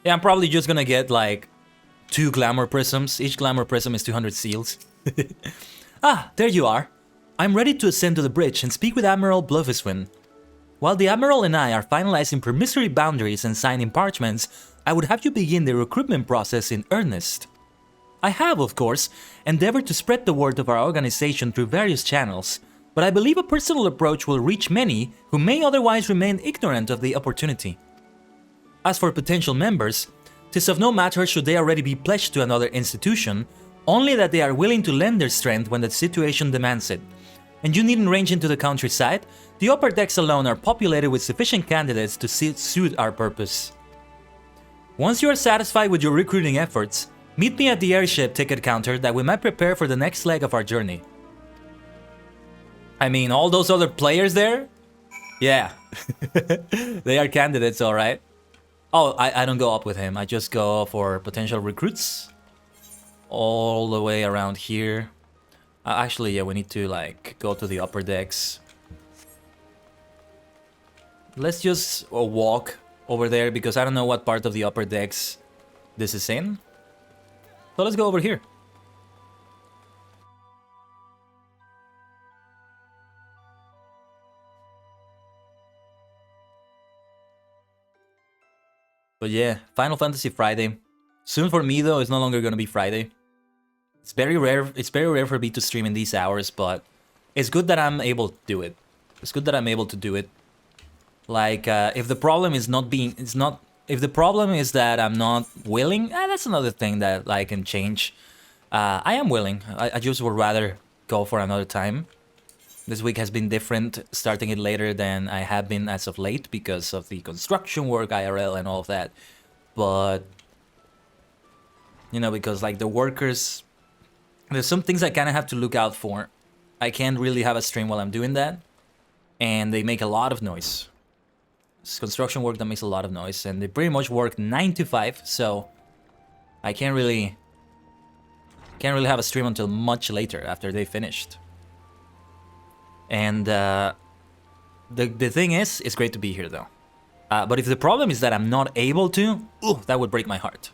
Yeah, I'm probably just gonna get, like, 2 glamour prisms. Each glamour prism is 200 seals. Ah, there you are. I'm ready to ascend to the bridge and speak with Admiral Bluffiswin. While the Admiral and I are finalizing permissive boundaries and signing parchments, I would have you begin the recruitment process in earnest. I have, of course, endeavored to spread the word of our organization through various channels, but I believe a personal approach will reach many who may otherwise remain ignorant of the opportunity. As for potential members, 'tis of no matter should they already be pledged to another institution, only that they are willing to lend their strength when the situation demands it. And you needn't range into the countryside, the upper decks alone are populated with sufficient candidates to suit our purpose. Once you are satisfied with your recruiting efforts, meet me at the airship ticket counter that we might prepare for the next leg of our journey. I mean, all those other players there? Yeah. They are candidates, alright. Oh, I don't go up with him, I just go for potential recruits. All the way around here. Actually, yeah, we need to, like, go to the upper decks. Let's just walk over there, because I don't know what part of the upper decks this is in. So let's go over here. But yeah, Final Fantasy Friday. Soon for me, though, it's no longer gonna be Friday. It's very rare for me to stream in these hours, but it's good that I'm able to do it. It's good that I'm able to do it. Like, if the problem is if the problem is that I'm not willing, that's another thing that I can change. I am willing. I just would rather go for another time. This week has been different, starting it later than I have been as of late because of the construction work, IRL, and all of that. But, you know, because, like, the workers... There's some things I kind of have to look out for. I can't really have a stream while I'm doing that. And they make a lot of noise. It's construction work that makes a lot of noise. And they pretty much work 9 to 5. So I can't really have a stream until much later after they finished. And the thing is, it's great to be here though. But if the problem is that I'm not able to, that would break my heart.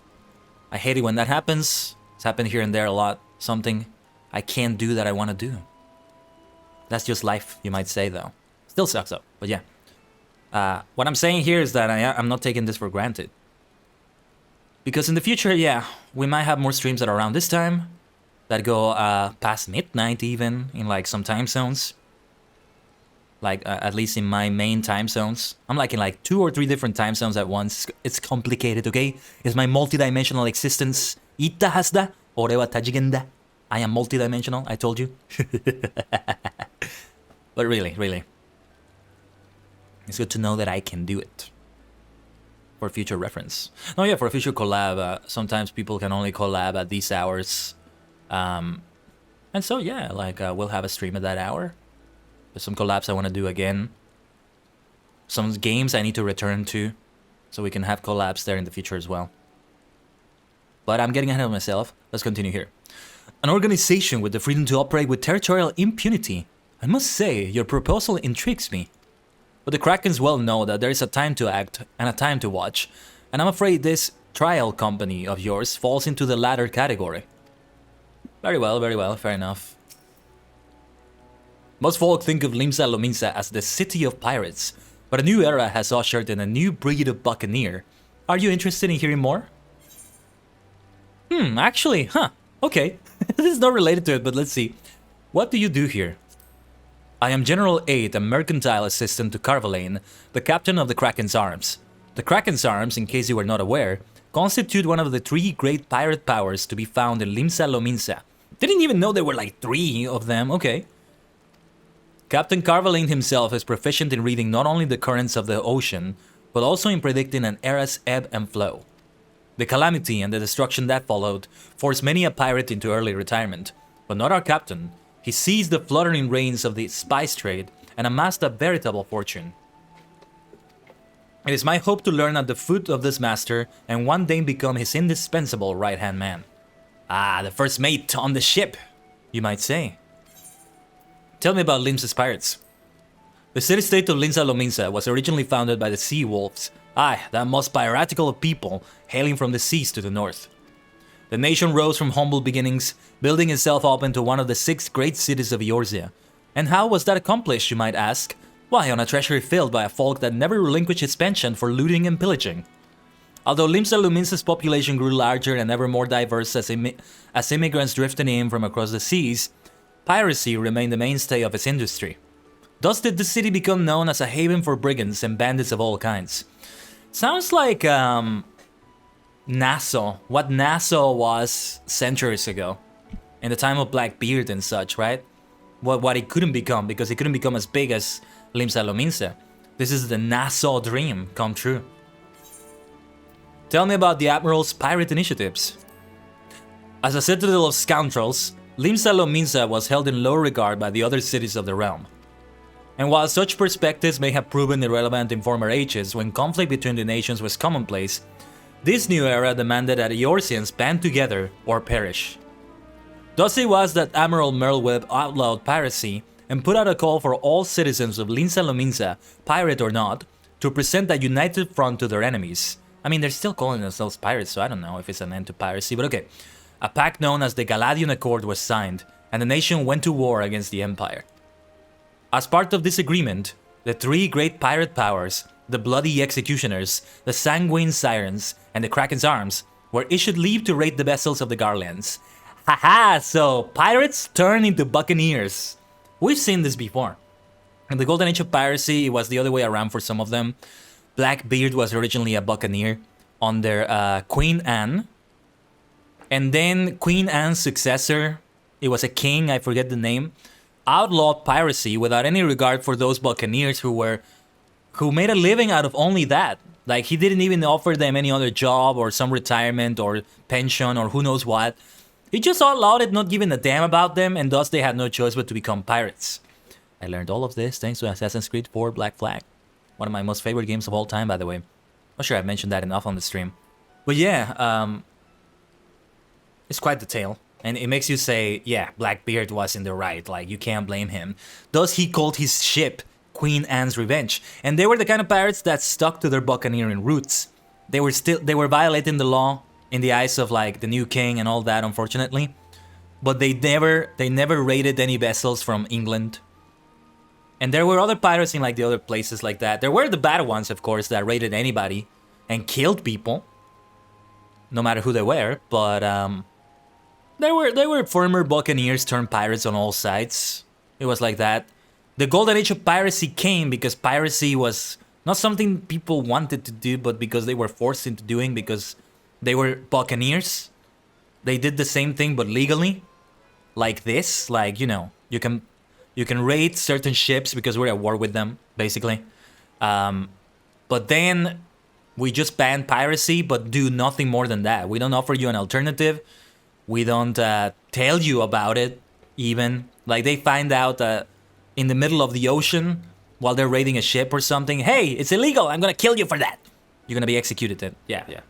I hate it when that happens. It's happened here and there a lot. Something I can't do that I want to do. That's just life, you might say, though. Still sucks though, but yeah. What I'm saying here is that I'm not taking this for granted. Because in the future, yeah, we might have more streams that are around this time. That go past midnight even, in like some time zones. Like, at least in my main time zones. I'm like in like 2 or 3 different time zones at once. It's complicated, okay? It's my multi-dimensional existence. Ita hasda. Ore wa tajigenda. I am multi-dimensional, I told you. But really. It's good to know that I can do it. For future reference. Oh yeah, for a future collab. Sometimes people can only collab at these hours. And so yeah, like we'll have a stream at that hour. There's some collabs I want to do again. Some games I need to return to. So we can have collabs there in the future as well. But I'm getting ahead of myself. Let's continue here. An organization with the freedom to operate with territorial impunity. I must say, your proposal intrigues me. But the Krakens well know that there is a time to act and a time to watch. And I'm afraid this trial company of yours falls into the latter category. Very well, fair enough. Most folk think of Limsa Lominsa as the city of pirates. But a new era has ushered in a new breed of buccaneer. Are you interested in hearing more? Actually, okay. This is not related to it, but let's see. What do you do here? I am General Aid, a mercantile assistant to Carvalane, the captain of the Kraken's Arms. The Kraken's Arms, in case you were not aware, constitute one of the 3 great pirate powers to be found in Limsa Lominsa. Didn't even know there were like 3 of them, okay. Captain Carvalane himself is proficient in reading not only the currents of the ocean, but also in predicting an era's ebb and flow. The calamity and the destruction that followed forced many a pirate into early retirement, but not our captain. He seized the fluttering reins of the spice trade and amassed a veritable fortune. It is my hope to learn at the foot of this master and one day become his indispensable right-hand man. Ah, the first mate on the ship, you might say. Tell me about Limsa's pirates. The city-state of Limsa Lominsa was originally founded by the sea wolves. Aye, that most piratical of people hailing from the seas to the north. The nation rose from humble beginnings, building itself up into one of the 6 great cities of Eorzea. And how was that accomplished, you might ask? Why, on a treasury filled by a folk that never relinquished its penchant for looting and pillaging. Although Limsa Lominsa's population grew larger and ever more diverse as immigrants drifted in from across the seas, piracy remained the mainstay of its industry. Thus did the city become known as a haven for brigands and bandits of all kinds. Sounds like, Nassau. What Nassau was centuries ago. In the time of Blackbeard and such, right? What it couldn't become, because it couldn't become as big as Limsa Lominsa. This is the Nassau dream come true. Tell me about the Admiral's pirate initiatives. As a citadel of scoundrels, Limsa Lominsa was held in low regard by the other cities of the realm. And while such perspectives may have proven irrelevant in former ages when conflict between the nations was commonplace, this new era demanded that Eorzeans band together or perish. Thus it was that Admiral Merlweb outlawed piracy and put out a call for all citizens of Limsa Lominsa, pirate or not, to present a united front to their enemies. I mean, they're still calling themselves pirates, so I don't know if it's an end to piracy, but okay. A pact known as the Galadian Accord was signed, and the nation went to war against the Empire. As part of this agreement, the 3 great pirate powers, the Bloody Executioners, the Sanguine Sirens, and the Kraken's Arms, were issued leave to raid the vessels of the Garlands. Haha, so pirates turn into buccaneers. We've seen this before. In the Golden Age of piracy, it was the other way around for some of them. Blackbeard was originally a buccaneer under Queen Anne. And then Queen Anne's successor, it was a king, I forget the name, outlawed piracy without any regard for those buccaneers who made a living out of only that. Like, he didn't even offer them any other job or some retirement or pension or who knows what. He just outlawed it, not giving a damn about them, and thus they had no choice but to become pirates. I learned all of this thanks to Assassin's Creed 4 Black Flag. One of my most favorite games of all time, by the way. Not sure I've mentioned that enough on the stream. But yeah, it's quite the tale. And it makes you say, yeah, Blackbeard was in the right, like, you can't blame him. Thus he called his ship Queen Anne's Revenge. And they were the kind of pirates that stuck to their buccaneering roots. They were violating the law in the eyes of, like, the new king and all that, unfortunately. But they never raided any vessels from England. And there were other pirates in, like, the other places like that. There were the bad ones, of course, that raided anybody and killed people. No matter who they were, but, There were former buccaneers turned pirates on all sides. It was like that. The Golden Age of piracy came because piracy was not something people wanted to do, but because they were forced into doing because they were buccaneers. They did the same thing but legally. Like this, like, you know, you can raid certain ships because we're at war with them, basically. But then we just ban piracy but do nothing more than that. We don't offer you an alternative. We don't tell you about it, even. Like, they find out in the middle of the ocean while they're raiding a ship or something. Hey, it's illegal. I'm going to kill you for that. You're going to be executed then. Yeah.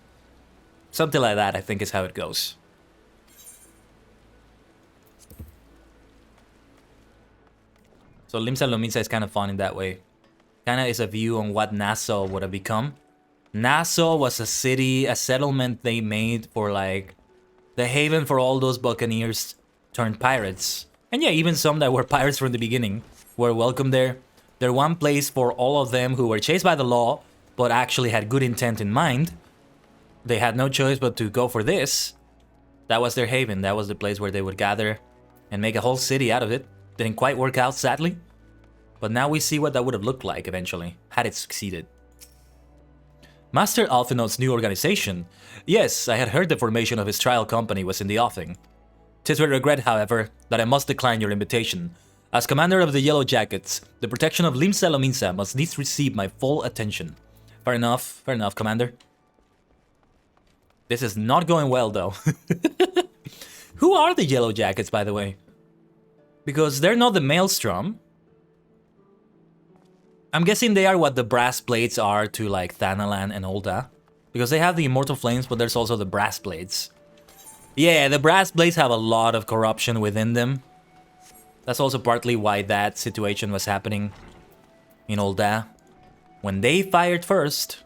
Something like that, I think, is how it goes. So Limsa Lominsa is kind of fun in that way. Kind of is a view on what Nassau would have become. Nassau was a city, a settlement they made for, like, the haven for all those buccaneers turned pirates. And yeah, even some that were pirates from the beginning were welcome there. They're one place for all of them who were chased by the law, but actually had good intent in mind. They had no choice but to go for this. That was their haven. That was the place where they would gather and make a whole city out of it. Didn't quite work out, sadly. But now we see what that would have looked like eventually, had it succeeded. Master Alphinaud's new organization. Yes, I had heard the formation of his trial company was in the offing. 'Tis with regret, however, that I must decline your invitation. As commander of the Yellow Jackets, the protection of Limsa Lominsa must needs receive my full attention. Fair enough, commander. This is not going well, though. Who are the Yellow Jackets, by the way? Because they're not the Maelstrom. I'm guessing they are what the brass blades are to like Thanalan and Ul'dah. Because they have the immortal flames, but there's also the brass blades. Yeah, the brass blades have a lot of corruption within them. That's also partly why that situation was happening in Ul'dah. When they fired first.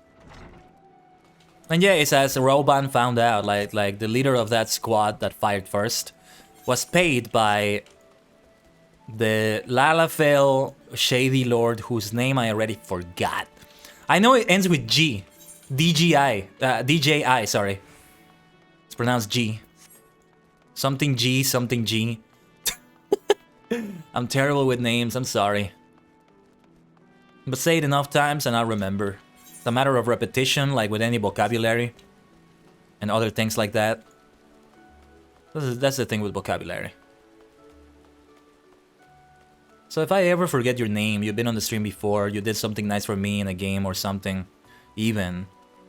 And yeah, it's as Roban found out, like the leader of that squad that fired first was paid by the Lalafell Shady Lord, whose name I already forgot. I know it ends with G. DJI, sorry. It's pronounced G. Something G, something G. I'm terrible with names, I'm sorry. But say it enough times and I'll remember. It's a matter of repetition, like with any vocabulary. And other things like that. That's the thing with vocabulary. So if I ever forget your name, you've been on the stream before, you did something nice for me in a game or something, even.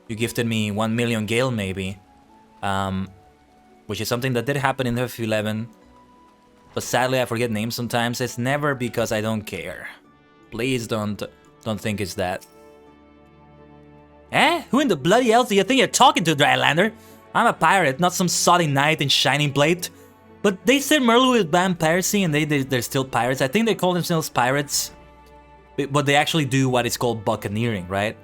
You gifted me 1 million Gale maybe. Which is something that did happen in FF11. But sadly I forget names sometimes. It's never because I don't care. Please don't think it's that. Eh? Who in the bloody hell do you think you're talking to, Drylander? I'm a pirate, not some soddy knight in shining plate. But they said Merlu is banned piracy and they're still pirates. I think they call themselves pirates. But they actually do what is called buccaneering, right?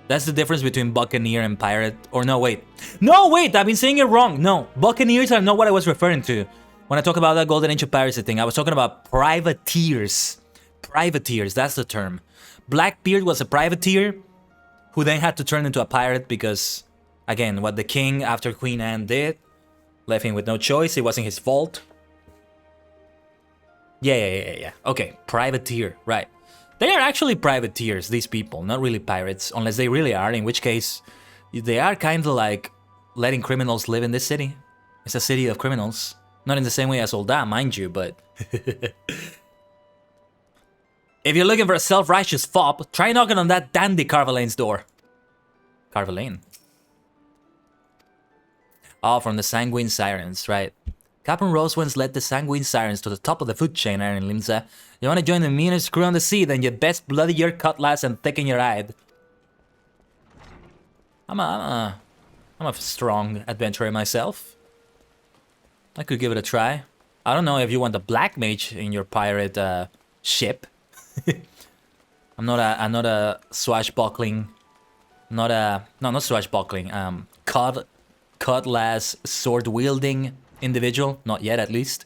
That's the difference between buccaneer and pirate. Or no, wait. No, wait! I've been saying it wrong. No, buccaneers are not what I was referring to. When I talk about that Golden Age of piracy thing, I was talking about privateers. Privateers, that's the term. Blackbeard was a privateer who then had to turn into a pirate because, again, what the king after Queen Anne did left him with no choice. It wasn't his fault. Yeah. Okay, privateer, right. They are actually privateers, these people, not really pirates, unless they really are, in which case they are kind of like letting criminals live in this city. It's a city of criminals. Not in the same way as Ul'dah, mind you, but... If you're looking for a self-righteous fop, try knocking on that dandy Carvelane's door. Carvelane? Oh, from the Sanguine Sirens, right. Captain Rose once led the Sanguine Sirens to the top of the food chain, Aaron Limsa. You wanna join the meanest crew on the sea, then you best bloody your cutlass and thicken your hide. I'm a strong adventurer myself. I could give it a try. I don't know if you want a black mage in your pirate ship. I'm not a swashbuckling, not swashbuckling. Cutlass sword wielding individual, not yet at least.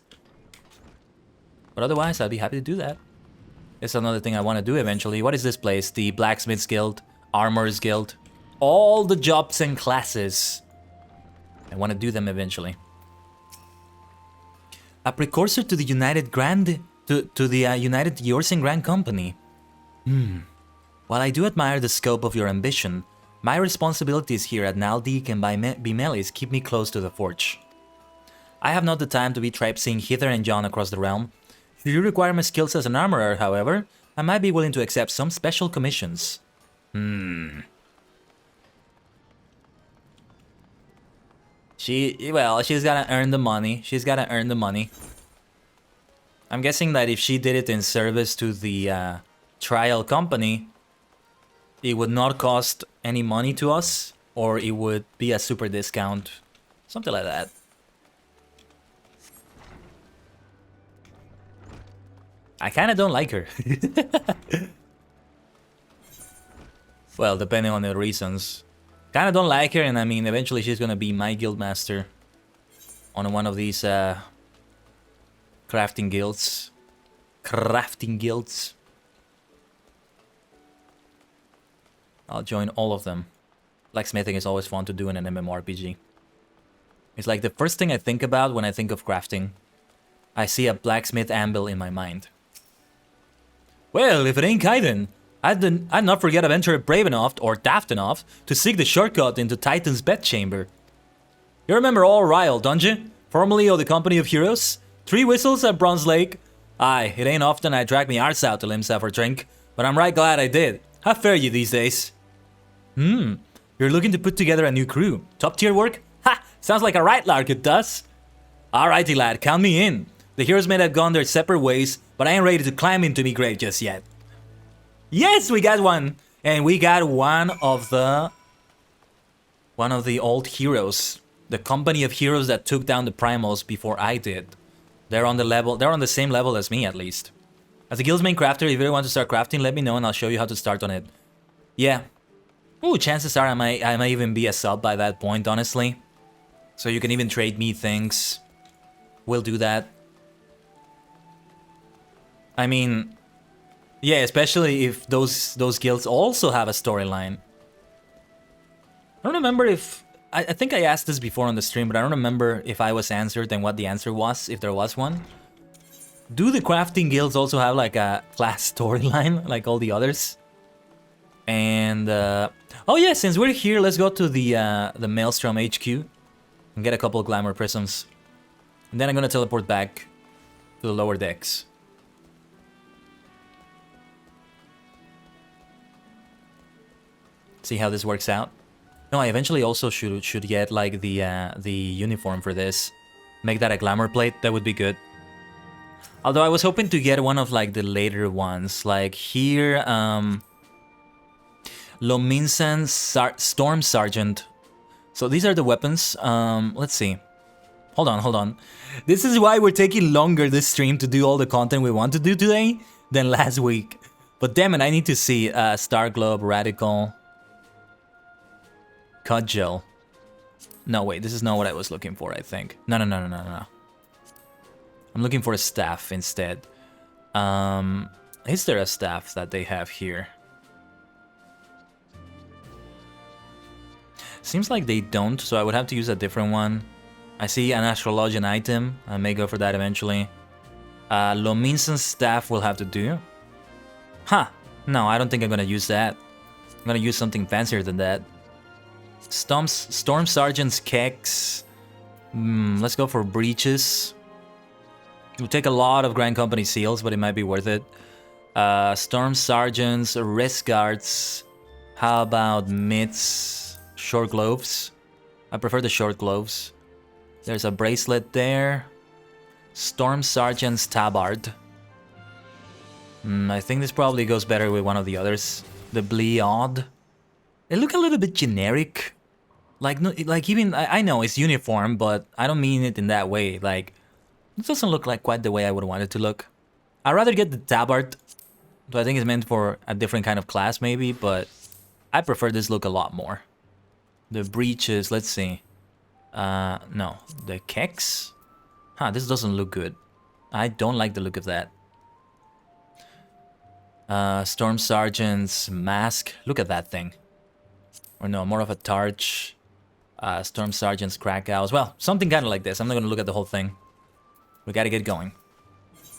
But otherwise, I'd be happy to do that. It's another thing I want to do eventually. What is this place? The Blacksmith's Guild, Armorer's Guild, all the jobs and classes. I want to do them eventually. A precursor to the United United Eorzea Grand Company. While I do admire the scope of your ambition, my responsibilities here at Naldik and by Bimelis keep me close to the forge. I have not the time to be traipsing hither and yon across the realm. If you require my skills as an armorer, however, I might be willing to accept some special commissions. She's gotta earn the money. She's gotta earn the money. I'm guessing that if she did it in service to the trial company, it would not cost any money to us, or it would be a super discount. Something like that. I kinda don't like her. Well, depending on the reasons. Kinda don't like her, and I mean, eventually she's gonna be my guildmaster on one of these crafting guilds. I'll join all of them. Blacksmithing is always fun to do in an MMORPG. It's like the first thing I think about when I think of crafting. I see a blacksmith anvil in my mind. Well, if it ain't Kaiden, I'd not forget adventurer brave enough or daft enough to seek the shortcut into Titan's bedchamber. You remember All Ryle, don't you? Formerly of the Company of Heroes? 3 whistles at Bronze Lake? Aye, it ain't often I drag me arse out to Limsa for drink, but I'm right glad I did. How fare you these days? You're looking to put together a new crew. Top tier work? Ha! Sounds like a right lark, it does. Alrighty lad, count me in. The heroes may have gone their separate ways, but I ain't ready to climb into me grave just yet. Yes, we got one! And we got one of the old heroes. The company of heroes that took down the primals before I did. They're on the same level as me, at least. As a guild's main crafter, if you really want to start crafting, let me know and I'll show you how to start on it. Yeah. Ooh, chances are I might even be a sub by that point, honestly. So you can even trade me things. We'll do that. I mean, yeah, especially if those guilds also have a storyline. I don't remember if... I think I asked this before on the stream, but I don't remember if I was answered and what the answer was, if there was one. Do the crafting guilds also have like a class storyline, like all the others? And, oh yeah, since we're here, let's go to the Maelstrom HQ and get a couple of glamour prisms. And then I'm gonna teleport back to the lower decks. See how this works out. No, I eventually also should get like the uniform for this. Make that a glamour plate, that would be good. Although I was hoping to get one of like the later ones, like here, Lominsan Storm Sergeant. So these are the weapons. Let's see. Hold on. This is why we're taking longer this stream to do all the content we want to do today than last week. But damn it, I need to see Star Globe, Radical, Cudgel. No, wait, this is not what I was looking for, I think. No. I'm looking for a staff instead. Is there a staff that they have here? Seems like they don't, so I would have to use a different one. I see an astrologian item. I may go for that eventually. Lominsan's staff will have to do. Huh. No, I don't think I'm gonna use that. I'm gonna use something fancier than that. Storm Sergeant's keks. Let's go for breeches. It will take a lot of Grand Company seals, but it might be worth it. Storm Sergeants, wrist guards. How about mitts? Short gloves. I prefer the short gloves. There's a bracelet there. Storm Sergeant's tabard. I think this probably goes better with one of the others. The Bleod. They look a little bit generic. Like even I know it's uniform, but I don't mean it in that way. Like, it doesn't look like quite the way I would want it to look. I'd rather get the tabard. So I think it's meant for a different kind of class maybe, but I prefer this look a lot more. The breeches, let's see. No, the keks? Huh, this doesn't look good. I don't like the look of that. Storm Sergeant's mask. Look at that thing. Or no, more of a tarch. Storm Sergeant's Krakau's. Well, something kind of like this. I'm not going to look at the whole thing. We got to get going.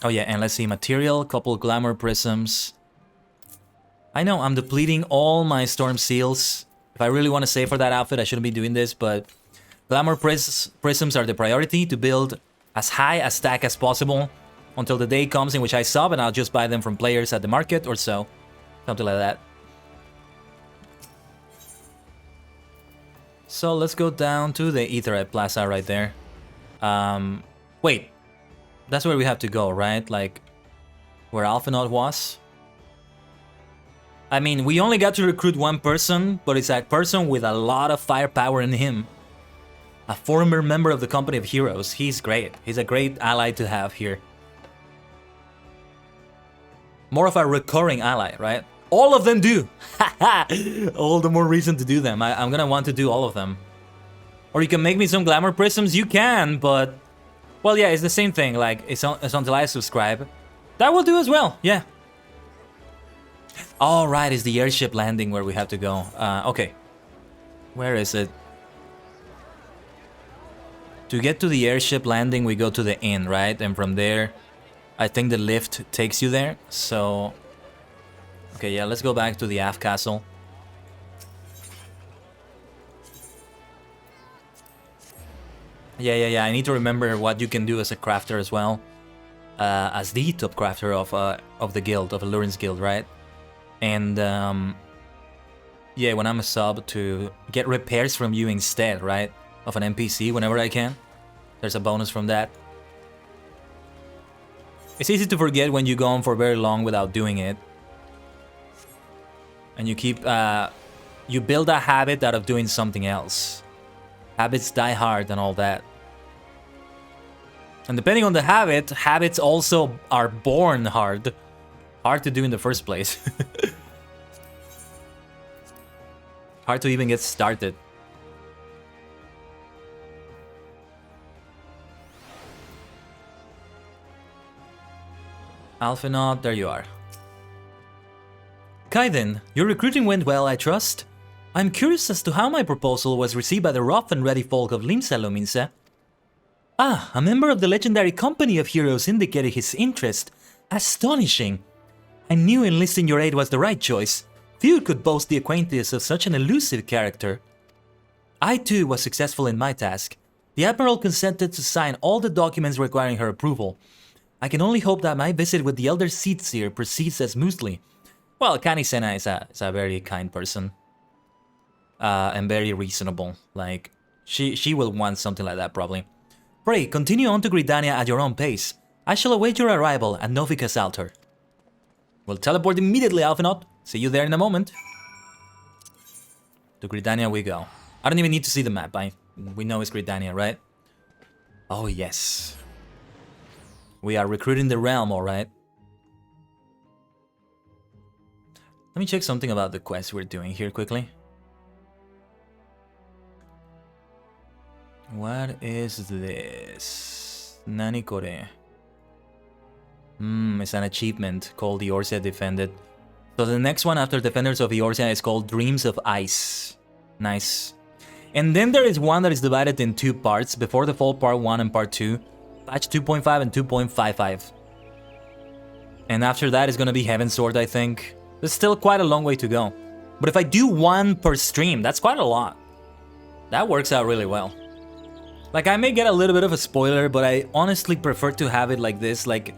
Oh yeah, and let's see. Material, couple glamour prisms. I know, I'm depleting all my storm seals. If I really want to save for that outfit, I shouldn't be doing this, but glamour prisms are the priority to build as high a stack as possible until the day comes in which I sub, and I'll just buy them from players at the market or so. Something like that. So let's go down to the Aetheryte Plaza right there. Wait. That's where we have to go, right? Like, where Alphinaud was? I mean, we only got to recruit one person, but it's a person with a lot of firepower in him. A former member of the Company of Heroes. He's great. He's a great ally to have here. More of a recurring ally, right? All of them do! All the more reason to do them. I'm gonna want to do all of them. Or you can make me some glamour prisms, you can, but... Well, yeah, it's the same thing, like, it's until I subscribe. That will do as well, yeah. All right, it's the airship landing where we have to go. Okay. Where is it? To get to the airship landing, we go to the inn, right? And from there, I think the lift takes you there, so... Okay, yeah, let's go back to the aft castle. Yeah, I need to remember what you can do as a crafter as well. As the top crafter of the guild, of Alurin's guild, right? And, yeah, when I'm a sub, to get repairs from you instead, right? Of an NPC whenever I can. There's a bonus from that. It's easy to forget when you go on for very long without doing it. And you keep, you build a habit out of doing something else. Habits die hard and all that. And depending on the habit, habits also are born hard. Hard to do in the first place. Hard to even get started. Alphanot, there you are. Kaiden, your recruiting went well, I trust? I'm curious as to how my proposal was received by the rough and ready folk of Limsa. Ah, a member of the legendary company of heroes indicated his interest. Astonishing! I knew enlisting your aid was the right choice. Few could boast the acquaintance of such an elusive character. I too was successful in my task. The Admiral consented to sign all the documents requiring her approval. I can only hope that my visit with the Elder Seedseer proceeds as smoothly. Well, Kanisena is a very kind person. And very reasonable. Like, she will want something like that, probably. Pray, continue on to Gridania at your own pace. I shall await your arrival at Novika's altar. We'll teleport immediately, Alphanot. See you there in a moment. To Gridania we go. I don't even need to see the map. We know it's Gridania, right? Oh, yes. We are recruiting the realm, alright. Let me check something about the quest we're doing here quickly. What is this? Nani Kore? It's an achievement called Eorzea Defended. So the next one after Defenders of Eorzea is called Dreams of Ice. Nice. And then there is one that is divided in two parts, Before the Fall Part 1 and Part 2, Patch 2.5 and 2.55. And after that is gonna be Heaven Sword, I think. There's still quite a long way to go. But if I do one per stream, that's quite a lot. That works out really well. Like, I may get a little bit of a spoiler, but I honestly prefer to have it like this, like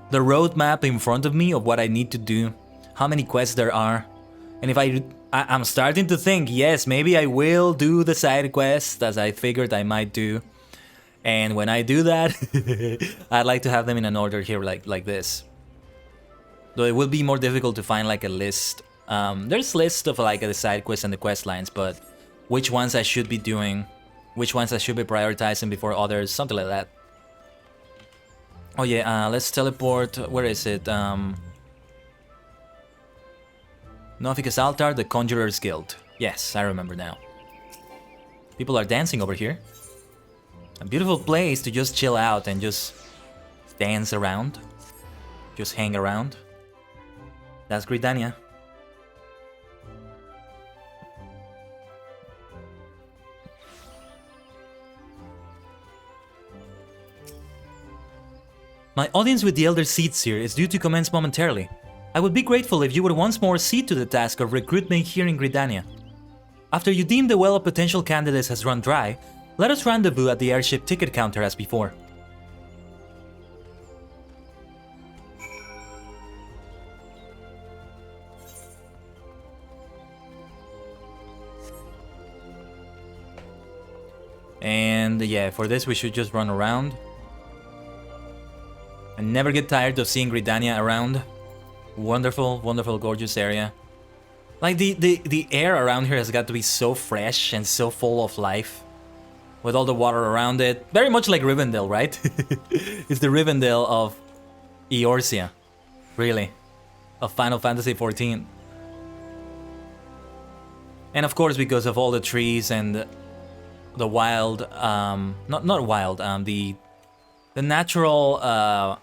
the roadmap in front of me of what I need to do, how many quests there are. And if I'm starting to think, yes, maybe I will do the side quests as I figured I might do. And when I do that, I'd like to have them in an order here like this. Though it will be more difficult to find like a list. There's lists of like the side quests and the quest lines, but which ones I should be doing, which ones I should be prioritizing before others, something like that. Oh yeah, let's teleport, where is it? Novika's Altar, the Conjurer's Guild. Yes, I remember now. People are dancing over here. A beautiful place to just chill out and just dance around. Just hang around. That's Gridania. My audience with the Elder Seedseer is due to commence momentarily. I would be grateful if you would once more see to the task of recruitment here in Gridania. After you deem the well of potential candidates has run dry, let us rendezvous at the airship ticket counter as before. And yeah, for this we should just run around. And never get tired of seeing Gridania around. Wonderful, wonderful, gorgeous area. Like the air around here has got to be so fresh and so full of life. With all the water around it. Very much like Rivendell, right? It's the Rivendell of Eorzea. Really. Of Final Fantasy XIV. And of course because of all the trees and the wild, not wild, the natural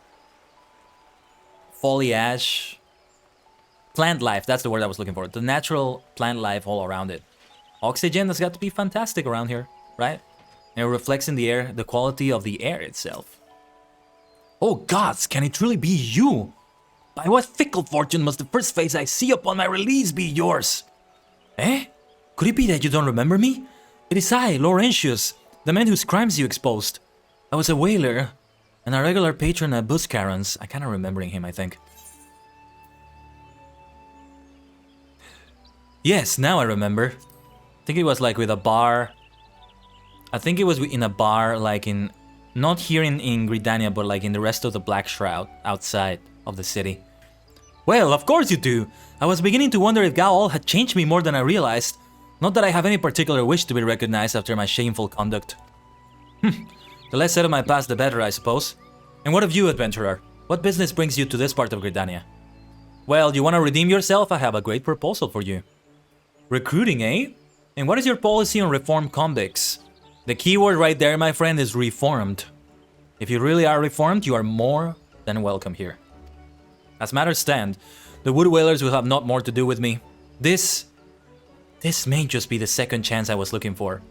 foliage, plant life, that's the word I was looking for. The natural plant life all around it. Oxygen has got to be fantastic around here, right? And it reflects in the air the quality of the air itself. Oh gods, can it truly be you? By what fickle fortune must the first face I see upon my release be yours? Eh? Could it be that you don't remember me? It is I, Laurentius, the man whose crimes you exposed. I was a whaler, and a regular patron at Buscaron's. I kinda remembering him, I think. Yes, now I remember. I think it was like with a bar. I think it was in a bar, like in... Not here in Gridania, but like in the rest of the Black Shroud, outside of the city. Well, of course you do. I was beginning to wonder if Gaol had changed me more than I realized. Not that I have any particular wish to be recognized after my shameful conduct. The less said of my past, the better, I suppose. And what of you, adventurer? What business brings you to this part of Gridania? Well, you want to redeem yourself? I have a great proposal for you. Recruiting, eh? And what is your policy on reformed convicts? The keyword right there, my friend, is reformed. If you really are reformed, you are more than welcome here. As matters stand, the Wood Whalers will have not more to do with me. This may just be the second chance I was looking for.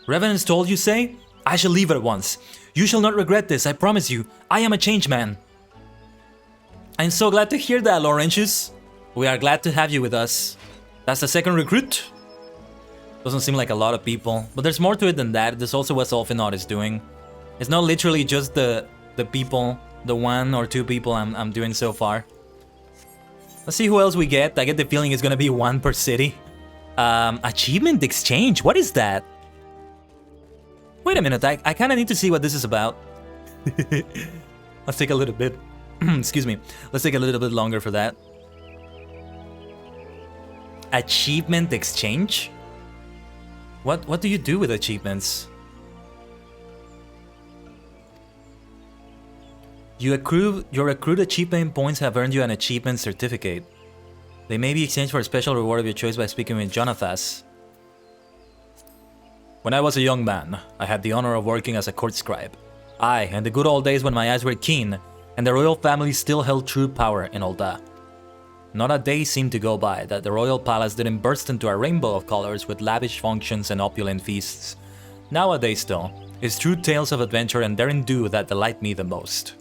Revenants told you, say? I shall leave at once. You shall not regret this, I promise you. I am a changed man. I'm so glad to hear that, Laurentius. We are glad to have you with us. That's the second recruit. Doesn't seem like a lot of people, but there's more to it than that. There's also what Solfinod is doing. It's not literally just the people, the 1 or 2 people I'm doing so far. Let's see who else we get. I get the feeling it's gonna be 1 per city. Achievement exchange, what is that? Wait a minute, I kind of need to see what this is about. Let's take a little bit. Excuse me. Let's take a little bit longer for that. Achievement exchange? What do you do with achievements? Your accrued achievement points have earned you an achievement certificate. They may be exchanged for a special reward of your choice by speaking with Jonathas. When I was a young man, I had the honor of working as a court scribe. Aye, in the good old days when my eyes were keen, and the royal family still held true power in Ul'dah. Not a day seemed to go by that the royal palace didn't burst into a rainbow of colors with lavish functions and opulent feasts. Nowadays, though, it's true tales of adventure and daring do that delight me the most.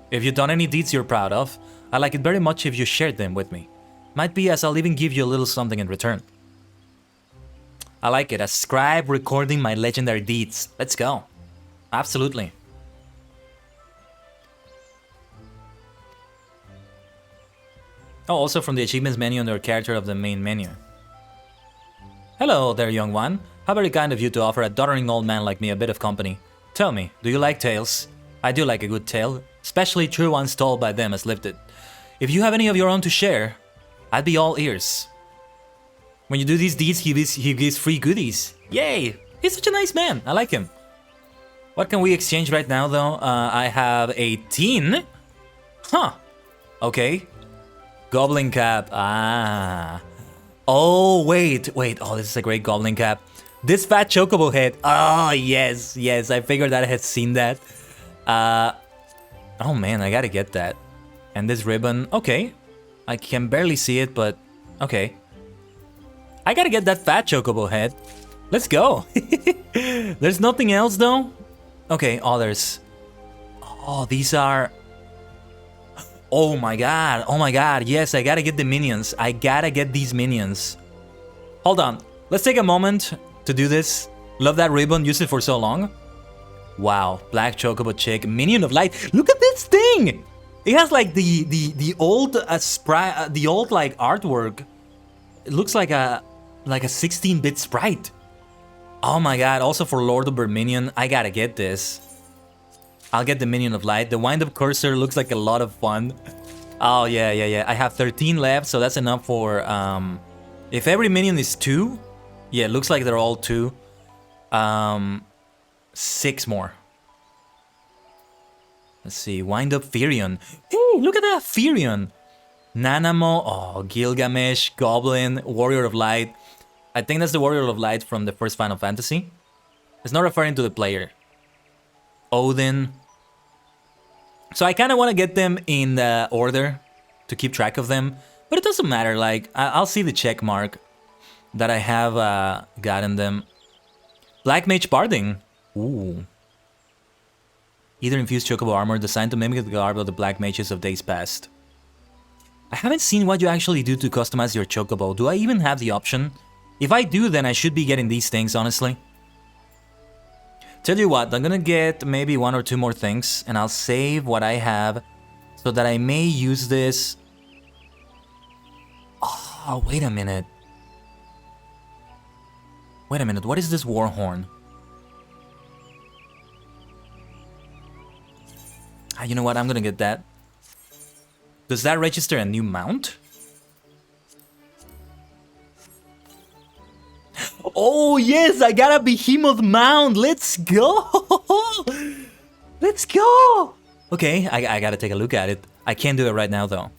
If you've done any deeds you're proud of, I'd like it very much if you shared them with me. Might be as I'll even give you a little something in return. I like it, a scribe recording my legendary deeds. Let's go. Absolutely. Oh, also from the achievements menu under character of the main menu. Hello there, young one. How very kind of you to offer a doddering old man like me a bit of company. Tell me, do you like tales? I do like a good tale, especially true ones told by them as lived it. If you have any of your own to share, I'd be all ears. When you do these deeds, he gives free goodies. Yay! He's such a nice man. I like him. What can we exchange right now, though? I have 18. Huh. Okay. Goblin cap. Ah. Oh, wait. Oh, this is a great goblin cap. This fat chocobo head. Oh, yes. I figured that I had seen that. Oh, man, I gotta get that. And this ribbon. Okay. I can barely see it, but okay. I gotta get that fat chocobo head. Let's go. There's nothing else, though? Okay, others. Oh, these are... Oh my god, yes, I gotta get the minions. I gotta get these minions. Hold on, let's take a moment to do this. Love that ribbon, used it for so long. Wow, black chocobo chick, minion of light. Look at this thing! It has like the old like artwork. It looks like a 16-bit sprite. Oh my god, also for Lord of Minion, I gotta get this. I'll get the Minion of Light. The wind-up cursor looks like a lot of fun. Oh, yeah. I have 13 left, so that's enough for... if every minion is 2... Yeah, it looks like they're all 2. 6 more. Let's see. Wind-up Firion. Hey, look at that Firion. Nanamo. Oh, Gilgamesh. Goblin. Warrior of Light. I think that's the Warrior of Light from the first Final Fantasy. It's not referring to the player. Odin. So I kind of want to get them in the order to keep track of them. But it doesn't matter. Like, I'll see the check mark that I have gotten them. Black Mage Barding. Ooh. Either infused chocobo armor designed to mimic the garb of the Black Mages of days past. I haven't seen what you actually do to customize your chocobo. Do I even have the option? If I do, then I should be getting these things, honestly. Tell you what, I'm gonna get maybe 1 or 2 more things, and I'll save what I have so that I may use this. Oh, wait a minute. Wait a minute, what is this war horn? You know what, I'm gonna get that. Does that register a new mount? Oh yes, I got a behemoth mount. Let's go. Let's go. Okay, I gotta take a look at it. I can't do it right now though.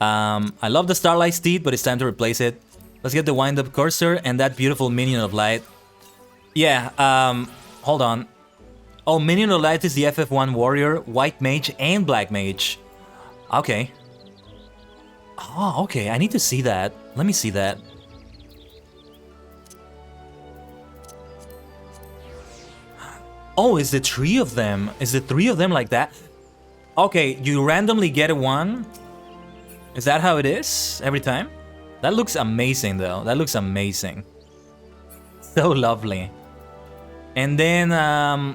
I love the Starlight Steed, but it's time to replace it. Let's get the wind-up cursor and that beautiful minion of light. Yeah, hold on. Oh, minion of light is the FF1 warrior, white mage, and black mage. Okay. Oh, okay, I need to see that. Let me see that. Oh, is the three of them? Is the three of them like that? Okay, you randomly get one. Is that how it is every time? That looks amazing though. That looks amazing. So lovely. And then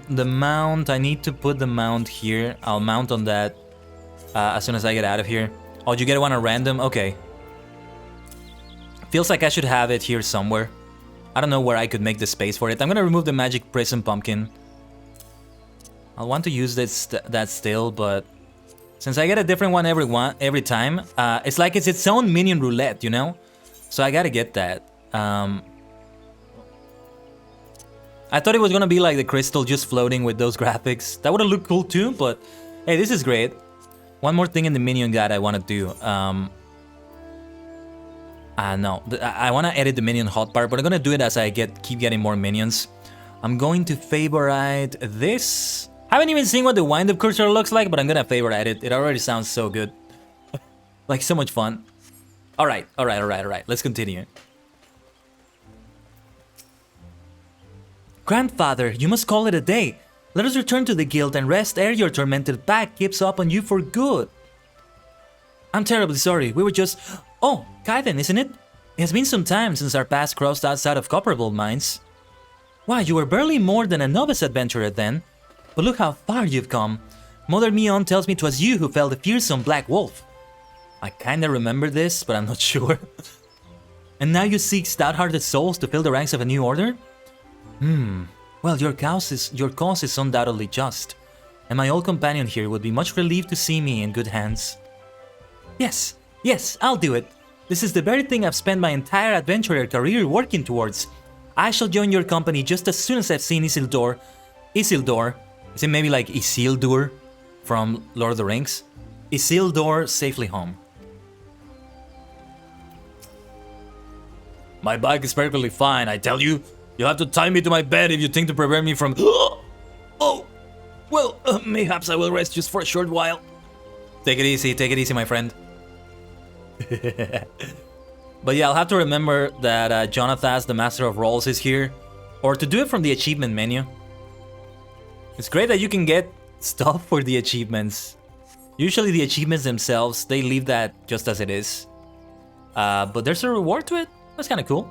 the mount, I need to put the mount here. I'll mount on that as soon as I get out of here. Oh, you get one at random? Okay. Feels like I should have it here somewhere. I don't know where I could make the space for it. I'm gonna remove the magic prism pumpkin. I'll want to use that still, but since I get a different one every time, it's like it's its own minion roulette, you know? So I gotta get that. I thought it was gonna be like the crystal just floating with those graphics. That would've looked cool too, but hey, this is great. One more thing in the minion guide I wanna do. No, I wanna edit the minion hotbar, but I'm gonna do it as I keep getting more minions. I'm going to favorite this. Haven't even seen what the wind-up cursor looks like, but I'm gonna favorite it. It already sounds so good. Like, so much fun. Alright. Let's continue. Grandfather, you must call it a day. Let us return to the guild and rest ere your tormented pack gives up on you for good. I'm terribly sorry. We were just... Oh, Kaiden, isn't it? It has been some time since our paths crossed outside of Copperbolt Mines. Why, you were barely more than a novice adventurer then. But look how far you've come. Mother Mion tells me 'twas you who felled the fearsome Black Wolf. I kinda remember this, but I'm not sure. And now you seek stout-hearted souls to fill the ranks of a new order? Well, your cause is undoubtedly just. And my old companion here would be much relieved to see me in good hands. Yes, I'll do it. This is the very thing I've spent my entire adventurer career working towards. I shall join your company just as soon as I've seen Isildur. Is it maybe like Isildur from Lord of the Rings? Isildur safely home. My bike is perfectly fine, I tell you. You'll have to tie me to my bed if you think to prevent me from... Oh! Well, mayhaps I will rest just for a short while. Take it easy, my friend. But yeah, I'll have to remember that Jonathas, the Master of Rolls, is here. Or to do it from the achievement menu. It's great that you can get stuff for the achievements. Usually the achievements themselves, they leave that just as it is. But there's a reward to it. That's kind of cool.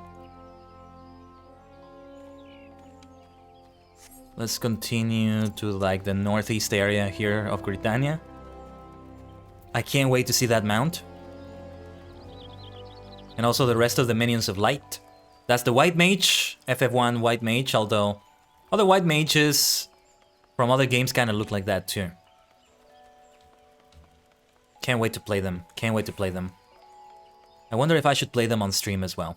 Let's continue to like the northeast area here of Britannia. I can't wait to see that mount. And also the rest of the minions of light. That's the white mage, FF1 white mage, although other white mages from other games kind of look like that too. Can't wait to play them. I wonder if I should play them on stream as well.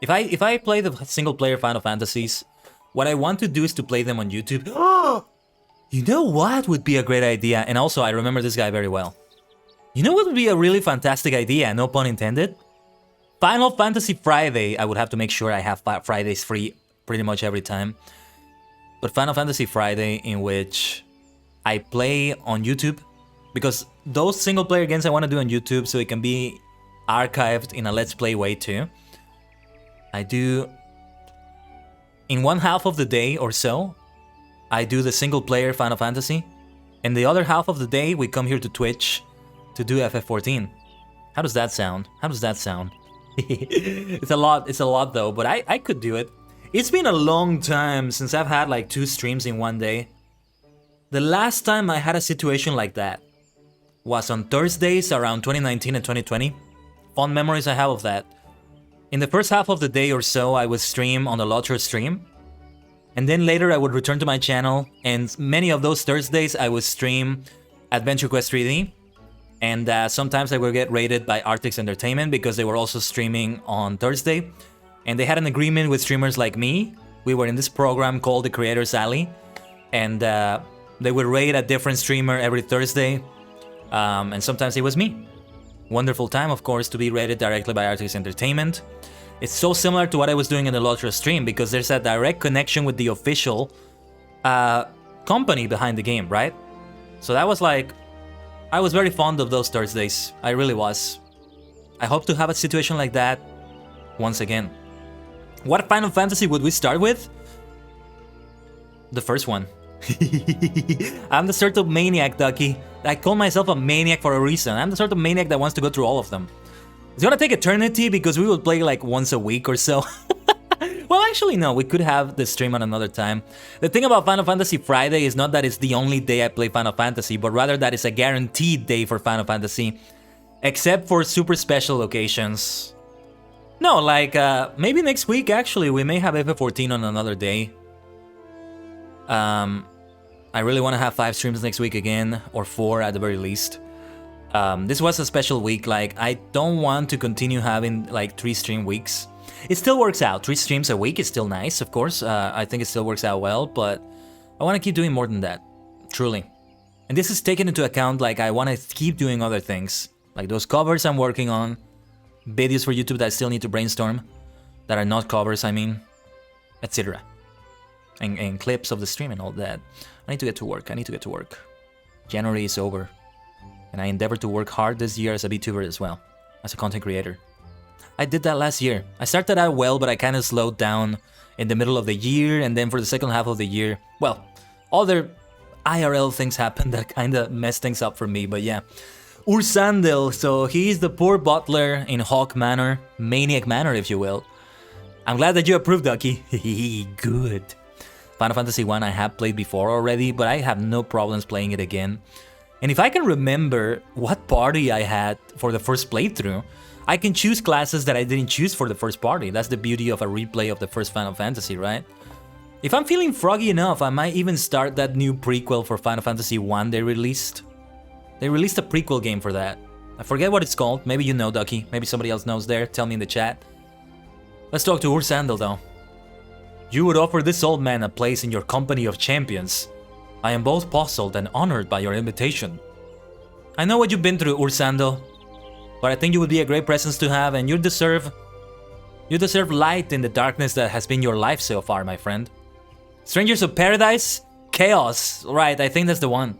If I play the single player Final Fantasies, what I want to do is to play them on YouTube. You know what would be a great idea? And also, I remember this guy very well. You know what would be a really fantastic idea, no pun intended? Final Fantasy Friday. I would have to make sure I have Fridays free pretty much every time. But Final Fantasy Friday, in which I play on YouTube. Because those single player games I want to do on YouTube so it can be archived in a Let's Play way too. I do... In one half of the day or so, I do the single player Final Fantasy. And the other half of the day, we come here to Twitch to do FF14. How does that sound? It's a lot though, but I could do it. It's been a long time since I've had like 2 streams in one day. The last time I had a situation like that was on Thursdays around 2019 and 2020. Fond memories I have of that. In the first half of the day or so, I would stream on the Lotro stream. And then later I would return to my channel, and many of those Thursdays I would stream Adventure Quest 3D. And sometimes I would get rated by Artix Entertainment because they were also streaming on Thursday. And they had an agreement with streamers like me. We were in this program called the Creators Alley. And they would rate a different streamer every Thursday. And sometimes it was me. Wonderful time, of course, to be rated directly by Artix Entertainment. It's so similar to what I was doing in the Lotra stream because there's a direct connection with the official company behind the game, right? So that was like... I was very fond of those Thursdays. I really was. I hope to have a situation like that once again. What Final Fantasy would we start with? The first one. I'm the sort of maniac, Ducky. I call myself a maniac for a reason. I'm the sort of maniac that wants to go through all of them. It's gonna take eternity because we will play like once a week or so. Well, actually, no, we could have the stream on another time. The thing about Final Fantasy Friday is not that it's the only day I play Final Fantasy, but rather that it's a guaranteed day for Final Fantasy. Except for super special occasions. No, like, maybe next week, actually, we may have FF14 on another day. I really want to have 5 streams next week again, or 4 at the very least. This was a special week, like, I don't want to continue having, like, 3 stream weeks. It still works out. 3 streams a week is still nice, of course. I think it still works out well, but I want to keep doing more than that. Truly. And this is taken into account, like, I want to keep doing other things. Like those covers I'm working on. Videos for YouTube that I still need to brainstorm. That are not covers, I mean. Etc. And clips of the stream and all that. I need to get to work. January is over. And I endeavor to work hard this year as a VTuber as well. As a content creator. I did that last year. I started out well, but I kind of slowed down in the middle of the year, and then for the second half of the year, well, other IRL things happened that kind of messed things up for me, but yeah. Ursandel, so he's the poor butler in Hawk Manor, Maniac Manor if you will. I'm glad that you approved, Ducky. Good. Final Fantasy 1 I have played before already, but I have no problems playing it again. And if I can remember what party I had for the first playthrough, I can choose classes that I didn't choose for the first party. That's the beauty of a replay of the first Final Fantasy, right? If I'm feeling froggy enough, I might even start that new prequel for Final Fantasy 1 they released. They released a prequel game for that. I forget what it's called. Maybe you know, Ducky. Maybe somebody else knows there. Tell me in the chat. Let's talk to Ursandel, though. You would offer this old man a place in your company of champions. I am both puzzled and honored by your invitation. I know what you've been through, Ursandel. But I think you would be a great presence to have, and you deserve light in the darkness that has been your life so far, my friend. Strangers of Paradise? Chaos. Right, I think that's the one.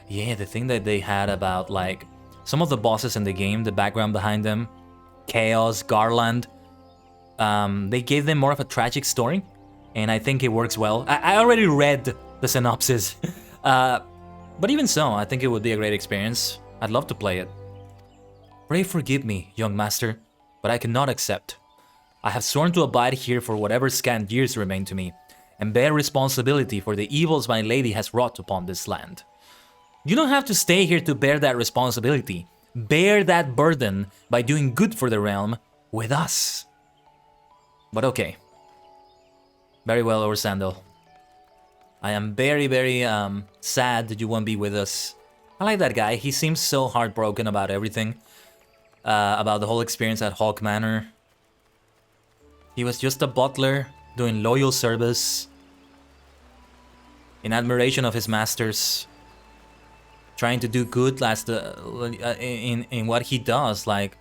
Yeah, the thing that they had about, like, some of the bosses in the game, the background behind them. Chaos, Garland. They gave them more of a tragic story, and I think it works well. I already read the synopsis. But even so, I think it would be a great experience. I'd love to play it. Pray forgive me, young master, but I cannot accept. I have sworn to abide here for whatever scant years remain to me, and bear responsibility for the evils my lady has wrought upon this land. You don't have to stay here to bear that responsibility. Bear that burden by doing good for the realm with us. But okay. Very well, Ursandel. I am very, very sad that you won't be with us. I like that guy. He seems so heartbroken about everything. About the whole experience at Hawk Manor. He was just a butler doing loyal service in admiration of his masters, trying to do good in what he does. Like,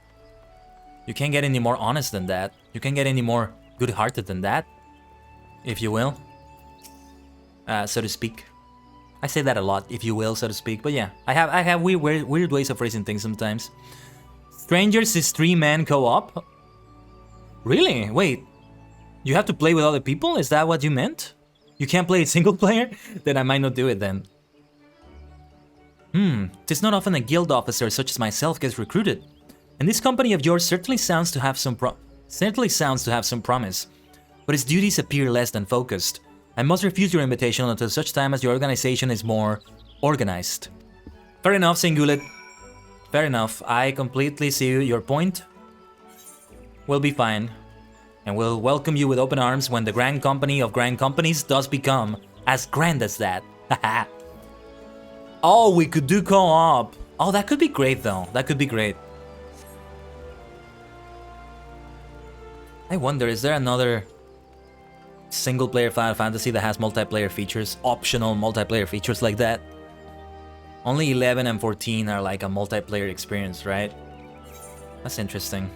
you can't get any more honest than that. You can't get any more good-hearted than that, if you will, so to speak. I say that a lot, if you will, so to speak. But yeah, I have weird ways of phrasing things sometimes. Strangers is 3-man co-op? Really? Wait. You have to play with other people? Is that what you meant? You can't play it single player? Then I might not do it then. Tis not often a guild officer such as myself gets recruited. And this company of yours certainly sounds to have some promise. But its duties appear less than focused. I must refuse your invitation until such time as your organization is more organized. Fair enough, Singulet. Fair enough. I completely see your point. We'll be fine. And we'll welcome you with open arms when the grand company of grand companies does become as grand as that. Oh, we could do co-op. Oh, that could be great though. That could be great. I wonder, is there another single-player Final Fantasy that has multiplayer features, optional multiplayer features like that? Only 11 and 14 are like a multiplayer experience, right? That's interesting.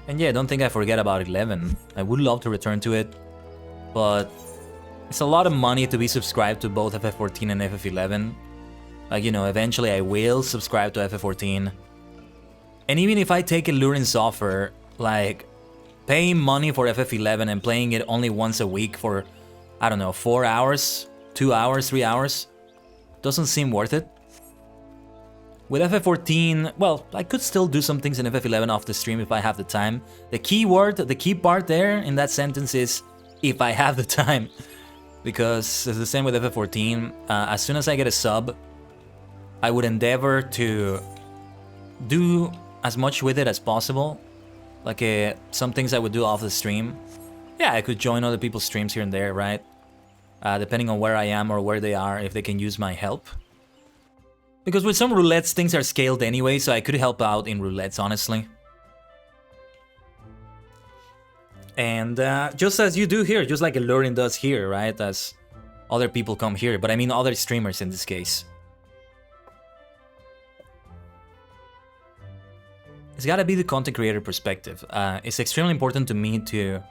And yeah, don't think I forget about 11. I would love to return to it, but it's a lot of money to be subscribed to both FF14 and FF11. Like, you know, eventually I will subscribe to FF14. And even if I take Lurin's offer, like, paying money for FF11 and playing it only once a week for, I don't know, 4 hours, 2 hours, 3 hours, doesn't seem worth it. With FF14, well, I could still do some things in FF11 off the stream if I have the time. The key word, the key part there in that sentence is, if I have the time. Because it's the same with FF14. As soon as I get a sub, I would endeavor to do as much with it as possible. Like some things I would do off the stream. Yeah, I could join other people's streams here and there, right? Depending on where I am or where they are, if they can use my help. Because with some roulettes, things are scaled anyway, so I could help out in roulettes, honestly. And just as you do here, just like Lurin does here, right? As other people come here, but I mean other streamers in this case. It's gotta be the content creator perspective. It's extremely important to me to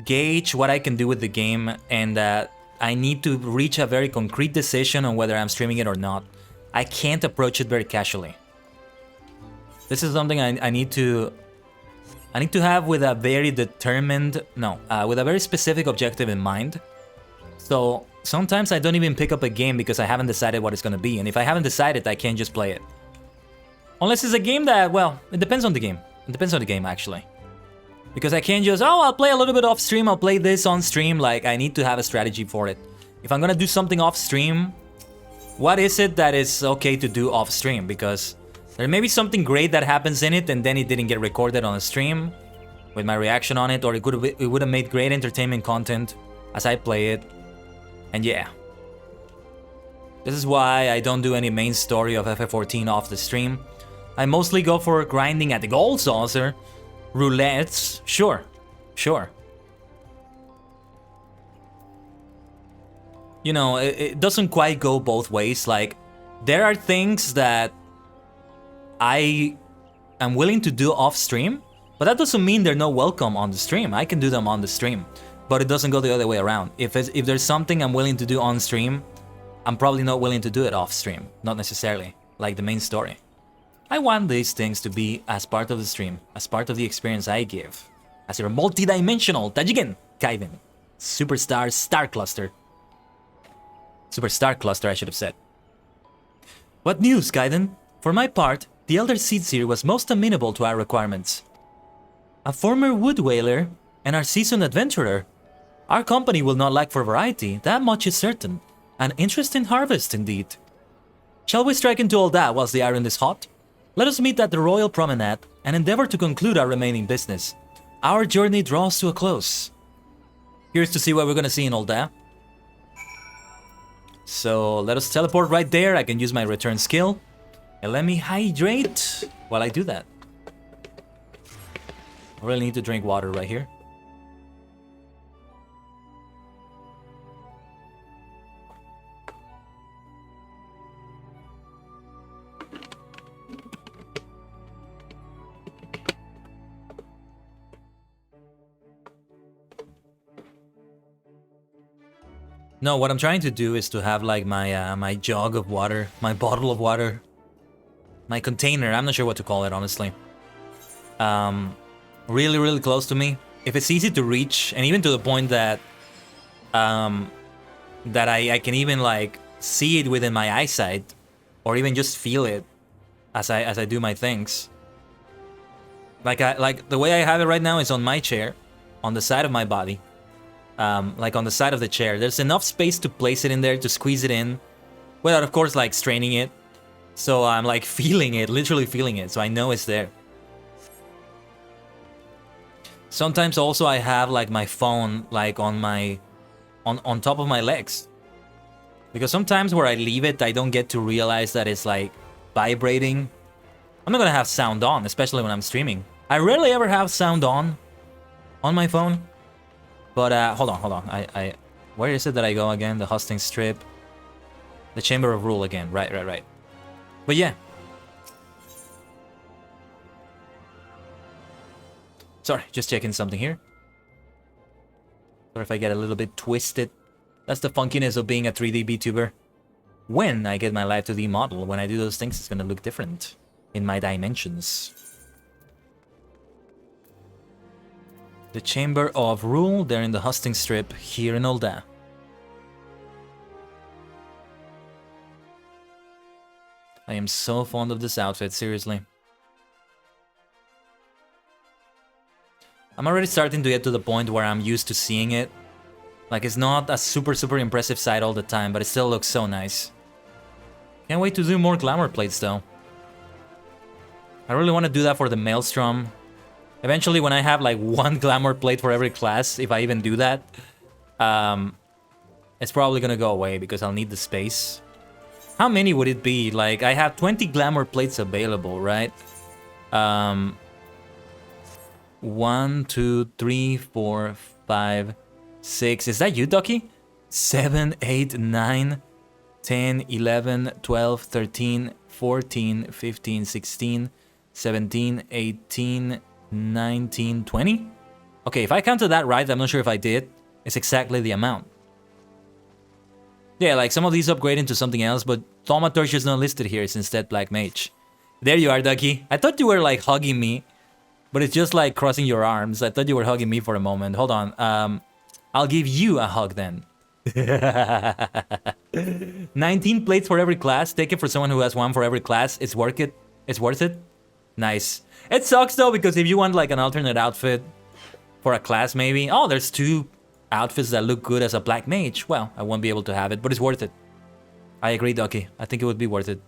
gauge what I can do with the game, and I need to reach a very concrete decision on whether I'm streaming it or not. I can't approach it very casually. This is something I need to have with a very determined, with a very specific objective in mind. So sometimes I don't even pick up a game because I haven't decided what it's gonna be, and if I haven't decided, I can't just play it. Unless it's a game that, well, it depends on the game. It depends on the game, actually. Because I can't just, oh, I'll play a little bit off stream, I'll play this on stream. Like, I need to have a strategy for it. If I'm gonna do something off stream, what is it that is okay to do off stream? Because there may be something great that happens in it and then it didn't get recorded on a stream with my reaction on it, or it would have made great entertainment content as I play it. And yeah. This is why I don't do any main story of FF14 off the stream. I mostly go for grinding at the gold saucer. Roulettes, sure. You know, it doesn't quite go both ways. Like, there are things that I am willing to do off stream, but that doesn't mean they're not welcome on the stream. I can do them on the stream, but it doesn't go the other way around. If there's something I'm willing to do on stream, I'm probably not willing to do it off stream. Not necessarily, like the main story. I want these things to be as part of the stream, as part of the experience I give. As your multi-dimensional Tajigen Kaiden. Superstar Star Cluster. Superstar Cluster, I should have said. What news, Kaiden? For my part, the Elder Seedseer was most amenable to our requirements. A former wood whaler and our seasoned adventurer. Our company will not lack for variety, that much is certain. An interesting harvest indeed. Shall we strike into all that whilst the iron is hot? Let us meet at the Royal Promenade and endeavor to conclude our remaining business. Our journey draws to a close. Here's to see what we're gonna see in all that. So let us teleport right there. I can use my return skill. And let me hydrate while I do that. I really need to drink water right here. No, what I'm trying to do is to have like my my jug of water, my bottle of water, my container. I'm not sure what to call it, honestly. Really close to me. If it's easy to reach, and even to the point that that I can even like see it within my eyesight, or even just feel it as I do my things. Like the way I have it right now is on my chair, on the side of my body. Like on the side of the chair. There's enough space to place it in there, to squeeze it in, without of course like straining it. So I'm like feeling it, literally feeling it, so I know it's there. Sometimes also I have like my phone like on my on top of my legs. Because sometimes where I leave it, I don't get to realize that it's like vibrating. I'm not gonna have sound on, especially when I'm streaming. I rarely ever have sound on my phone. But hold on. Where is it that I go again? The hosting strip. The Chamber of Rule again. Right. But yeah. Sorry, just checking something here. Sorry if I get a little bit twisted. That's the funkiness of being a 3D VTuber. When I get my live 2D model, when I do those things, it's gonna look different in my dimensions. The Chamber of Rule, they're in the hosting strip here in Eorzea. I am so fond of this outfit, seriously. I'm already starting to get to the point where I'm used to seeing it. Like, it's not a super impressive sight all the time, but it still looks so nice. Can't wait to do more glamour plates, though. I really want to do that for the Maelstrom. Eventually, when I have, like, one glamour plate for every class, if I even do that, it's probably gonna go away because I'll need the space. How many would it be? Like, I have 20 glamour plates available, right? 1, 2, 3, 4, 5, 6. Is that you, Ducky? 7, 8, 9, 10, 11, 12, 13, 14, 15, 16, 17, 18, 19, 20? Okay, if I counted that right, I'm not sure if I did. It's exactly the amount. Yeah, like some of these upgrade into something else, but Thaumaturge is not listed here, it's instead Black Mage. There you are, Ducky. I thought you were like hugging me, but it's just like crossing your arms. I thought you were hugging me for a moment. Hold on. I'll give you a hug then. 19 plates for every class. Take it for someone who has one for every class. It's worth it. It's worth it. Nice. It sucks though, because if you want like an alternate outfit for a class maybe. Oh, there's 2 outfits that look good as a Black Mage. Well, I won't be able to have it, but it's worth it. I agree, Ducky. I think it would be worth it.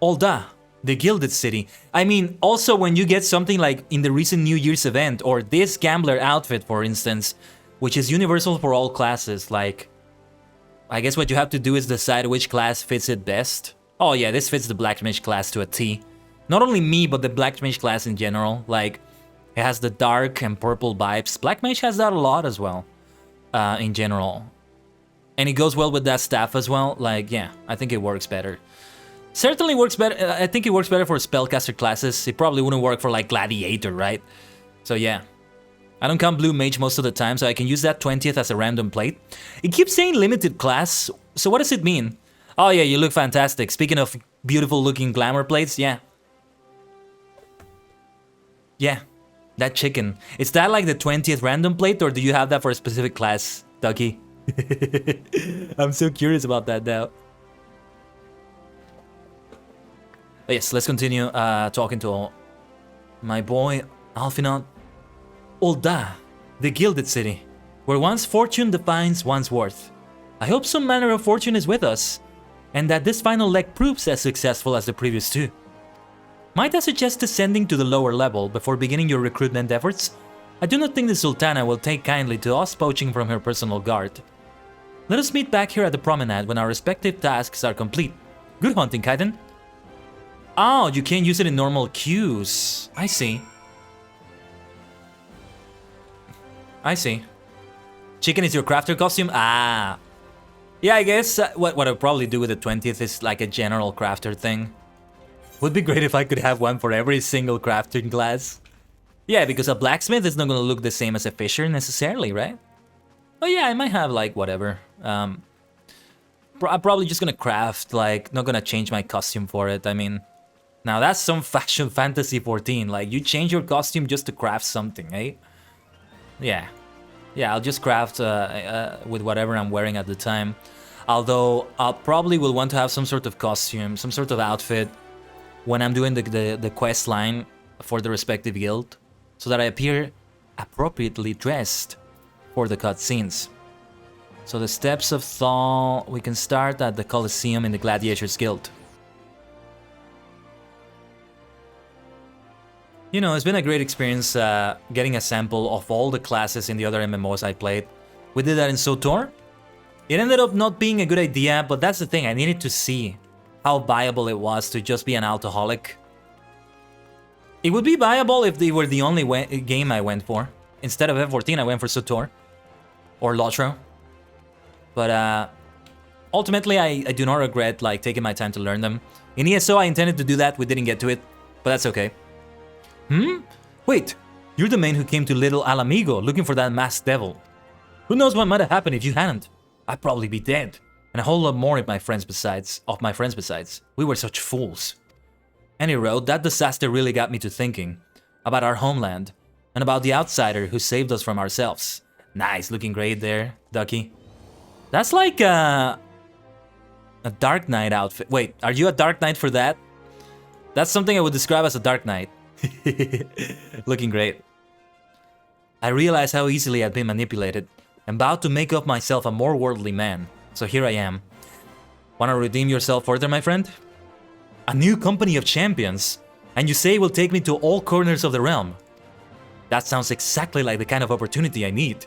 Eorzea, the Gilded City. I mean, also when you get something like in the recent New Year's event, or this Gambler outfit, for instance, which is universal for all classes, like, I guess what you have to do is decide which class fits it best. Oh yeah, this fits the Black Mage class to a T. Not only me, but the Black Mage class in general. Like, it has the dark and purple vibes. Black Mage has that a lot as well, in general. And it goes well with that staff as well. Like, yeah, I think it works better. Certainly works better. I think it works better for spellcaster classes. It probably wouldn't work for like Gladiator, right? So yeah. I don't count Blue Mage most of the time, so I can use that 20th as a random plate. It keeps saying limited class, so what does it mean? Oh yeah, you look fantastic. Speaking of beautiful looking glamour plates, yeah. Yeah, that chicken. Is that like the 20th random plate, or do you have that for a specific class, Ducky? I'm so curious about that now. But yes, let's continue talking to my boy Alfinot. Eorzea, the Gilded City, where one's fortune defines one's worth. I hope some manner of fortune is with us, and that this final leg proves as successful as the previous 2. Might I suggest descending to the lower level before beginning your recruitment efforts? I do not think the Sultana will take kindly to us poaching from her personal guard. Let us meet back here at the promenade when our respective tasks are complete. Good hunting, Kaiden. Oh, you can't use it in normal queues. I see. I see. Chicken is your crafter costume? Ah. Yeah, I guess what I'll probably do with the 20th is like a general crafter thing. Would be great if I could have one for every single crafting class. Yeah, because a blacksmith is not gonna look the same as a fisher necessarily, right? Oh yeah, I might have like whatever. I'm probably just gonna craft, like, not gonna change my costume for it. I mean, now that's some Fashion Fantasy 14. Like, you change your costume just to craft something, eh? Yeah. Yeah, I'll just craft with whatever I'm wearing at the time. Although, I probably will want to have some sort of costume, some sort of outfit when I'm doing the quest line for the respective guild, so that I appear appropriately dressed for the cutscenes. So the Steps of Thaw, we can start at the Colosseum in the Gladiators Guild. You know, it's been a great experience getting a sample of all the classes in the other MMOs I played. We did that in SWTOR. It ended up not being a good idea, but that's the thing, I needed to see how viable it was to just be an alcoholic. It would be viable if they were the only game I went for. Instead of F14, I went for Sotor or Lotro. But ultimately, I do not regret like taking my time to learn them. In ESO, I intended to do that. We didn't get to it, but that's okay. Wait, you're the man who came to Little Alamigo looking for that masked devil. Who knows what might have happened if you hadn't? I'd probably be dead, and a whole lot more of my friends besides. We were such fools. Any road, that disaster really got me to thinking about our homeland and about the outsider who saved us from ourselves. Nice, looking great there, Ducky. That's like a Dark Knight outfit. Wait, are you a Dark Knight for that? That's something I would describe as a Dark Knight. Looking great. I realized how easily I'd been manipulated and vowed to make of myself a more worldly man. So here I am. Wanna redeem yourself further, my friend? A new company of champions, and you say it will take me to all corners of the realm. That sounds exactly like the kind of opportunity I need.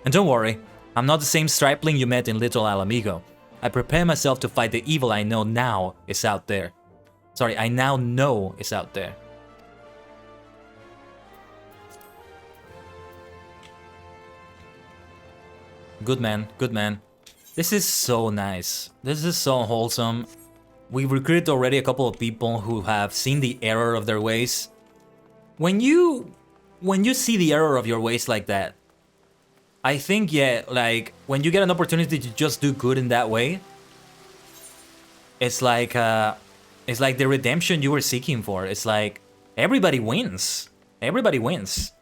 And don't worry, I'm not the same stripling you met in Little Alamigo. I prepare myself to fight the evil I know now is out there. Sorry, I now know is out there. Good man, good man. This is so nice. This is so wholesome. We've recruited already a couple of people who have seen the error of their ways. When you see the error of your ways like that, I think, yeah, like, when you get an opportunity to just do good in that way, it's like the redemption you were seeking for. It's like, everybody wins. Everybody wins.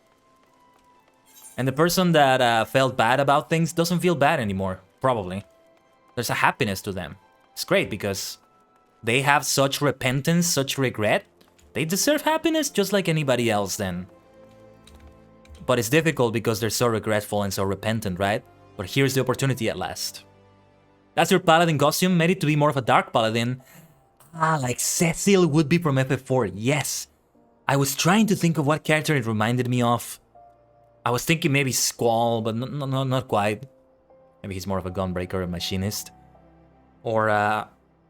And the person that felt bad about things doesn't feel bad anymore, probably. There's a happiness to them. It's great because they have such repentance, such regret. They deserve happiness just like anybody else then. But it's difficult because they're so regretful and so repentant, right? But here's the opportunity at last. That's your paladin costume, made it to be more of a dark paladin. Ah, like Cecil would be from FF4, yes. I was trying to think of what character it reminded me of. I was thinking maybe Squall, but not quite. Maybe he's more of a gunbreaker or machinist. Or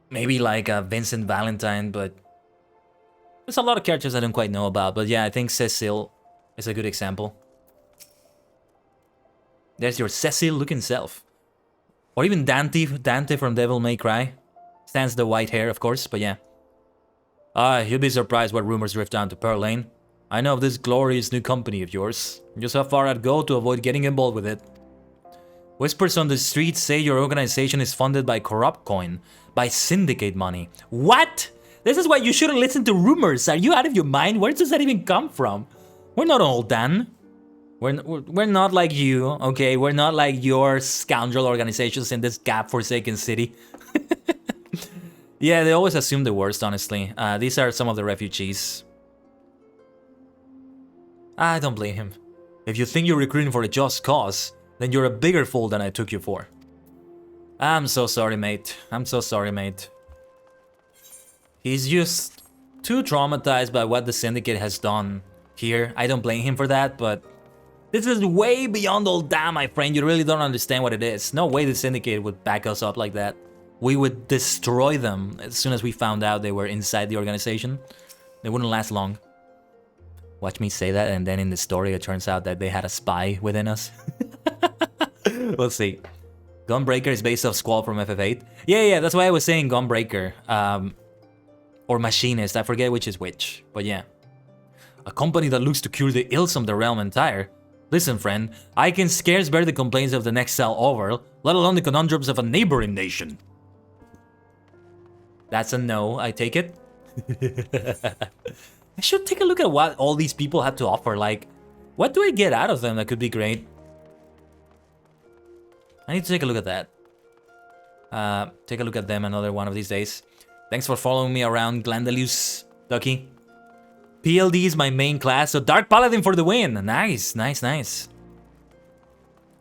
maybe like Vincent Valentine, but there's a lot of characters I don't quite know about. But yeah, I think Cecil is a good example. There's your Cecil-looking self. Or even Dante from Devil May Cry. Stands the white hair, of course, but yeah. You'll be surprised what rumors drift down to Pearl Lane. I know of this glorious new company of yours. Just how far I'd go to avoid getting involved with it. Whispers on the streets say your organization is funded by corrupt coin, by syndicate money. What? This is why you shouldn't listen to rumors. Are you out of your mind? Where does that even come from? We're not all done. We're not like you, okay? We're not like your scoundrel organizations in this godforsaken city. Yeah, they always assume the worst, honestly. These are some of the refugees. I don't blame him. If you think you're recruiting for a just cause, then you're a bigger fool than I took you for. I'm so sorry, mate. I'm so sorry, mate. He's just too traumatized by what the Syndicate has done here. I don't blame him for that, but this is way beyond all that, my friend. You really don't understand what it is. No way the Syndicate would back us up like that. We would destroy them as soon as we found out they were inside the organization. They wouldn't last long. Watch me say that, and then in the story it turns out that they had a spy within us. We'll see. Gunbreaker is based off Squall from FF8. Yeah, that's why I was saying Gunbreaker. Or Machinist, I forget which is which, but yeah. A company that looks to cure the ills of the realm entire. Listen, friend, I can scarce bear the complaints of the next cell over, let alone the conundrums of a neighboring nation. That's a no, I take it. I should take a look at what all these people have to offer. Like, what do I get out of them that could be great? I need to take a look at that. Take a look at them another one of these days. Thanks for following me around, Glandalus, Ducky. PLD is my main class, so Dark Paladin for the win. Nice, nice, nice.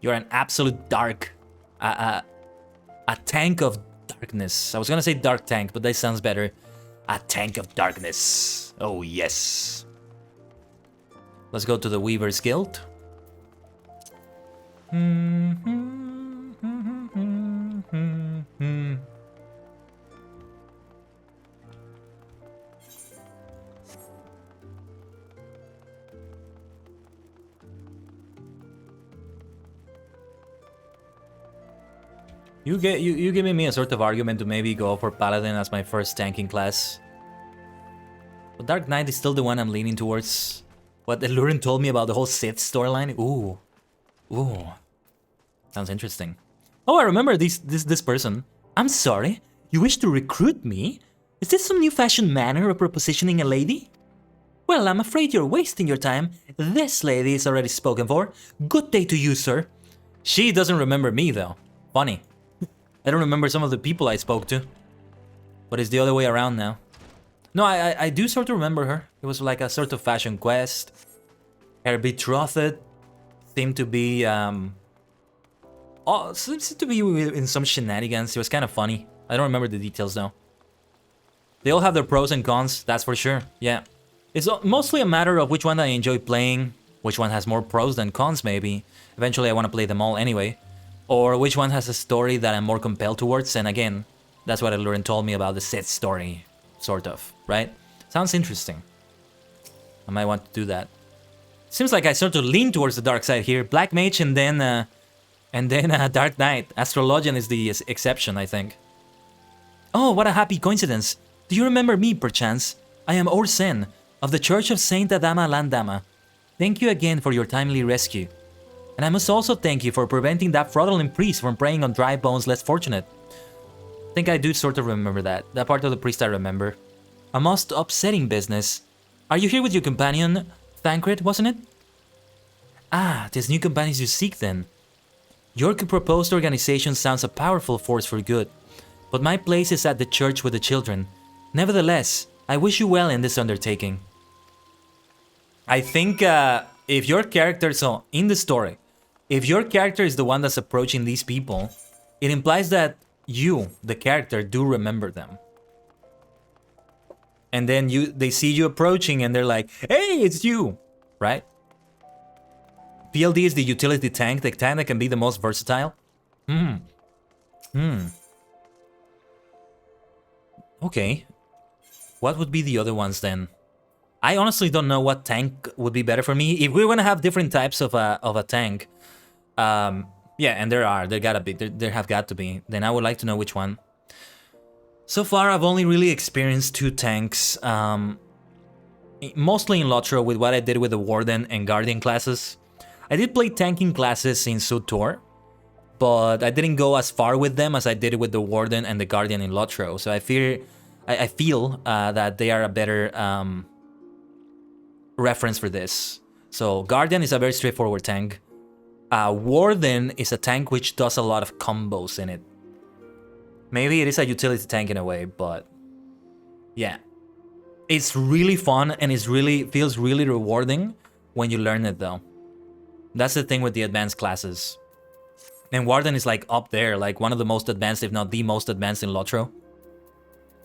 You're an absolute dark. A tank of darkness. I was gonna say dark tank, but that sounds better. A tank of darkness. Oh, yes. Let's go to the Weaver's Guild. You giving me a sort of argument to maybe go for Paladin as my first tanking class. But Dark Knight is still the one I'm leaning towards. What Lurin told me about the whole Sith storyline. Ooh. Ooh. Sounds interesting. Oh, I remember this person. I'm sorry. You wish to recruit me? Is this some new-fashioned manner of propositioning a lady? Well, I'm afraid you're wasting your time. This lady is already spoken for. Good day to you, sir. She doesn't remember me, though. Funny. I don't remember some of the people I spoke to. But it's the other way around now. No, I do sort of remember her. It was like a sort of fashion quest. Her betrothed seemed to be, seemed to be in some shenanigans. It was kind of funny. I don't remember the details, though. They all have their pros and cons, that's for sure. Yeah. It's mostly a matter of which one I enjoy playing, which one has more pros than cons, maybe. Eventually, I want to play them all anyway. Or which one has a story that I'm more compelled towards, and again, that's what Lurin told me about the Sith story, sort of, right? Sounds interesting. I might want to do that. Seems like I sort of lean towards the dark side here. Black Mage and then Dark Knight. Astrologian is the exception, I think. Oh, what a happy coincidence. Do you remember me, perchance? I am Eorzea, of the Church of Saint Adama Landama. Thank you again for your timely rescue. And I must also thank you for preventing that fraudulent priest from preying on dry bones less fortunate. I think I do sort of remember that. That part of the priest I remember. A most upsetting business. Are you here with your companion, Thancred, wasn't it? Ah, 'tis new companions you seek then. Your proposed organization sounds a powerful force for good, but my place is at the church with the children. Nevertheless, I wish you well in this undertaking. I think if your character, so in the story, if your character is the one that's approaching these people, it implies that you, the character, do remember them. And then they see you approaching and they're like, hey, it's you, right? PLD is the utility tank, the tank that can be the most versatile. Okay. What would be the other ones then? I honestly don't know what tank would be better for me. If we're gonna have different types of a tank, yeah, and there have got to be. Then I would like to know which one. So far, I've only really experienced 2 tanks, mostly in Lotro with what I did with the Warden and Guardian classes. I did play tanking classes in Sutor, but I didn't go as far with them as I did with the Warden and the Guardian in Lotro. So I feel that they are a better reference for this. So Guardian is a very straightforward tank. Warden is a tank which does a lot of combos in it. Maybe it is a utility tank in a way, but yeah. It's really fun and feels really rewarding when you learn it though. That's the thing with the advanced classes. And Warden is like up there, like one of the most advanced, if not the most advanced in Lotro.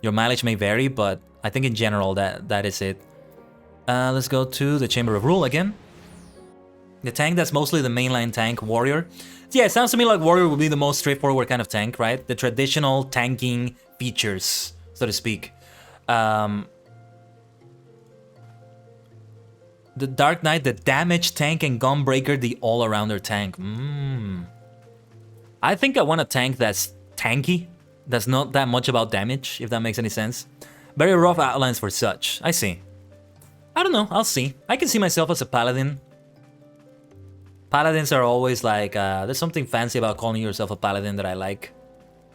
Your mileage may vary, but I think in general that is it. Let's go to the Chamber of Rule again. The tank that's mostly the mainline tank, Warrior. Yeah, it sounds to me like Warrior would be the most straightforward kind of tank, right? The traditional tanking features, so to speak. The Dark Knight, the damage tank, and Gunbreaker, the all-arounder tank. I think I want a tank that's tanky. That's not that much about damage, if that makes any sense. Very rough outlines for such. I see. I don't know, I'll see. I can see myself as a paladin. Paladins are always like, there's something fancy about calling yourself a paladin that I like.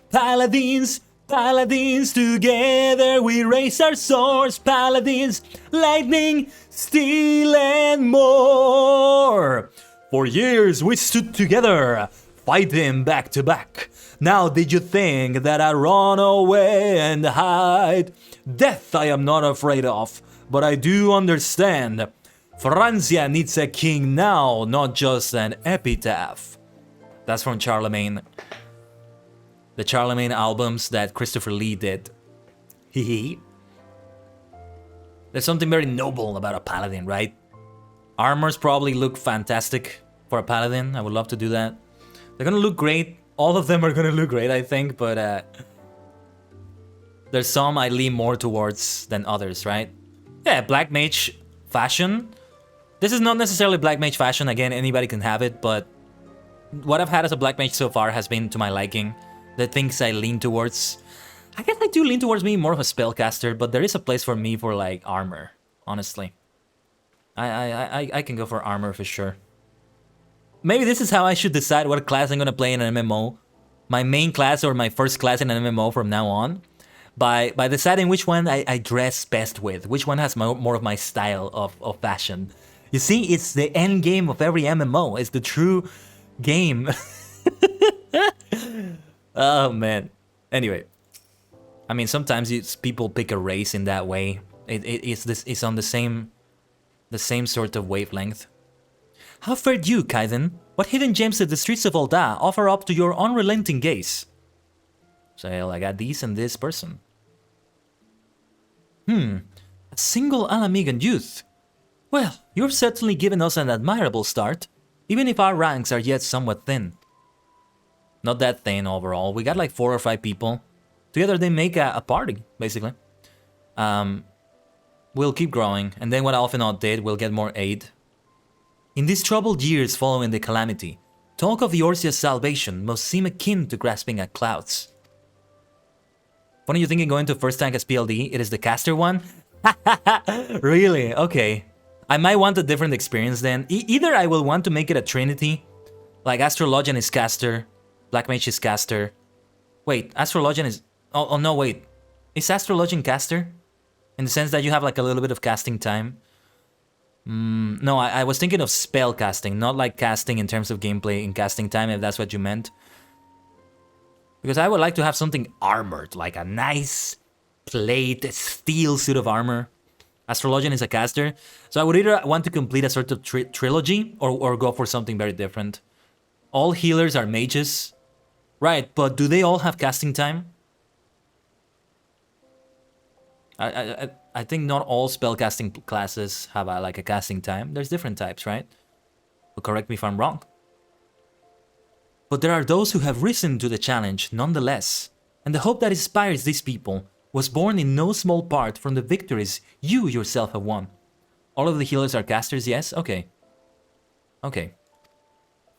Paladins, paladins, together we raise our swords. Paladins, lightning, steel, and more. For years we stood together, fighting back to back. Now did you think that I'd run away and hide? Death I am not afraid of, but I do understand. Francia needs a king now, not just an epitaph. That's from Charlemagne. The Charlemagne albums that Christopher Lee did. Hehe. There's something very noble about a paladin, right? Armors probably look fantastic for a paladin. I would love to do that. They're gonna look great. All of them are gonna look great, I think, but there's some I lean more towards than others, right? Yeah, Black Mage fashion. This is not necessarily Black Mage fashion, again, anybody can have it, but what I've had as a Black Mage so far has been to my liking. the things I lean towards. I guess I do lean towards being more of a spellcaster, but there is a place for me for like armor, honestly. I can go for armor for sure. Maybe this is how I should decide what class I'm gonna play in an MMO. My main class or my first class in an MMO from now on. By deciding which one I dress best with. Which one has more of my style of fashion. You see, it's the end game of every MMO. It's the true game. Oh man. Anyway. I mean, sometimes people pick a race in that way. It's on the same sort of wavelength. How fared you, Kaiden? What hidden gems did the streets of Ul'dah offer up to your unrelenting gaze? So I got these and this person. A single Alamigan youth. Well, you've certainly given us an admirable start, even if our ranks are yet somewhat thin. Not that thin overall. We got like 4 or 5 people. Together they make a party, basically. We'll keep growing, and then what Alphinaud did, we'll get more aid. In these troubled years following the calamity, talk of Eorzea's salvation must seem akin to grasping at clouds. Funny you thinking going to first tank as PLD, it is the caster one? Really? Okay. I might want a different experience then. Either I will want to make it a trinity, like Astrologian is caster, Black Mage is caster. Wait, Astrologian is... Oh no, wait. Is Astrologian caster? In the sense that you have like a little bit of casting time? No, I was thinking of spell casting, not like casting in terms of gameplay in casting time, if that's what you meant. Because I would like to have something armored, like a nice plate, steel suit of armor. Astrologian is a caster, so I would either want to complete a sort of trilogy or go for something very different. All healers are mages. Right, but do they all have casting time? I think not all spellcasting classes have like a casting time. There's different types, right? But correct me if I'm wrong. But there are those who have risen to the challenge nonetheless, and the hope that inspires these people was born in no small part from the victories you yourself have won. All of the healers are casters, yes? Okay. Okay.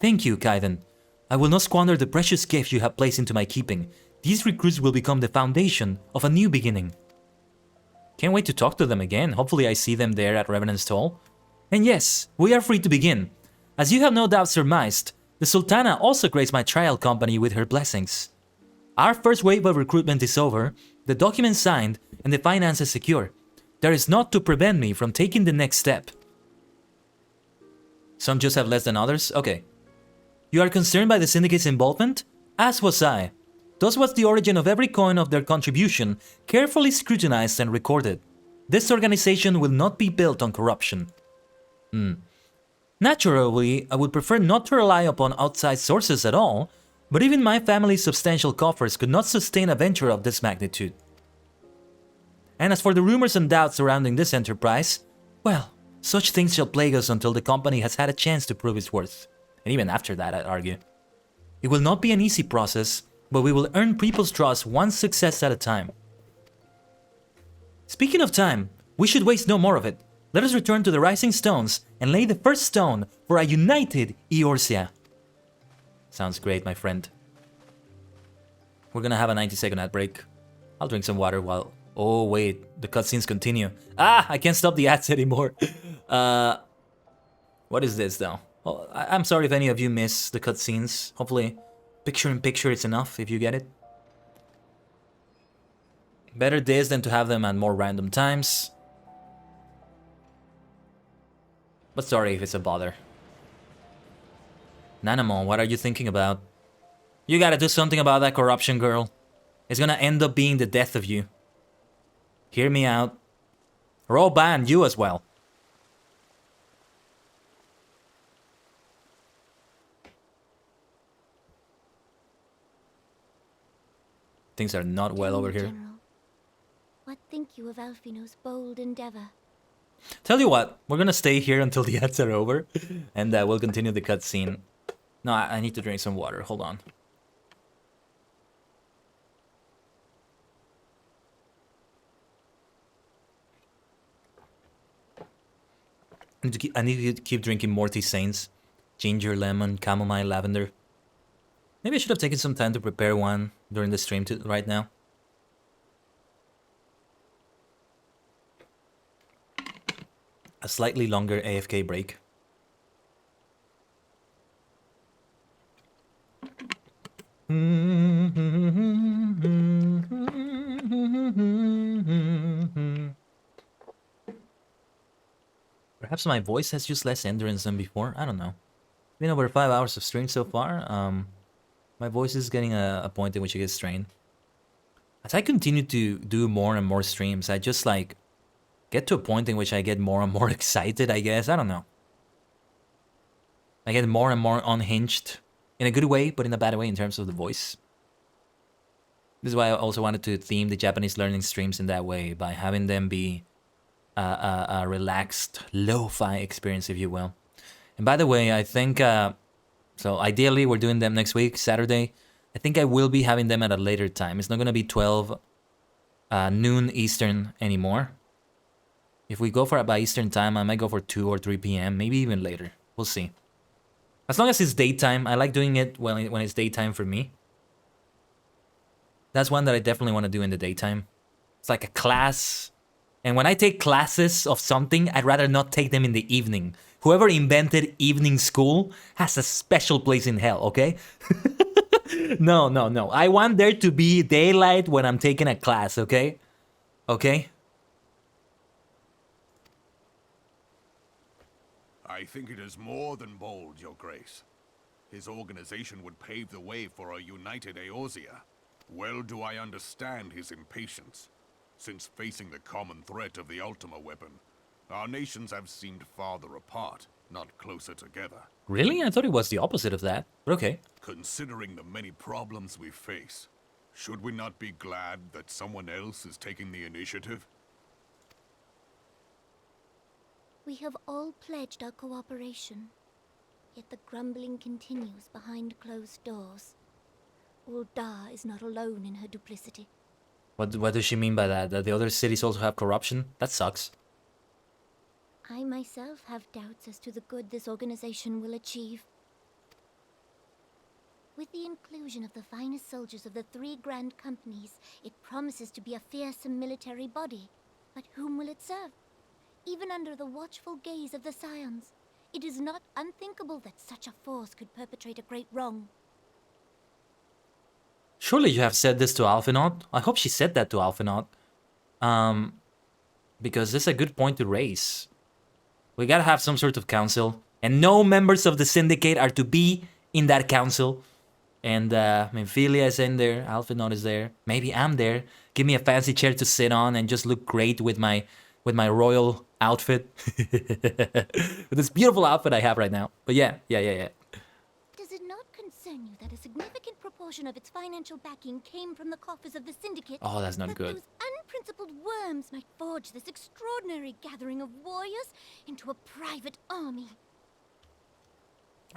Thank you, Kaiden. I will not squander the precious gift you have placed into my keeping. These recruits will become the foundation of a new beginning. Can't wait to talk to them again. Hopefully I see them there at Revenant's Toll. And yes, we are free to begin. As you have no doubt surmised, the Sultana also graced my trial company with her blessings. Our first wave of recruitment is over, the documents signed, and the finances secure. There is naught to prevent me from taking the next step. Some just have less than others? Okay. You are concerned by the Syndicate's involvement? As was I. Thus was the origin of every coin of their contribution carefully scrutinized and recorded. This organization will not be built on corruption. Naturally, I would prefer not to rely upon outside sources at all, but even my family's substantial coffers could not sustain a venture of this magnitude. And as for the rumors and doubts surrounding this enterprise, well, such things shall plague us until the company has had a chance to prove its worth. And even after that, I'd argue. It will not be an easy process, but we will earn people's trust one success at a time. Speaking of time, we should waste no more of it. Let us return to the Rising Stones and lay the first stone for a united Eorzea. Sounds great, my friend. We're gonna have a 90-second ad break. I'll drink some water while... Oh, wait. The cutscenes continue. Ah! I can't stop the ads anymore. What is this, though? Well, I'm sorry if any of you miss the cutscenes. Hopefully, picture-in-picture is enough if you get it. Better this than to have them at more random times. But sorry if it's a bother. Nanamon, what are you thinking about? You gotta do something about that corruption, girl. It's gonna end up being the death of you. Hear me out. Roba and you as well. Things are not well over here. General, what think you of Alphinaud's bold endeavor? Tell you what, we're gonna stay here until the ads are over, and we'll continue the cutscene. No, I need to drink some water. Hold on. I need to keep drinking Morty Saints. Ginger, lemon, chamomile, lavender. Maybe I should have taken some time to prepare one during the stream right now. A slightly longer AFK break. Perhaps my voice has used less endurance than before. I don't know. It's been over 5 hours of stream so far. My voice is getting a point in which it gets strained. As I continue to do more and more streams, I just like get to a point in which I get more and more excited, I guess. I don't know. I get more and more unhinged in a good way, but in a bad way in terms of the voice. This is why I also wanted to theme the Japanese learning streams in that way, by having them be a relaxed, lo-fi experience, if you will. And by the way, I think, so ideally we're doing them next week, Saturday. I think I will be having them at a later time. It's not going to be 12 noon Eastern anymore. If we go for it by Eastern time, I might go for 2 or 3 p.m., maybe even later. We'll see. As long as it's daytime, I like doing it when it's daytime for me. That's one that I definitely want to do in the daytime. It's like a class. And when I take classes of something, I'd rather not take them in the evening. Whoever invented evening school has a special place in hell, okay? No. I want there to be daylight when I'm taking a class, okay? Okay? I think it is more than bold, Your Grace. His organization would pave the way for a united Eorzea. Well do I understand his impatience. Since facing the common threat of the Ultima weapon, our nations have seemed farther apart, not closer together. Really? I thought it was the opposite of that. But okay. Considering the many problems we face, should we not be glad that someone else is taking the initiative? We have all pledged our cooperation, yet the grumbling continues behind closed doors. Ul'dah is not alone in her duplicity. What does she mean by that? That the other cities also have corruption? That sucks. I myself have doubts as to the good this organization will achieve. With the inclusion of the finest soldiers of the 3 grand companies, it promises to be a fearsome military body. But whom will it serve? Even under the watchful gaze of the Scions, it is not unthinkable that such a force could perpetrate a great wrong. Surely you have said this to Alphinaud. I hope she said that to Alphinaud. Because this is a good point to raise. We gotta have some sort of council. And no members of the Syndicate are to be in that council. And, Philia is in there. Alphinaud is there. Maybe I'm there. Give me a fancy chair to sit on and just look great with my royal outfit. With this beautiful outfit I have right now. But yeah. Does it not concern you that a significant proportion of its financial backing came from the coffers of the Syndicate? Oh, that's not good. Those unprincipled worms might forge this extraordinary gathering of warriors into a private army.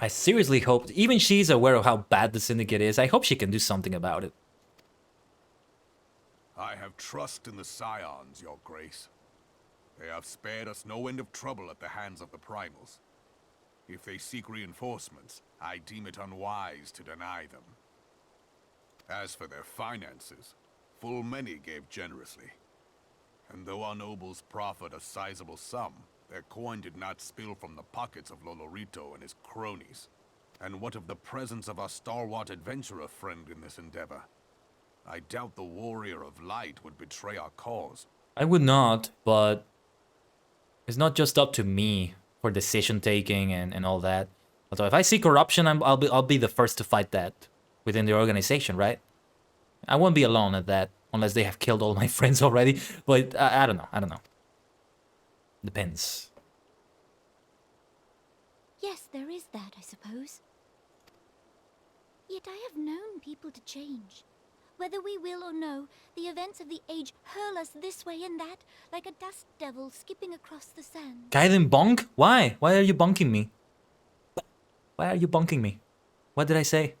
I seriously hope, even she's aware of how bad the Syndicate is, I hope she can do something about it. I have trust in the Scions, Your Grace. They have spared us no end of trouble at the hands of the Primals. If they seek reinforcements, I deem it unwise to deny them. As for their finances, full many gave generously. And though our nobles proffered a sizable sum, their coin did not spill from the pockets of Lolorito and his cronies. And what of the presence of our stalwart adventurer friend in this endeavor? I doubt the Warrior of Light would betray our cause. I would not, but it's not just up to me for decision taking and all that. Although if I see corruption, I'll be the first to fight that within the organization, right? I won't be alone at that unless they have killed all my friends already. But I don't know. Depends. Yes, there is that, I suppose. Yet I have known people to change. Whether we will or no, the events of the age hurl us this way and that, like a dust devil skipping across the sand. Kaiden bonk? Why? Why are you bonking me? Why are you bonking me? What did I say?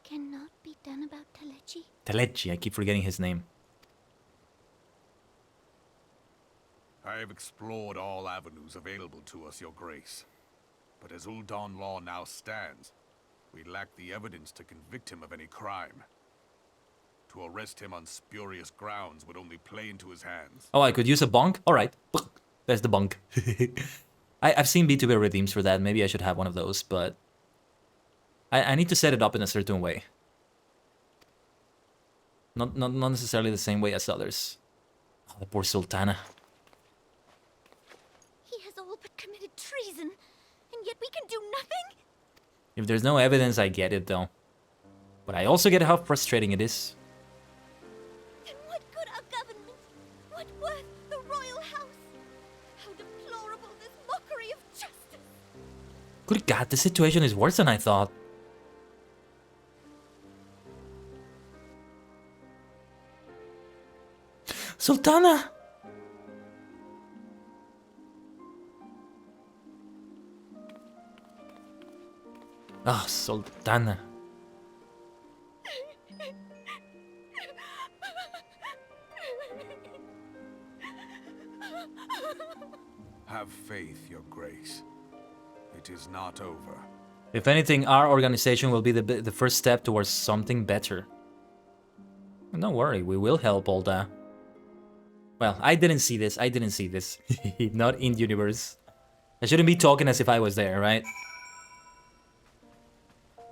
Cannot be done about Telechi? Telechi, I keep forgetting his name. I have explored all avenues available to us, Your Grace. But as Ul'Dan law now stands, we lack the evidence to convict him of any crime. To arrest him on spurious grounds would only play into his hands. Oh, I could use a bonk? Alright. There's the bonk. I've seen VTuber redeems for that. Maybe I should have one of those, but... I need to set it up in a certain way. Not necessarily the same way as others. Oh, the poor Sultana. He has all but committed treason, and yet we can do nothing? If there's no evidence, I get it, though. But I also get how frustrating it is. Then what good our government? What worth the royal house? How deplorable this mockery of justice! Good God, the situation is worse than I thought. Sultana! Ah, Sultana. Have faith, Your Grace. It is not over. If anything, our organization will be the first step towards something better. And don't worry, we will help Ul'Dan. Well, I didn't see this. Not in universe. I shouldn't be talking as if I was there, right?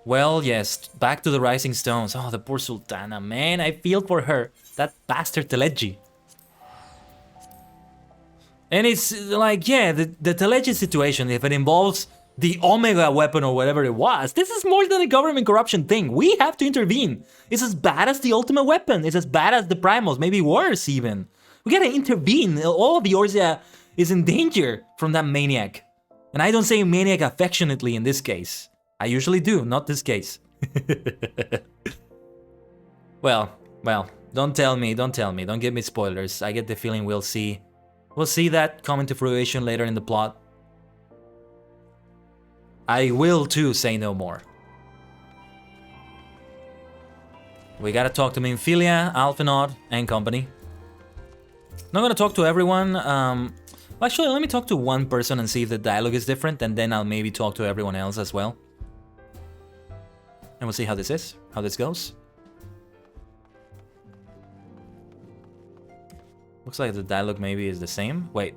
Well, yes, back to the Rising Stones. Oh, the poor Sultana, man, I feel for her. That bastard Teleji. And it's like, yeah, the Teleji situation, if it involves the Omega weapon or whatever it was, this is more than a government corruption thing. We have to intervene. It's as bad as the Ultimate Weapon. It's as bad as the Primals, maybe worse even. We gotta intervene. All of Eorzea is in danger from that maniac. And I don't say maniac affectionately in this case. I usually do, not this case. Well, don't tell me, don't give me spoilers. I get the feeling we'll see that come into fruition later in the plot. I will too say no more. We gotta talk to Minfilia, Alphinaud, and company. Not gonna talk to everyone. Actually, let me talk to one person and see if the dialogue is different, and then I'll maybe talk to everyone else as well. And we'll see how this goes. Looks like the dialogue maybe is the same. Wait.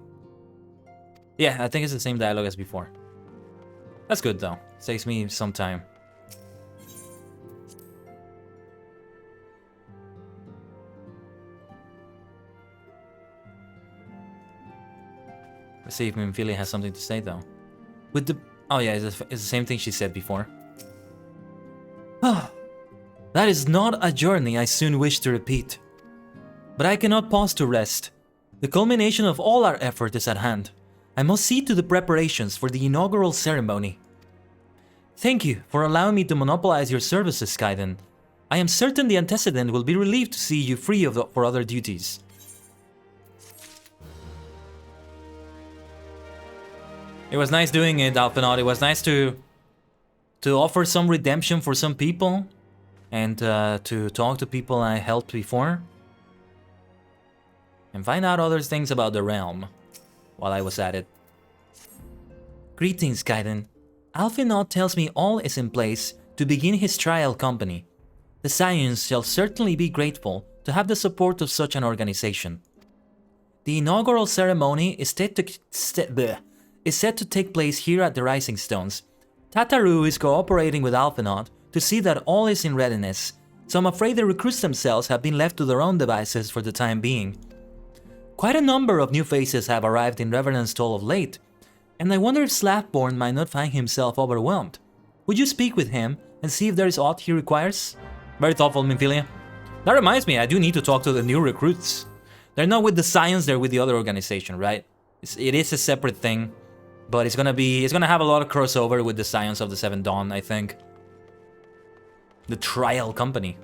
Yeah, I think it's the same dialogue as before. That's good though. Saves me some time. Let's see if Minfilia has something to say though. With the... Oh yeah, it's the same thing she said before. That is not a journey I soon wish to repeat. But I cannot pause to rest. The culmination of all our effort is at hand. I must see to the preparations for the inaugural ceremony. Thank you for allowing me to monopolize your services, Kaiden. I am certain the antecedent will be relieved to see you free for other duties. It was nice doing it, Alphinaud. It was nice to offer some redemption for some people. And to talk to people I helped before. And find out other things about the realm while I was at it. Greetings, Kaiden. Alphinaud tells me all is in place to begin his trial company. The Scions shall certainly be grateful to have the support of such an organization. The inaugural ceremony is set to take place here at the Rising Stones. Tataru is cooperating with Alphinaud to see that all is in readiness, so I'm afraid the recruits themselves have been left to their own devices for the time being. Quite a number of new faces have arrived in Revenant's Toll of late, and I wonder if Slackborn might not find himself overwhelmed. Would you speak with him and see if there is aught he requires? Very thoughtful, Minfilia. That reminds me, I do need to talk to the new recruits. They're not with the Scions, they're with the other organization, right? It is a separate thing, but it's gonna have a lot of crossover with the Scions of the Seventh Dawn, I think. The Trial Company.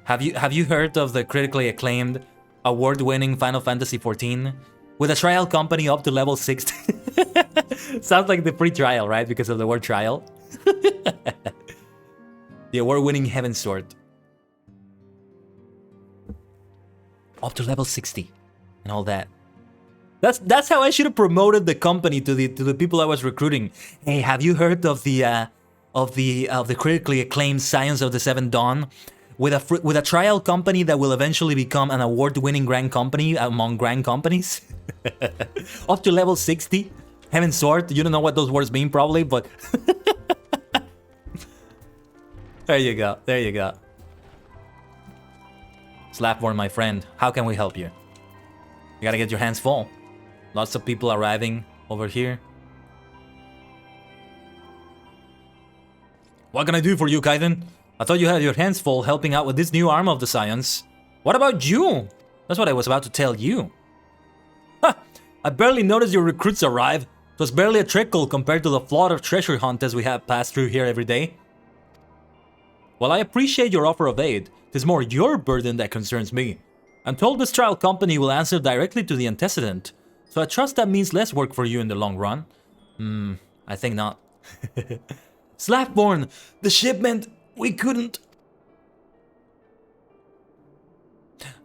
Have you heard of the critically acclaimed, award-winning Final Fantasy XIV? With a trial company up to level 60. Sounds like the free trial, right? Because of the word trial. The award-winning Heaven Sword. Up to level 60. and all that. That's how I should have promoted the company to the people I was recruiting. Hey, have you heard of the critically acclaimed Science of the Seventh Dawn? With a trial company that will eventually become an award-winning grand company among grand companies? Up to level 60? Heaven's Sword? You don't know what those words mean probably, but... There you go, there you go. Slapborn, my friend, how can we help you? You gotta get your hands full. Lots of people arriving over here. What can I do for you, Kaiden? I thought you had your hands full helping out with this new arm of the Science. What about you? That's what I was about to tell you. Ha! I barely noticed your recruits arrive. It was barely a trickle compared to the flood of treasure hunters we have passed through here every day. While I appreciate your offer of aid, it is more your burden that concerns me. I'm told this trial company will answer directly to the antecedent, so I trust that means less work for you in the long run. I think not. Slapborn, the shipment, we couldn't...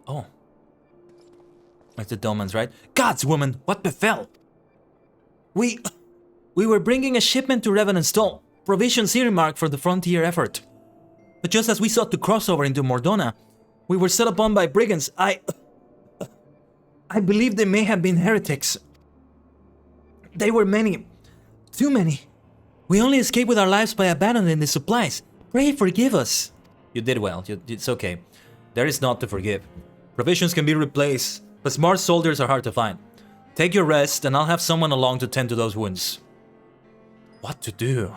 Oh. It's the Domans, right? Gods, woman, what befell? We were bringing a shipment to Revenant's Stall, provisions earmarked for the frontier effort. But just as we sought to cross over into Mordona, we were set upon by brigands. I believe they may have been heretics. They were many. Too many. We only escaped with our lives by abandoning the supplies. Pray forgive us. You did well. It's okay. There is naught to forgive. Provisions can be replaced, but smart soldiers are hard to find. Take your rest, and I'll have someone along to tend to those wounds. What to do?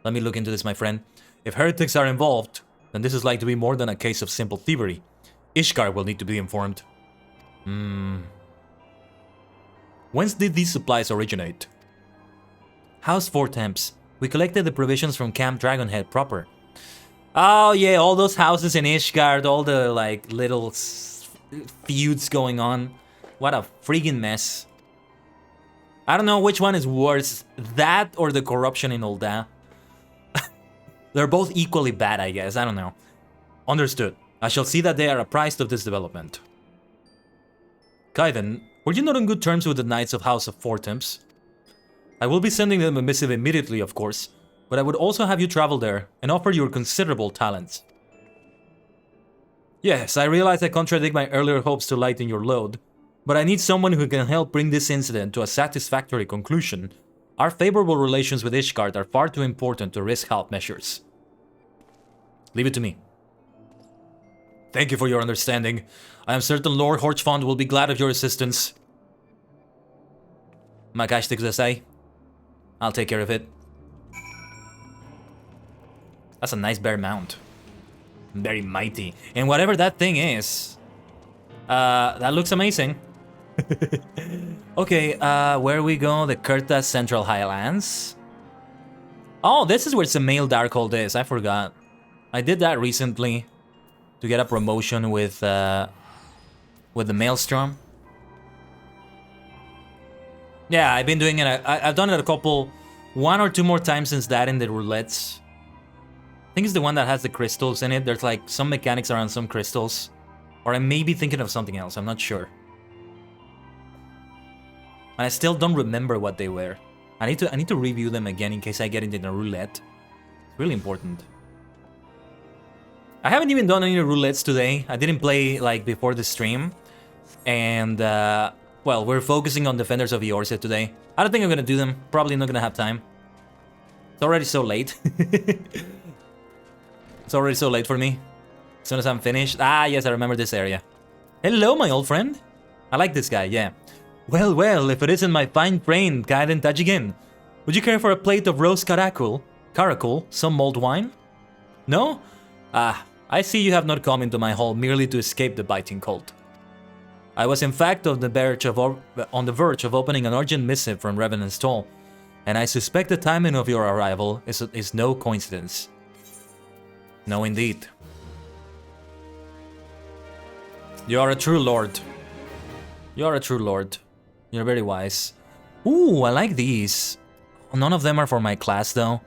Let me look into this, my friend. If heretics are involved, then this is like to be more than a case of simple thievery. Ishgard will need to be informed. Whence did these supplies originate? House 4 Temps. We collected the provisions from Camp Dragonhead proper. Oh yeah, all those houses in Ishgard, all the like little feuds going on. What a freaking mess. I don't know which one is worse, that or the corruption in Ul'dah. They're both equally bad, I guess. I don't know. Understood. I shall see that they are apprised of this development. Kaiden, were you not on good terms with the Knights of House of 4 Temps? I will be sending them a missive immediately, of course, but I would also have you travel there and offer your considerable talents. Yes, I realize I contradict my earlier hopes to lighten your load, but I need someone who can help bring this incident to a satisfactory conclusion. Our favorable relations with Ishgard are far too important to risk half measures. Leave it to me. Thank you for your understanding. I am certain Lord Horchfond will be glad of your assistance. Makashite kudasai. I'll take care of it. That's a nice bear mount. Very mighty. And whatever that thing is, that looks amazing. Okay, where we go? The Kurta Central Highlands. Oh, this is where Samael Darkhold is. I forgot. I did that recently to get a promotion with the Maelstrom. Yeah, I've been doing it. I've done it a couple, 1 or 2 more times since that in the roulettes. I think it's the one that has the crystals in it. There's like some mechanics around some crystals. Or I may be thinking of something else. I'm not sure. And I still don't remember what they were. I need to review them again in case I get into the roulette. It's really important. I haven't even done any roulettes today. I didn't play like before the stream. And well, we're focusing on Defenders of Eorzea today. I don't think I'm gonna do them. Probably not gonna have time. It's already so late. It's already so late for me. As soon as I'm finished. Ah, yes, I remember this area. Hello, my old friend. I like this guy, yeah. Well, well, if it isn't my fine friend, Kaiden Tajigin. Would you care for a plate of roast caracul, some mulled wine? No? Ah, I see you have not come into my hall merely to escape the biting cold. I was in fact on the verge of opening an urgent missive from Revenant's Stall, and I suspect the timing of your arrival is no coincidence. No, indeed. You are a true lord. You are a true lord. You're very wise. Ooh, I like these. None of them are for my class, though.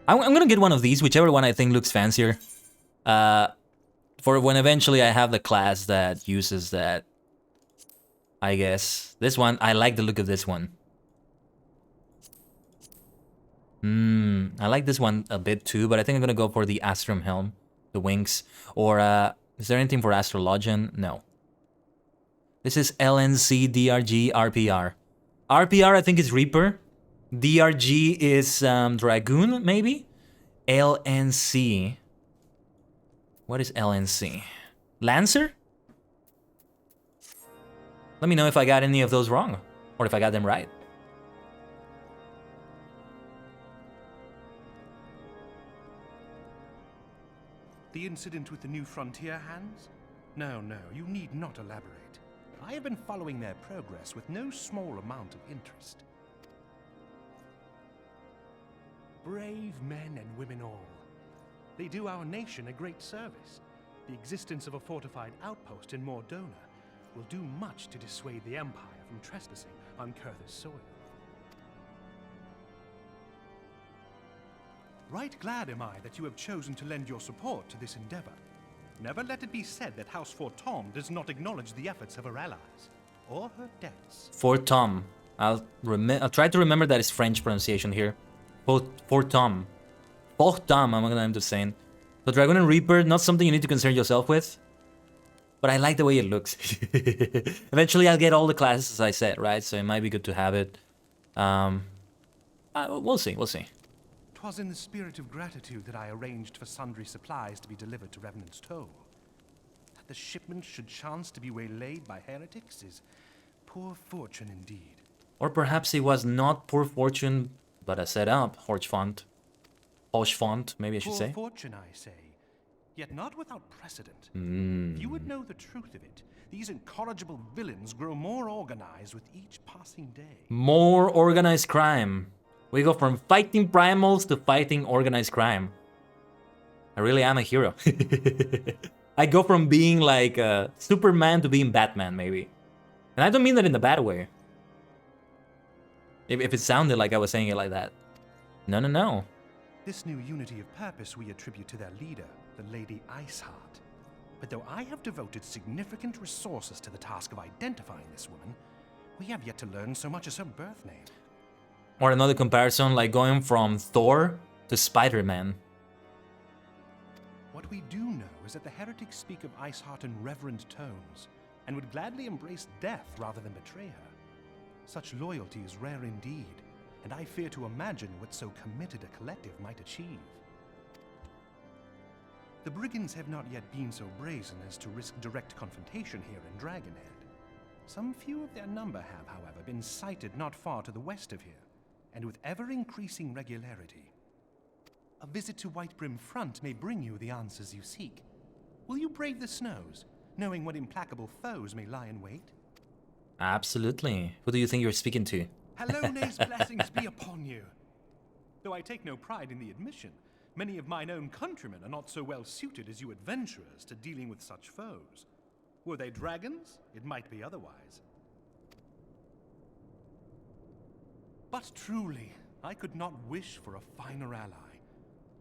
I'm gonna get one of these, whichever one I think looks fancier. For when eventually I have the class that uses that I guess. This one, I like the look of this one. I like this one a bit too, but I think I'm gonna go for the Astrum Helm, the wings. Or, is there anything for Astrologian? No. This is LNC, DRG, RPR. RPR, I think, is Reaper. DRG is Dragoon, maybe? LNC. What is LNC? Lancer? Let me know if I got any of those wrong, or if I got them right. The incident with the new frontier hands? No, you need not elaborate. I have been following their progress with no small amount of interest. Brave men and women all. They do our nation a great service. The existence of a fortified outpost in Mordona will do much to dissuade the Empire from trespassing on Kurth's soil. Right glad am I that you have chosen to lend your support to this endeavor. Never let it be said that House Fort Tom does not acknowledge the efforts of her allies, or her debts. Fort Tom. I'll try to remember that it's French pronunciation here. Fort Tom. Fort Tom, I'm gonna end up saying. So Dragon and Reaper, not something you need to concern yourself with. But I like the way it looks. Eventually I'll get all the classes, as I said, right? So it might be good to have it. We'll see. 'Twas in the spirit of gratitude that I arranged for sundry supplies to be delivered to Revenant's Toll. That the shipment should chance to be waylaid by heretics is poor fortune indeed. Or perhaps it was not poor fortune, but a setup, Posh font, maybe I should say. Poor fortune, I say, yet not without precedent. If you would know the truth of it, these incorrigible villains grow more organized with each passing day. More organized crime. We go from fighting primals to fighting organized crime. I really am a hero. I go from being like Superman to being Batman, maybe. And I don't mean that in a bad way. If it sounded like I was saying it like that. No. This new unity of purpose we attribute to their leader, the Lady Iceheart. But though I have devoted significant resources to the task of identifying this woman, we have yet to learn so much as her birth name. Or another comparison, like going from Thor to Spider-Man. What we do know is that the heretics speak of Iceheart in reverent tones, and would gladly embrace death rather than betray her. Such loyalty is rare indeed, and I fear to imagine what so committed a collective might achieve. The brigands have not yet been so brazen as to risk direct confrontation here in Dragonhead. Some few of their number have, however, been sighted not far to the west of here, and with ever-increasing regularity. A visit to Whitebrim Front may bring you the answers you seek. Will you brave the snows, knowing what implacable foes may lie in wait? Absolutely. Who do you think you're speaking to? Halone's blessings be upon you. Though I take no pride in the admission, many of mine own countrymen are not so well suited as you adventurers to dealing with such foes. Were they dragons, it might be otherwise. But truly, I could not wish for a finer ally.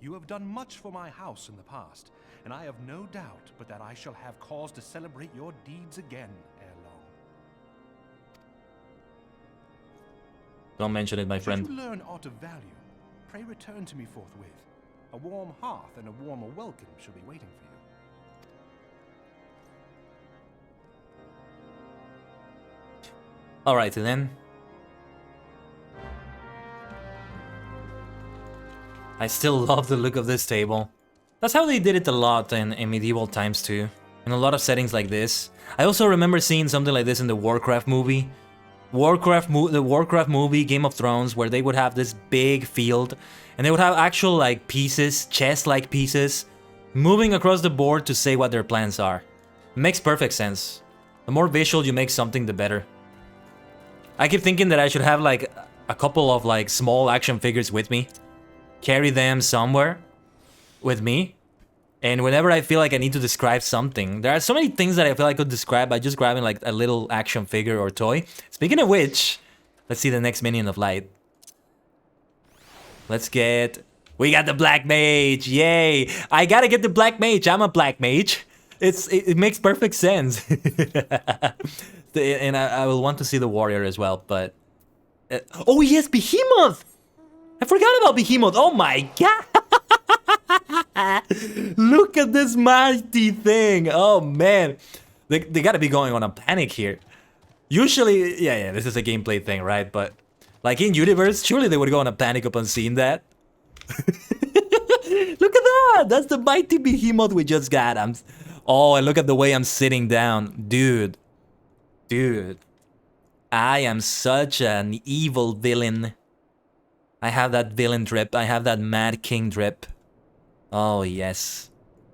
You have done much for my house in the past, and I have no doubt but that I shall have cause to celebrate your deeds again ere long. Don't mention it, my friend. Should you learn aught of value, pray return to me forthwith. A warm hearth and a warmer welcome shall be waiting for you. Alright then. I still love the look of this table. That's how they did it a lot in medieval times too. In a lot of settings like this. I also remember seeing something like this in the Warcraft movie. The Warcraft movie, Game of Thrones, where they would have this big field and they would have actual like pieces, chess-like pieces, moving across the board to say what their plans are. It makes perfect sense. The more visual you make something, the better. I keep thinking that I should have like a couple of like small action figures with me. Carry them somewhere with me. And whenever I feel like I need to describe something, there are so many things that I feel I could describe by just grabbing like a little action figure or toy. Speaking of which, let's see the next Minion of Light. Let's get... We got the Black Mage! Yay! I gotta get the Black Mage! I'm a Black Mage! it makes perfect sense. And I will want to see the warrior as well, but oh yes, Behemoth! I forgot about Behemoth. Oh my god! Look at this mighty thing. Oh man, they gotta be going on a panic here. Usually, yeah, this is a gameplay thing, right? But like in universe, surely they would go on a panic upon seeing that. Look at that! That's the mighty Behemoth we just got. Oh, and look at the way I'm sitting down, dude. I am such an evil villain. I have that villain drip. I have that Mad King drip. Oh, yes.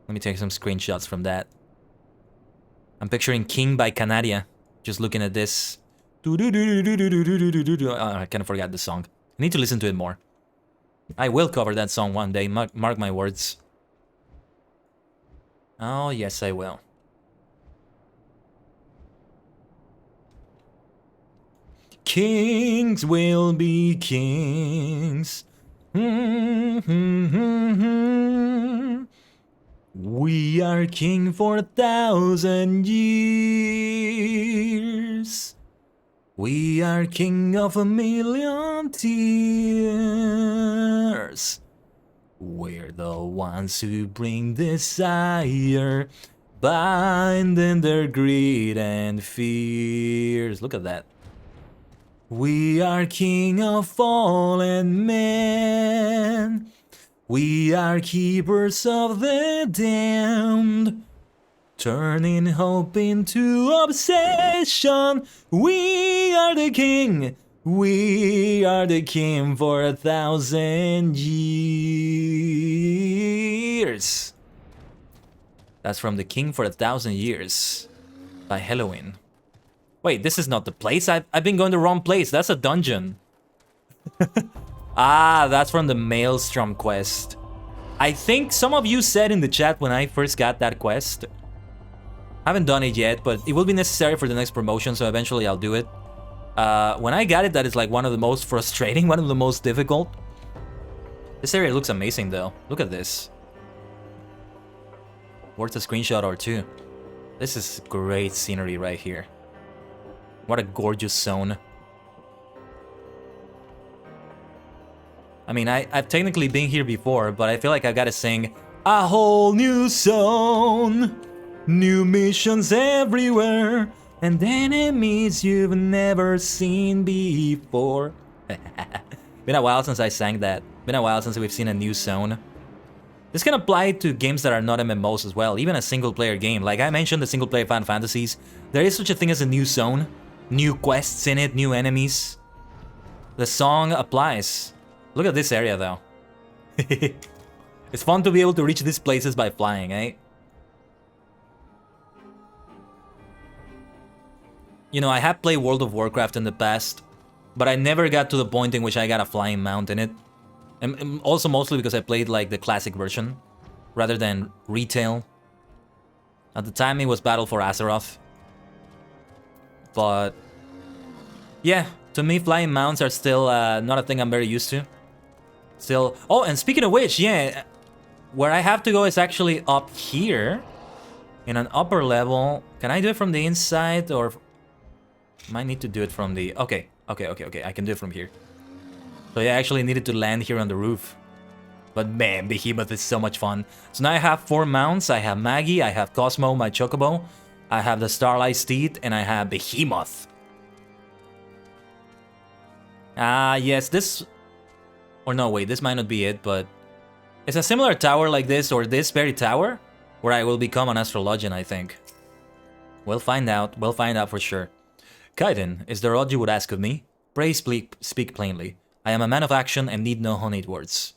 Let me take some screenshots from that. I'm picturing King by Canadia. Just looking at this. Oh, I kind of forgot the song. I need to listen to it more. I will cover that song one day. Mark my words. Oh, yes, I will. Kings will be kings. We are king for 1,000 years. We are king of 1,000,000 tears. We're the ones who bring desire, binding their greed and fears. Look at that. We are king of fallen men. We are keepers of the damned. Turning hope into obsession. We are the king. We are the king for 1,000 years. That's from The King for 1,000 Years by Halloween. Wait, this is not the place? I've been going the wrong place. That's a dungeon. Ah, that's from the Maelstrom quest. I think some of you said in the chat when I first got that quest. I haven't done it yet, but it will be necessary for the next promotion, so eventually I'll do it. When I got it, that is like one of the most frustrating, one of the most difficult. This area looks amazing though. Look at this. Worth a screenshot or two. This is great scenery right here. What a gorgeous zone. I mean, I've technically been here before, but I feel like I've got to sing a whole new zone. New missions everywhere. And enemies you've never seen before. Been a while since I sang that. Been a while since we've seen a new zone. This can apply to games that are not MMOs as well. Even a single-player game. Like I mentioned, the single-player Final Fantasies. There is such a thing as a new zone. New quests in it, new enemies. The song applies. Look at this area though. It's fun to be able to reach these places by flying, eh? You know, I have played World of Warcraft in the past, but I never got to the point in which I got a flying mount in it. And also mostly because I played like the classic version, rather than retail. At the time it was Battle for Azeroth. But yeah, to me flying mounts are still not a thing I'm very used to. Still, oh, and speaking of which, yeah, where I have to go is actually up here, in an upper level. Can I do it from the inside, or might need to do it from the... Okay, I can do it from here. So yeah, I actually needed to land here on the roof. But man, Behemoth is so much fun. So now I have 4 mounts. I have Maggie, I have Cosmo, my Chocobo. I have the Starlight Steed, and I have Behemoth. Ah, yes, this... Or no, wait, this might not be it, but... It's a similar tower like this, or this very tower, where I will become an astrologian, I think. We'll find out for sure. Kaiden, is there aught you would ask of me? Pray speak plainly. I am a man of action and need no honeyed words.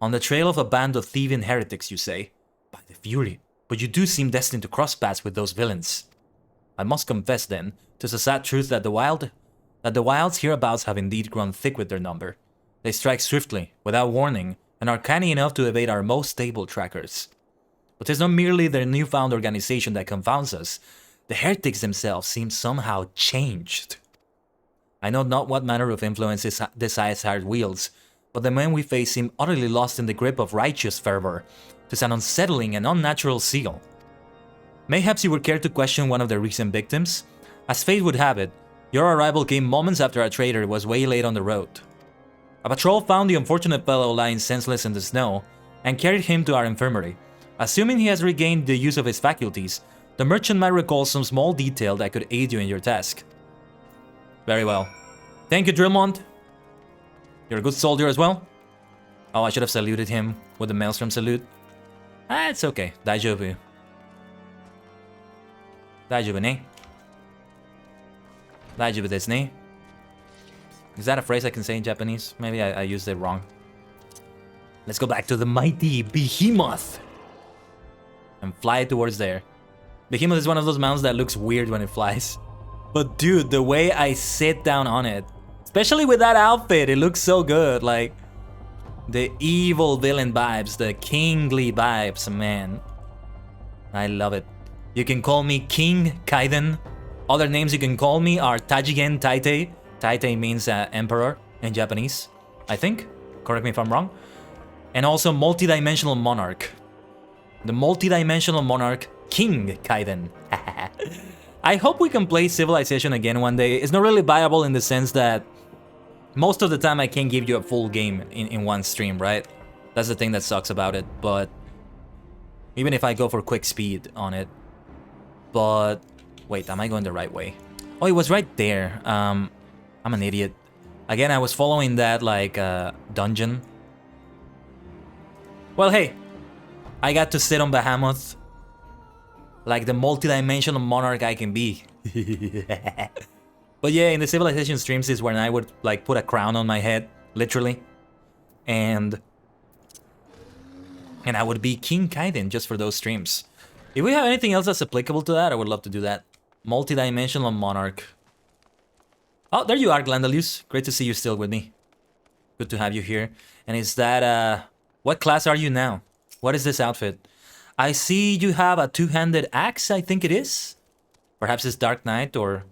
On the trail of a band of thieving heretics, you say? By the fury, but you do seem destined to cross paths with those villains. I must confess then, 'tis a sad truth that the wilds hereabouts have indeed grown thick with their number. They strike swiftly, without warning, and are canny enough to evade our most stable trackers. But 'tis not merely their newfound organization that confounds us. The heretics themselves seem somehow changed. I know not what manner of influence this Isard wields, but the men we face seem utterly lost in the grip of righteous fervor. 'Tis an unsettling and unnatural seal. Mayhaps you would care to question one of the recent victims? As fate would have it, your arrival came moments after a trader was waylaid on the road. A patrol found the unfortunate fellow lying senseless in the snow and carried him to our infirmary. Assuming he has regained the use of his faculties, the merchant might recall some small detail that could aid you in your task. Very well. Thank you, Drillmont. You're a good soldier as well. Oh, I should have saluted him with the Maelstrom salute. Ah, it's okay. Daijoubu. Daijoubu ne? Daijoubu desu ne? Is that a phrase I can say in Japanese? Maybe I used it wrong. Let's go back to the mighty Behemoth. And fly towards there. Behemoth is one of those mounts that looks weird when it flies. But dude, the way I sit down on it, especially with that outfit, it looks so good. Like, the evil villain vibes, the kingly vibes, man. I love it. You can call me King Kaiden. Other names you can call me are Tajigen Taitei. Taitei means emperor in Japanese, I think. Correct me if I'm wrong. And also multi-dimensional monarch. The multi-dimensional monarch, King Kaiden. I hope we can play Civilization again one day. It's not really viable in the sense that most of the time I can't give you a full game in one stream, right? That's the thing that sucks about it, but even if I go for quick speed on it. But wait, am I going the right way? Oh, it was right there. I'm an idiot. Again, I was following that like dungeon. Well, hey, I got to sit on Behemoth like the multi-dimensional monarch I can be. But yeah, in the Civilization streams is when I would like put a crown on my head, literally. And I would be King Kaiden just for those streams. If we have anything else that's applicable to that, I would love to do that. Multi-dimensional monarch. Oh, there you are, Glandalus. Great to see you still with me. Good to have you here. And is that, what class are you now? What is this outfit? I see you have a two-handed axe, I think it is. Perhaps it's Dark Knight or...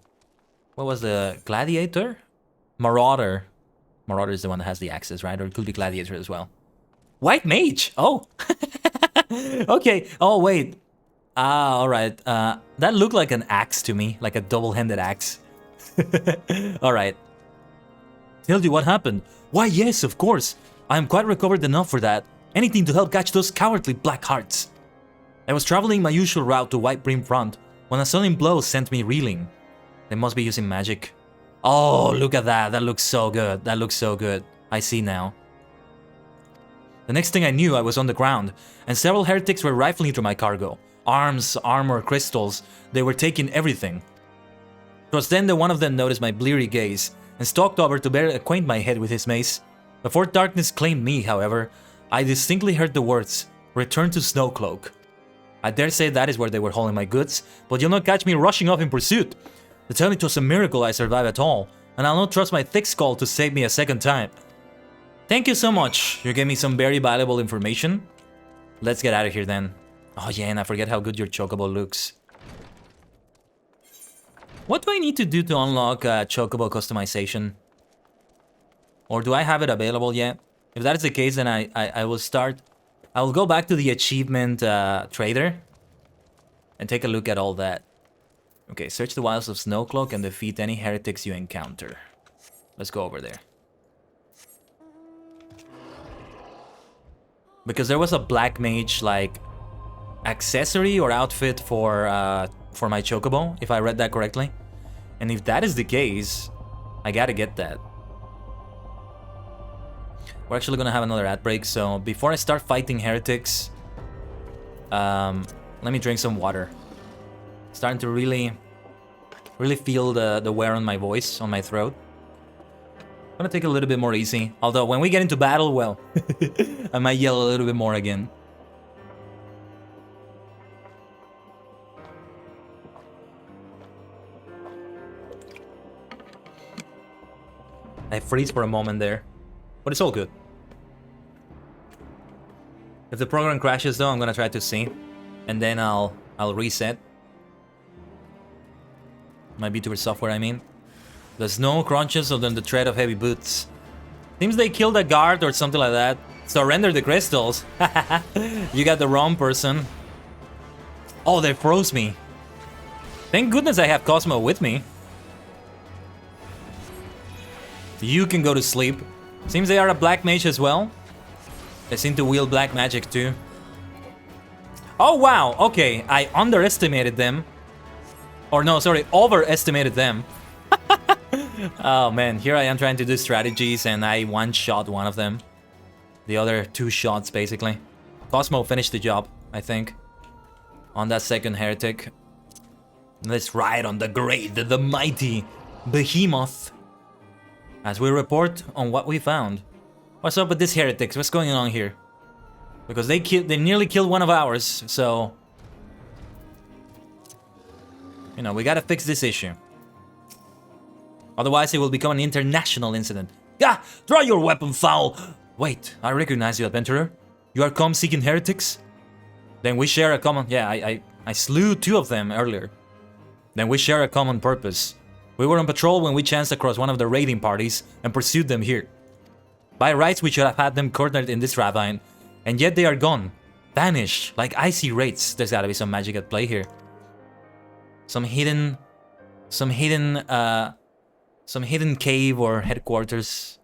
What was the... Gladiator? Marauder. Marauder is the one that has the axes, right? Or it could be Gladiator as well. White Mage! Oh! Okay. Oh, wait. Ah, alright. That looked like an axe to me. Like a double-handed axe. Alright. Tell you what happened. Why, yes, of course. I am quite recovered enough for that. Anything to help catch those cowardly black hearts. I was traveling my usual route to White Brim Front when a sudden blow sent me reeling. They must be using magic. Oh, look at that. That looks so good. That looks so good. I see now. The next thing I knew, I was on the ground, and several heretics were rifling through my cargo. Arms, armor, crystals. They were taking everything. It was then that one of them noticed my bleary gaze and stalked over to better acquaint my head with his mace. Before darkness claimed me, however, I distinctly heard the words, "Return to Snowcloak." I dare say that is where they were hauling my goods, but you'll not catch me rushing off in pursuit. To tell me it was a miracle I survived at all, and I'll not trust my thick skull to save me a second time. Thank you so much. You gave me some very valuable information. Let's get out of here then. Oh yeah, and I forget how good your chocobo looks. What do I need to do to unlock chocobo customization? Or do I have it available yet? If that is the case, then I will start. I will go back to the achievement trader and take a look at all that. Okay, search the wilds of Snowcloak and defeat any heretics you encounter. Let's go over there. Because there was a black mage like accessory or outfit for my chocobo, if I read that correctly. And if that is the case, I gotta get that. We're actually gonna have another ad break, so before I start fighting heretics, let me drink some water. Starting to really feel the wear on my voice, on my throat. I'm gonna take it a little bit more easy. Although when we get into battle, well, I might yell a little bit more again. I freeze for a moment there, but it's all good. If the program crashes though, I'm gonna try to see, and then I'll reset. My VTuber software, I mean. The snow crunches under the tread of heavy boots. Seems they killed a guard or something like that. Surrender the crystals. You got the wrong person. Oh, they froze me. Thank goodness I have Cosmo with me. You can go to sleep. Seems they are a black mage as well. They seem to wield black magic too. Oh wow, okay, I underestimated them. Or no, sorry, overestimated them. Oh man, here I am trying to do strategies and I one-shot one of them. The other 2 shots, basically. Cosmo finished the job, I think. On that second heretic. Let's ride on the great, the mighty behemoth. As we report on what we found. What's up with these heretics? What's going on here? Because they nearly killed one of ours, so... You know, we gotta fix this issue. Otherwise, it will become an international incident. Gah! Draw your weapon, foul! Wait, I recognize you, adventurer. You are come-seeking heretics? Then we share a common... Yeah, I slew 2 of them earlier. Then we share a common purpose. We were on patrol when we chanced across one of the raiding parties and pursued them here. By rights, we should have had them cornered in this ravine, and yet they are gone. Vanished, like icy wraiths. There's gotta be some magic at play here. Some hidden cave or headquarters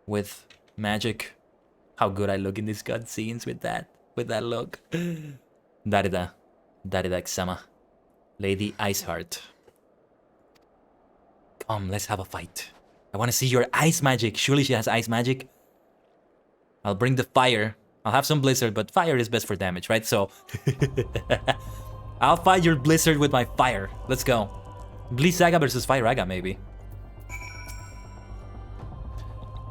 with magic. How good I look in these cutscenes with that look. Darida-sama. Lady Iceheart. Come, let's have a fight. I want to see your ice magic. Surely she has ice magic. I'll bring the fire. I'll have some blizzard, but fire is best for damage, right? So I'll fight your blizzard with my fire. Let's go. Blizzaga versus Firaga, maybe.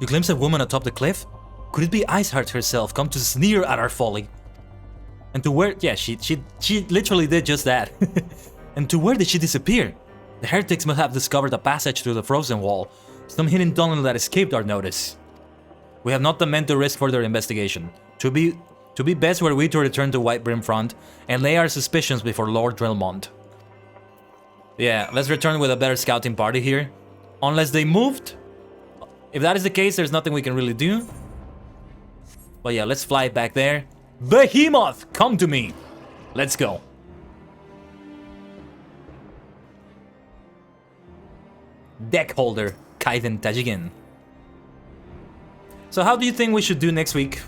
You glimpse a woman atop the cliff? Could it be Iceheart herself come to sneer at our folly? And to where... Yeah, she literally did just that. And to where did she disappear? The heretics must have discovered a passage through the frozen wall. Some hidden tunnel that escaped our notice. We have not the men to risk further investigation. To be best were we to return to White Brim Front and lay our suspicions before Lord Drellmont. Yeah, let's return with a better scouting party here. Unless they moved. If that is the case, there's nothing we can really do. But yeah, let's fly back there. Behemoth, come to me. Let's go. Deck holder, Kaiden Tajigen. So how do you think we should do next week?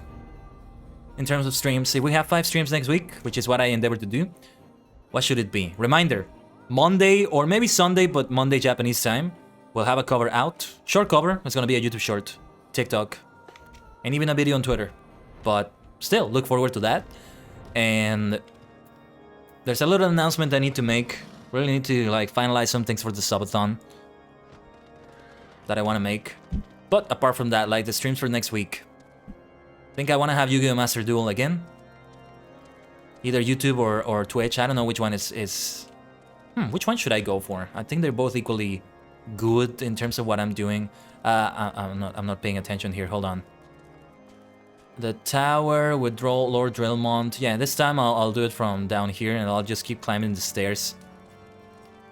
In terms of streams, if we have 5 streams next week, which is what I endeavor to do, what should it be? Reminder, Monday or maybe Sunday, but Monday Japanese time, we'll have a cover out. Short cover, it's gonna be a YouTube short, TikTok, and even a video on Twitter. But still, look forward to that. And there's a little announcement I need to make. Really need to like finalize some things for the subathon that I want to make. But apart from that, like the streams for next week, I think I want to have Yu-Gi-Oh! Master Duel again. Either YouTube or Twitch. I don't know which one is... which one should I go for? I think they're both equally good in terms of what I'm doing. I'm not paying attention here. Hold on. The tower with Lord Drellmont. Yeah, this time I'll do it from down here and I'll just keep climbing the stairs.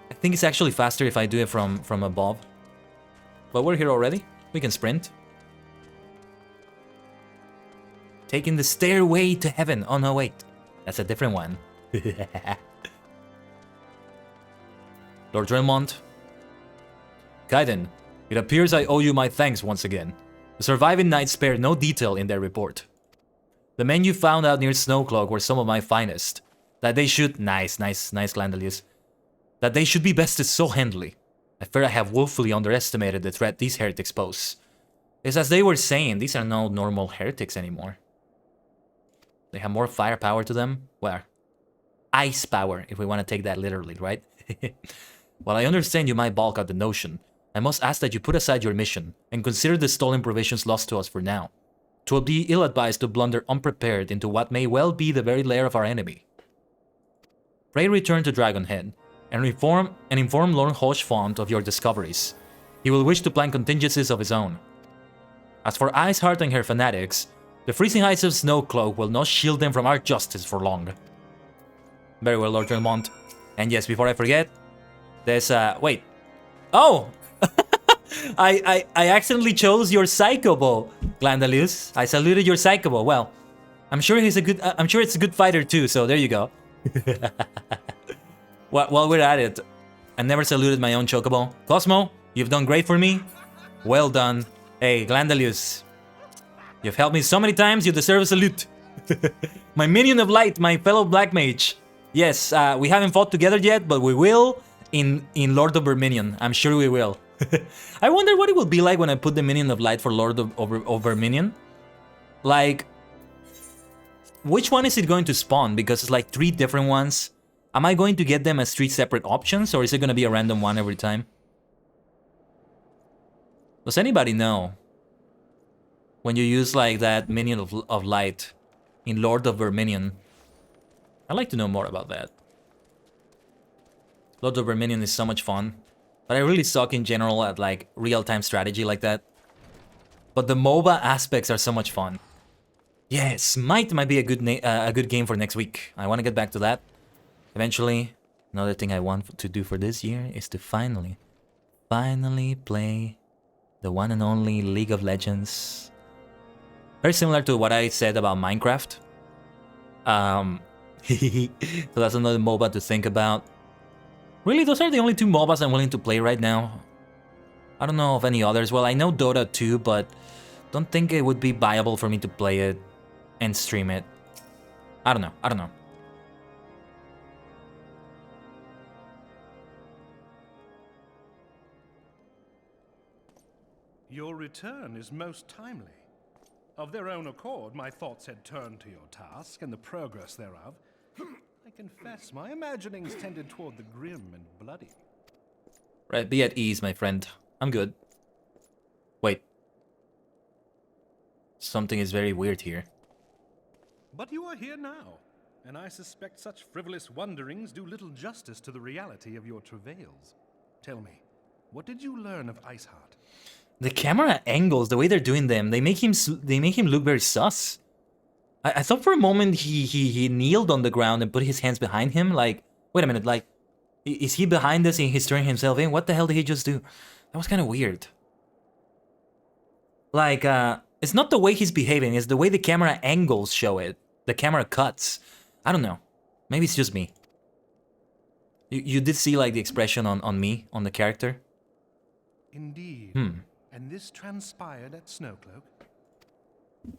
I think it's actually faster if I do it from above. But we're here already. We can sprint. Taking the stairway to heaven. Oh no, wait. That's a different one. Lord Drellmont. Kaiden, it appears I owe you my thanks once again. The surviving knights spared no detail in their report. The men you found out near Snowcloak were some of my finest. That they should... Nice, Glandelius. That they should be bested so handily. I fear I have woefully underestimated the threat these heretics pose. It's as they were saying, these are no normal heretics anymore. They have more firepower to them. Well, ice power, if we want to take that literally, right? While I understand you might balk at the notion, I must ask that you put aside your mission and consider the stolen provisions lost to us for now. 'Twill be ill-advised to blunder unprepared into what may well be the very lair of our enemy. Pray return to Dragonhead and inform Lord Hoshfont of your discoveries. He will wish to plan contingencies of his own. As for Iceheart and her fanatics, the freezing heights of Snowcloak will not shield them from our justice for long. Very well, Lord Drellmont. And yes, before I forget, there's wait. Oh! I accidentally chose your Psychobo, Glandelius. I saluted your Psychobo. Well, I'm sure it's a good fighter too, so there you go. While we're at it, I never saluted my own chocobo. Cosmo, you've done great for me. Well done. Hey, Glandalius. You've helped me so many times, you deserve a salute. My minion of light, my fellow black mage. Yes, we haven't fought together yet, but we will in Lord of Verminion. I'm sure we will. I wonder what it will be like when I put the minion of light for Lord of Verminion. Like, which one is it going to spawn? Because it's like 3 different ones. Am I going to get them as 3 separate options, or is it going to be a random one every time? Does anybody know? When you use like that minion of light in Lord of Verminion. I'd like to know more about that. Lord of Verminion is so much fun. But I really suck in general at like real-time strategy like that. But the MOBA aspects are so much fun. Yeah, Smite might be a good game for next week. I want to get back to that. Eventually, another thing I want to do for this year is to finally play the one and only League of Legends. Very similar to what I said about Minecraft. So that's another MOBA to think about. Really, those are the only 2 MOBAs I'm willing to play right now. I don't know of any others. Well, I know Dota 2, but don't think it would be viable for me to play it and stream it. I don't know. Your return is most timely. Of their own accord, my thoughts had turned to your task and the progress thereof. I confess, my imaginings tended toward the grim and bloody. Right, be at ease, my friend. I'm good. Wait. Something is very weird here. But you are here now, and I suspect such frivolous wonderings do little justice to the reality of your travails. Tell me, what did you learn of Iceheart? The camera angles, the way they're doing them, they make him look very sus. I thought for a moment he kneeled on the ground and put his hands behind him. Like, wait a minute, like, is he behind us and he's turning himself in? What the hell did he just do? That was kind of weird. Like, it's not the way he's behaving, it's the way the camera angles show it. The camera cuts. I don't know. Maybe it's just me. You did see, like, the expression on me, on the character? Indeed. And this transpired at Snowcloak?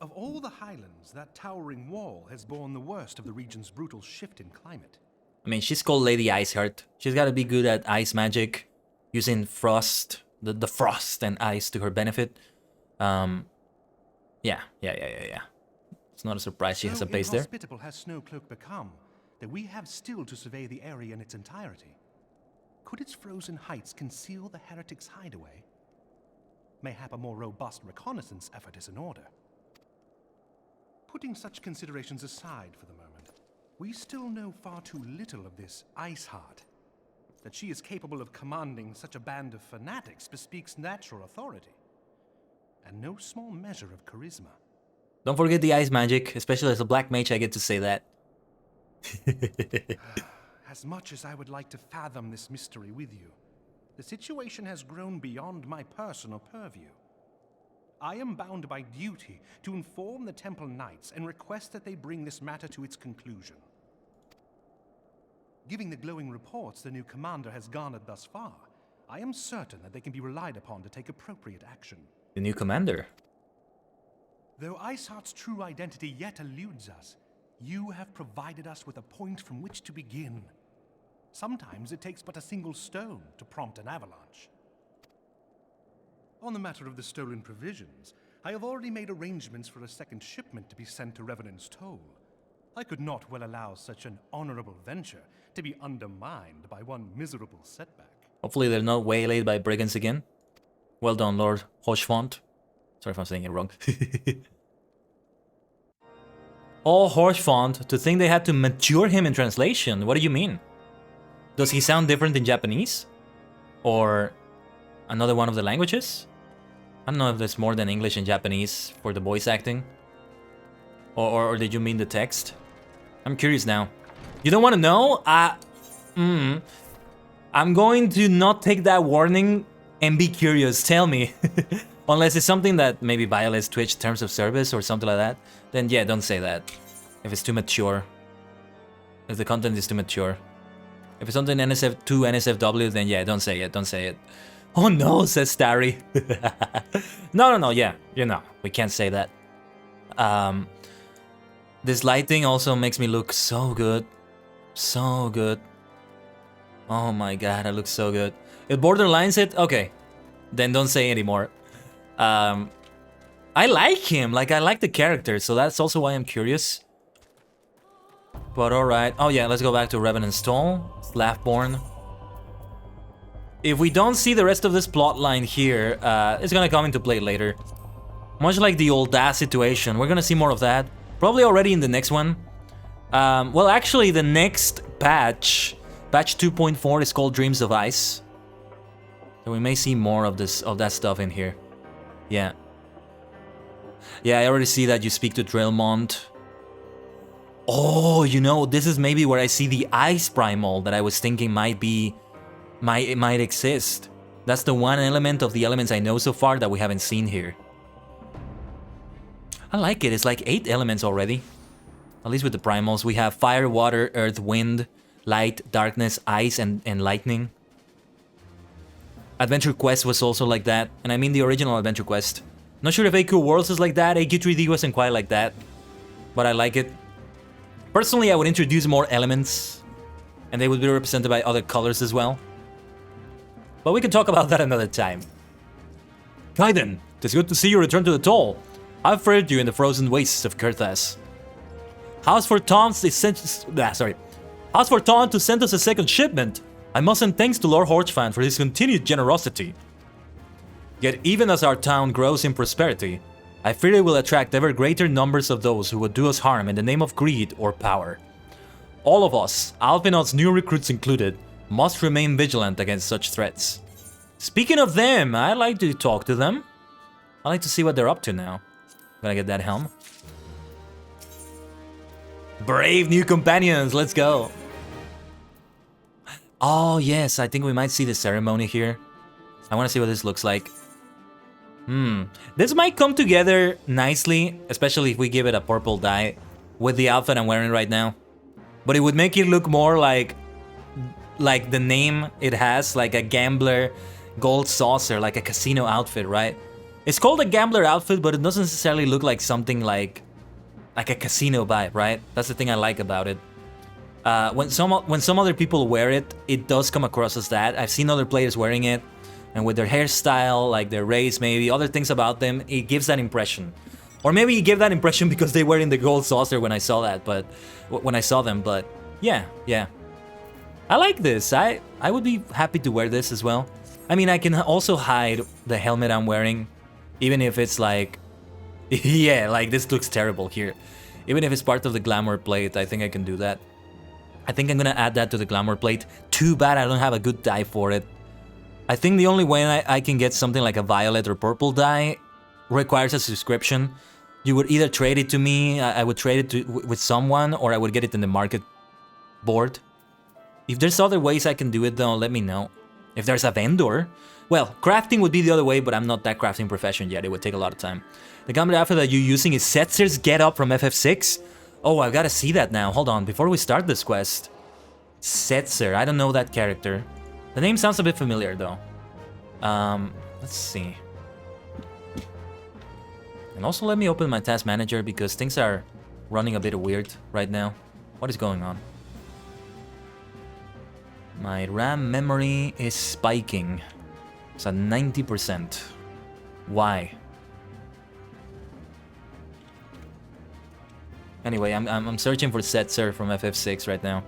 Of all the highlands, that towering wall has borne the worst of the region's brutal shift in climate. I mean, she's called Lady Iceheart. She's got to be good at ice magic, using frost, the frost and ice to her benefit. Yeah. It's not a surprise she has a base there. So inhospitable has Snowcloak become that we have still to survey the area in its entirety. Could its frozen heights conceal the heretics' hideaway? Mayhap a more robust reconnaissance effort is in order. Putting such considerations aside for the moment, we still know far too little of this Iceheart. That she is capable of commanding such a band of fanatics bespeaks natural authority, and no small measure of charisma. Don't forget the ice magic, especially as a black mage I get to say that. As much as I would like to fathom this mystery with you, the situation has grown beyond my personal purview. I am bound by duty to inform the Temple Knights and request that they bring this matter to its conclusion. Given the glowing reports the new commander has garnered thus far, I am certain that they can be relied upon to take appropriate action. The new commander? Though Iceheart's true identity yet eludes us, you have provided us with a point from which to begin. Sometimes it takes but a single stone to prompt an avalanche. On the matter of the stolen provisions, I have already made arrangements for a second shipment to be sent to Revenant's Toll. I could not well allow such an honorable venture to be undermined by one miserable setback. Hopefully they're not waylaid by brigands again. Well done, Lord Hoshfont. Sorry if I'm saying it wrong. Oh, Hoshfont, to think they had to mature him in translation. What do you mean? Does he sound different in Japanese? Or another one of the languages? I don't know if there's more than English and Japanese for the voice acting. Or did you mean the text? I'm curious now. You don't want to know? I'm going to not take that warning and be curious. Tell me. Unless it's something that maybe violates Twitch terms of service or something like that. Then yeah, don't say that. If it's too mature. if the content is too mature. If it's something NSF2, NSFW, then yeah, don't say it, don't say it. Oh no, says Starry. No, yeah, you know, we can't say that. This lighting also makes me look so good. So good. Oh my god, it looks so good. It borderlines it? Okay. Then don't say anymore. I like him, like I like the character, so that's also why I'm curious. But alright. Oh yeah, let's go back to Revenant Stall. Laughborn. If we don't see the rest of this plot line here, it's gonna come into play later. Much like the old ass situation, we're gonna see more of that. Probably already in the next one. Well, actually, the next patch, patch 2.4, is called Dreams of Ice. So we may see more of that stuff in here. Yeah. Yeah, I already see that you speak to Drillmont. Oh, you know, this is maybe where I see the Ice Primal that I was thinking might exist. That's the one element of the elements I know so far that we haven't seen here. I like it. It's like 8 elements already. At least with the primals. We have fire, water, earth, wind, light, darkness, ice, and lightning. Adventure Quest was also like that. And I mean the original Adventure Quest. Not sure if AQ Worlds is like that. AQ3D wasn't quite like that. But I like it. Personally, I would introduce more elements. And they would be represented by other colors as well. But we can talk about that another time. Kaiden, it's good to see you return to the Toll. I've freed you in the frozen wastes of Kurthas. How's for Tom to send us a second shipment? I must send thanks to Lord Horchfan for his continued generosity. Yet even as our town grows in prosperity, I fear it will attract ever greater numbers of those who would do us harm in the name of greed or power. All of us, Alpinaut's new recruits included, must remain vigilant against such threats. Speaking of them, I'd like to talk to them. I'd like to see what they're up to now. Gonna get that helm. Brave new companions, let's go. Oh yes, I think we might see the ceremony here. I want to see what this looks like. This might come together nicely, especially if we give it a purple dye with the outfit I'm wearing right now. But it would make it look more like the name it has, like a gambler gold saucer, like a casino outfit, right? It's called a gambler outfit, but it doesn't necessarily look like something like a casino vibe, right? That's the thing I like about it. When some other people wear it, it does come across as that. I've seen other players wearing it, and with their hairstyle, like their race, maybe other things about them, it gives that impression. Or maybe you give that impression because they were in the gold saucer when I saw that, but when I saw them. But yeah. I like this. I would be happy to wear this as well. I mean, I can also hide the helmet I'm wearing. Even if it's like... yeah, like this looks terrible here. Even if it's part of the glamour plate, I think I can do that. I think I'm gonna add that to the glamour plate. Too bad I don't have a good dye for it. I think the only way I can get something like a violet or purple dye requires a subscription. You would either trade it to me, I would trade it with someone, or I would get it in the market board. If there's other ways I can do it though, let me know. If there's a vendor... Well, crafting would be the other way, but I'm not that crafting profession yet. It would take a lot of time. The gambler outfit that you're using is Setzer's Get Up from FF6. Oh, I've got to see that now. Hold on, before we start this quest. Setzer, I don't know that character. The name sounds a bit familiar, though. Let's see. And also let me open my task manager because things are running a bit weird right now. What is going on? My RAM memory is spiking. It's at 90%. Why? Anyway, I'm searching for Setzer from FF6 right now.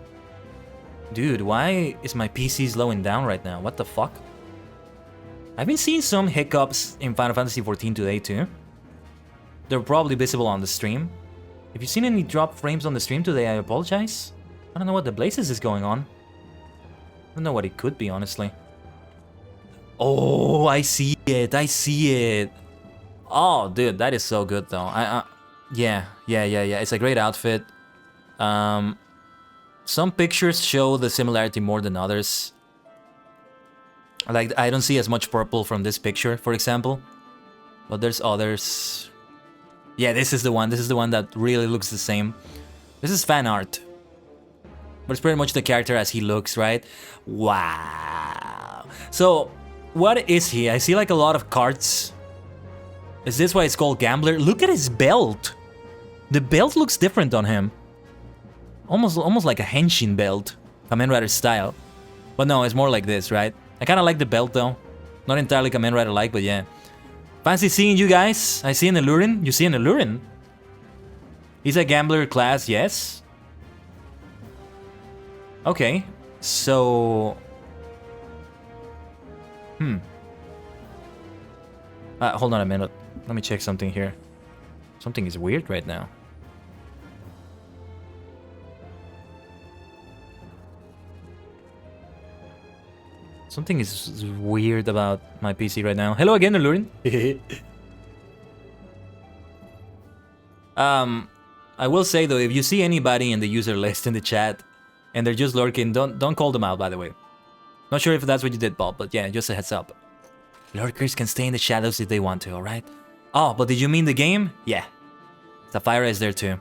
Dude, why is my PC slowing down right now? What the fuck? I've been seeing some hiccups in Final Fantasy XIV today too. They're probably visible on the stream. If you've seen any drop frames on the stream today, I apologize. I don't know what the blazes is going on. I don't know what it could be, honestly. Oh, I see it. I see it. Oh, dude, that is so good, though. Yeah. It's a great outfit. Some pictures show the similarity more than others. Like, I don't see as much purple from this picture, for example. But there's others. Yeah, this is the one. This is the one that really looks the same. This is fan art. but it's pretty much the character as he looks, right? Wow. So, what is he? I see like a lot of cards. Is this why it's called Gambler? Look at his belt. The belt looks different on him. Almost like a henshin belt, Kamen Rider style. But no, it's more like this, right? I kind of like the belt though. Not entirely Kamen Rider like, but yeah. Fancy seeing you guys. I see an Illurin. You see an Illurin? He's a gambler class, yes. Okay, so... hold on a minute. Let me check something here. Something is weird right now. Something is weird about my PC right now. Hello again, Illurin. I will say though, if you see anybody in the user list in the chat and they're just lurking, don't call them out, by the way. Not sure if that's what you did, Bob, but yeah, just a heads up. Lurkers can stay in the shadows if they want to, alright? Oh, but did you mean the game? Yeah. Sapphira is there too.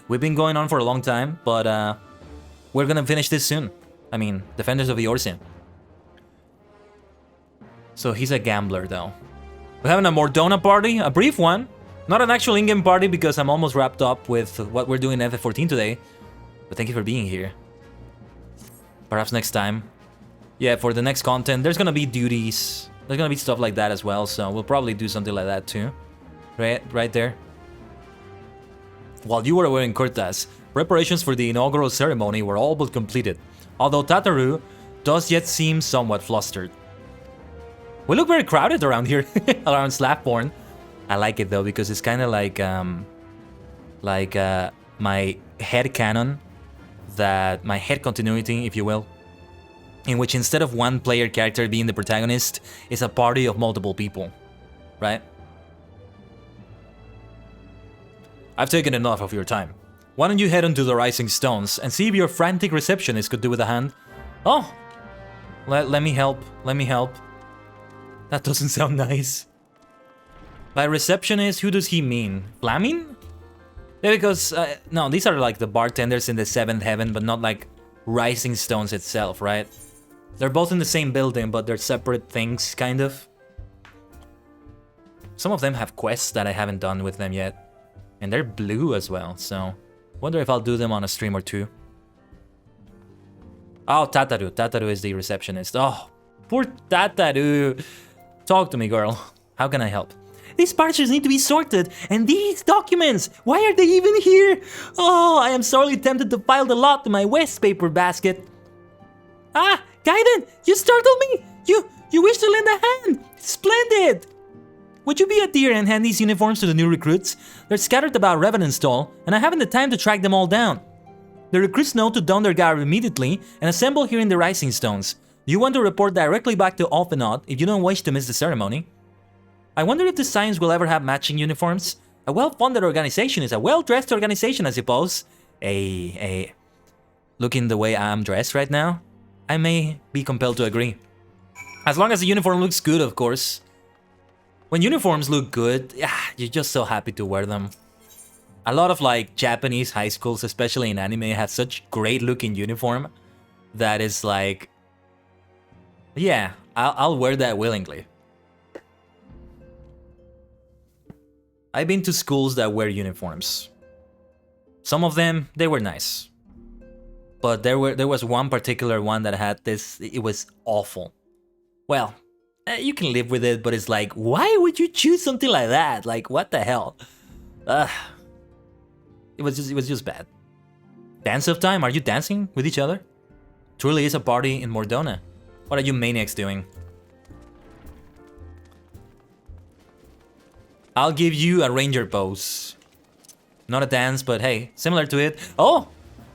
We've been going on for a long time, but we're gonna finish this soon. I mean, Defenders of Eorzea. So he's a gambler though. We're having a Mordona party, a brief one. Not an actual in-game party because I'm almost wrapped up with what we're doing in FF14 today. But thank you for being here. Perhaps next time. Yeah, for the next content, there's gonna be duties. There's gonna be stuff like that as well, so we'll probably do something like that too. Right there. While you were away in Kurtas, preparations for the inaugural ceremony were all but completed. Although Tataru does yet seem somewhat flustered. We look very crowded around here, around Slapborn. I like it though because it's kind of like my head canon, that my head continuity, if you will, in which instead of one player character being the protagonist, it's a party of multiple people, right? I've taken enough of your time. Why don't you head onto the Rising Stones and see if your frantic receptionist could do with a hand? Oh, let me help. Let me help. That doesn't sound nice. By receptionist, who does he mean? Flaming? Yeah, because, no, these are like the bartenders in the 7th heaven, but not like Rising Stones itself, right? They're both in the same building, but they're separate things, kind of. Some of them have quests that I haven't done with them yet. And they're blue as well, so... wonder if I'll do them on a stream or two. Oh, Tataru. Tataru is the receptionist. Oh, poor Tataru. Talk to me, girl. How can I help? These parcels need to be sorted, and these documents, why are they even here? Oh, I am sorely tempted to file the lot in my waste paper basket. Ah, Gaiden, you startled me. You wish to lend a hand. Splendid. Would you be a dear and hand these uniforms to the new recruits? They're scattered about Revenantstall, and I haven't the time to track them all down. The recruits know to don their garb immediately and assemble here in the Rising Stones. Do you want to report directly back to Alphenot if you don't wish to miss the ceremony? I wonder if the Science will ever have matching uniforms. A well-funded organization is a well-dressed organization, I suppose. Looking the way I'm dressed right now, I may be compelled to agree. As long as the uniform looks good, of course. When uniforms look good, you're just so happy to wear them. A lot of like Japanese high schools, especially in anime, have such great looking uniform that is like, yeah, I'll wear that willingly. I've been to schools that wear uniforms. Some of them, they were nice. But there was one particular one that had this, it was awful. Well, you can live with it, but it's like, why would you choose something like that? Like, what the hell? It was just bad. Dance of time? Are you dancing with each other? Truly is a party in Mordona. What are you maniacs doing? I'll give you a ranger pose. Not a dance, but hey, similar to it. Oh!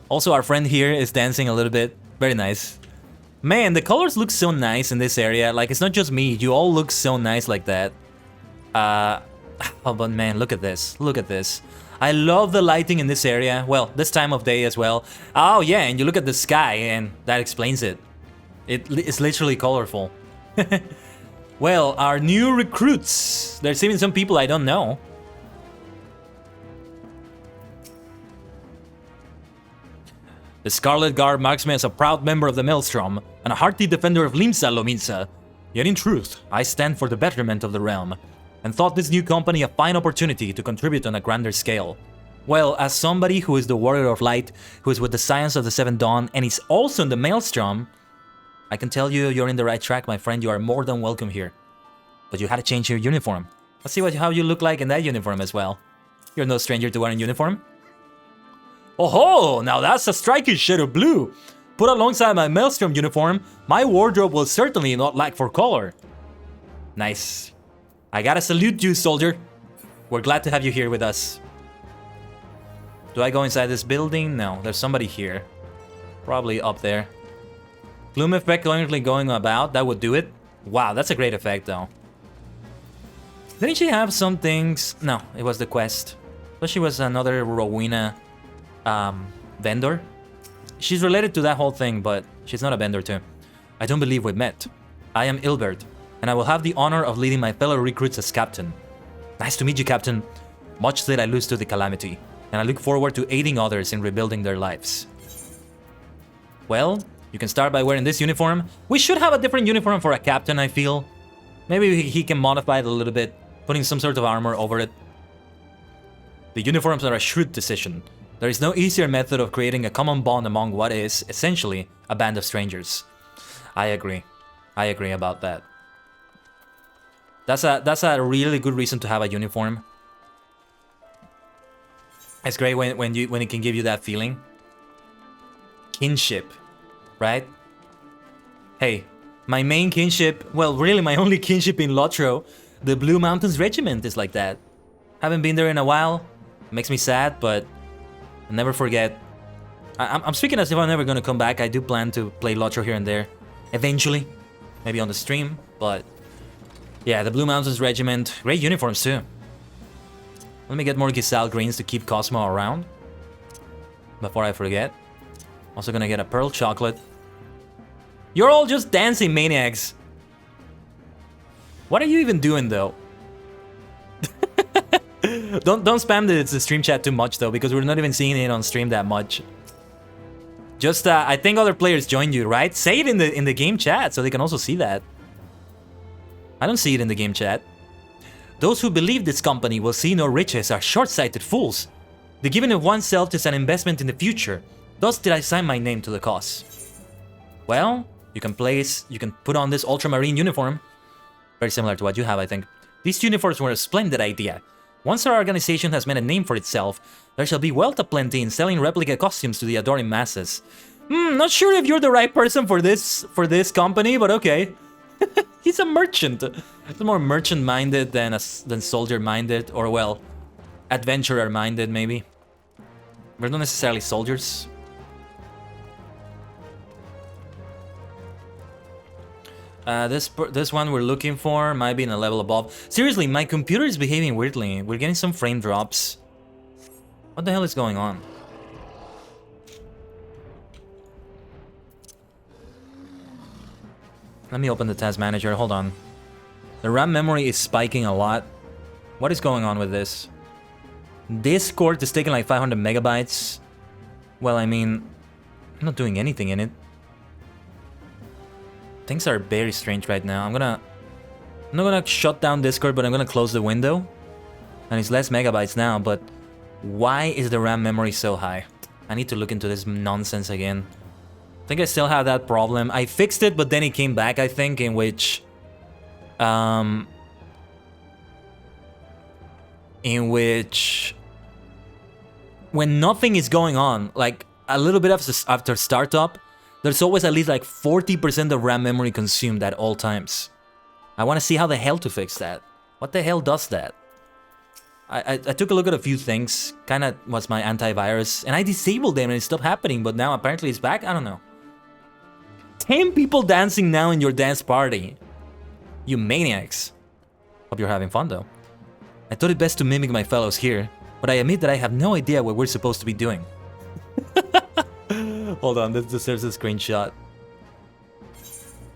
Also, our friend here is dancing a little bit. Very nice. Man, the colors look so nice in this area. Like, it's not just me. You all look so nice like that. Oh, but man, look at this. Look at this. I love the lighting in this area. Well, this time of day as well. Oh, yeah, and you look at the sky, and that explains it. It's literally colorful. Well, our new recruits. There's even some people I don't know. The Scarlet Guard marks me as a proud member of the Maelstrom and a hearty defender of Limsa Lominsa. Yet in truth, I stand for the betterment of the realm, and thought this new company a fine opportunity to contribute on a grander scale. Well, as somebody who is the Warrior of Light, who is with the Science of the Seventh Dawn, and is also in the Maelstrom, I can tell you you're in the right track, my friend. You are more than welcome here. But you had to change your uniform. Let's see how you look like in that uniform as well. You're no stranger to wearing uniform. Oh, now that's a striking shade of blue. Put alongside my Maelstrom uniform, my wardrobe will certainly not lack for color. Nice. I gotta salute you, soldier. We're glad to have you here with us. Do I go inside this building? No, there's somebody here. Probably up there. Gloom effect currently going about, that would do it. Wow, that's a great effect though. Didn't she have some things? No, it was the quest. But she was another Rowena vendor. She's related to that whole thing, but she's not a vendor too. I don't believe we've met. I am Ilbert, and I will have the honor of leading my fellow recruits as captain. Nice to meet you, Captain. Much did I lose to the calamity, and I look forward to aiding others in rebuilding their lives. Well, you can start by wearing this uniform. We should have a different uniform for a captain, I feel. Maybe he can modify it a little bit, putting some sort of armor over it. The uniforms are a shrewd decision. There is no easier method of creating a common bond among what is, essentially, a band of strangers. I agree. I agree about that. That's a really good reason to have a uniform. It's great when it can give you that feeling. Kinship, right? Hey, my main kinship, well, really my only kinship in Lotro, the Blue Mountains Regiment is like that. Haven't been there in a while. Makes me sad, but I'll never forget. I'm speaking as if I'm never gonna come back. I do plan to play Lotro here and there. Eventually. Maybe on the stream, but... yeah, the Blue Mountains Regiment. Great uniforms too. Let me get more Giselle greens to keep Cosmo around. Before I forget. Also gonna get a pearl chocolate. You're all just dancing maniacs. What are you even doing though? Don't spam the stream chat too much though, because we're not even seeing it on stream that much. Just I think other players joined you, right? Say it in the game chat so they can also see that. I don't see it in the game chat. Those who believe this company will see no riches are short-sighted fools. The giving of oneself is an investment in the future. Thus did I sign my name to the cause. Well, you can put on this ultramarine uniform. Very similar to what you have, I think. These uniforms were a splendid idea. Once our organization has made a name for itself, there shall be wealth aplenty in selling replica costumes to the adoring masses. Not sure if you're the right person for this company, but okay. He's a merchant. He's more merchant-minded than soldier-minded, or well, adventurer-minded maybe. We're not necessarily soldiers. This one we're looking for might be in a level above. Seriously, my computer is behaving weirdly. We're getting some frame drops. What the hell is going on? Let me open the task manager. Hold on. The RAM memory is spiking a lot. What is going on with this? Discord is taking like 500 megabytes. Well, I mean, I'm not doing anything in it. Things are very strange right now. I'm not gonna shut down Discord, but I'm gonna close the window. And it's less megabytes now, but why is the RAM memory so high? I need to look into this nonsense again. I think I still have that problem. I fixed it, but then it came back, I think, in which... when nothing is going on, like a little bit after startup, there's always at least like 40% of RAM memory consumed at all times. I want to see how the hell to fix that. What the hell does that? I took a look at a few things, kind of was my antivirus, and I disabled them and it stopped happening, but now apparently it's back? I don't know. 10 people dancing now in your dance party. You maniacs. Hope you're having fun though. I thought it best to mimic my fellows here, but I admit that I have no idea what we're supposed to be doing. Hold on, there's a screenshot.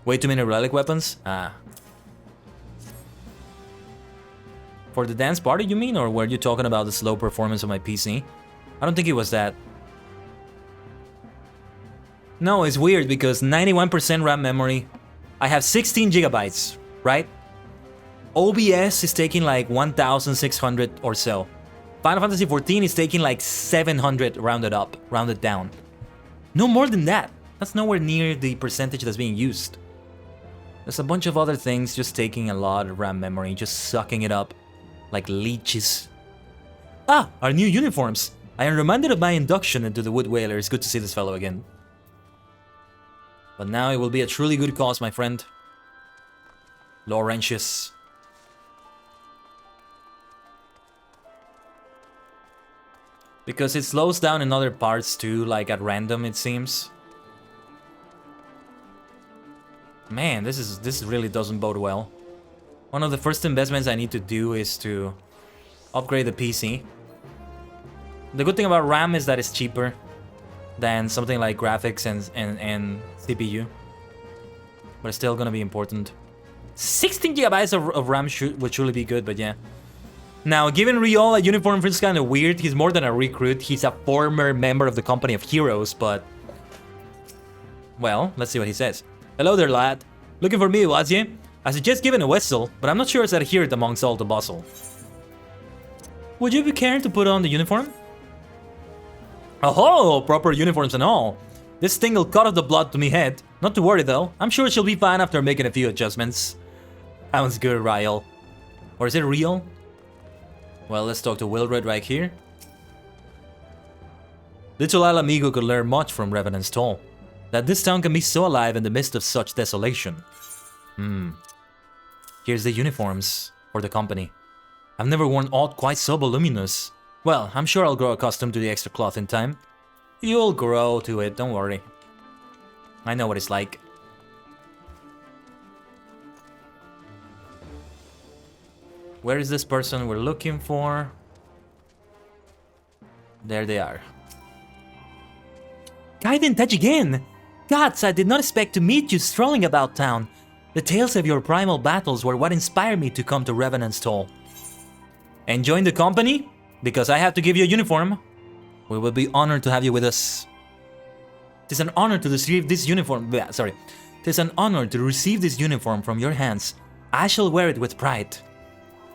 Way too many relic weapons? Ah. For the dance party, you mean? Or were you talking about the slow performance of my PC? I don't think it was that. No, it's weird because 91% RAM memory. I have 16 gigabytes, right? OBS is taking like 1,600 or so. Final Fantasy XIV is taking like 700 rounded up, rounded down. No more than that. That's nowhere near the percentage that's being used. There's a bunch of other things just taking a lot of RAM memory, just sucking it up like leeches. Ah, our new uniforms. I am reminded of my induction into the Wood Whaler. It's good to see this fellow again. But now it will be a truly good cause, my friend. Laurentius. Because it slows down in other parts too, like at random, it seems. Man, this really doesn't bode well. One of the first investments I need to do is to upgrade the PC. The good thing about RAM is that it's cheaper than something like graphics and CPU. But it's still gonna be important. 16 gigabytes of RAM would truly be good, but yeah. Now, giving Riol a uniform feels kind of weird. He's more than a recruit. He's a former member of the Company of Heroes, but... Well, let's see what he says. Hello there, lad. Looking for me, was ye? I suggest giving a whistle, but I'm not sure it's adhered amongst all the bustle. Would you be caring to put on the uniform? Oh, proper uniforms and all. This thing will cut off the blood to me head. Not to worry though. I'm sure she'll be fine after making a few adjustments. Sounds good, Riol. Or is it real? Well, let's talk to Wilred right here. Little Al Amigo could learn much from Revenant's Toll. That this town can be so alive in the midst of such desolation. Here's the uniforms for the company. I've never worn aught quite so voluminous. Well, I'm sure I'll grow accustomed to the extra cloth in time. You'll grow to it, don't worry. I know what it's like. Where is this person we're looking for? There they are. Gaiden touch again! Gods, I did not expect to meet you strolling about town. The tales of your primal battles were what inspired me to come to Revenant's Toll. And join the company? Because I have to give you a uniform. We will be honored to have you with us. It is an honor to receive this uniform. It is an honor to receive this uniform from your hands. I shall wear it with pride.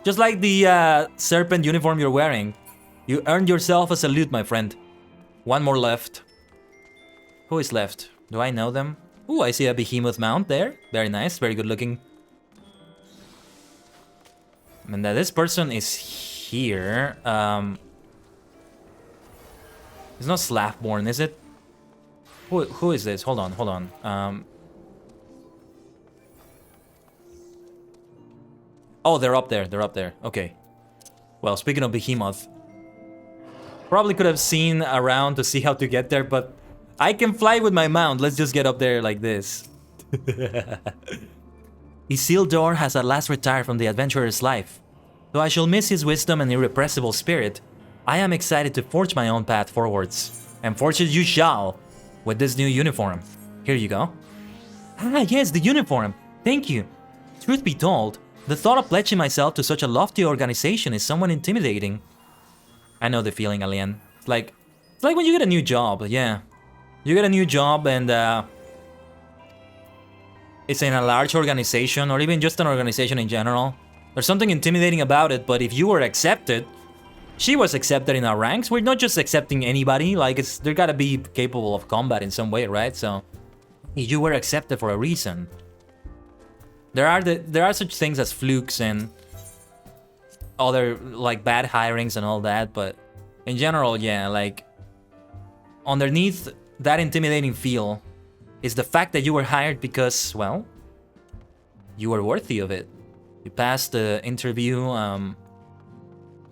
Just like the serpent uniform you're wearing. You earned yourself a salute, my friend. One more left. Who is left? Do I know them? Ooh, I see a behemoth mount there. Very nice, very good looking. And that this person is here. It's not Slathborn, is it? Who is this? Hold on. Oh, they're up there. Okay. Well, speaking of Behemoth, probably could have seen around to see how to get there, but I can fly with my mount. Let's just get up there like this. Isildur has at last retired from the adventurer's life. Though I shall miss his wisdom and irrepressible spirit, I am excited to forge my own path forwards. And forge it you shall, with this new uniform. Here you go. Ah, yes, the uniform. Thank you. Truth be told, the thought of pledging myself to such a lofty organization is somewhat intimidating. I know the feeling, Alien. It's like when you get a new job, yeah. You get a new job and it's in a large organization or even just an organization in general. There's something intimidating about it, but if you were accepted, she was accepted in our ranks. We're not just accepting anybody, like they gotta be capable of combat in some way, right? So you were accepted for a reason. There are such things as flukes and other like bad hirings and all that, but in general, yeah, like underneath that intimidating feel is the fact that you were hired because, well, you were worthy of it. You passed the interview,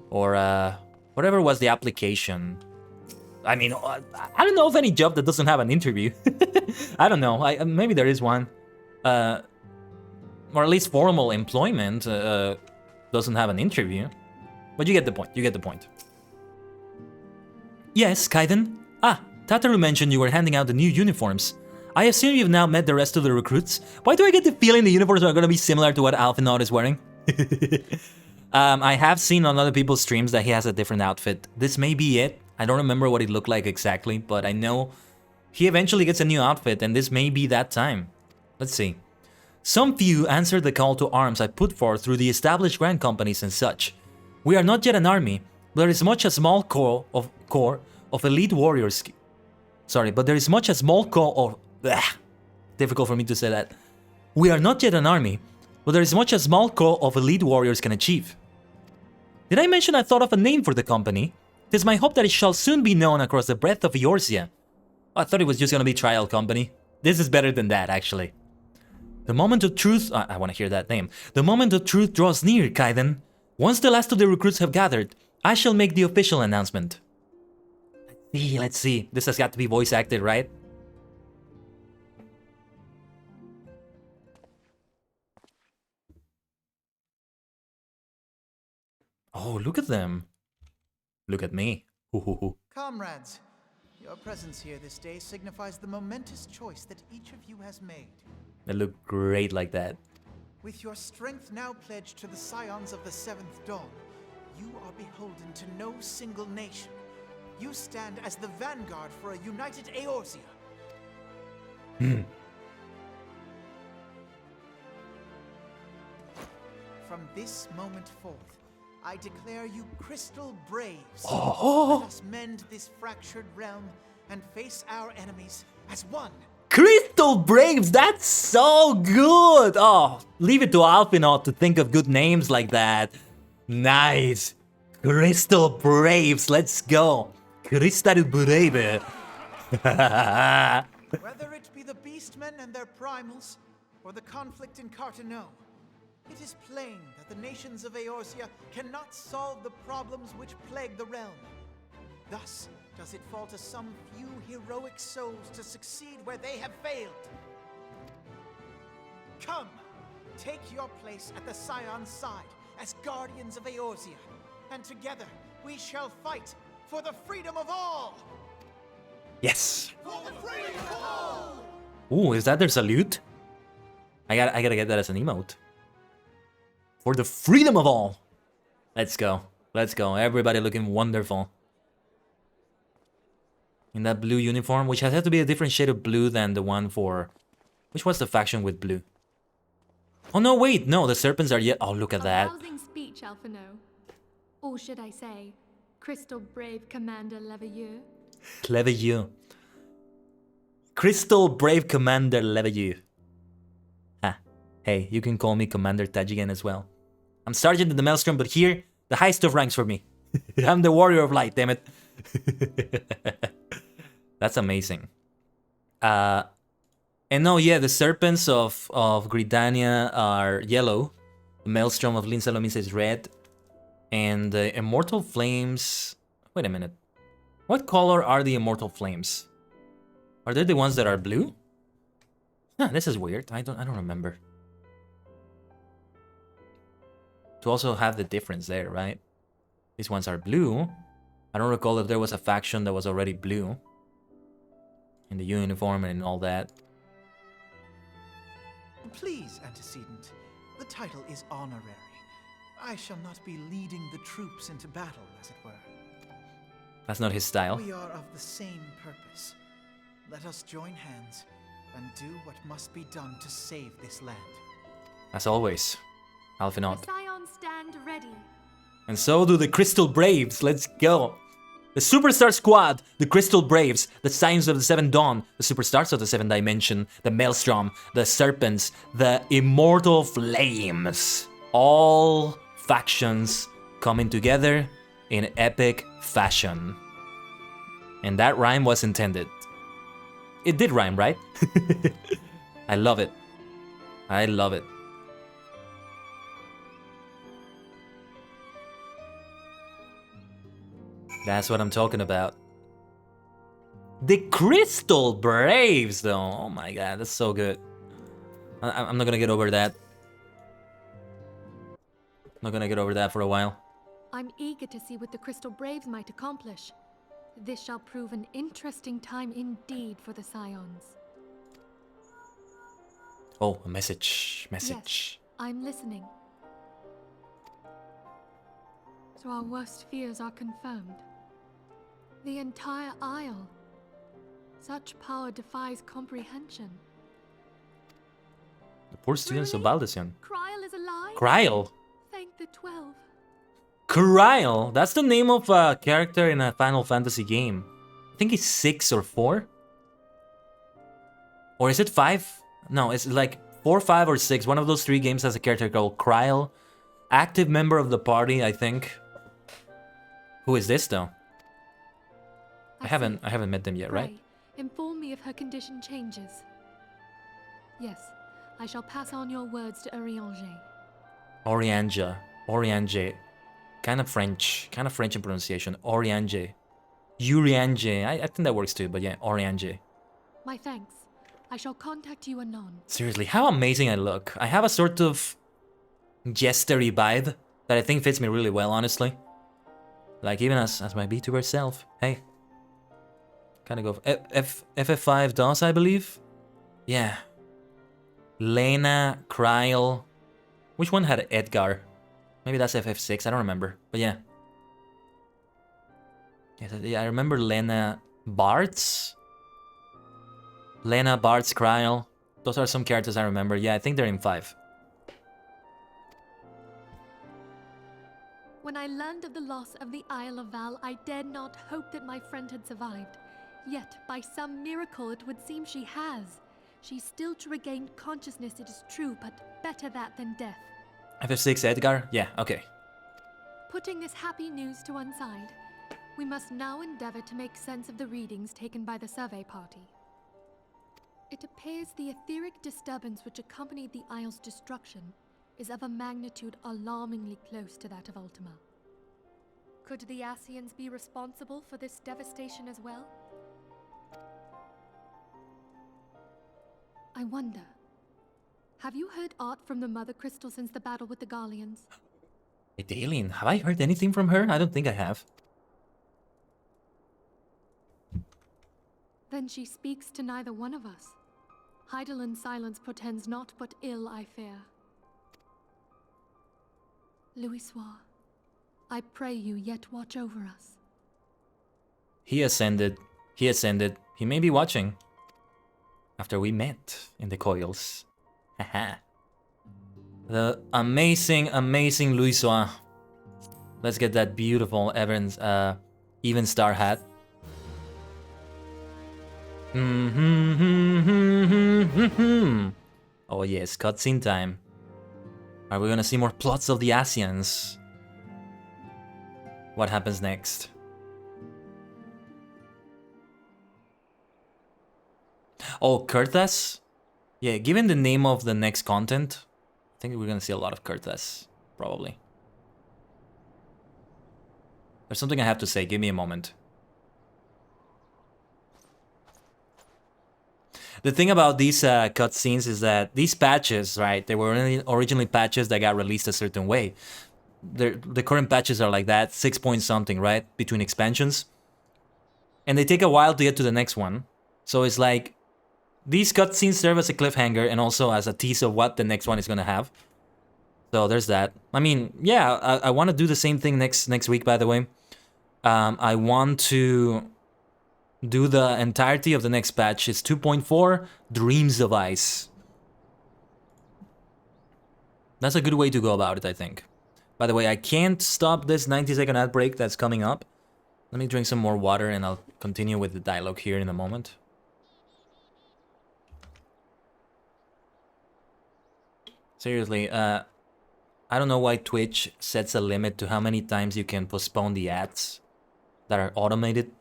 or whatever was the application. I mean, I don't know of any job that doesn't have an interview. I don't know. Maybe there is one. Or at least formal employment doesn't have an interview. But you get the point. Yes, Kaiden? Ah, Tataru mentioned you were handing out the new uniforms. I assume you've now met the rest of the recruits. Why do I get the feeling the uniforms are gonna be similar to what Alphinaud is wearing? I have seen on other people's streams that he has a different outfit. This may be it. I don't remember what it looked like exactly, but I know he eventually gets a new outfit, and this may be that time. Let's see. Some few answered the call to arms I put forth through the established grand companies and such. We are not yet an army, but there is much a small core of elite warriors. Sorry, but there is much a small core of... difficult for me to say that. We are not yet an army, but there is much a small core of elite warriors can achieve. Did I mention I thought of a name for the company? It is my hope that it shall soon be known across the breadth of Eorzea. I thought it was just gonna be Trial Company. This is better than that, actually. The moment of truth... I want to hear that name. The moment of truth draws near, Kaiden. Once the last of the recruits have gathered, I shall make the official announcement. Let's see. This has got to be voice acted, right? Oh, look at them. Look at me. Comrades, your presence here this day signifies the momentous choice that each of you has made. They look great like that. With your strength now pledged to the scions of the Seventh Dawn, you are beholden to no single nation. You stand as the vanguard for a united Eorzea. From this moment forth, I declare you Crystal Braves. Let us mend this fractured realm and face our enemies as one. Crystal Braves, that's so good! Oh, leave it to Alphinaud to think of good names like that. Nice. Crystal Braves, let's go. Crystal Brave. Whether it be the Beastmen and their primals, or the conflict in Carteneau, it is plain that the nations of Eorzea cannot solve the problems which plague the realm. Thus, does it fall to some few heroic souls to succeed where they have failed. Come, take your place at the Scion's side as guardians of Eorzea, and together we shall fight for the freedom of all! Yes! For the freedom of all! Ooh, is that their salute? I gotta get that as an emote. For the freedom of all! Let's go. Let's go. Everybody looking wonderful. In that blue uniform, which has to be a different shade of blue than the one for... Which was the faction with blue? Oh no, wait, no, the serpents are yet... Oh, look at that. Rousing speech, Alphinaud. Or should I say, Crystal Brave Commander Leveilleur? Leveilleur. Crystal Brave Commander Leveilleur. Ah, hey, you can call me Commander Tajigan as well. I'm Sergeant in the Maelstrom, but here, the highest of ranks for me. I'm the Warrior of Light, damn it. That's amazing. And no, yeah, the serpents of Gridania are yellow. The Maelstrom of Lin Salomisa is red. And the Immortal Flames... Wait a minute. What color are the Immortal Flames? Are they the ones that are blue? Huh, this is weird. I don't remember. To also have the difference there, right? These ones are blue. I don't recall if there was a faction that was already blue. In the uniform and all that. Please, antecedent. The title is honorary. I shall not be leading the troops into battle, as it were. That's not his style. We are of the same purpose. Let us join hands and do what must be done to save this land. As always, Alphinaud. The Scions stand ready. And so do the Crystal Braves. Let's go. The Superstar Squad, the Crystal Braves, the Scions of the Seventh Dawn, the Superstars of the Seventh Dimension, the Maelstrom, the Serpents, the Immortal Flames. All factions coming together in epic fashion. And that rhyme was intended. It did rhyme, right? I love it. I love it. That's what I'm talking about. The Crystal Braves, though. Oh my god, that's so good. I'm not gonna get over that. Not gonna get over that for a while. I'm eager to see what the Crystal Braves might accomplish. This shall prove an interesting time indeed for the Scions. Oh, a message. Message. Yes, I'm listening. So our worst fears are confirmed. The entire Isle. Such power defies comprehension. The poor students of Really? Baldecian. Kryl is alive? Kryl? Thank the 12. Kryl! That's the name of a character in a Final Fantasy game. I think it's 6 or 4. Or is it 5? No, it's like 4, 5, or 6. One of those 3 games has a character called Kryl. Active member of the party, I think. Who is this though? I haven't met them yet, right? Pray, inform me if her condition changes. Yes, I shall pass on your words to Eorzea. Oriange. Kind of French in pronunciation. Oriange. Uriange. I think that works too, but yeah, Oriange. My thanks. I shall contact you anon. Seriously, how amazing I look. I have a sort of jestery vibe that I think fits me really well, honestly. Like even as my VTuber self. Hey. Kind of go FF5 DOS, I believe? Yeah. Lena, Kryl. Which one had Edgar? Maybe that's FF6, I don't remember. But yeah. Yeah, I remember Lena Bartz. Lena, Bartz, Kryl. Those are some characters I remember. Yeah, I think they're in 5. When I learned of the loss of the Isle of Val, I dared not hope that my friend had survived. Yet, by some miracle, it would seem she has. She's still to regain consciousness, it is true, but better that than death. FF6 Edgar? Yeah, okay. Putting this happy news to one side, we must now endeavor to make sense of the readings taken by the survey party. It appears the etheric disturbance which accompanied the Isle's destruction is of a magnitude alarmingly close to that of Ultima. Could the Ascians be responsible for this devastation as well? I wonder, have you heard aught from the Mother Crystal since the battle with the Garleans? Adalian, have I heard anything from her? I don't think I have. Then she speaks to neither one of us. Heidelin silence portends naught but ill, I fear. Louisoix, I pray you yet watch over us. He ascended. He may be watching. After we met in the coils. Haha. The amazing Louisoix. Let's get that beautiful Evans even star hat. Oh yes, cutscene time. Are we gonna see more plots of the Ascians? What happens next? Oh, Kurthas? Yeah, given the name of the next content, I think we're gonna see a lot of Kurthas, probably. There's something I have to say, give me a moment. The thing about these cutscenes is that these patches, right, they were originally patches that got released a certain way. The current patches are like that, 6 point something, right, between expansions. And they take a while to get to the next one. So it's like, these cutscenes serve as a cliffhanger and also as a tease of what the next one is going to have. So there's that. I mean, yeah, I want to do the same thing next week, by the way. I want to do the entirety of the next patch. It's 2.4, Dreams of Ice. That's a good way to go about it, I think. By the way, I can't stop this 90-second ad break that's coming up. Let me drink some more water and I'll continue with the dialogue here in a moment. Seriously, I don't know why Twitch sets a limit to how many times you can postpone the ads that are automated.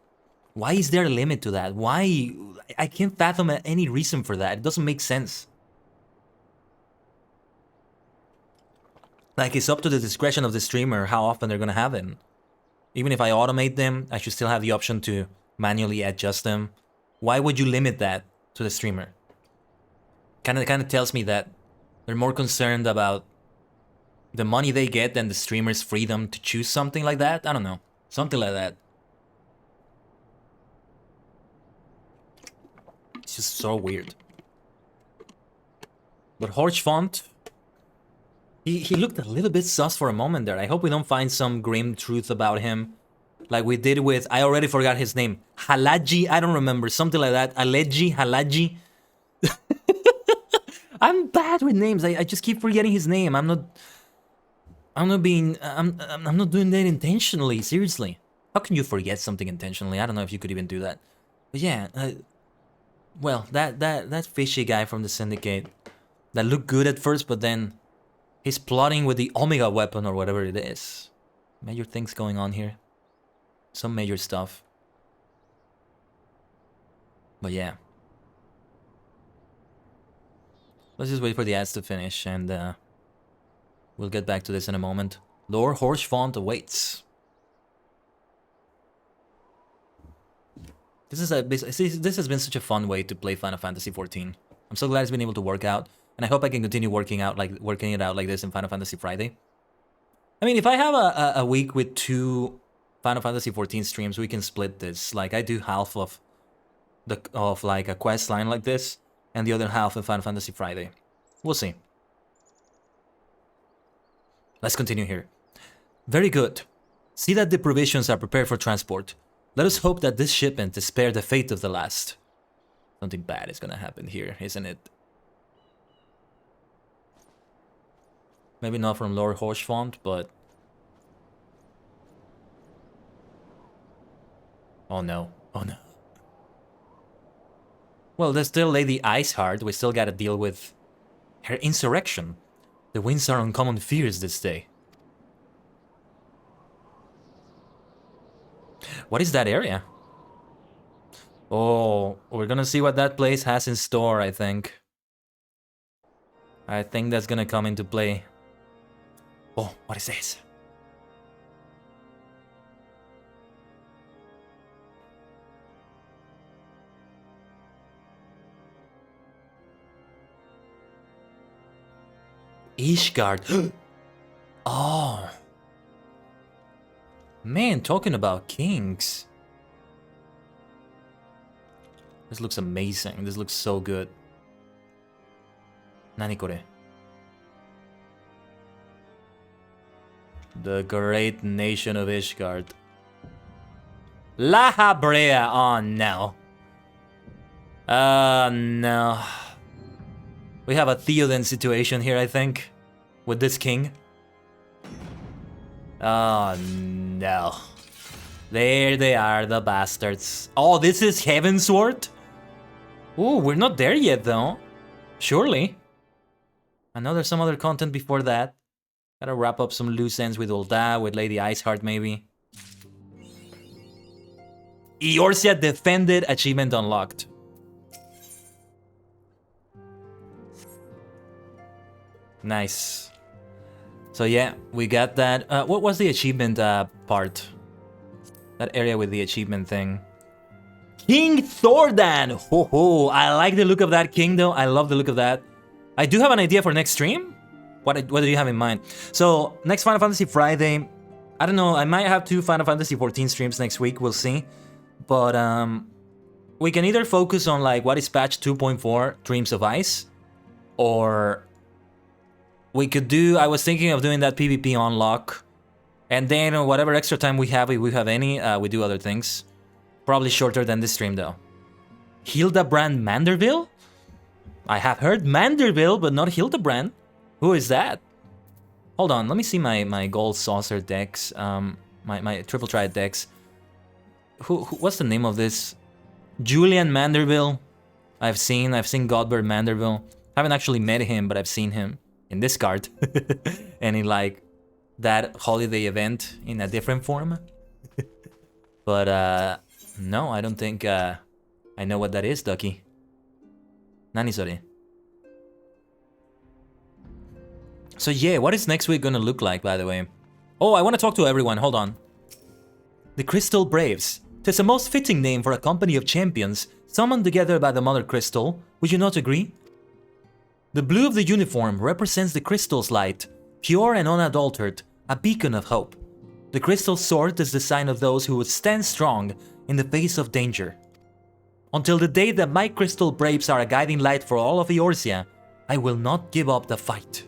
Why is there a limit to that? Why? I can't fathom any reason for that. It doesn't make sense. Like, it's up to the discretion of the streamer how often they're gonna have them. Even if I automate them, I should still have the option to manually adjust them. Why would you limit that to the streamer? Kind of tells me that they're more concerned about the money they get than the streamer's freedom to choose something like that. I don't know. Something like that. It's just so weird. But Horchfont, he looked a little bit sus for a moment there. I hope we don't find some grim truth about him like we did with, I already forgot his name, Halaji, I don't remember, something like that, Halaji. I'm bad with names. I just keep forgetting his name. I'm not doing that intentionally. Seriously, how can you forget something intentionally? I don't know if you could even do that. But yeah, well, that fishy guy from the Syndicate that looked good at first, but then he's plotting with the Omega weapon or whatever it is. Major things going on here. Some major stuff. But yeah. Let's just wait for the ads to finish, and we'll get back to this in a moment. Lord Horsefont awaits. This has been such a fun way to play Final Fantasy XIV. I'm so glad it's been able to work out, and I hope I can continue working it out like this in Final Fantasy Friday. I mean, if I have a week with 2 Final Fantasy XIV streams, we can split this. Like, I do half of like a quest line like this, and the other half in Final Fantasy Friday. We'll see. Let's continue here. Very good. See that the provisions are prepared for transport. Let us hope that this shipment is spared the fate of the last. Something bad is gonna happen here, isn't it? Maybe not from Lord Horsefont, but... Oh no. Oh no. Well, there's still Lady Iceheart. We still gotta deal with her insurrection. The winds are uncommon fierce this day. What is that area? Oh, we're gonna see what that place has in store, I think. I think that's gonna come into play. Oh, what is this? Ishgard. Oh. Man, talking about kings. This looks amazing. This looks so good. Nani kore? The great nation of Ishgard. La Habrea. Oh no. No. We have a Theoden situation here, I think, with this king. Oh no. There they are, the bastards. Oh, this is Heavensward? Ooh, we're not there yet though. Surely. I know there's some other content before that. Gotta wrap up some loose ends with Ul'dah, with Lady Iceheart maybe. Eorzea defended, achievement unlocked. Nice. So yeah, we got that. What was the achievement part? That area with the achievement thing. King Thordan! Ho ho! I like the look of that king though. I love the look of that. I do have an idea for next stream. What do you have in mind? So, next Final Fantasy Friday. I don't know, I might have 2 Final Fantasy XIV streams next week. We'll see. But, we can either focus on, like, what is patch 2.4, Dreams of Ice. Or... we could do... I was thinking of doing that PvP unlock. And then, whatever extra time we have, if we have any, we do other things. Probably shorter than this stream, though. Hildebrand Manderville? I have heard Manderville, but not Hildebrand. Who is that? Hold on, let me see my gold saucer decks. My triple triad decks. What's the name of this? Julian Manderville. I've seen Godbird Manderville. Haven't actually met him, but I've seen him in this card. And in like that holiday event in a different form. But no, I don't think I know what that is, Ducky. Nani sore? So yeah, what is next week gonna look like, by the way? Oh, I want to talk to everyone, hold on. The Crystal Braves. 'Tis a most fitting name for a company of champions summoned together by the Mother Crystal. Would you not agree? The blue of the uniform represents the crystal's light, pure and unadulterated, a beacon of hope. The crystal sword is the sign of those who would stand strong in the face of danger. Until the day that my Crystal Braves are a guiding light for all of Eorzea, I will not give up the fight.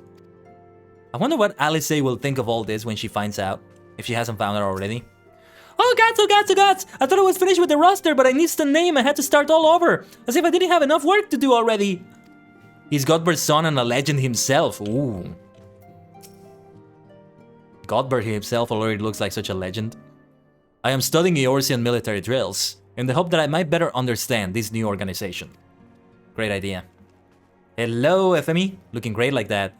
I wonder what Alice will think of all this when she finds out, if she hasn't found out already. Oh gods, oh gods, oh gods! I thought I was finished with the roster, but I missed the name. I had to start all over. As if I didn't have enough work to do already. He's Godber's son and a legend himself. Ooh. Godber himself already looks like such a legend. I am studying Eorzean military drills, in the hope that I might better understand this new organization. Great idea. Hello, FME. Looking great like that.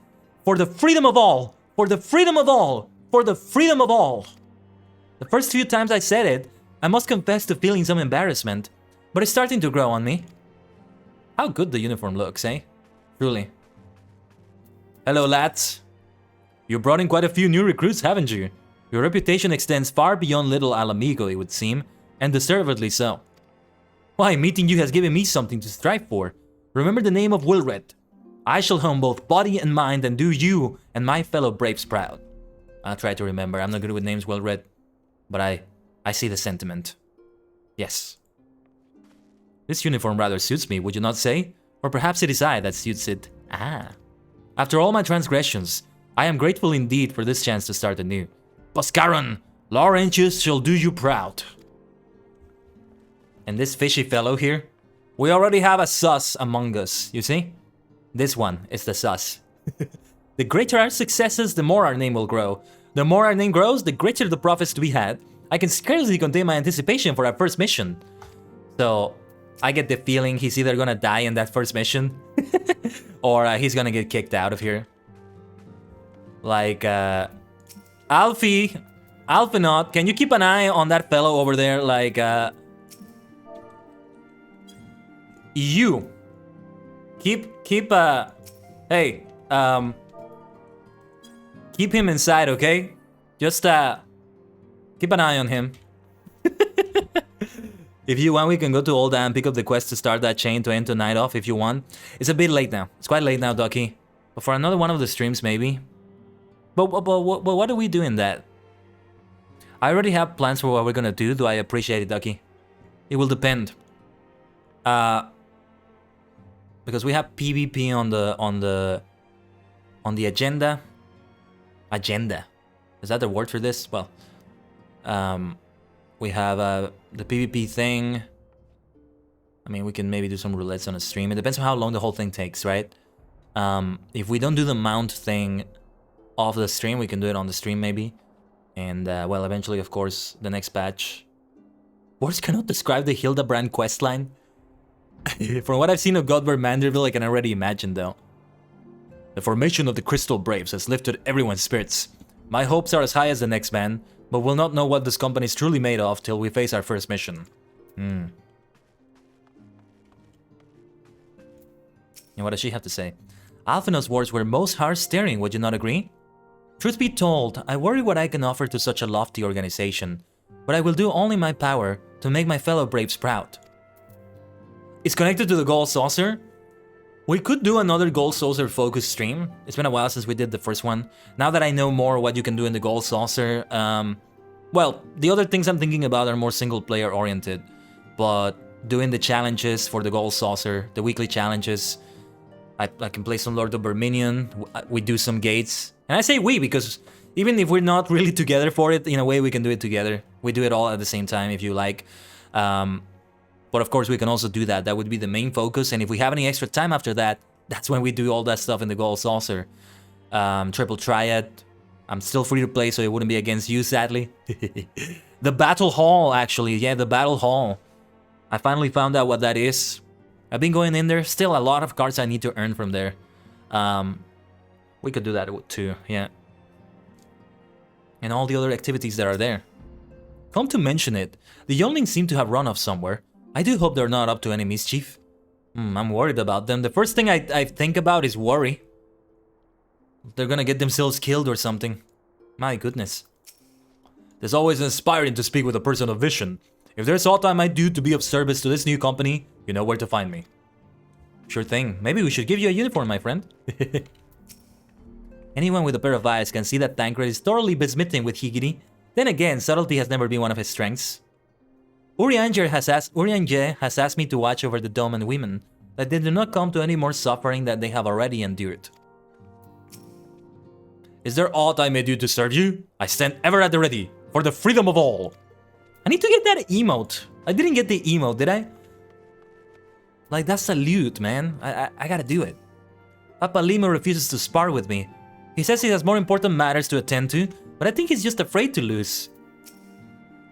For the freedom of all! For the freedom of all! For the freedom of all! The first few times I said it, I must confess to feeling some embarrassment, but it's starting to grow on me. How good the uniform looks, eh? Truly. Hello, lads. You brought in quite a few new recruits, haven't you? Your reputation extends far beyond Little Alamigo, it would seem, and deservedly so. Why, meeting you has given me something to strive for. Remember the name of Wilred. I shall hone both body and mind and do you and my fellow braves proud. I'll try to remember. I'm not good with names, Wilred. But I see the sentiment. Yes. This uniform rather suits me, would you not say? Or perhaps it is I that suits it. Ah. After all my transgressions, I am grateful indeed for this chance to start anew. Boscaron, Laurentius shall do you proud. And this fishy fellow here? We already have a sus among us, you see? This one is the sus. The greater our successes, the more our name will grow. The more our name grows, the greater the profits to be had. I can scarcely contain my anticipation for our first mission. So, I get the feeling he's either gonna die in that first mission, or he's gonna get kicked out of here. Like, Alphinaut, can you keep an eye on that fellow over there? Like, you. Hey, keep him inside, okay? Just, keep an eye on him. If you want, we can go to Olda and pick up the quest to start that chain to end tonight off if you want. It's a bit late now. It's quite late now, Ducky. But for another one of the streams, maybe. But what do we do in that? I already have plans for what we're gonna do. Do I appreciate it, Ducky? It will depend. Because we have PvP on the agenda. Agenda. Is that the word for this? Well, we have the PvP thing. I mean, we can maybe do some roulettes on a stream. It depends on how long the whole thing takes, right? If we don't do the mount thing off the stream, we can do it on the stream maybe. And, well, eventually, of course, the next patch. Words cannot describe the Hildebrand questline. From what I've seen of Godberg Manderville, I can already imagine, though. The formation of the Crystal Braves has lifted everyone's spirits. My hopes are as high as the next man, but we'll not know what this company is truly made of till we face our first mission. And what does she have to say? Alphina's words were most heart-stirring, would you not agree? Truth be told, I worry what I can offer to such a lofty organization, but I will do all in my power to make my fellow braves proud. It's connected to the Gold Saucer. We could do another Gold Saucer focused stream. It's been a while since we did the first one. Now that I know more what you can do in the Gold Saucer, well, the other things I'm thinking about are more single player oriented, but doing the challenges for the Gold Saucer, the weekly challenges, I can play some Lord of Verminion, we do some gates. And I say we because even if we're not really together for it, in a way we can do it together. We do it all at the same time if you like. But of course we can also do that. That would be the main focus. And if we have any extra time after that, that's when we do all that stuff in the Gold Saucer. Triple Triad. I'm still free to play, so it wouldn't be against you, sadly. The Battle Hall, actually. Yeah, the Battle Hall. I finally found out what that is. I've been going in there. Still a lot of cards I need to earn from there. We could do that too, yeah. And all the other activities that are there. Come to mention it, the younglings seem to have run off somewhere. I do hope they're not up to any mischief. I'm worried about them. The first thing I think about is worry. They're gonna get themselves killed or something. My goodness. There's always inspiring to speak with a person of vision. If there's aught I might do to be of service to this new company, you know where to find me. Sure thing. Maybe we should give you a uniform, my friend. Anyone with a pair of eyes can see that Tancred is thoroughly besmitten with Higiri. Then again, subtlety has never been one of his strengths. Urianger has asked me to watch over the dome and women, that they do not come to any more suffering than they have already endured. Is there aught I may do to serve you? I stand ever at the ready, for the freedom of all. I need to get that emote. I didn't get the emote, did I? Like, that's salute, man. I gotta do it. Papa Limo refuses to spar with me. He says he has more important matters to attend to, but I think he's just afraid to lose.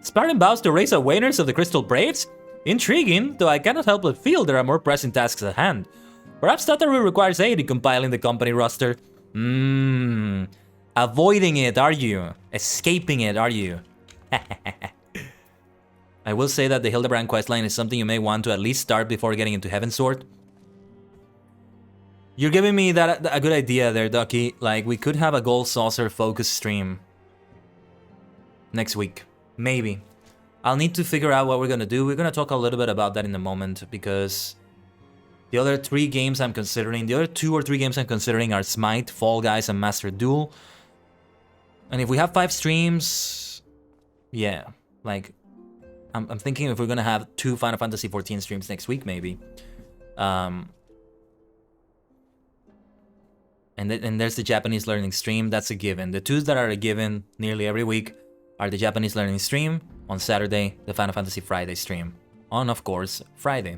Sparring vows to raise awareness of the Crystal Braves? Intriguing, though I cannot help but feel there are more pressing tasks at hand. Perhaps Tataru requires aid in compiling the company roster. Avoiding it, are you? Escaping it, are you? I will say that the Hildebrand questline is something you may want to at least start before getting into Heavensward. You're giving me a good idea there, Ducky. Like, we could have a Gold Saucer focus stream next week. Maybe. I'll need to figure out what we're gonna do. We're gonna talk a little bit about that in a moment, because the other 3 games I'm considering, the other 2 or 3 games I'm considering are Smite, Fall Guys, and Master Duel. And if we have 5 streams, yeah, like, I'm thinking if we're gonna have 2 Final Fantasy XIV streams next week, maybe. And there's the Japanese learning stream. That's a given. The 2s that are a given nearly every week are the Japanese learning stream on Saturday, the Final Fantasy Friday stream on, of course, Friday.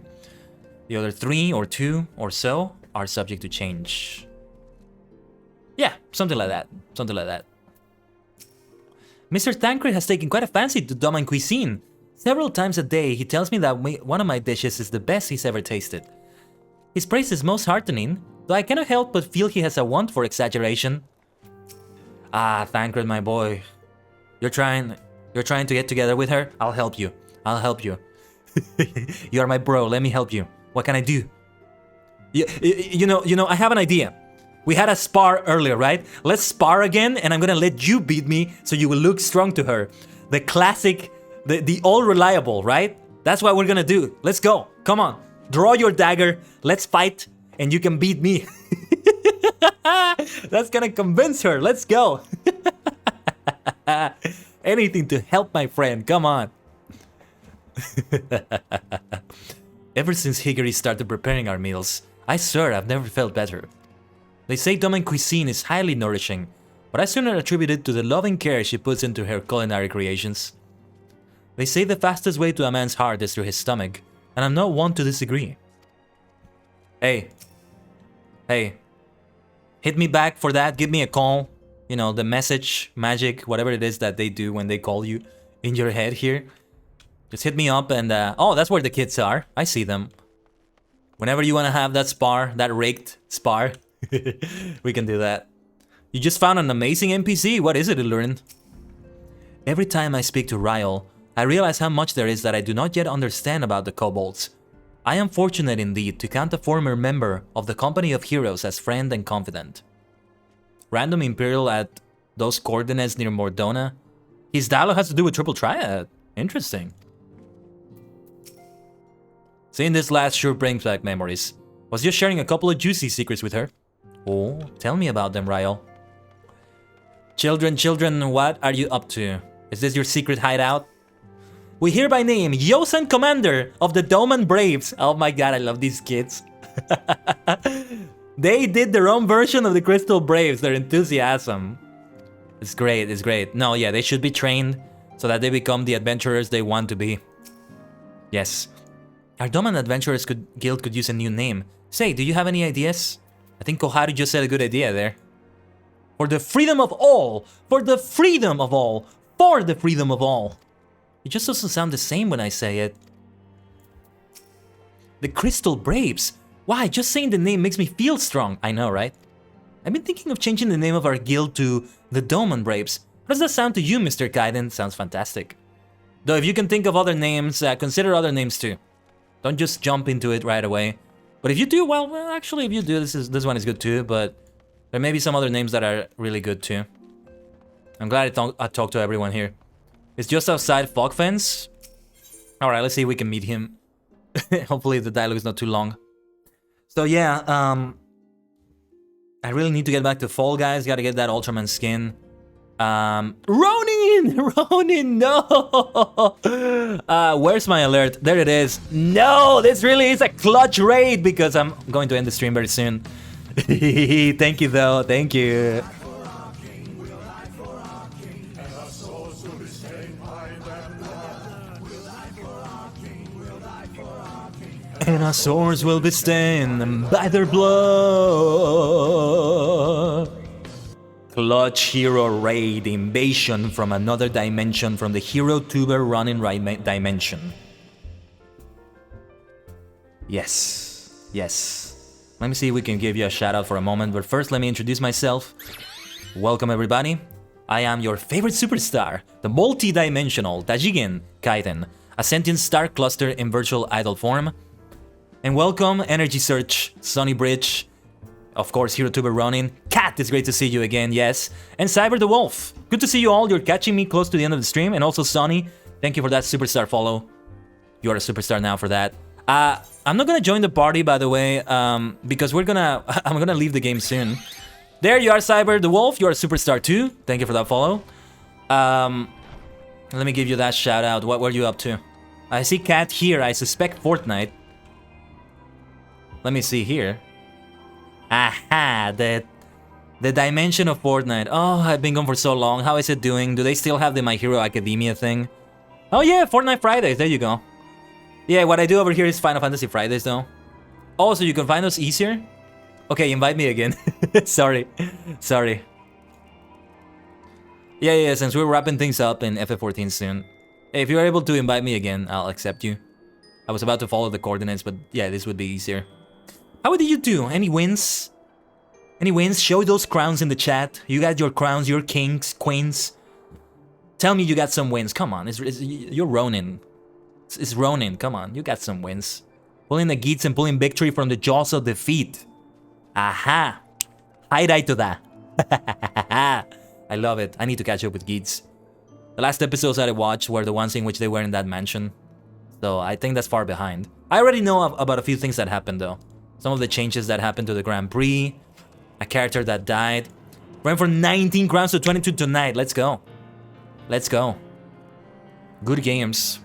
The other 3 or 2 or so are subject to change. Yeah, something like that. Something like that. Mr. Tancred has taken quite a fancy to Doman cuisine. Several times a day, he tells me that one of my dishes is the best he's ever tasted. His praise is most heartening, though I cannot help but feel he has a want for exaggeration. Ah, Tancred, my boy. You're trying to get together with her? I'll help you. I'll help you. You are my bro, let me help you. What can I do? You know, I have an idea. We had a spar earlier, right? Let's spar again, and I'm gonna let you beat me so you will look strong to her. The classic, the all-reliable, right? That's what we're gonna do. Let's go. Come on. Draw your dagger. Let's fight, and you can beat me. That's gonna convince her. Let's go. Anything to help my friend. Come on. Ever since Higiri started preparing our meals, I swear I've never felt better. They say Doman cuisine is highly nourishing, but I sooner attribute it to the loving care she puts into her culinary creations. They say the fastest way to a man's heart is through his stomach, and I'm not one to disagree. Hey. Hit me back for that, give me a call. You know, the message, magic, whatever it is that they do when they call you in your head here. Just hit me up and, oh, that's where the kids are. I see them. Whenever you want to have that spar, that raked spar, we can do that. You just found an amazing NPC. What is it, Illurin? Every time I speak to Ryle, I realize how much there is that I do not yet understand about the kobolds. I am fortunate indeed to count a former member of the Company of Heroes as friend and confidant. Random Imperial at those coordinates near Mordona. His dialogue has to do with Triple Triad. Interesting. Seeing this last sure brings back memories. Was just sharing a couple of juicy secrets with her. Oh, tell me about them, Ryle. Children, what are you up to? Is this your secret hideout? We hereby name Yosan Commander of the Doman Braves. Oh my god, I love these kids. They did their own version of the Crystal Braves, their enthusiasm. It's great, it's great. No, yeah, they should be trained so that they become the adventurers they want to be. Yes. Our Doman Adventurers Guild could use a new name. Say, do you have any ideas? I think Koharu just said a good idea there. For the freedom of all! For the freedom of all! For the freedom of all! It just doesn't sound the same when I say it. The Crystal Braves! Why, just saying the name makes me feel strong. I know, right? I've been thinking of changing the name of our guild to the Doman Braves. How does that sound to you, Mr. Kaiden? Sounds fantastic. Though if you can think of other names, consider other names too. Don't just jump into it right away. But if you do, well, actually, if you do, this one is good too, but there may be some other names that are really good too. I'm glad I talked to everyone here. It's just outside Fog Fence. Alright, let's see if we can meet him. Hopefully the dialogue is not too long. So yeah, I really need to get back to Fall Guys. Gotta get that Ultraman skin. Ronin, no! Where's my alert? There it is. No, this really is a clutch raid because I'm going to end the stream very soon. Thank you though, thank you. And our swords will be stained by their blood. Clutch hero raid invasion from another dimension from the hero tuber running dimension. Yes, yes. Let me see if we can give you a shout out for a moment, but first let me introduce myself. Welcome everybody. I am your favorite superstar, the multi-dimensional Tajigen Kaiden, a sentient star cluster in virtual idol form. And welcome Energy Search, Sunny Bridge, of course Hero Tuber Ronin, Cat, it's great to see you again, yes, and Cyber the Wolf. Good to see you all, you're catching me close to the end of the stream, and also Sonny, thank you for that superstar follow. You're a superstar now for that. I'm not gonna join the party, by the way, because I'm gonna leave the game soon. There you are, Cyber the Wolf, you're a superstar too, thank you for that follow. Let me give you that shout out, what were you up to? I see Cat here, I suspect Fortnite. Let me see here. Aha, the dimension of Fortnite. Oh, I've been gone for so long. How is it doing? Do they still have the My Hero Academia thing? Oh yeah, Fortnite Fridays. There you go. Yeah, what I do over here is Final Fantasy Fridays though. Oh, so you can find us easier? Okay, invite me again. Sorry. Sorry. Yeah, since we're wrapping things up in FF14 soon. Hey, if you're able to invite me again, I'll accept you. I was about to follow the coordinates, but yeah, this would be easier. How did you do? Any wins? Any wins? Show those crowns in the chat. You got your crowns, your kings, queens. Tell me you got some wins. Come on, you're Ronin. It's Ronin, come on, you got some wins. Pulling the Geats and pulling victory from the jaws of defeat. Aha! Highlight to that. I love it. I need to catch up with Geats. The last episodes that I watched were the ones in which they were in that mansion. So I think that's far behind. I already know about a few things that happened though. Some of the changes that happened to the Grand Prix, a character that died. Went from 19 crowns to 22 tonight. Let's go. Let's go. Good games.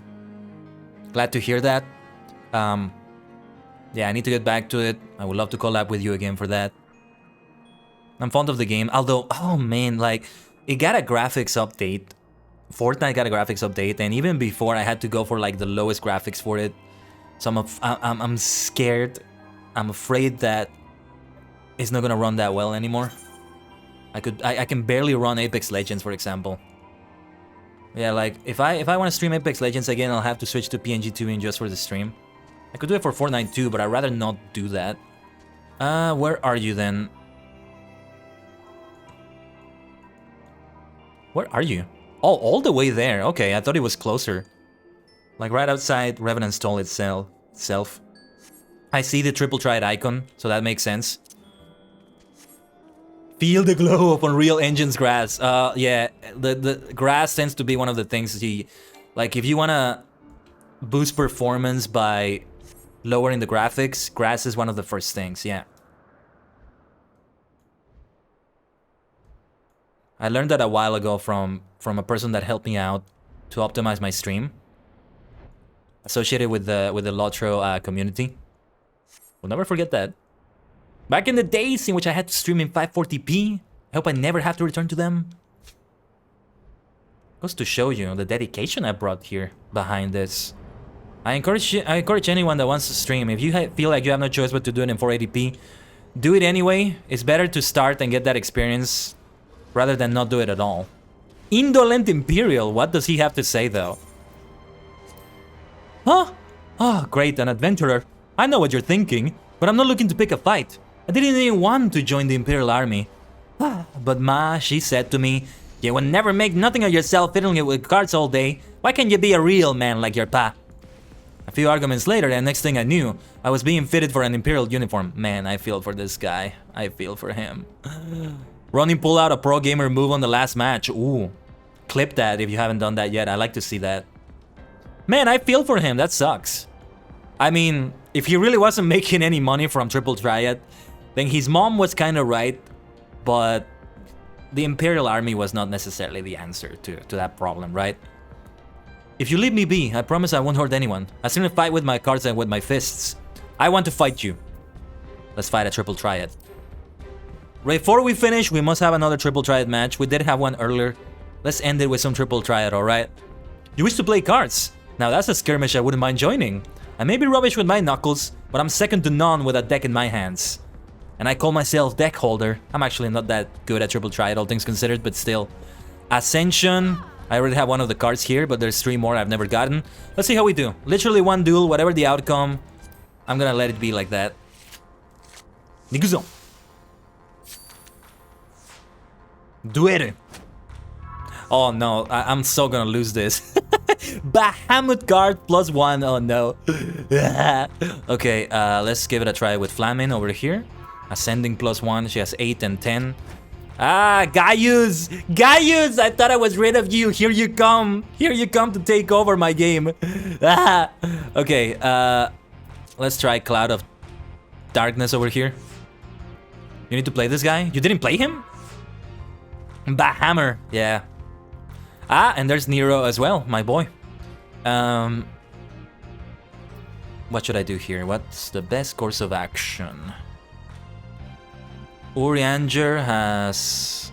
Glad to hear that. Yeah, I need to get back to it. I would love to collab with you again for that. I'm fond of the game, although, oh man, like, it got a graphics update. Fortnite got a graphics update, and even before I had to go for like the lowest graphics for it. So I'm scared. I'm afraid that it's not gonna run that well anymore. I can barely run Apex Legends, for example. Yeah, like if I want to stream Apex Legends again, I'll have to switch to PNG tuning just for the stream. I could do it for Fortnite too, but I'd rather not do that. Where are you then? Where are you? Oh, all the way there. Okay, I thought it was closer. Like right outside Revenant's Stall itself. I see the triple triad icon, so that makes sense. Feel the glow of Unreal Engine's grass. Yeah, the grass tends to be one of the things like if you wanna boost performance by lowering the graphics, grass is one of the first things, yeah. I learned that a while ago from a person that helped me out to optimize my stream, associated with the Lotro community. We'll never forget that. Back in the days in which I had to stream in 540p, I hope I never have to return to them. Goes to show you the dedication I brought here behind this. I encourage anyone that wants to stream, if you feel like you have no choice but to do it in 480p, do it anyway. It's better to start and get that experience rather than not do it at all. Indolent Imperial, what does he have to say though? Huh? Oh, great, an adventurer. I know what you're thinking, but I'm not looking to pick a fight. I didn't even want to join the Imperial Army. But Ma, she said to me, you will never make nothing of yourself fiddling it with cards all day. Why can't you be a real man like your pa? A few arguments later, and next thing I knew, I was being fitted for an Imperial uniform. Man, I feel for this guy. I feel for him. Ronin pulled out a pro gamer move on the last match. Ooh. Clip that if you haven't done that yet. I like to see that. Man, I feel for him. That sucks. I mean, if he really wasn't making any money from Triple Triad, then his mom was kind of right, but the Imperial Army was not necessarily the answer to that problem, right? If you leave me be, I promise I won't hurt anyone. I sooner fight with my cards than with my fists. I want to fight you. Let's fight a Triple Triad. Before we finish, we must have another Triple Triad match. We did have one earlier. Let's end it with some Triple Triad, alright? You wish to play cards? Now that's a skirmish I wouldn't mind joining. I may be rubbish with my knuckles, but I'm second to none with a deck in my hands. And I call myself deck holder. I'm actually not that good at triple triad, all things considered, but still. Ascension. I already have one of the cards here, but there's 3 more I've never gotten. Let's see how we do. Literally one duel, whatever the outcome. I'm gonna let it be like that. Nikuzo. Duere. Oh no, I'm so gonna lose this. Bahamut guard +1. Oh no. Okay, let's give it a try with Flamin over here. Ascending +1. She has 8 and 10. Ah, Gaius! Gaius! I thought I was rid of you. Here you come. Here you come to take over my game. Ah. Okay, let's try Cloud of Darkness over here. You need to play this guy? You didn't play him? Bahammer. Yeah. Ah, and there's Nero as well, my boy. What should I do here? What's the best course of action? Urianger has...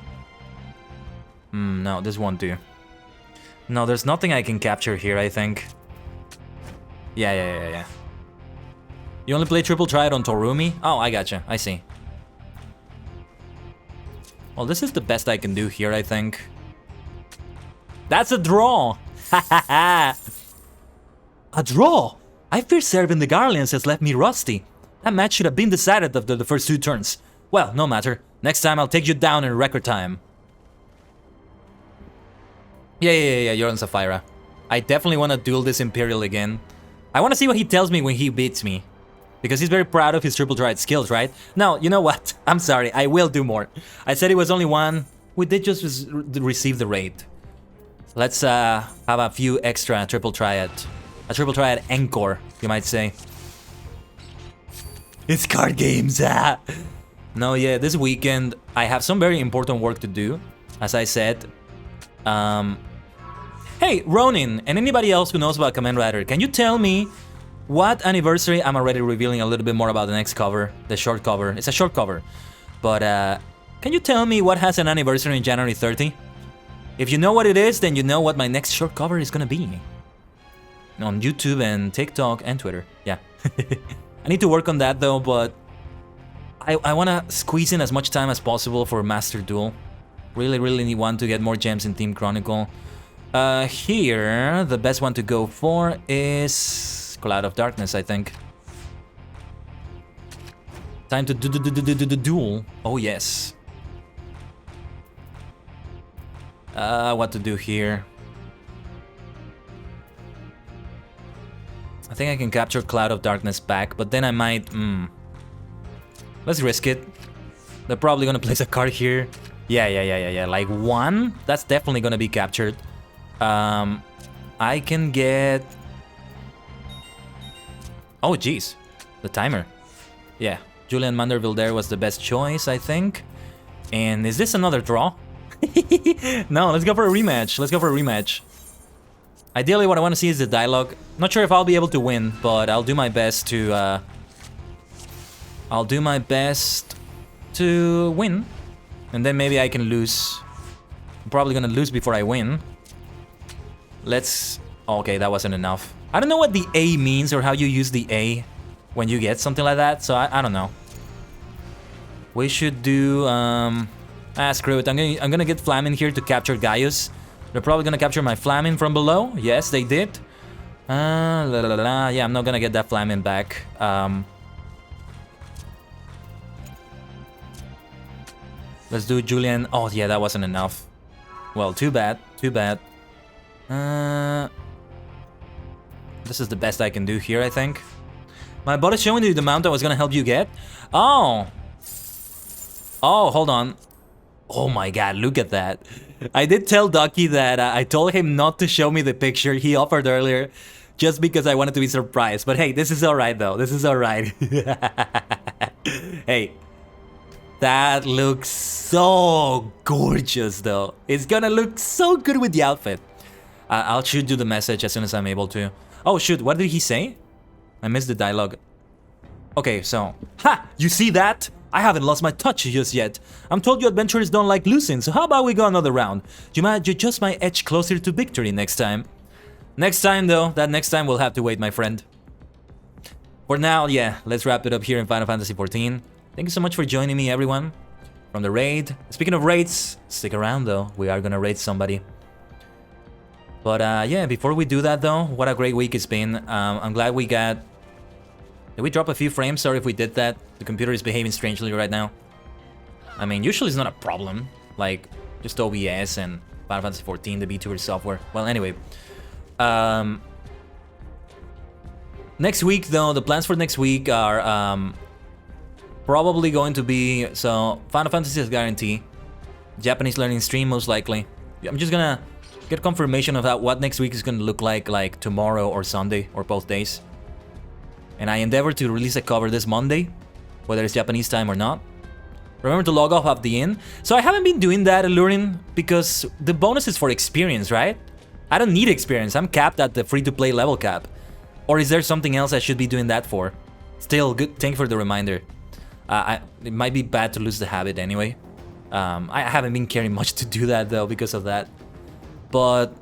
no, this won't do. No, there's nothing I can capture here, I think. Yeah. You only play triple triad on Torumi? Oh, I gotcha. I see. Well, this is the best I can do here, I think. That's a draw! A draw? I fear serving the Garleans has left me rusty. That match should have been decided after the first 2 turns. Well, no matter. Next time I'll take you down in record time. Yeah, you're on Sapphira. I definitely want to duel this Imperial again. I want to see what he tells me when he beats me. Because he's very proud of his triple triad skills, right? No, you know what? I'm sorry, I will do more. I said it was only 1. We did just receive the raid. Let's have a few extra triple triad. A triple triad encore, you might say. It's card games, ah! No, yeah, this weekend I have some very important work to do, as I said. Hey, Ronin, and anybody else who knows about Kamen Rider, can you tell me what anniversary? I'm already revealing a little bit more about the next cover, the short cover. It's a short cover, but can you tell me what has an anniversary in January 30? If you know what it is, then you know what my next short cover is gonna be. On YouTube and TikTok and Twitter, yeah. I need to work on that though, but I want to squeeze in as much time as possible for Master Duel. Really want to get more gems in Team Chronicle. Here, the best one to go for is Cloud of Darkness, I think. Time to duel. Oh, yes. What to do here? I think I can capture Cloud of Darkness back, but then I might... Let's risk it. They're probably gonna place a card here. Yeah. Like 1? That's definitely gonna be captured. I can get... Oh, jeez. The timer. Yeah. Julian Manderville there was the best choice, I think. And is this another draw? No, let's go for a rematch. Ideally, what I want to see is the dialogue. Not sure if I'll be able to win, but I'll do my best to... win. And then maybe I can lose. I'm probably gonna lose before I win. Let's... Okay, that wasn't enough. I don't know what the A means or how you use the A when you get something like that, so I don't know. We should do... screw it. I'm gonna get Flamin here to capture Gaius. They're probably gonna capture my Flamin from below. Yes, they did. Yeah, I'm not gonna get that Flamin back. Let's do Julian. Oh, yeah, that wasn't enough. Well, too bad. This is the best I can do here, I think. My bot is showing you the mount I was gonna help you get. Oh, hold on. Oh my god, look at that. I did tell Ducky that I told him not to show me the picture he offered earlier just because I wanted to be surprised. But hey, this is alright though. This is alright. Hey, that looks so gorgeous though. It's gonna look so good with the outfit. I'll shoot you the message as soon as I'm able to. Oh shoot, what did he say? I missed the dialogue. Okay, so... Ha! You see that? I haven't lost my touch just yet. I'm told you adventurers don't like losing, so how about we go another round? You just might edge closer to victory next time. Next time though, that next time will have to wait, my friend. For now, yeah, let's wrap it up here in Final Fantasy XIV. Thank you so much for joining me, everyone, from the raid. Speaking of raids, stick around though. We are gonna raid somebody. But yeah, before we do that though, what a great week it's been. I'm glad we got... Did we drop a few frames? Sorry if we did that. The computer is behaving strangely right now. I mean, usually it's not a problem. Like, just OBS and Final Fantasy XIV, the VTubers software. Well, anyway. Next week though, the plans for next week are probably going to be... So, Final Fantasy is guarantee. Japanese learning stream most likely. I'm just gonna get confirmation of what next week is gonna look like tomorrow or Sunday or both days. And I endeavor to release a cover this Monday, whether it's Japanese time or not. Remember to log off at the inn. So I haven't been doing that, Alluring, because the bonus is for experience, right? I don't need experience. I'm capped at the free-to-play level cap. Or is there something else I should be doing that for? Still, good. Thank you for the reminder. It might be bad to lose the habit anyway. I haven't been caring much to do that though because of that. But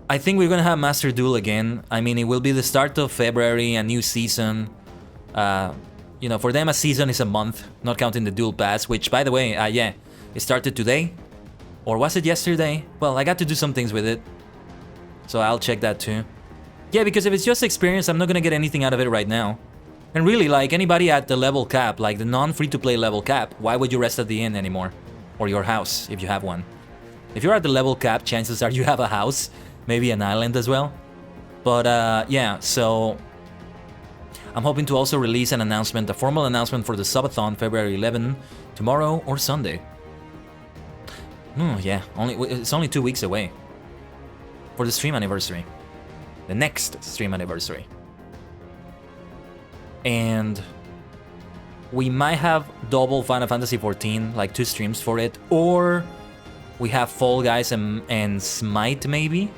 I think we're gonna have Master Duel again. I mean, it will be the start of February, a new season. You know, for them a season is a month, not counting the Duel Pass, which, by the way, yeah, it started today. Or was it yesterday? Well, I got to do some things with it. So I'll check that too. Yeah, because if it's just experience, I'm not gonna get anything out of it right now. And really, like, anybody at the level cap, like the non-free-to-play level cap, why would you rest at the inn anymore? Or your house, if you have one. If you're at the level cap, chances are you have a house. Maybe an island as well. But yeah, so I'm hoping to also release an announcement, a formal announcement for the subathon February 11, tomorrow or Sunday. Yeah, it's only 2 weeks away. For the stream anniversary. The next stream anniversary. And we might have double Final Fantasy XIV, like 2 streams for it, or we have Fall Guys and Smite maybe.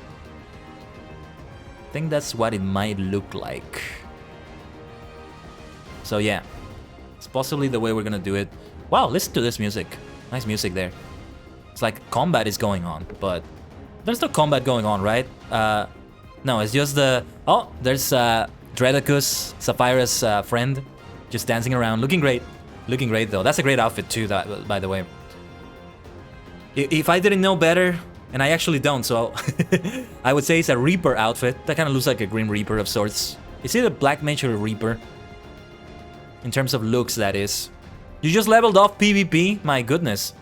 I think that's what it might look like. So yeah, it's possibly the way we're gonna do it. Wow, listen to this music. Nice music there. It's like combat is going on, but there's no combat going on, right? No, it's just the... Oh, there's Dredacus, Sapphira's friend, just dancing around, looking great. Looking great though. That's a great outfit too, by the way. If I didn't know better, and I actually don't, so I would say it's a Reaper outfit. That kind of looks like a Grim Reaper of sorts. Is it a Black Mage or a Reaper? In terms of looks, that is. You just leveled off PvP? My goodness.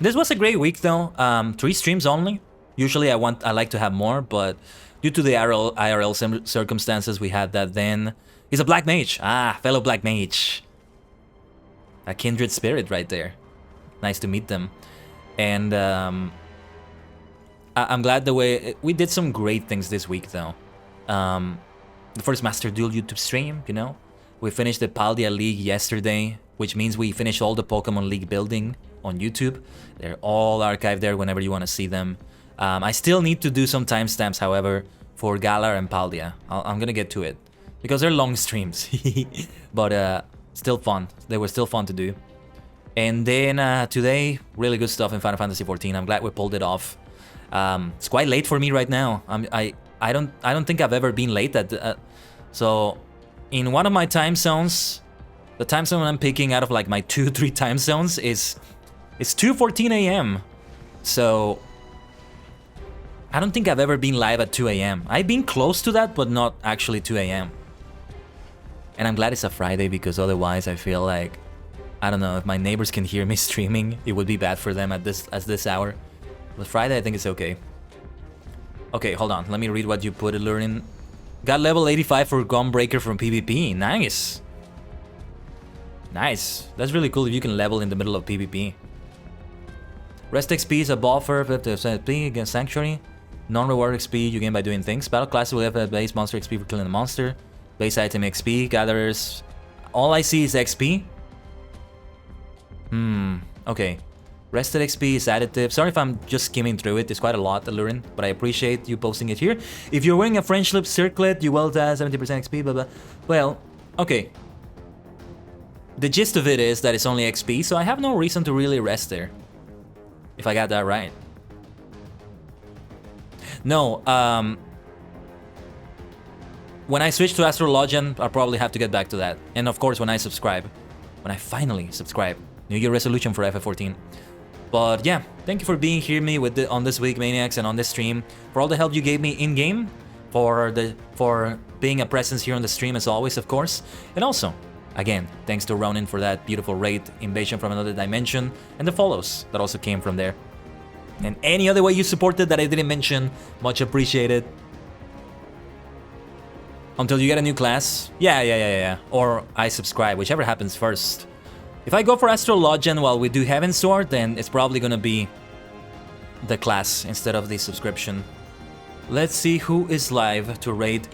This was a great week though. 3 streams only. Usually I like to have more, but due to the IRL circumstances we had that then. He's a Black Mage. Ah, fellow Black Mage. A kindred spirit right there. Nice to meet them. And I'm glad the way... We did some great things this week though. The first Master Duel YouTube stream, you know. We finished the Paldea League yesterday, which means we finished all the Pokemon League building on YouTube. They're all archived there whenever you want to see them. I still need to do some timestamps, however, for Galar and Paldea. I'm gonna get to it. Because they're long streams. But still fun. They were still fun to do. And then today, really good stuff in Final Fantasy XIV. I'm glad we pulled it off. It's quite late for me right now. I don't think I've ever been late at so in one of my time zones, the time zone I'm picking out of like my 2-3 time zones is 2:14 a.m. So I don't think I've ever been live at 2 a.m. I've been close to that, but not actually 2 a.m. And I'm glad it's a Friday because otherwise I feel like, I don't know, if my neighbors can hear me streaming, it would be bad for them at this hour. But Friday I think it's okay. Okay, hold on. Let me read what you put, Alluring. Got level 85 for Gunbreaker from PvP. Nice. Nice. That's really cool if you can level in the middle of PvP. Rest XP is a buffer for XP against Sanctuary. Non-reward XP you gain by doing things. Battle class will have a base monster XP for killing a monster. Base item XP. Gatherers. All I see is XP. Okay. Rested XP is additive. Sorry if I'm just skimming through it. It's quite a lot, Alluring, but I appreciate you posting it here. If you're wearing a friendship circlet, you will have 70% XP, blah blah. Well, okay. The gist of it is that it's only XP, so I have no reason to really rest there. If I got that right. No, when I switch to Astrologian, I'll probably have to get back to that. And of course, when I subscribe. When I finally subscribe. New Year resolution for FF14. But yeah, thank you for being here me with on this week, Maniacs, and on this stream. For all the help you gave me in-game. For being a presence here on the stream as always, of course. And also, again, thanks to Ronin for that beautiful raid, Invasion from Another Dimension, and the follows that also came from there. And any other way you supported that I didn't mention, much appreciated. Until you get a new class. Yeah. Or I subscribe, whichever happens first. If I go for Astrologian while we do Heaven's Sword, then it's probably gonna be the class instead of the subscription. Let's see who is live to raid.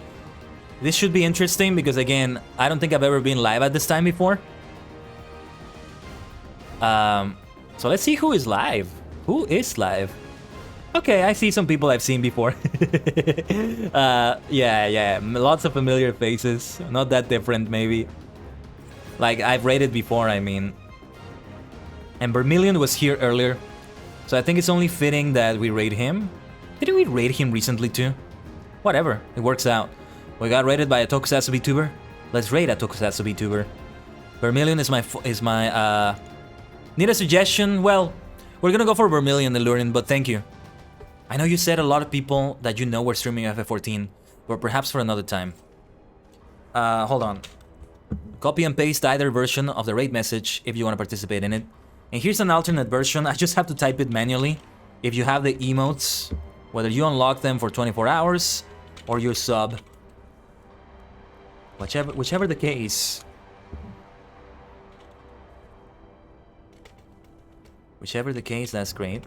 This should be interesting because, again, I don't think I've ever been live at this time before. So let's see who is live. Who is live? Okay, I see some people I've seen before. Yeah, lots of familiar faces. Not that different, maybe. Like, I've raided before, I mean. And Vermilion was here earlier. So I think it's only fitting that we raid him. Didn't we raid him recently too? Whatever, it works out. We got raided by a Tokusatsu VTuber. Let's raid a Tokusatsu VTuber. Vermilion is my need a suggestion? Well, we're gonna go for Vermilion and Lurin, but thank you. I know you said a lot of people that you know were streaming FF14, but perhaps for another time. Hold on. Copy and paste either version of the raid message if you want to participate in it. And here's an alternate version. I just have to type it manually. If you have the emotes, whether you unlock them for 24 hours or your sub. Whichever the case. Whichever the case, that's great.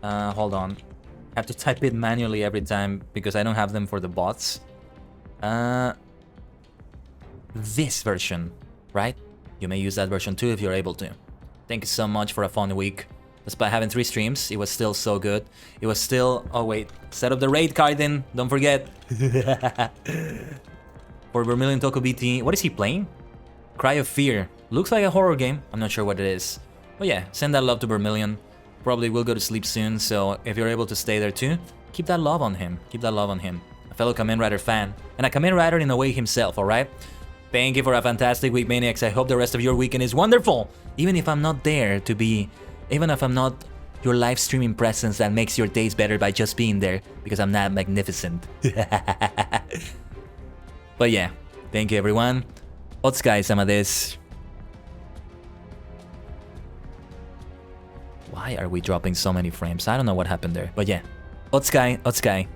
Hold on. I have to type it manually every time because I don't have them for the bots. This version, right? You may use that version too if you're able to. Thank you so much for a fun week. Despite having 3 streams, it was still so good. It was still... Oh wait, set up the raid card then, don't forget. For Vermilion Toku BT, what is he playing? Cry of Fear. Looks like a horror game, I'm not sure what it is. But yeah, send that love to Vermilion. Probably will go to sleep soon, so if you're able to stay there too, keep that love on him. Keep that love on him. A fellow Kamen Rider fan. And a Kamen Rider in a way himself, alright? Thank you for a fantastic week, Maniacs. I hope the rest of your weekend is wonderful. Even if I'm not there to be... Even if I'm not your live streaming presence that makes your days better by just being there. Because I'm not magnificent. But yeah, thank you everyone. Otsukai-sama desu. Why are we dropping so many frames? I don't know what happened there. But yeah, Otsukai.